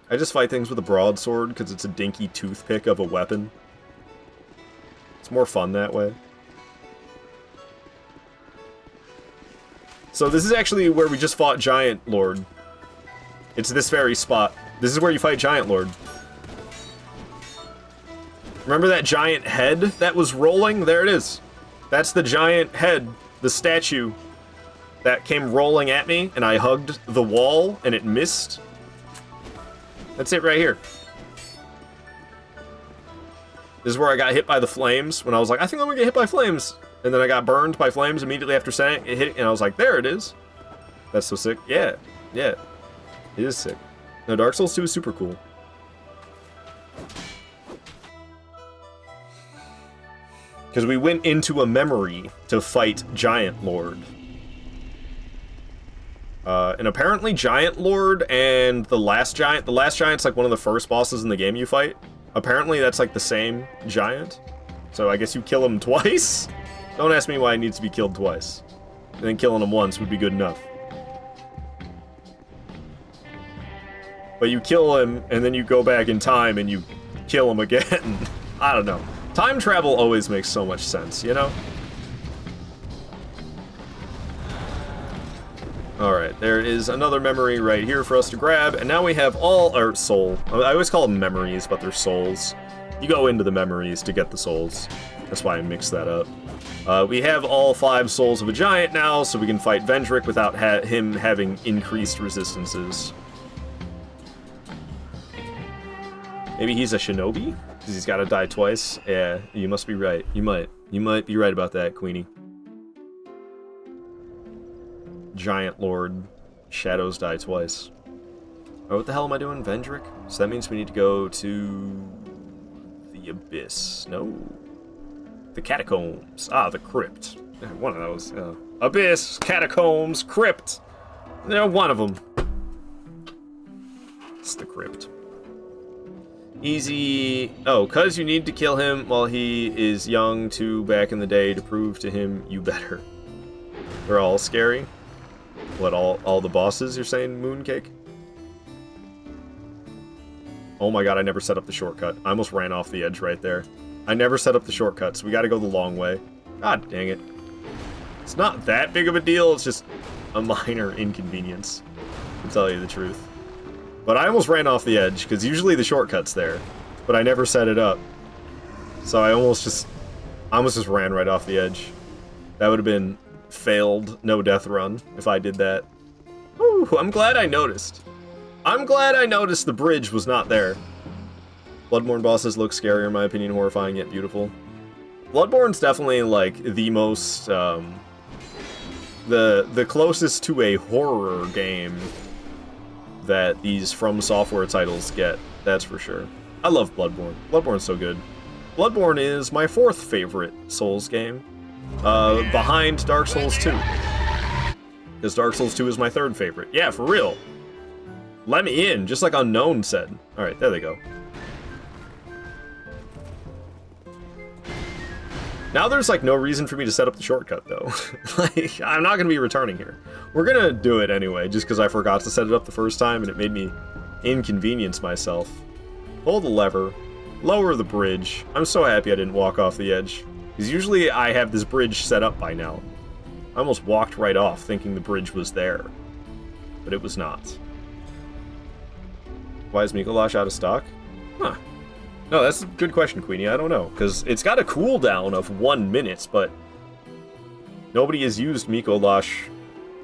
I just fight things with a broadsword because it's a dinky toothpick of a weapon. It's more fun that way. So this is actually where we just fought Giant Lord. It's this very spot. This is where you fight Giant Lord. Remember that giant head that was rolling? There it is. That's the giant head, the statue that came rolling at me, and I hugged the wall, and it missed. That's it right here. This is where I got hit by the flames, when I was like, I think I'm gonna get hit by flames. And then I got burned by flames immediately after saying it hit, and I was like, there it is. That's so sick. Yeah, yeah. It is sick. No, Dark Souls 2 is super cool. Because we went into a memory to fight Giant Lord. And apparently Giant Lord and the last giant's like one of the first bosses in the game you fight. Apparently that's like the same giant. So I guess you kill him twice? Don't ask me why he needs to be killed twice. I think killing him once would be good enough. But you kill him, and then you go back in time and you kill him again. I don't know. Time travel always makes so much sense, you know? Alright, there is another memory right here for us to grab, and now we have all our soul. I always call them memories, but they're souls. You go into the memories to get the souls. That's why I mixed that up. We have all 5 souls of a giant now, so we can fight Vendrick without him having increased resistances. Maybe he's a shinobi? Because he's got to die twice? Yeah, you must be right. You might be right about that, Queenie. Giant Lord. Shadows die twice. Oh, what the hell am I doing? Vendrick? So that means we need to go to the Abyss. No. The Catacombs. Ah, the Crypt. One of those. Abyss, Catacombs, Crypt. They're one of them. It's the Crypt. Easy. Oh, cause you need to kill him while he is young too back in the day to prove to him you better. They're all scary. What, all the bosses you're saying, Mooncake? Oh my god, I never set up the shortcut. I almost ran off the edge right there. I never set up the shortcut, so we gotta go the long way. God dang it. It's not that big of a deal, it's just a minor inconvenience, to tell you the truth. But I almost ran off the edge, because usually the shortcut's there. But I never set it up. So I almost just ran right off the edge. That would have been failed no death run if I did that. Ooh, I'm glad I noticed. I'm glad I noticed the bridge was not there. Bloodborne bosses look scary, in my opinion, horrifying yet beautiful. Bloodborne's definitely like the most the closest to a horror game that these From Software titles get, that's for sure. I love Bloodborne. Bloodborne's so good. Bloodborne is my 4th favorite Souls game, behind Dark Souls 2. Because Dark Souls 2 is my 3rd favorite. Yeah, for real. Let me in, just like Unknown said. Alright, there they go. Now there's like no reason for me to set up the shortcut though. Like, I'm not gonna be returning here. We're gonna do it anyway, just because I forgot to set it up the first time and it made me inconvenience myself. Pull the lever, lower the bridge. I'm so happy I didn't walk off the edge, because usually I have this bridge set up by now. I almost walked right off thinking the bridge was there, but it was not. Why is Mikolash out of stock? Huh. No, that's a good question, Queenie. I don't know, because it's got a cooldown of 1 minute, but nobody has used Mikolash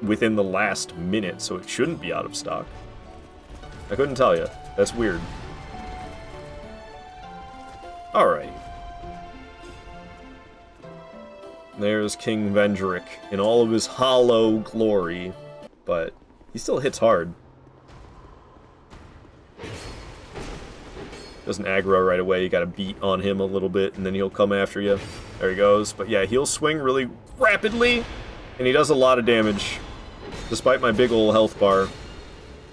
within the last minute, so it shouldn't be out of stock. I couldn't tell you. That's weird. Alright. There's King Vendrick in all of his hollow glory, but he still hits hard. Doesn't aggro right away, you gotta beat on him a little bit, and then he'll come after you. There he goes. But yeah, he'll swing really rapidly, and he does a lot of damage, despite my big ol' health bar.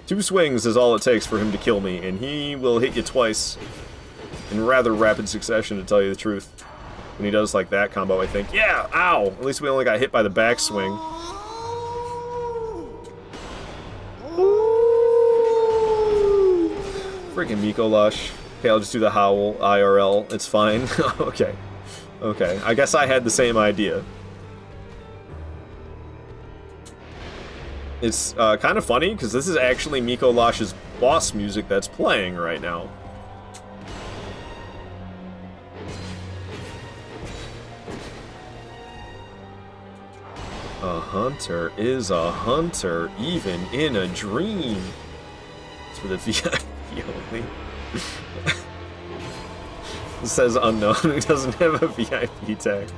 2 swings is all it takes for him to kill me, and he will hit you twice in rather rapid succession, to tell you the truth. When he does like that combo, I think. Yeah! Ow! At least we only got hit by the backswing. Freaking Mikolash. Okay, I'll just do the howl IRL. It's fine. Okay. Okay. I guess I had the same idea. It's kind of funny, because this is actually Mikolash's boss music that's playing right now. A hunter is a hunter, even in a dream. It's for the VIP only. It says unknown, who doesn't have a VIP tag.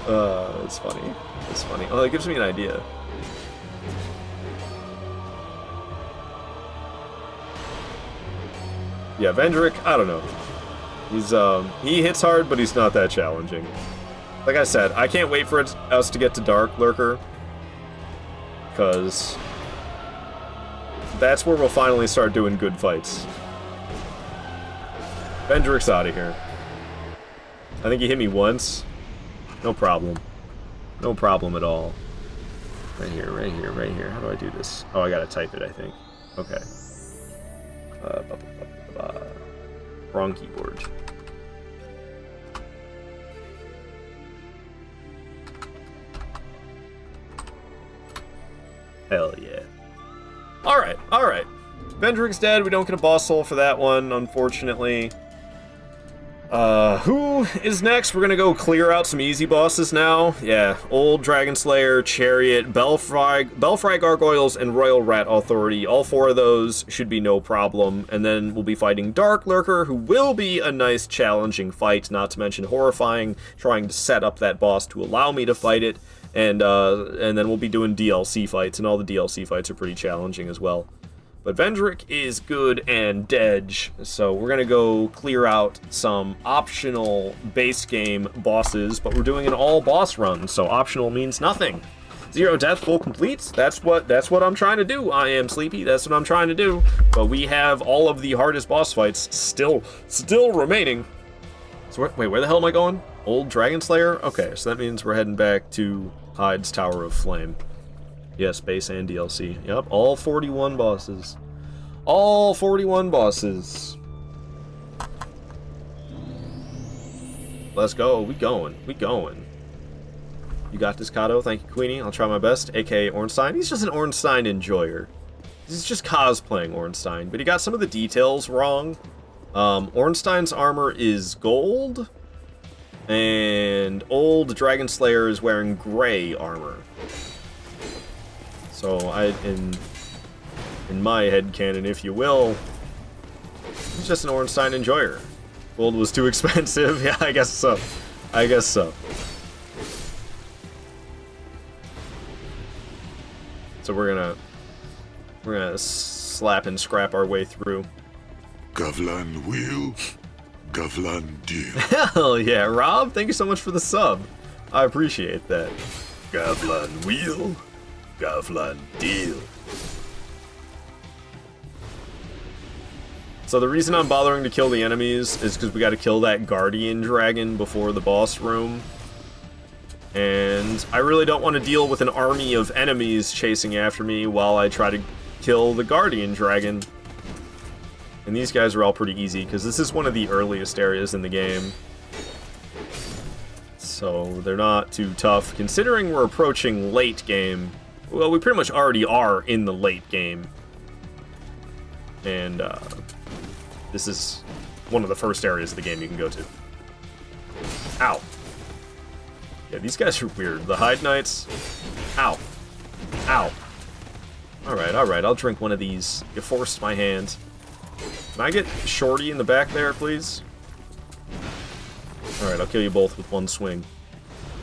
It's funny. It's funny. Oh, that gives me an idea. Yeah, Vendrick, I don't know. He's, he hits hard, but he's not that challenging. Like I said, I can't wait for us to get to Dark Lurker, because that's where we'll finally start doing good fights. Vendrick's out of here. I think he hit me once. No problem. No problem at all. Right here, right here, right here. How do I do this? Oh, I gotta type it, I think. Okay. Wrong keyboard. Hell yeah. Alright, alright. Vendrick's dead. We don't get a boss soul for that one, unfortunately. Who is next? We're gonna go clear out some easy bosses now. Yeah, Old Dragon Slayer, Chariot, Belfry Gargoyles, and Royal Rat Authority. All 4 of those should be no problem. And then we'll be fighting Dark Lurker, who will be a nice, challenging fight, not to mention horrifying, trying to set up that boss to allow me to fight it. And then we'll be doing DLC fights, and all the DLC fights are pretty challenging as well. But Vendrick is good and dead, so we're gonna go clear out some optional base game bosses, but we're doing an all boss run, so optional means nothing. 0 death, full complete. That's what I'm trying to do. I am sleepy. That's what I'm trying to do. But we have all of the hardest boss fights still remaining. So wait, where the hell am I going? Old Dragon Slayer? Okay, so that means we're heading back to Hyde's Tower of Flame. Yes, base and DLC. Yep, all 41 bosses. All 41 bosses. Let's go. We going. We going. You got this, Kato. Thank you, Queenie. I'll try my best. A.K.A. Ornstein. He's just an Ornstein enjoyer. He's just cosplaying Ornstein, but he got some of the details wrong. Ornstein's armor is gold, and Old Dragon Slayer is wearing gray armor. So in my headcanon, if you will, he's just an Ornstein enjoyer. Gold was too expensive. Yeah, I guess so. I guess so. So we're gonna slap and scrap our way through. Gavlan wheel, Gavlan deal. Hell yeah, Rob! Thank you so much for the sub. I appreciate that. Gavlan wheel, Gavlan deal. So the reason I'm bothering to kill the enemies is because we got to kill that Guardian Dragon before the boss room. And I really don't want to deal with an army of enemies chasing after me while I try to kill the Guardian Dragon. And these guys are all pretty easy, because this is one of the earliest areas in the game. So they're not too tough, considering we're approaching late game. Well, we pretty much already are in the late game. And this is one of the first areas of the game you can go to. Ow. Yeah, these guys are weird. The Hide Knights. Ow. Ow. Alright, I'll drink one of these. You forced my hand. Can I get Shorty in the back there, please? Alright, I'll kill you both with one swing.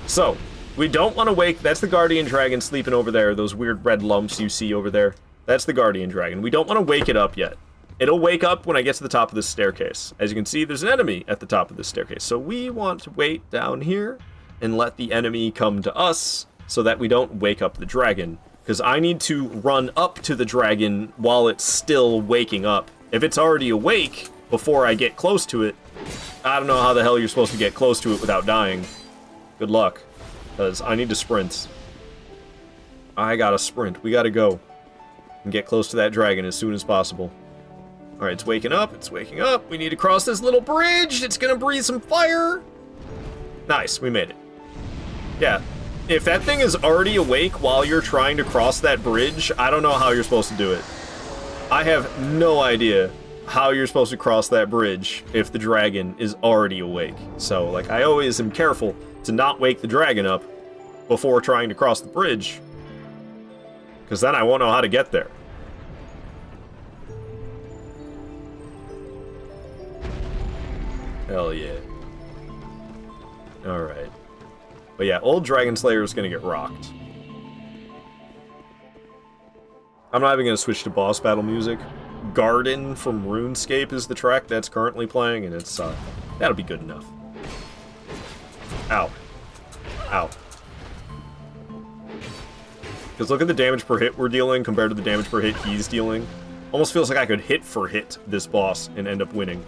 So, we don't want to wake... That's the Guardian Dragon sleeping over there. Those weird red lumps you see over there. That's the Guardian Dragon. We don't want to wake it up yet. It'll wake up when I get to the top of this staircase. As you can see, there's an enemy at the top of this staircase. So we want to wait down here and let the enemy come to us so that we don't wake up the dragon. Because I need to run up to the dragon while it's still waking up. If it's already awake before I get close to it, I don't know how the hell you're supposed to get close to it without dying. Good luck. Because I need to sprint. I gotta sprint. We gotta go. And get close to that dragon as soon as possible. Alright, it's waking up. It's waking up. We need to cross this little bridge. It's gonna breathe some fire. Nice, we made it. Yeah. If that thing is already awake while you're trying to cross that bridge, I don't know how you're supposed to do it. I have no idea how you're supposed to cross that bridge if the dragon is already awake. So, like, I always am careful to not wake the dragon up before trying to cross the bridge, because then I won't know how to get there. Hell yeah. Alright. But yeah, old Dragon Slayer is gonna get rocked. I'm not even gonna switch to boss battle music. Garden from RuneScape is the track that's currently playing, and it's, that'll be good enough. Ow. Ow. Because look at the damage per hit we're dealing compared to the damage per hit he's dealing. Almost feels like I could hit for hit this boss and end up winning.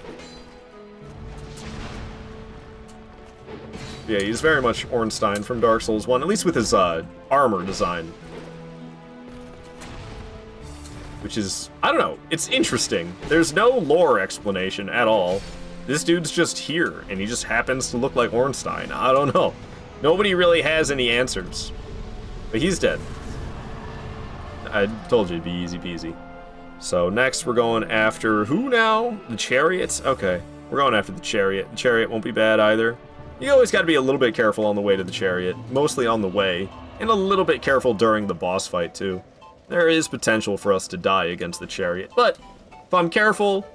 Yeah, he's very much Ornstein from Dark Souls 1, at least with his armor design. Which is, I don't know, it's interesting. There's no lore explanation at all. This dude's just here, and he just happens to look like Ornstein. I don't know. Nobody really has any answers. But he's dead. I told you it'd be easy peasy. So next we're going after who now? The chariots? Okay, we're going after the chariot. The chariot won't be bad either. You always gotta be a little bit careful on the way to the chariot. Mostly on the way. And a little bit careful during the boss fight too. There is potential for us to die against the chariot, but if I'm careful,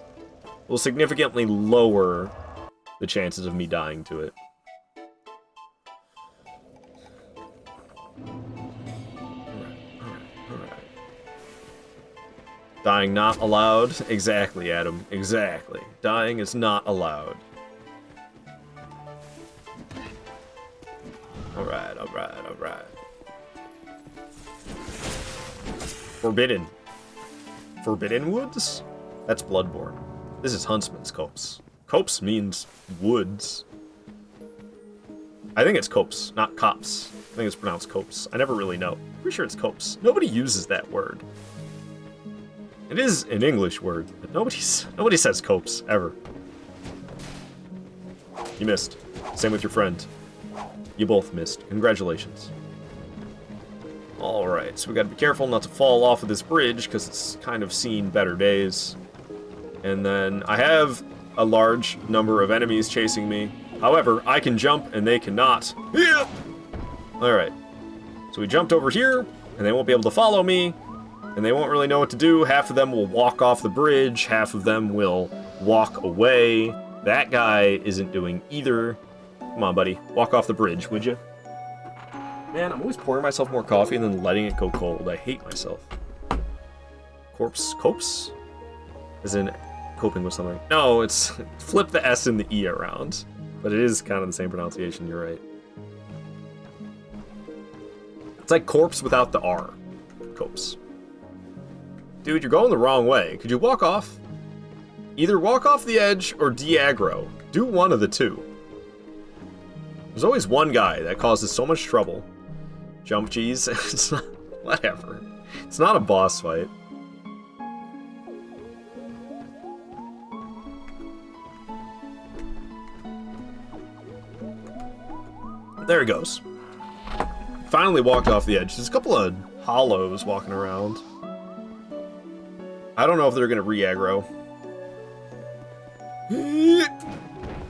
we'll significantly lower the chances of me dying to it. Alright. Dying not allowed? Exactly, Adam. Exactly. Dying is not allowed. Alright. Forbidden. Forbidden Woods? That's Bloodborne. This is Huntsman's Copse. Copse means woods. I think it's copse, not cops. I think it's pronounced copse. I never really know. Pretty sure it's copse. Nobody uses that word. It is an English word, but nobody says copse, ever. You missed. Same with your friend. You both missed. Congratulations. Alright, so we gotta be careful not to fall off of this bridge, because it's kind of seen better days. And then I have a large number of enemies chasing me. However, I can jump and they cannot. Yeah! Alright. So we jumped over here, and they won't be able to follow me, and they won't really know what to do. Half of them will walk off the bridge, half of them will walk away. That guy isn't doing either. Come on, buddy. Walk off the bridge, would you? Man, I'm always pouring myself more coffee and then letting it go cold. I hate myself. Copse? As in coping with something. No, it's flip the S and the E around. But it is kind of the same pronunciation, you're right. It's like corpse without the R. Copse. Dude, you're going the wrong way. Could you walk off? Either walk off the edge or de-aggro. Do one of the two. There's always one guy that causes so much trouble. Jump G's. It's not, whatever. It's not a boss fight. There he goes. Finally walked off the edge. There's a couple of hollows walking around. I don't know if they're gonna re-aggro.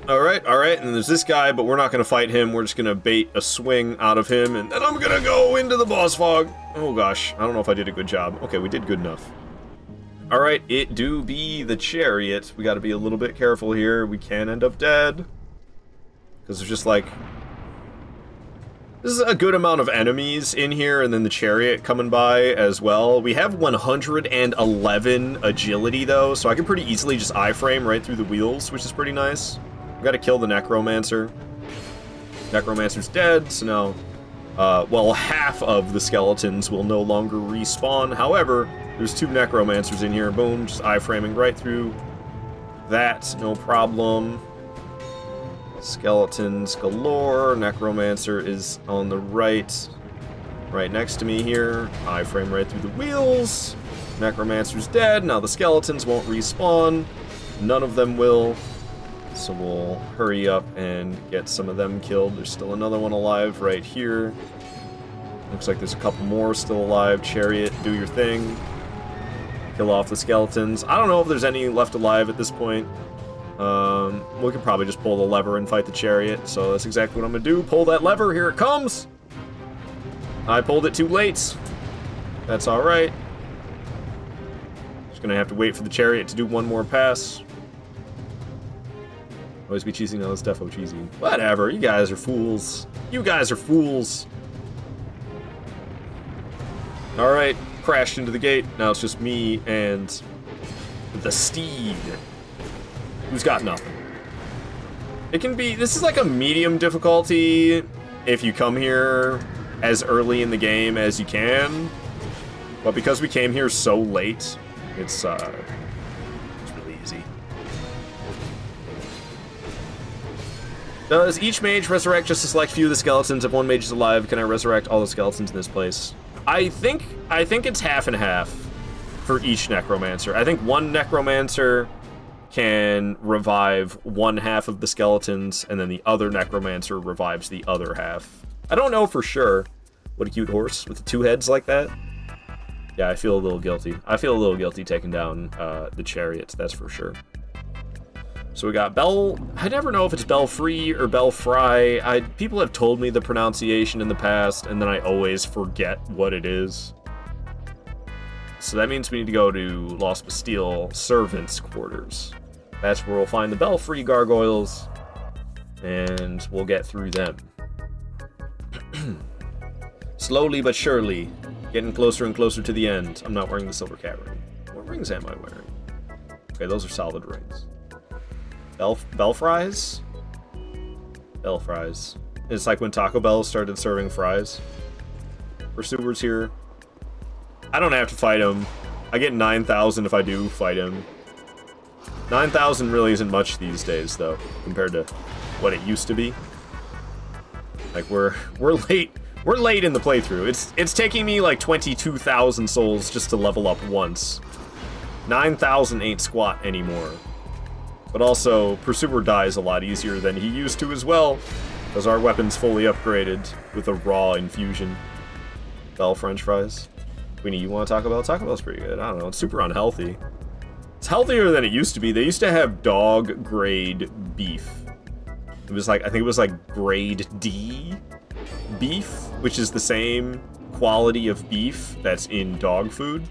Alright, and then there's this guy, but we're not gonna fight him. We're just gonna bait a swing out of him, and then I'm gonna go into the boss fog. Oh gosh, I don't know if I did a good job. Okay, we did good enough. Alright, it do be the chariot. We gotta be a little bit careful here. We can end up dead. Because there's just like... This is a good amount of enemies in here, and then the chariot coming by as well. We have 111 agility, though, so I can pretty easily just iframe right through the wheels, which is pretty nice. We gotta kill the Necromancer. Necromancer's dead, so now... well, half of the skeletons will no longer respawn. However, there's 2 Necromancers in here. Boom, just iframing right through that, no problem. Skeletons galore. Necromancer is on the right next to me here. Iframe right through the wheels. Necromancer's dead. Now the skeletons won't respawn. None of them will. So we'll hurry up and get some of them killed. There's still another one alive right here. Looks like there's a couple more still alive. Chariot, do your thing. Kill off the skeletons. I don't know if there's any left alive at this point. We could probably just pull the lever and fight the chariot, so that's exactly what I'm gonna do. Pull that lever, here it comes! I pulled it too late. That's alright. Just gonna have to wait for the chariot to do one more pass. Always be cheesy, now it's defo cheesy. Whatever, you guys are fools. You guys are fools. Alright, crashed into the gate. Now it's just me and the steed. Who's got nothing. It can be, this is like a medium difficulty if you come here as early in the game as you can. But because we came here so late, it's really easy. Does each mage resurrect just a select few of the skeletons? If one mage is alive, can I resurrect all the skeletons in this place? I think it's half and half for each necromancer. I think one necromancer can revive one half of the skeletons, and then the other necromancer revives the other half. I don't know for sure. What a cute horse with the 2 heads like that. Yeah, I feel a little guilty. I feel a little guilty taking down the chariots, that's for sure. So we got Bell... I never know if it's Belfry or Belfry. People have told me the pronunciation in the past, and then I always forget what it is. So that means we need to go to Lost Bastille Servants' Quarters. That's where we'll find the Belfry gargoyles, and we'll get through them. Slowly but surely, getting closer and closer to the end. I'm not wearing the silver cat ring. What rings am I wearing? Okay, those are solid rings. Belfries? Belfries. It's like when Taco Bell started serving fries. Pursuer's here. I don't have to fight him. I get 9,000 if I do fight him. 9,000 really isn't much these days, though, compared to what it used to be. Like, we're late. We're late in the playthrough. It's taking me like 22,000 souls just to level up once. 9,000 ain't squat anymore. But also, Pursuer dies a lot easier than he used to as well, because our weapon's fully upgraded with a raw infusion. Bell French fries. Queenie, you want to Taco Bell? Taco Bell's pretty good. I don't know. It's super unhealthy. It's healthier than it used to be. They used to have dog grade beef. It was like, I think it was like grade D beef, which is the same quality of beef that's in dog food.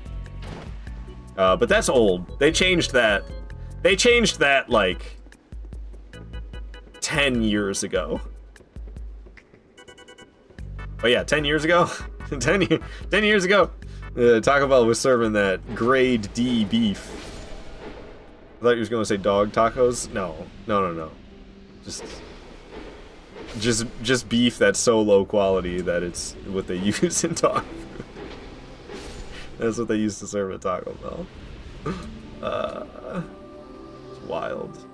But that's old. They changed that. They changed that like 10 years ago. But yeah, 10 years ago? 10 years ago, Taco Bell was serving that grade D beef. I thought you was going to say dog tacos. No. Just beef that's so low quality that it's what they use in dog food. That's what they used to serve at Taco Bell. It's wild.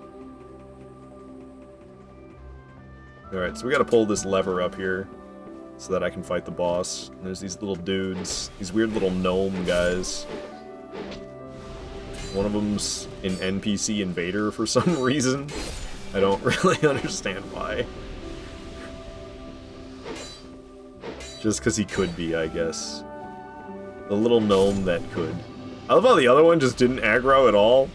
Alright, so we gotta pull this lever up here so that I can fight the boss. And there's these little dudes, these weird little gnome guys. One of them's an NPC invader for some reason. I don't really understand why. Just because he could be, I guess. The little gnome that could. I love how the other one just didn't aggro at all.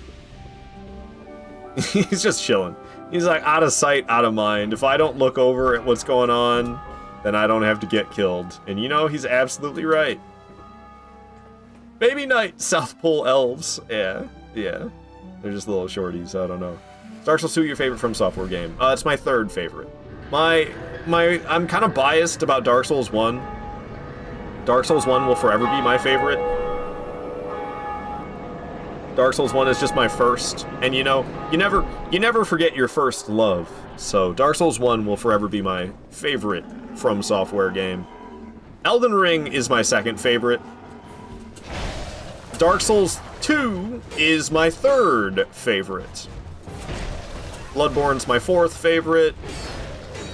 He's just chilling. He's like, out of sight, out of mind. If I don't look over at what's going on, then I don't have to get killed. And you know, he's absolutely right. Baby Knight, South Pole Elves. Yeah. They're just little shorties, I don't know. Dark Souls 2, your favorite From Software game? It's my third favorite. I'm kind of biased about Dark Souls 1. Dark Souls 1 will forever be my favorite. Dark Souls 1 is just my first, and you know, you never forget your first love. So Dark Souls 1 will forever be my favorite From Software game. Elden Ring is my second favorite. Dark Souls 2 is my third favorite. Bloodborne's my fourth favorite.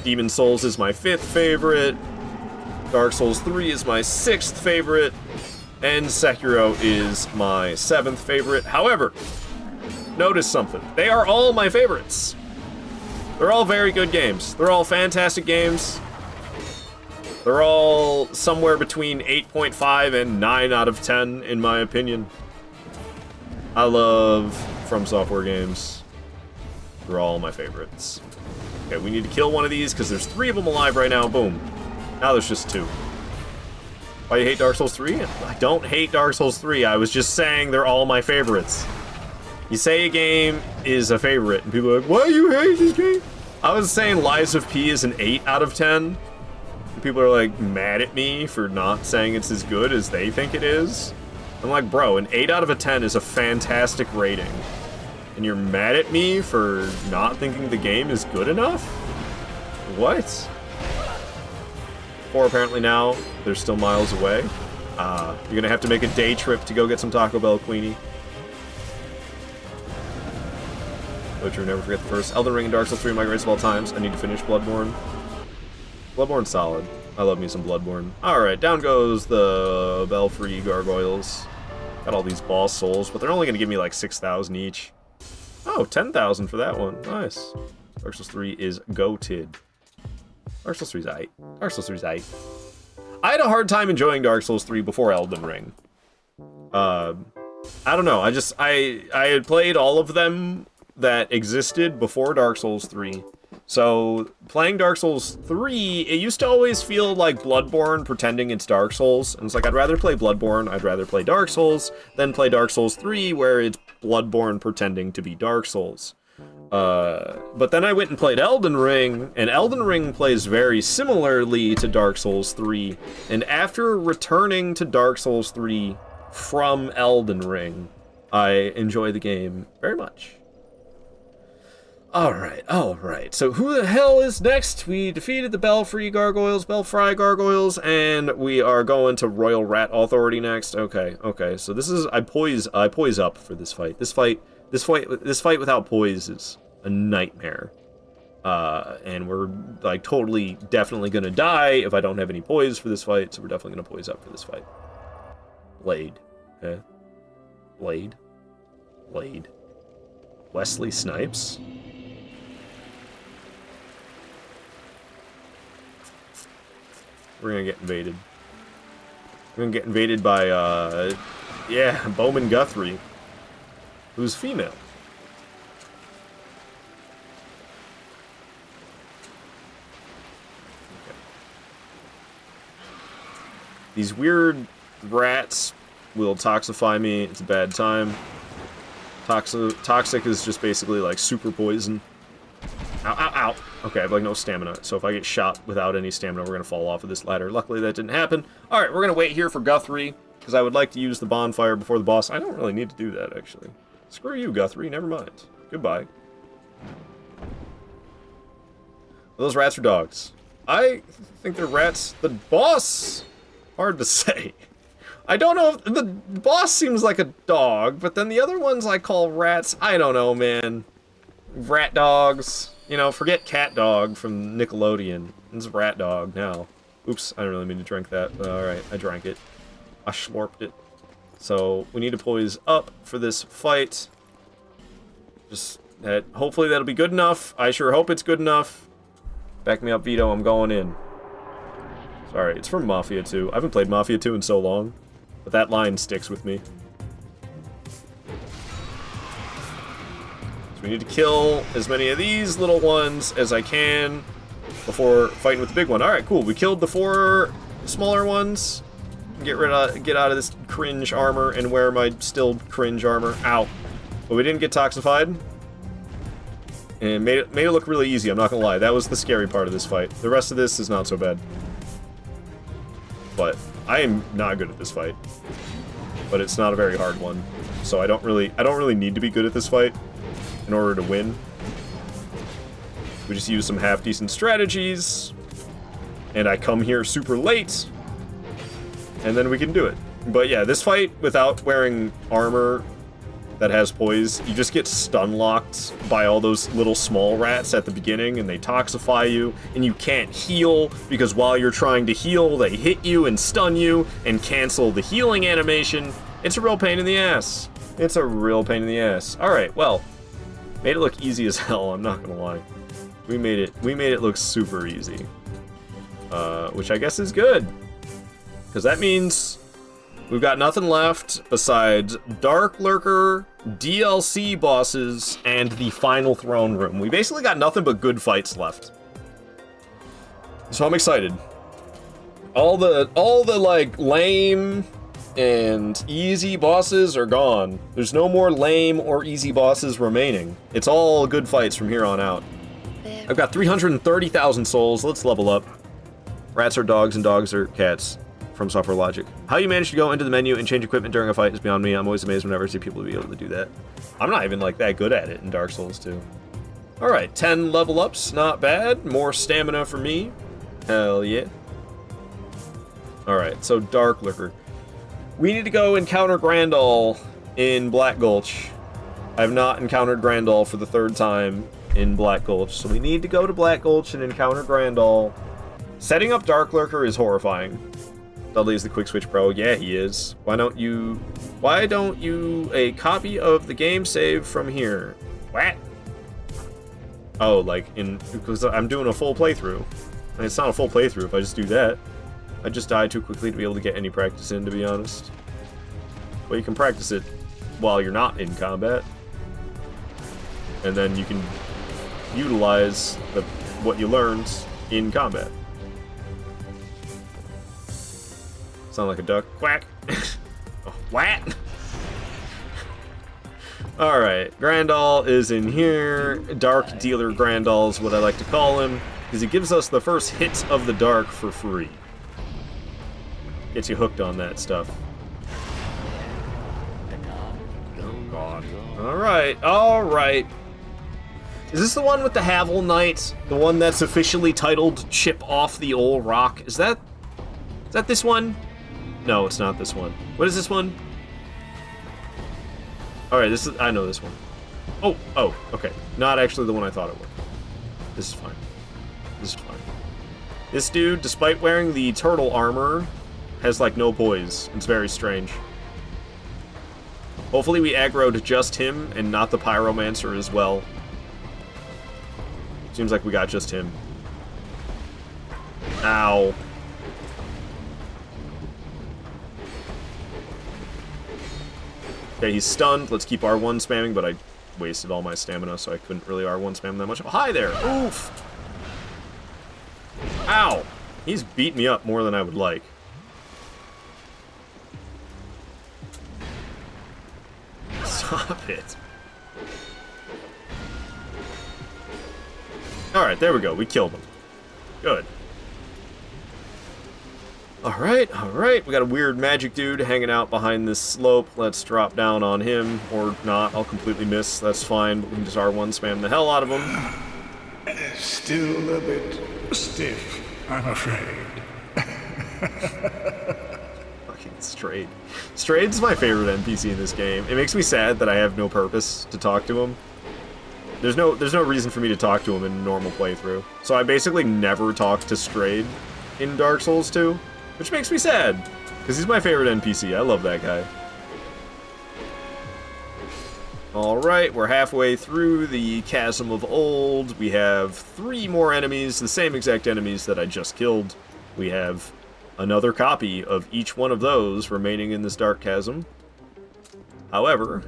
Demon Souls is my fifth favorite. Dark Souls 3 is my sixth favorite. And Sekiro is my seventh favorite. However, notice something. They are all my favorites. They're all very good games. They're all fantastic games. They're all somewhere between 8.5 and 9 out of 10, in my opinion. I love From Software games. They're all my favorites. Okay, we need to kill one of these, because there's 3 of them alive right now. Boom. Now there's just 2. Why you hate Dark Souls 3? I don't hate Dark Souls 3. I was just saying they're all my favorites. You say a game is a favorite, and people are like, why you hate this game? I was saying Lies of P is an 8 out of 10. And people are like mad at me for not saying it's as good as they think it is. I'm like, bro, an 8 out of a 10 is a fantastic rating. And you're mad at me for not thinking the game is good enough? What? 4 apparently now. They're still miles away. You're gonna have to make a day trip to go get some Taco Bell, Queenie. But you'll never forget the first. Elden Ring and Dark Souls 3 are my greatest of all times. I need to finish Bloodborne. Bloodborne's solid. I love me some Bloodborne. Alright, down goes the Belfry Gargoyles. Got all these boss souls, but they're only gonna give me like 6,000 each. Oh, 10,000 for that one. Nice. Dark Souls 3 is goated. Dark Souls 3's aight. Dark Souls 3's aight. I had a hard time enjoying Dark Souls 3 before Elden Ring. I don't know. I had played all of them that existed before Dark Souls 3. So, playing Dark Souls 3, it used to always feel like Bloodborne pretending it's Dark Souls. And it's like, I'd rather play Bloodborne, I'd rather play Dark Souls, than play Dark Souls 3, where it's Bloodborne pretending to be Dark Souls. But then I went and played Elden Ring, and Elden Ring plays very similarly to Dark Souls 3. And after returning to Dark Souls 3 from Elden Ring, I enjoy the game very much. Alright. So who the hell is next? We defeated the Belfry Gargoyles, and we are going to Royal Rat Authority next. Okay. So this is I poise up for this fight. This fight without poise is a nightmare. And we're like definitely gonna die if I don't have any poise for this fight, so we're definitely gonna poise up for this fight. Blade. Okay. Blade. Wesley Snipes. We're gonna get invaded. We're gonna get invaded by, Bowman Guthrie, who's female. Okay. These weird rats will toxify me. It's a bad time. Toxic is just basically like super poison. Ow. Okay, I have like no stamina, so if I get shot without any stamina, we're gonna fall off of this ladder. Luckily, that didn't happen. Alright, we're gonna wait here for Guthrie, because I would like to use the bonfire before the boss. I don't really need to do that, actually. Screw you, Guthrie, never mind. Goodbye. Those rats are dogs. I think they're rats. The boss? Hard to say. I don't know if the boss seems like a dog, but then the other ones I call rats. I don't know, man. Rat dogs. You know, forget cat dog from Nickelodeon. It's rat dog now. Oops, I don't really mean to drink that, but alright, I drank it. I slurped it. So, we need to poise up for this fight. Hopefully that'll be good enough. I sure hope it's good enough. Back me up, Vito, I'm going in. Sorry, it's from Mafia 2. I haven't played Mafia 2 in so long, but that line sticks with me. So So we need to kill as many of these little ones as I can before fighting with the big one. Alright, cool. We killed the 4 smaller ones. Get out of this cringe armor and wear my still cringe armor. Ow. But we didn't get toxified. And made it look really easy, I'm not gonna lie. That was the scary part of this fight. The rest of this is not so bad. But I am not good at this fight. But it's not a very hard one. So I don't really need to be good at this fight in order to win. We just use some half-decent strategies. And I come here super late. And then we can do it. But yeah, this fight without wearing armor that has poise, you just get stun locked by all those little small rats at the beginning, and they toxify you, and you can't heal, because while you're trying to heal, they hit you and stun you, and cancel the healing animation. It's a real pain in the ass. It's a real pain in the ass. Alright, well, made it look easy as hell, I'm not gonna lie. We made it look super easy. Which I guess is good. Because that means we've got nothing left besides Dark Lurker, DLC bosses, and the final throne room. We basically got nothing but good fights left. So I'm excited. All the like lame and easy bosses are gone. There's no more lame or easy bosses remaining. It's all good fights from here on out. I've got 330,000 souls. Let's level up. Rats are dogs and dogs are cats. From Software Logic. How you manage to go into the menu and change equipment during a fight is beyond me. I'm always amazed whenever I see people be able to do that. I'm not even like that good at it in Dark Souls 2. Alright, 10 level ups, not bad. More stamina for me. Hell yeah. Alright, so Dark Lurker. We need to go encounter Grandal in Black Gulch. I've not encountered Grandal for the 3rd time in Black Gulch, so we need to go to Black Gulch and encounter Grandal. Setting up Dark Lurker is horrifying. Dudley is the Quick Switch Pro. Yeah, he is. Why don't you a copy of the game save from here? What? Oh, like because I'm doing a full playthrough. I mean, it's not a full playthrough if I just do that. I just die too quickly to be able to get any practice in, to be honest. Well, you can practice it while you're not in combat. And then you can utilize what you learned in combat. Sound like a duck. Quack. Oh, what? Alright, Grandal is in here. Dark Dealer Grandal is what I like to call him, because he gives us the first hit of the dark for free. Gets you hooked on that stuff. Oh god. Alright. Is this the one with the Havel Knight? The one that's officially titled Chip Off the Old Rock? Is that this one? No, it's not this one. What is this one? Alright, I know this one. Oh, okay. Not actually the one I thought it was. This is fine. This dude, despite wearing the turtle armor, has like no poise. It's very strange. Hopefully we aggroed just him and not the Pyromancer as well. Seems like we got just him. Ow. Okay, he's stunned. Let's keep R1 spamming, but I wasted all my stamina, so I couldn't really R1 spam that much. Oh, hi there! Oof! Ow! He's beat me up more than I would like. Stop it. Alright, there we go. We killed him. Good. Alright. We got a weird magic dude hanging out behind this slope. Let's drop down on him. Or not. I'll completely miss. That's fine. But we can just R1 spam the hell out of him. Still a bit stiff, I'm afraid. Fucking Strayed. Strayed's my favorite NPC in this game. It makes me sad that I have no purpose to talk to him. There's no reason for me to talk to him in a normal playthrough. So I basically never talk to Strayed in Dark Souls 2. Which makes me sad, because he's my favorite NPC. I love that guy. Alright, we're halfway through the Chasm of Old. We have 3 more enemies, the same exact enemies that I just killed. We have another copy of each one of those remaining in this Dark Chasm. However,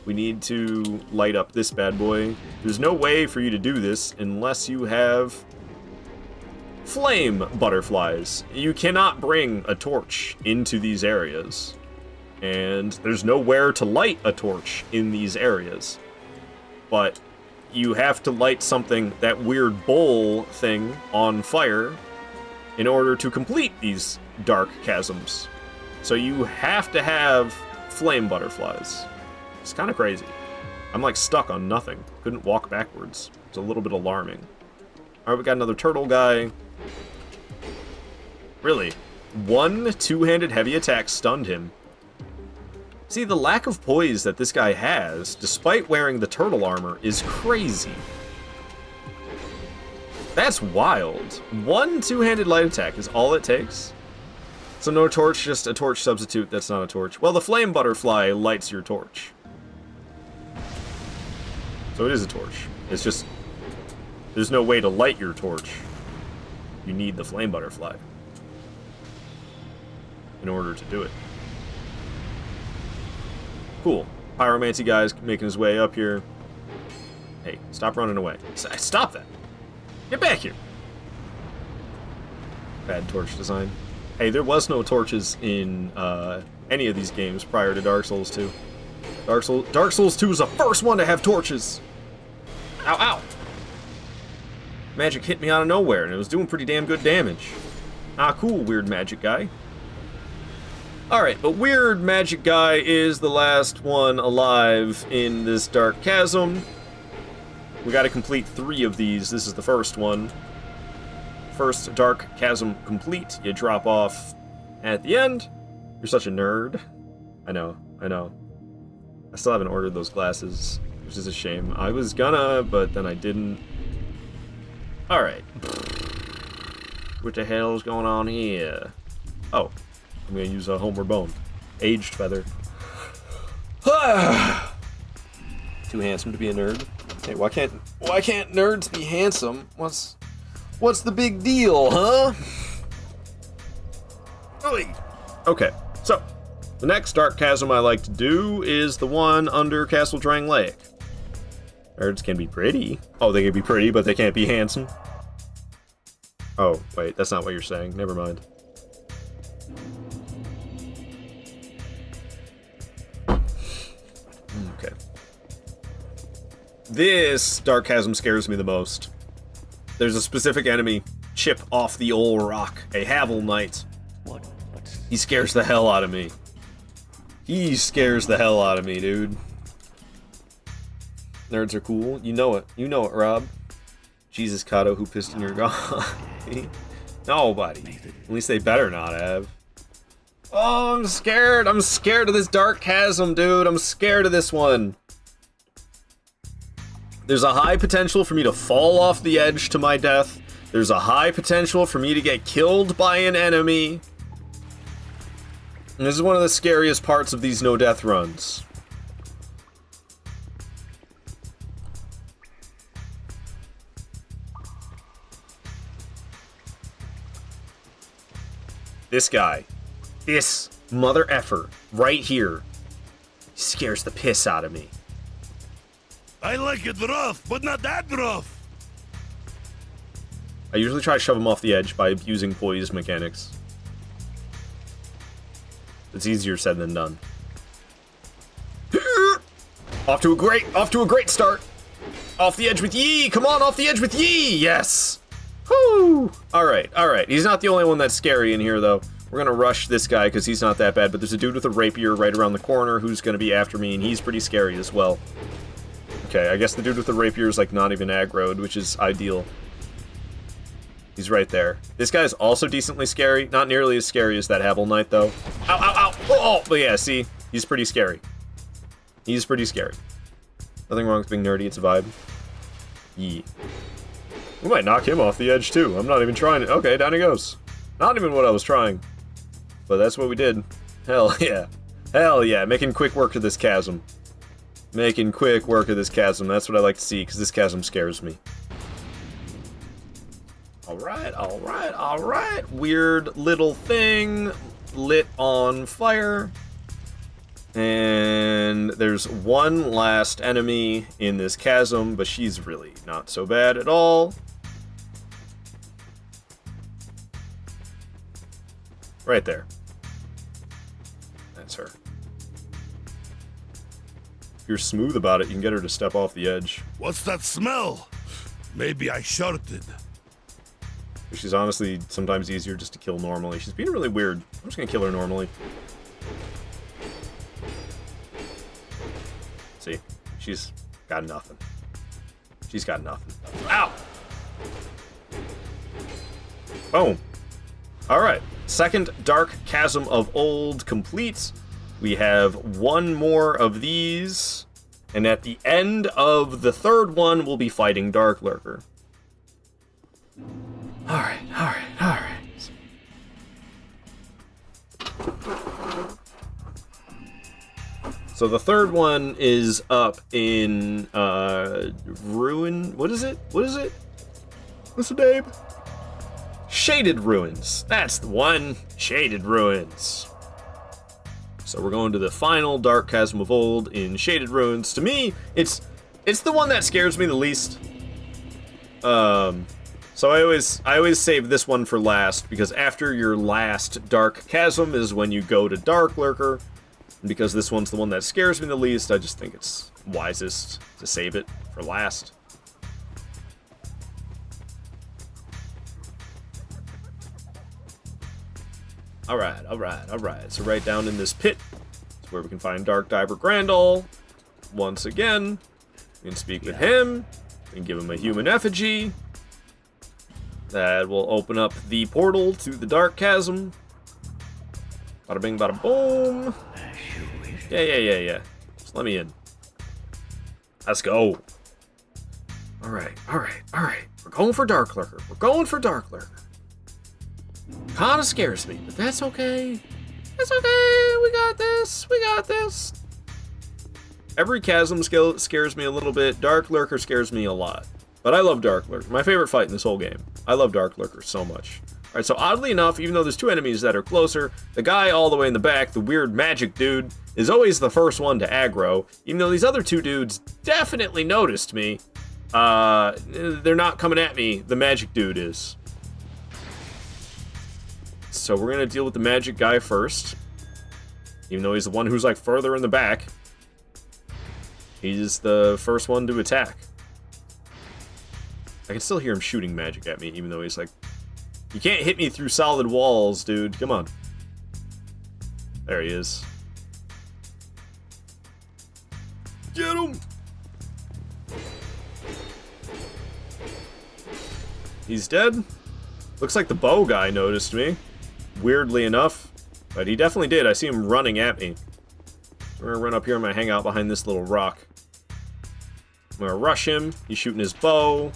We need to light up this bad boy. There's no way for you to do this unless you have flame butterflies. You cannot bring a torch into these areas. And there's nowhere to light a torch in these areas. But you have to light something, that weird bowl thing, on fire in order to complete these dark chasms. So you have to have flame butterflies. It's kind of crazy. I'm like stuck on nothing. Couldn't walk backwards. It's a little bit alarming. Alright, we got another turtle guy. Really? One two-handed heavy attack stunned him. See, the lack of poise that this guy has, despite wearing the turtle armor, is crazy. That's wild. One two-handed light attack is all it takes. So no torch, just a torch substitute that's not a torch. Well, the flame butterfly lights your torch. So it is a torch. It's just, there's no way to light your torch. You need the flame butterfly in order to do it. Cool. Pyromancy guy's making his way up here. Hey, stop running away. Stop that. Get back here. Bad torch design. Hey, there was no torches in any of these games prior to Dark Souls 2. Dark Souls 2 is the first one to have torches. Ow, ow. Magic hit me out of nowhere, and it was doing pretty damn good damage. Ah, cool, weird magic guy. Alright, but weird magic guy is the last one alive in this dark chasm. We gotta complete 3 of these. This is the first one. First dark chasm complete. You drop off at the end. You're such a nerd. I know. I still haven't ordered those glasses, which is a shame. I was gonna, but then I didn't. Alright. What the hell is going on here? Oh. I'm gonna use a homeward bone. Aged feather. Too handsome to be a nerd. Hey, why can't nerds be handsome? What's the big deal, huh? Okay, so the next dark chasm I like to do is the one under Castle Drang Lake. Nerds can be pretty. Oh, they can be pretty, but they can't be handsome. Oh, wait, that's not what you're saying. Never mind. Okay. This dark chasm scares me the most. There's a specific enemy, Chip off the old rock, a Havel Knight. What? He scares the hell out of me. He scares the hell out of me, dude. Nerds are cool. You know it. You know it, Rob. Jesus, Kato, who pissed in your god? Nobody. At least they better not have. Oh, I'm scared. I'm scared of this dark chasm, dude. I'm scared of this one. There's a high potential for me to fall off the edge to my death. There's a high potential for me to get killed by an enemy. And this is one of the scariest parts of these no-death runs. This guy. This mother effer right here scares the piss out of me. I like it rough, but not that rough. I usually try to shove him off the edge by using poise mechanics. It's easier said than done. Off to a great start. Off the edge with ye. Come on, off the edge with ye. Yes. Whoo. All right. He's not the only one that's scary in here, though. We're gonna rush this guy because he's not that bad, but there's a dude with a rapier right around the corner who's gonna be after me, and he's pretty scary as well. Okay, I guess the dude with the rapier is like not even aggroed, which is ideal. He's right there. This guy's also decently scary. Not nearly as scary as that Havel Knight, though. Ow, ow, ow! Oh, but yeah, see? He's pretty scary. He's pretty scary. Nothing wrong with being nerdy, it's a vibe. Yee. We might knock him off the edge, too. I'm not even trying it. Okay, down he goes. Not even what I was trying. But that's what we did. Hell yeah. Hell yeah, making quick work of this chasm. Making quick work of this chasm. That's what I like to see, because this chasm scares me. Alright. Weird little thing lit on fire. And there's one last enemy in this chasm, but she's really not so bad at all. Right there. That's her. If you're smooth about it, you can get her to step off the edge. What's that smell? Maybe I shorted. She's honestly sometimes easier just to kill normally. She's being really weird. I'm just gonna kill her normally. See? She's got nothing. She's got nothing. Ow! Boom. Alright. Second Dark Chasm of Old complete. We have one more of these. And at the end of the third one, we'll be fighting Dark Lurker. Alright. So the third one is up in, Ruin... What is it? What's the name? Shaded Ruins. That's the one. Shaded Ruins. So we're going to the final Dark Chasm of Old in Shaded Ruins. To me, it's the one that scares me the least. So I always save this one for last, because after your last Dark Chasm is when you go to Dark Lurker. And because this one's the one that scares me the least, I just think it's wisest to save it for last. Alright. So right down in this pit is where we can find Dark Diver Grandal. Once again, we can speak with him. We can give him a human effigy. That will open up the portal to the Dark Chasm. Bada bing, bada boom. Yeah. Just let me in. Let's go. Alright. We're going for Dark Lurker. Kinda scares me, but that's okay. It's okay. We got this. Every chasm scares me a little bit. Dark Lurker scares me a lot. But I love Dark Lurker. My favorite fight in this whole game. I love Dark Lurker so much. Alright, so oddly enough, even though there's two enemies that are closer, the guy all the way in the back, the weird magic dude, is always the first one to aggro. Even though these other two dudes definitely noticed me. They're not coming at me. The magic dude is. So we're gonna deal with the magic guy first. Even though he's the one who's like further in the back. He's the first one to attack. I can still hear him shooting magic at me, even though he's like... You can't hit me through solid walls, dude. Come on. There he is. Get him! He's dead. Looks like the bow guy noticed me. Weirdly enough. But he definitely did. I see him running at me. So we're gonna run up here. I'm gonna hang out behind this little rock. I'm gonna rush him. He's shooting his bow.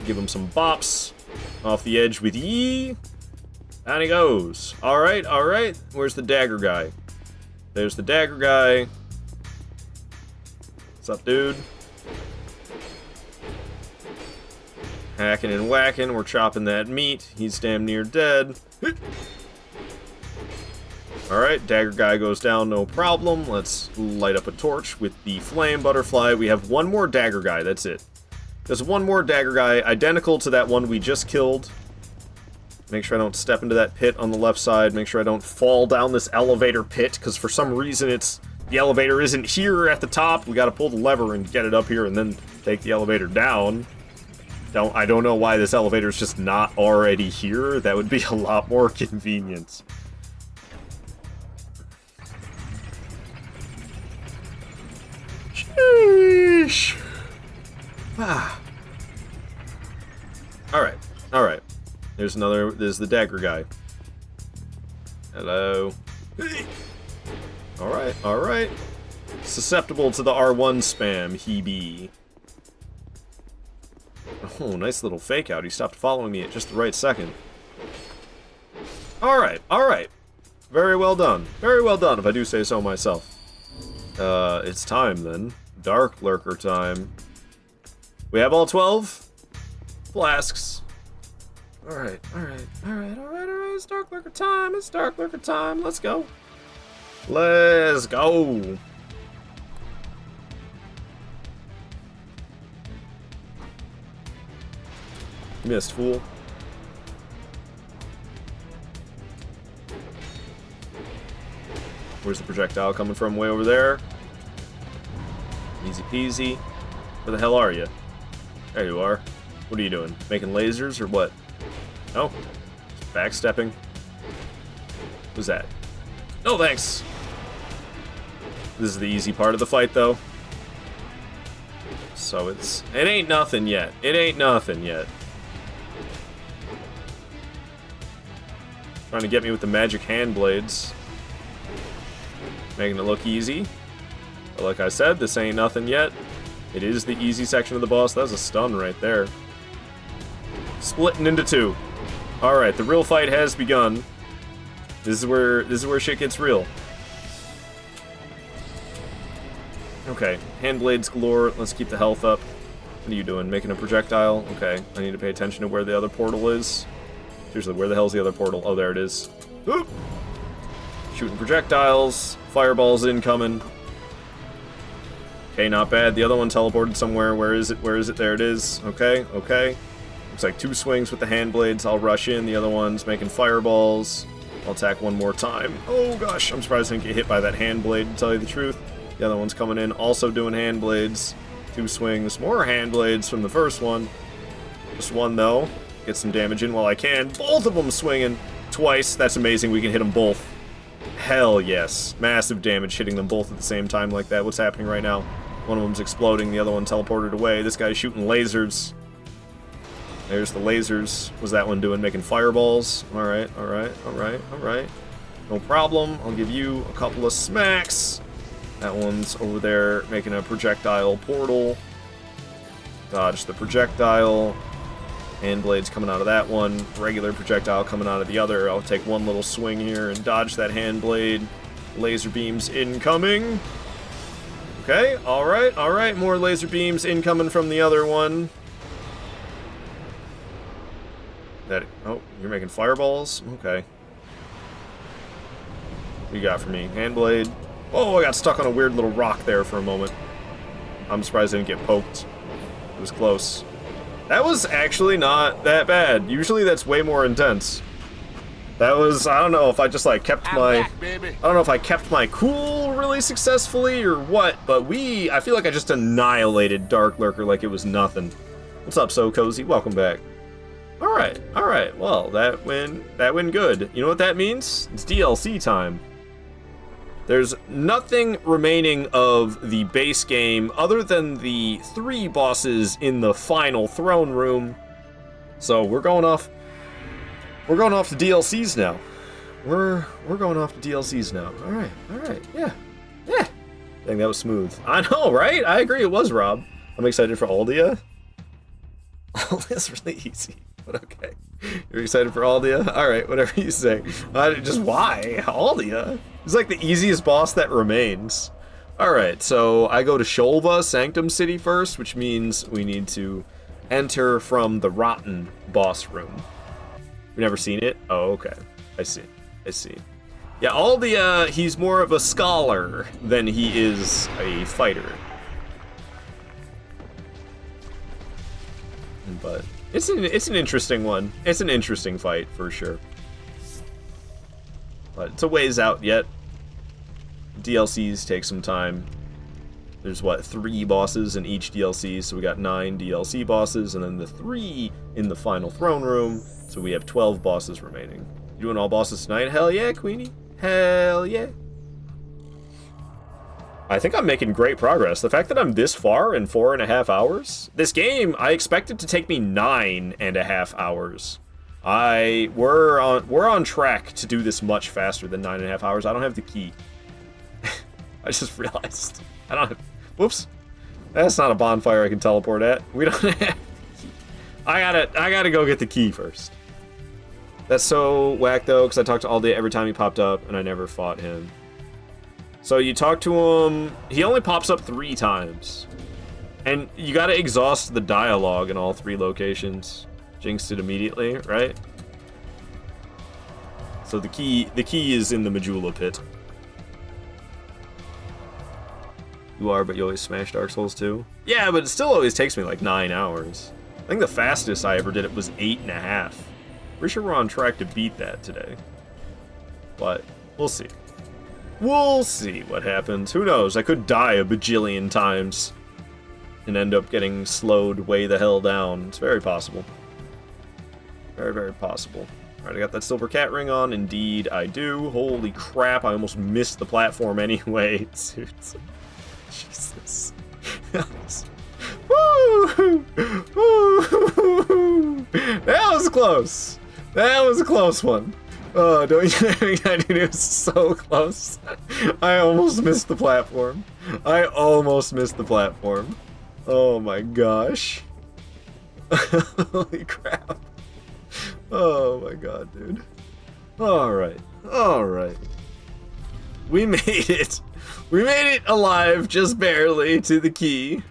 Give him some bops. Off the edge with ye. Down he goes. Alright. Where's the dagger guy? There's the dagger guy. What's up, dude? Hacking and whacking. We're chopping that meat. He's damn near dead. Alright, dagger guy goes down, no problem. Let's light up a torch with the flame butterfly. We have one more dagger guy, that's it. There's one more dagger guy, identical to that one we just killed. Make sure I don't step into that pit on the left side. Make sure I don't fall down this elevator pit, because for some reason the elevator isn't here at the top. We gotta pull the lever and get it up here and then take the elevator down. I don't know why this elevator is just not already here. That would be a lot more convenient. Sheesh. Alright. There's the dagger guy. Hello. Alright. Susceptible to the R1 spam, he be. Oh, nice little fake out. He stopped following me at just the right second. Alright. Very well done, if I do say so myself. It's time then. Dark Lurker time. We have all 12 flasks. Alright. It's Dark Lurker time. Let's go. Let's go. Missed, fool. Where's the projectile coming from? Way over there. Easy peasy. Where the hell are you? There you are. What are you doing? Making lasers or what? No. Backstepping. Who's that? No thanks. This is the easy part of the fight, though. So it ain't nothing yet. It ain't nothing yet. Trying to get me with the magic hand blades. Making it look easy. But like I said, this ain't nothing yet. It is the easy section of the boss. That was a stun right there. Splitting into two. Alright, the real fight has begun. This is where shit gets real. Okay, hand blades galore. Let's keep the health up. What are you doing? Making a projectile? Okay, I need to pay attention to where the other portal is. Seriously, where the hell's the other portal? Oh, there it is. Oop! Shooting projectiles. Fireballs incoming. Okay, not bad. The other one teleported somewhere. Where is it? Where is it? There it is. Okay, okay. Looks like 2 swings with the hand blades. I'll rush in. The other one's making fireballs. I'll attack one more time. Oh gosh, I'm surprised I didn't get hit by that hand blade, to tell you the truth. The other one's coming in, also doing hand blades. 2 swings. More hand blades from the first one. Just one, though. Get some damage in while I can. Both of them swinging twice. That's amazing. We can hit them both. Hell yes. Massive damage hitting them both at the same time like that. What's happening right now? One of them's exploding. The other one teleported away. This guy's shooting lasers. There's the lasers. What's that one doing? Making fireballs. Alright, alright, alright, alright. No problem. I'll give you a couple of smacks. That one's over there making a projectile portal. Dodge the projectile. Hand blades coming out of that one. Regular projectile coming out of the other. I'll take one little swing here and dodge that hand blade. Laser beams incoming. Okay, alright, alright. More laser beams incoming from the other one. Oh, you're making fireballs? Okay. What you got for me? Hand blade. Oh, I got stuck on a weird little rock there for a moment. I'm surprised I didn't get poked. It was close. That was actually not that bad. Usually that's way more intense. That was, I don't know if I just like kept I don't know if I kept my cool really successfully or what, but I feel like I just annihilated Dark Lurker like it was nothing. What's up, So Cozy? Welcome back. Alright, well, that went good. You know what that means? It's DLC time. There's nothing remaining of the base game other than the 3 bosses in the final throne room. So we're going off to DLCs now. We're going off to DLCs now. Alright, yeah. Dang, that was smooth. I know, right? I agree, it was, Rob. I'm excited for Aldia. Aldia's really easy. But okay. You're excited for Aldia? Alright, whatever you say. Just why? Aldia? It's like the easiest boss that remains. Alright, so I go to Sholva, Sanctum City first, which means we need to enter from the Rotten boss room. We've never seen it? Oh, okay. I see. Yeah, Aldia, he's more of a scholar than he is a fighter. But it's an interesting one. It's an interesting fight for sure. But it's a ways out yet. DLCs take some time. There's what, 3 bosses in each DLC, so we got 9 DLC bosses, and then the 3 in the final throne room, so we have 12 bosses remaining. You doing all bosses tonight? Hell yeah, Queenie. Hell yeah. I think I'm making great progress. The fact that I'm this far in 4.5 hours, this game, I expect it to take me 9.5 hours. We're on track to do this much faster than 9.5 hours. I don't have the key. I just realized. I don't have... Whoops. That's not a bonfire I can teleport at. We don't have the key. I gotta go get the key first. That's so whack, though, because I talked to Aldia every time he popped up, and I never fought him. So you talk to him... He only pops up 3 times. And you gotta exhaust the dialogue in all 3 locations. Jinxed it immediately, right? So the key is in the Majula pit. You are, but you always smash Dark Souls 2. Yeah, but it still always takes me like 9 hours. I think the fastest I ever did it was 8.5. Pretty sure we're on track to beat that today. But we'll see. We'll see what happens. Who knows? I could die a bajillion times and end up getting slowed way the hell down. It's very possible. Very, very possible. Alright, I got that silver cat ring on. Indeed, I do. Holy crap, I almost missed the platform anyway. Dude. Jesus. Woo! Woo! That was close. That was a close one. Oh, don't you think that dude was so close? I almost missed the platform. I almost missed the platform. Oh my gosh. Holy crap. Oh my god, dude. Alright. Alright. We made it. We made it alive, just barely, to the key.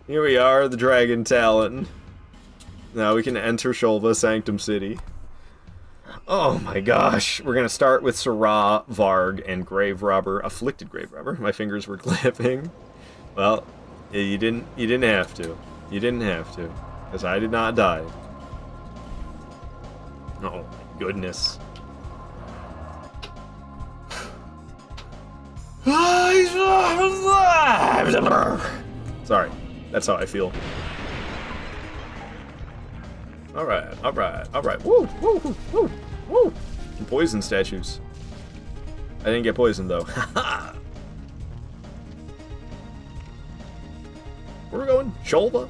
Here we are, the Dragon Talon. Now we can enter Shulva Sanctum City. Oh my gosh. We're gonna start with Syrah, Varg, and Grave Robber. Afflicted Grave Robber. My fingers were clipping. Well, you didn't have to. You didn't have to. Because I did not die. Oh my goodness. Sorry. That's how I feel. Alright, alright, alright. Woo, woo, woo, woo, woo. Some poison statues. I didn't get poisoned though. Haha. Where are we going? Shulva?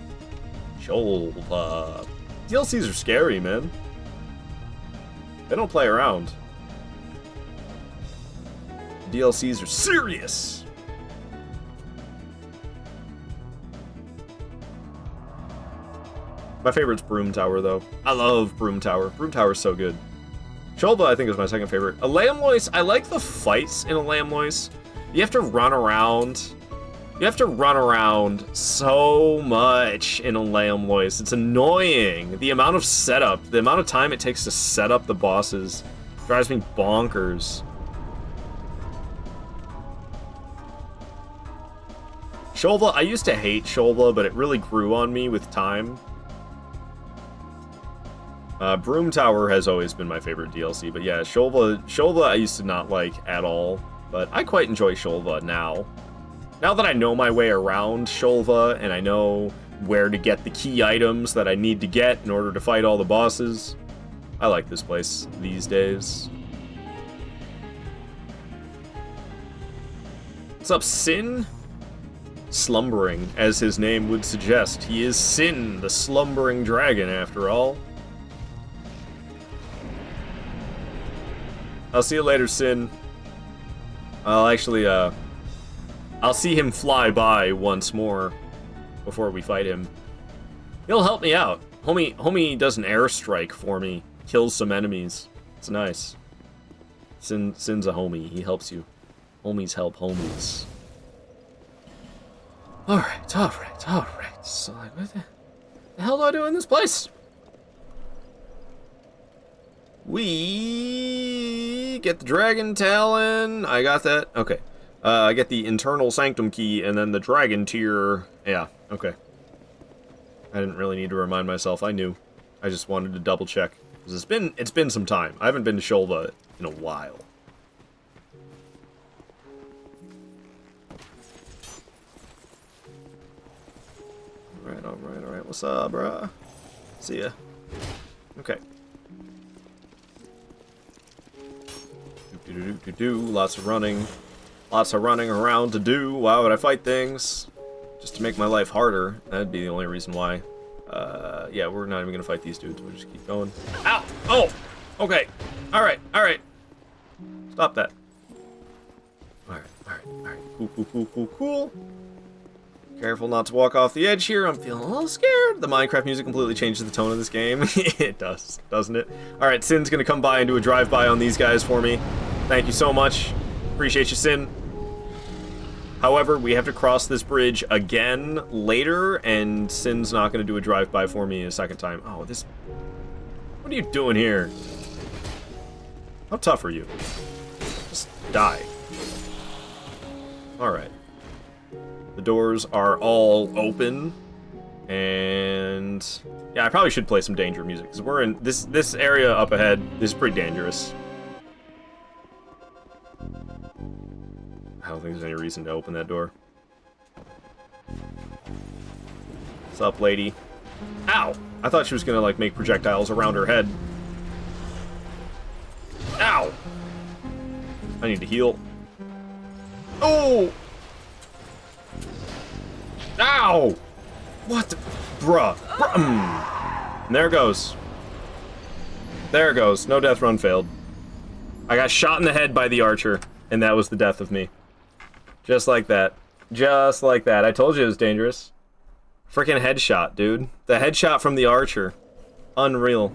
Shulva. DLCs are scary, man. They don't play around. DLCs are serious. My favorite's Broom Tower, though. I love Broom Tower. Broom Tower's so good. Shulva, I think, is my second favorite. A Lamlois, I like the fights in a Lamlois. You have to run around. You have to run around so much in a Lamlois. It's annoying. The amount of setup, the amount of time it takes to set up the bosses drives me bonkers. Shulva, I used to hate Shulva, but it really grew on me with time. Broom Tower has always been my favorite DLC, but yeah, Shulva I used to not like at all, but I quite enjoy Shulva now. Now that I know my way around Shulva, and I know where to get the key items that I need to get in order to fight all the bosses, I like this place these days. What's up, Sin? Slumbering, as his name would suggest. He is Sin, the slumbering dragon, after all. I'll see you later, Sin. I'll actually, I'll see him fly by once more before we fight him. He'll help me out. Homie does an airstrike for me. Kills some enemies. It's nice. Sin's a homie. He helps you. Homies help homies. Alright, alright, alright. So, like, what the hell do I do in this place? We get the Dragon Talon. I got that. Okay. I get the Internal Sanctum Key and then the Dragon Tier. Yeah, okay. I didn't really need to remind myself. I knew. I just wanted to double check. Because it's been some time. I haven't been to Shulva in a while. Alright, alright, alright. What's up, bruh? See ya. Okay. Lots of running. Lots of running around to do. Why would I fight things? Just to make my life harder. That'd be the only reason why. Yeah, we're not even gonna fight these dudes. We'll just keep going. Ow! Oh! Okay. Alright, alright. Stop that. Alright, alright, alright. Cool, cool, cool, cool, cool. Careful not to walk off the edge here. I'm feeling a little scared. The Minecraft music completely changes the tone of this game. It does, doesn't it? Alright, Sin's gonna come by and do a drive-by on these guys for me. Thank you so much. Appreciate you, Sin. However, we have to cross this bridge again later, and Sin's not gonna do a drive-by for me a second time. Oh, this... What are you doing here? How tough are you? Just die. Alright. The doors are all open. And yeah, I probably should play some danger music because we're in this area up ahead is pretty dangerous. I don't think there's any reason to open that door. What's up, lady? Ow! I thought she was gonna like make projectiles around her head. Ow! I need to heal. Oh! Ow! What the... Bruh. And there it goes. There it goes. No death run failed. I got shot in the head by the archer, and that was the death of me. Just like that. Just like that. I told you it was dangerous. Freaking headshot, dude. The headshot from the archer. Unreal.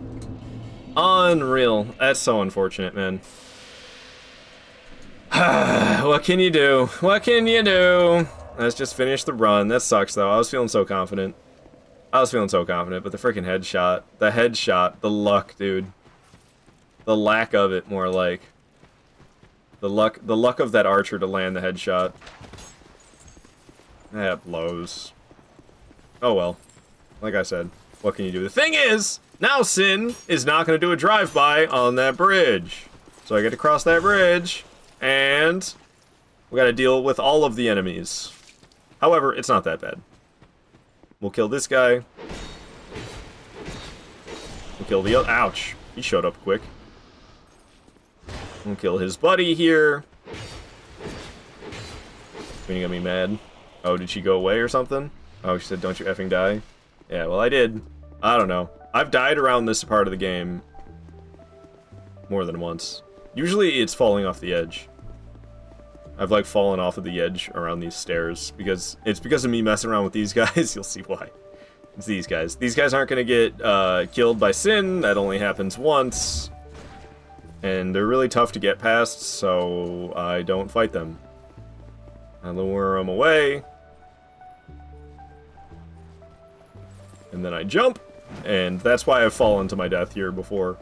Unreal. That's so unfortunate, man. What can you do? What can you do? Let's just finish the run. That sucks, though. I was feeling so confident. I was feeling so confident, but the freaking headshot. The headshot. The luck, dude. The lack of it, more like. The luck of that archer to land the headshot. That blows. Oh well. Like I said, what can you do? The thing is, now Sin is not going to do a drive-by on that bridge. So I get to cross that bridge, and we got to deal with all of the enemies. However, it's not that bad. We'll kill this guy. We'll kill the other. Ouch. He showed up quick. We'll kill his buddy here. You're gonna be mad. Oh, did she go away or something? Oh, she said, don't you effing die? Yeah, well, I did. I don't know. I've died around this part of the game more than once. Usually it's falling off the edge. I've, like, fallen off of the edge around these stairs because it's because of me messing around with these guys. You'll see why. It's these guys. These guys aren't going to get killed by Sin. That only happens once. And they're really tough to get past, so I don't fight them. I lure them away. And then I jump. And that's why I've fallen to my death here before.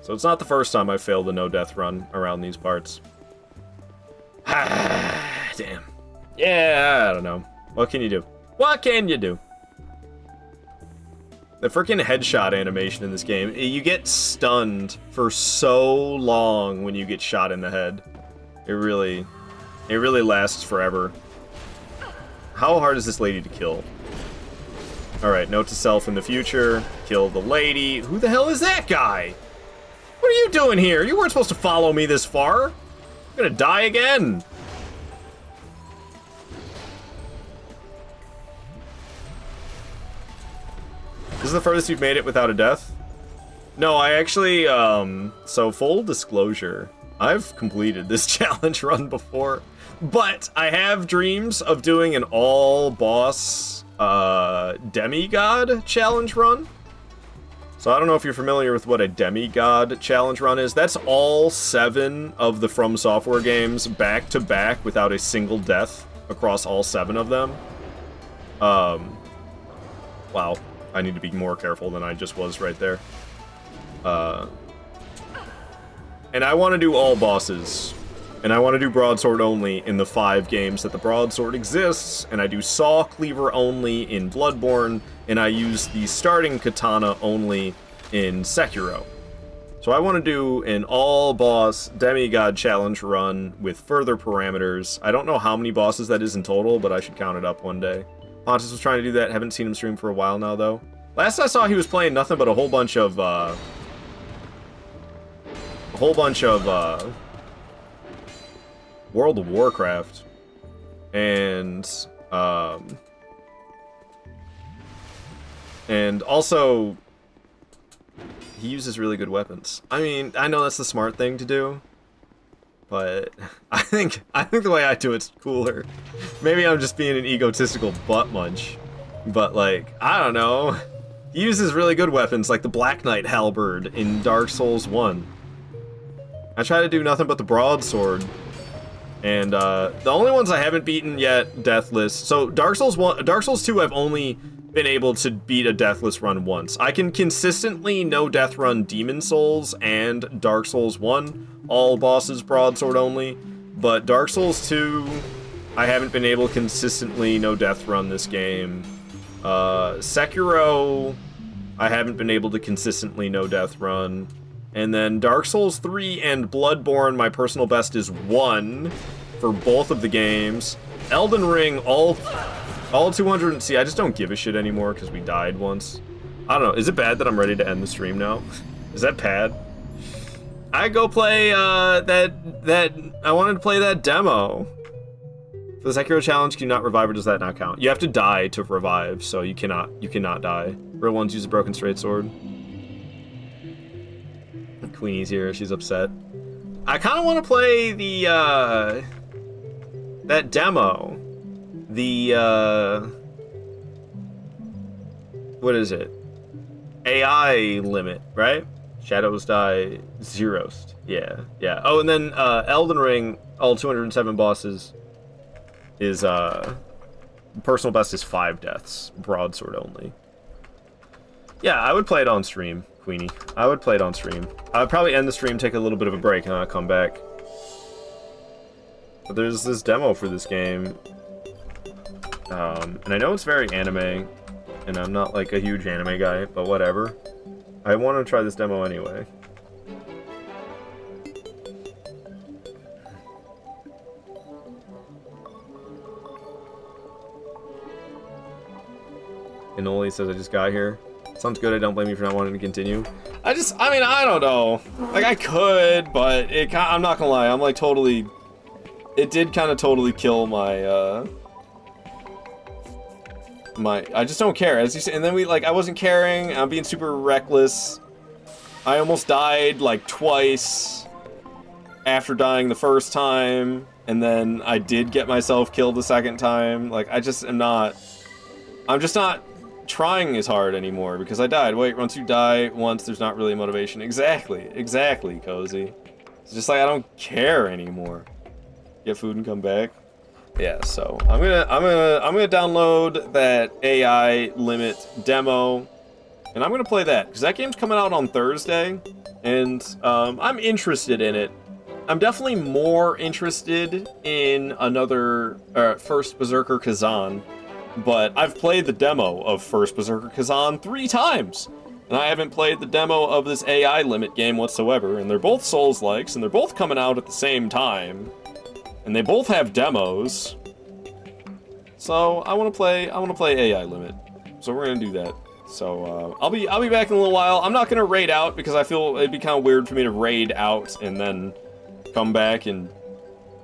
So it's not the first time I've failed a no-death run around these parts. Damn. Yeah, I don't know. What can you do? What can you do? The freaking headshot animation in this game, you get stunned for so long when you get shot in the head. It really lasts forever. How hard is this lady to kill? Alright, note to self in the future. Kill the lady. Who the hell is that guy? What are you doing here? You weren't supposed to follow me this far. I'm gonna die again. This is the furthest you've made it without a death? No, I actually, so full disclosure, I've completed this challenge run before, but I have dreams of doing an all-boss, demigod challenge run. So I don't know if you're familiar with what a demigod challenge run is. That's all 7 of the From Software games back to back without a single death across all 7 of them. Wow. I need to be more careful than I just was right there. And I want to do all bosses. And I want to do Broadsword only in the 5 games that the Broadsword exists. And I do Saw Cleaver only in Bloodborne. And I use the starting katana only in Sekiro. So I want to do an all-boss demigod challenge run with further parameters. I don't know how many bosses that is in total, but I should count it up one day. Pontus was trying to do that. Haven't seen him stream for a while now, though. Last I saw, he was playing nothing but a whole bunch of, World of Warcraft. And also, he uses really good weapons. I mean, I know that's the smart thing to do, but I think the way I do it's cooler. Maybe I'm just being an egotistical butt munch, but like, I don't know. He uses really good weapons like the Black Knight Halberd in Dark Souls 1. I try to do nothing but the Broadsword. And the only ones I haven't beaten yet, Deathless. So Dark Souls 2 I've only been able to beat a Deathless run once. I can consistently no death run Demon Souls and Dark Souls 1, all bosses Broadsword only. But Dark Souls 2, I haven't been able to consistently no death run this game. Sekiro, I haven't been able to consistently no death run. And then Dark Souls 3 and Bloodborne, my personal best is 1 for both of the games. Elden Ring, all 200, see, I just don't give a shit anymore because we died once. I don't know, is it bad that I'm ready to end the stream now? Is that bad? I go play, I wanted to play that demo. For the Sekiro challenge, can you not revive or does that not count? You have to die to revive, so you cannot die. Real ones use a broken straight sword. Queenie's here, she's upset. I kind of want to play the, that demo. The, what is it? AI limit, right? Shadows die zeroed. Yeah. Oh, and then, Elden Ring, all 207 bosses is, personal best is 5 deaths. Broadsword only. Yeah, I would play it on stream, Queenie. I would play it on stream. I would probably end the stream, take a little bit of a break, and I'll come back. But there's this demo for this game. And I know it's very anime, and I'm not like a huge anime guy, but whatever. I want to try this demo anyway. Inoli says I just got here. Sounds good, I don't blame you for not wanting to continue. I mean, I don't know. Like, I could, but I'm not gonna lie, I'm like totally... It did kind of totally kill my, I just don't care, as you say, and then I wasn't caring, I'm being super reckless. I almost died, like, twice after dying the first time, and then I did get myself killed the second time. Like, I'm just not trying as hard anymore because I died. Wait, once you die once, there's not really motivation. Exactly, Cozy. It's just like I don't care anymore. Get food and come back. Yeah, so I'm gonna download that AI limit demo, and I'm gonna play that because that game's coming out on Thursday, and I'm interested in it. I'm definitely more interested in another First Berserker Kazan. But I've played the demo of First Berserker Kazan 3 times, and I haven't played the demo of this AI limit game whatsoever, and they're both Souls-likes, and they're both coming out at the same time, and they both have demos. So I want to play AI limit, so we're gonna do that. So I'll be back in a little while. I'm not gonna raid out because I feel it'd be kind of weird for me to raid out and then come back and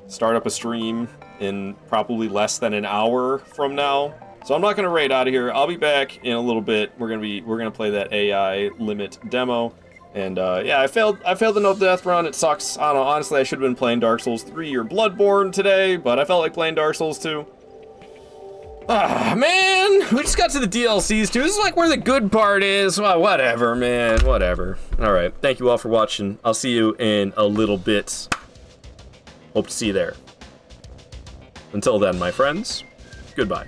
start up a stream in probably less than an hour from now. So I'm not gonna raid out of here. I'll be back in a little bit. We're gonna play that AI limit demo. And yeah, I failed the no death run. It sucks. I don't know, honestly I should have been playing Dark Souls 3 or Bloodborne today, but I felt like playing Dark Souls 2. Ah, man, we just got to the DLCs too. This is like where the good part is. Well, whatever, man, whatever. All right, thank you all for watching. I'll see you in a little bit. Hope to see you there. Until then, my friends, goodbye.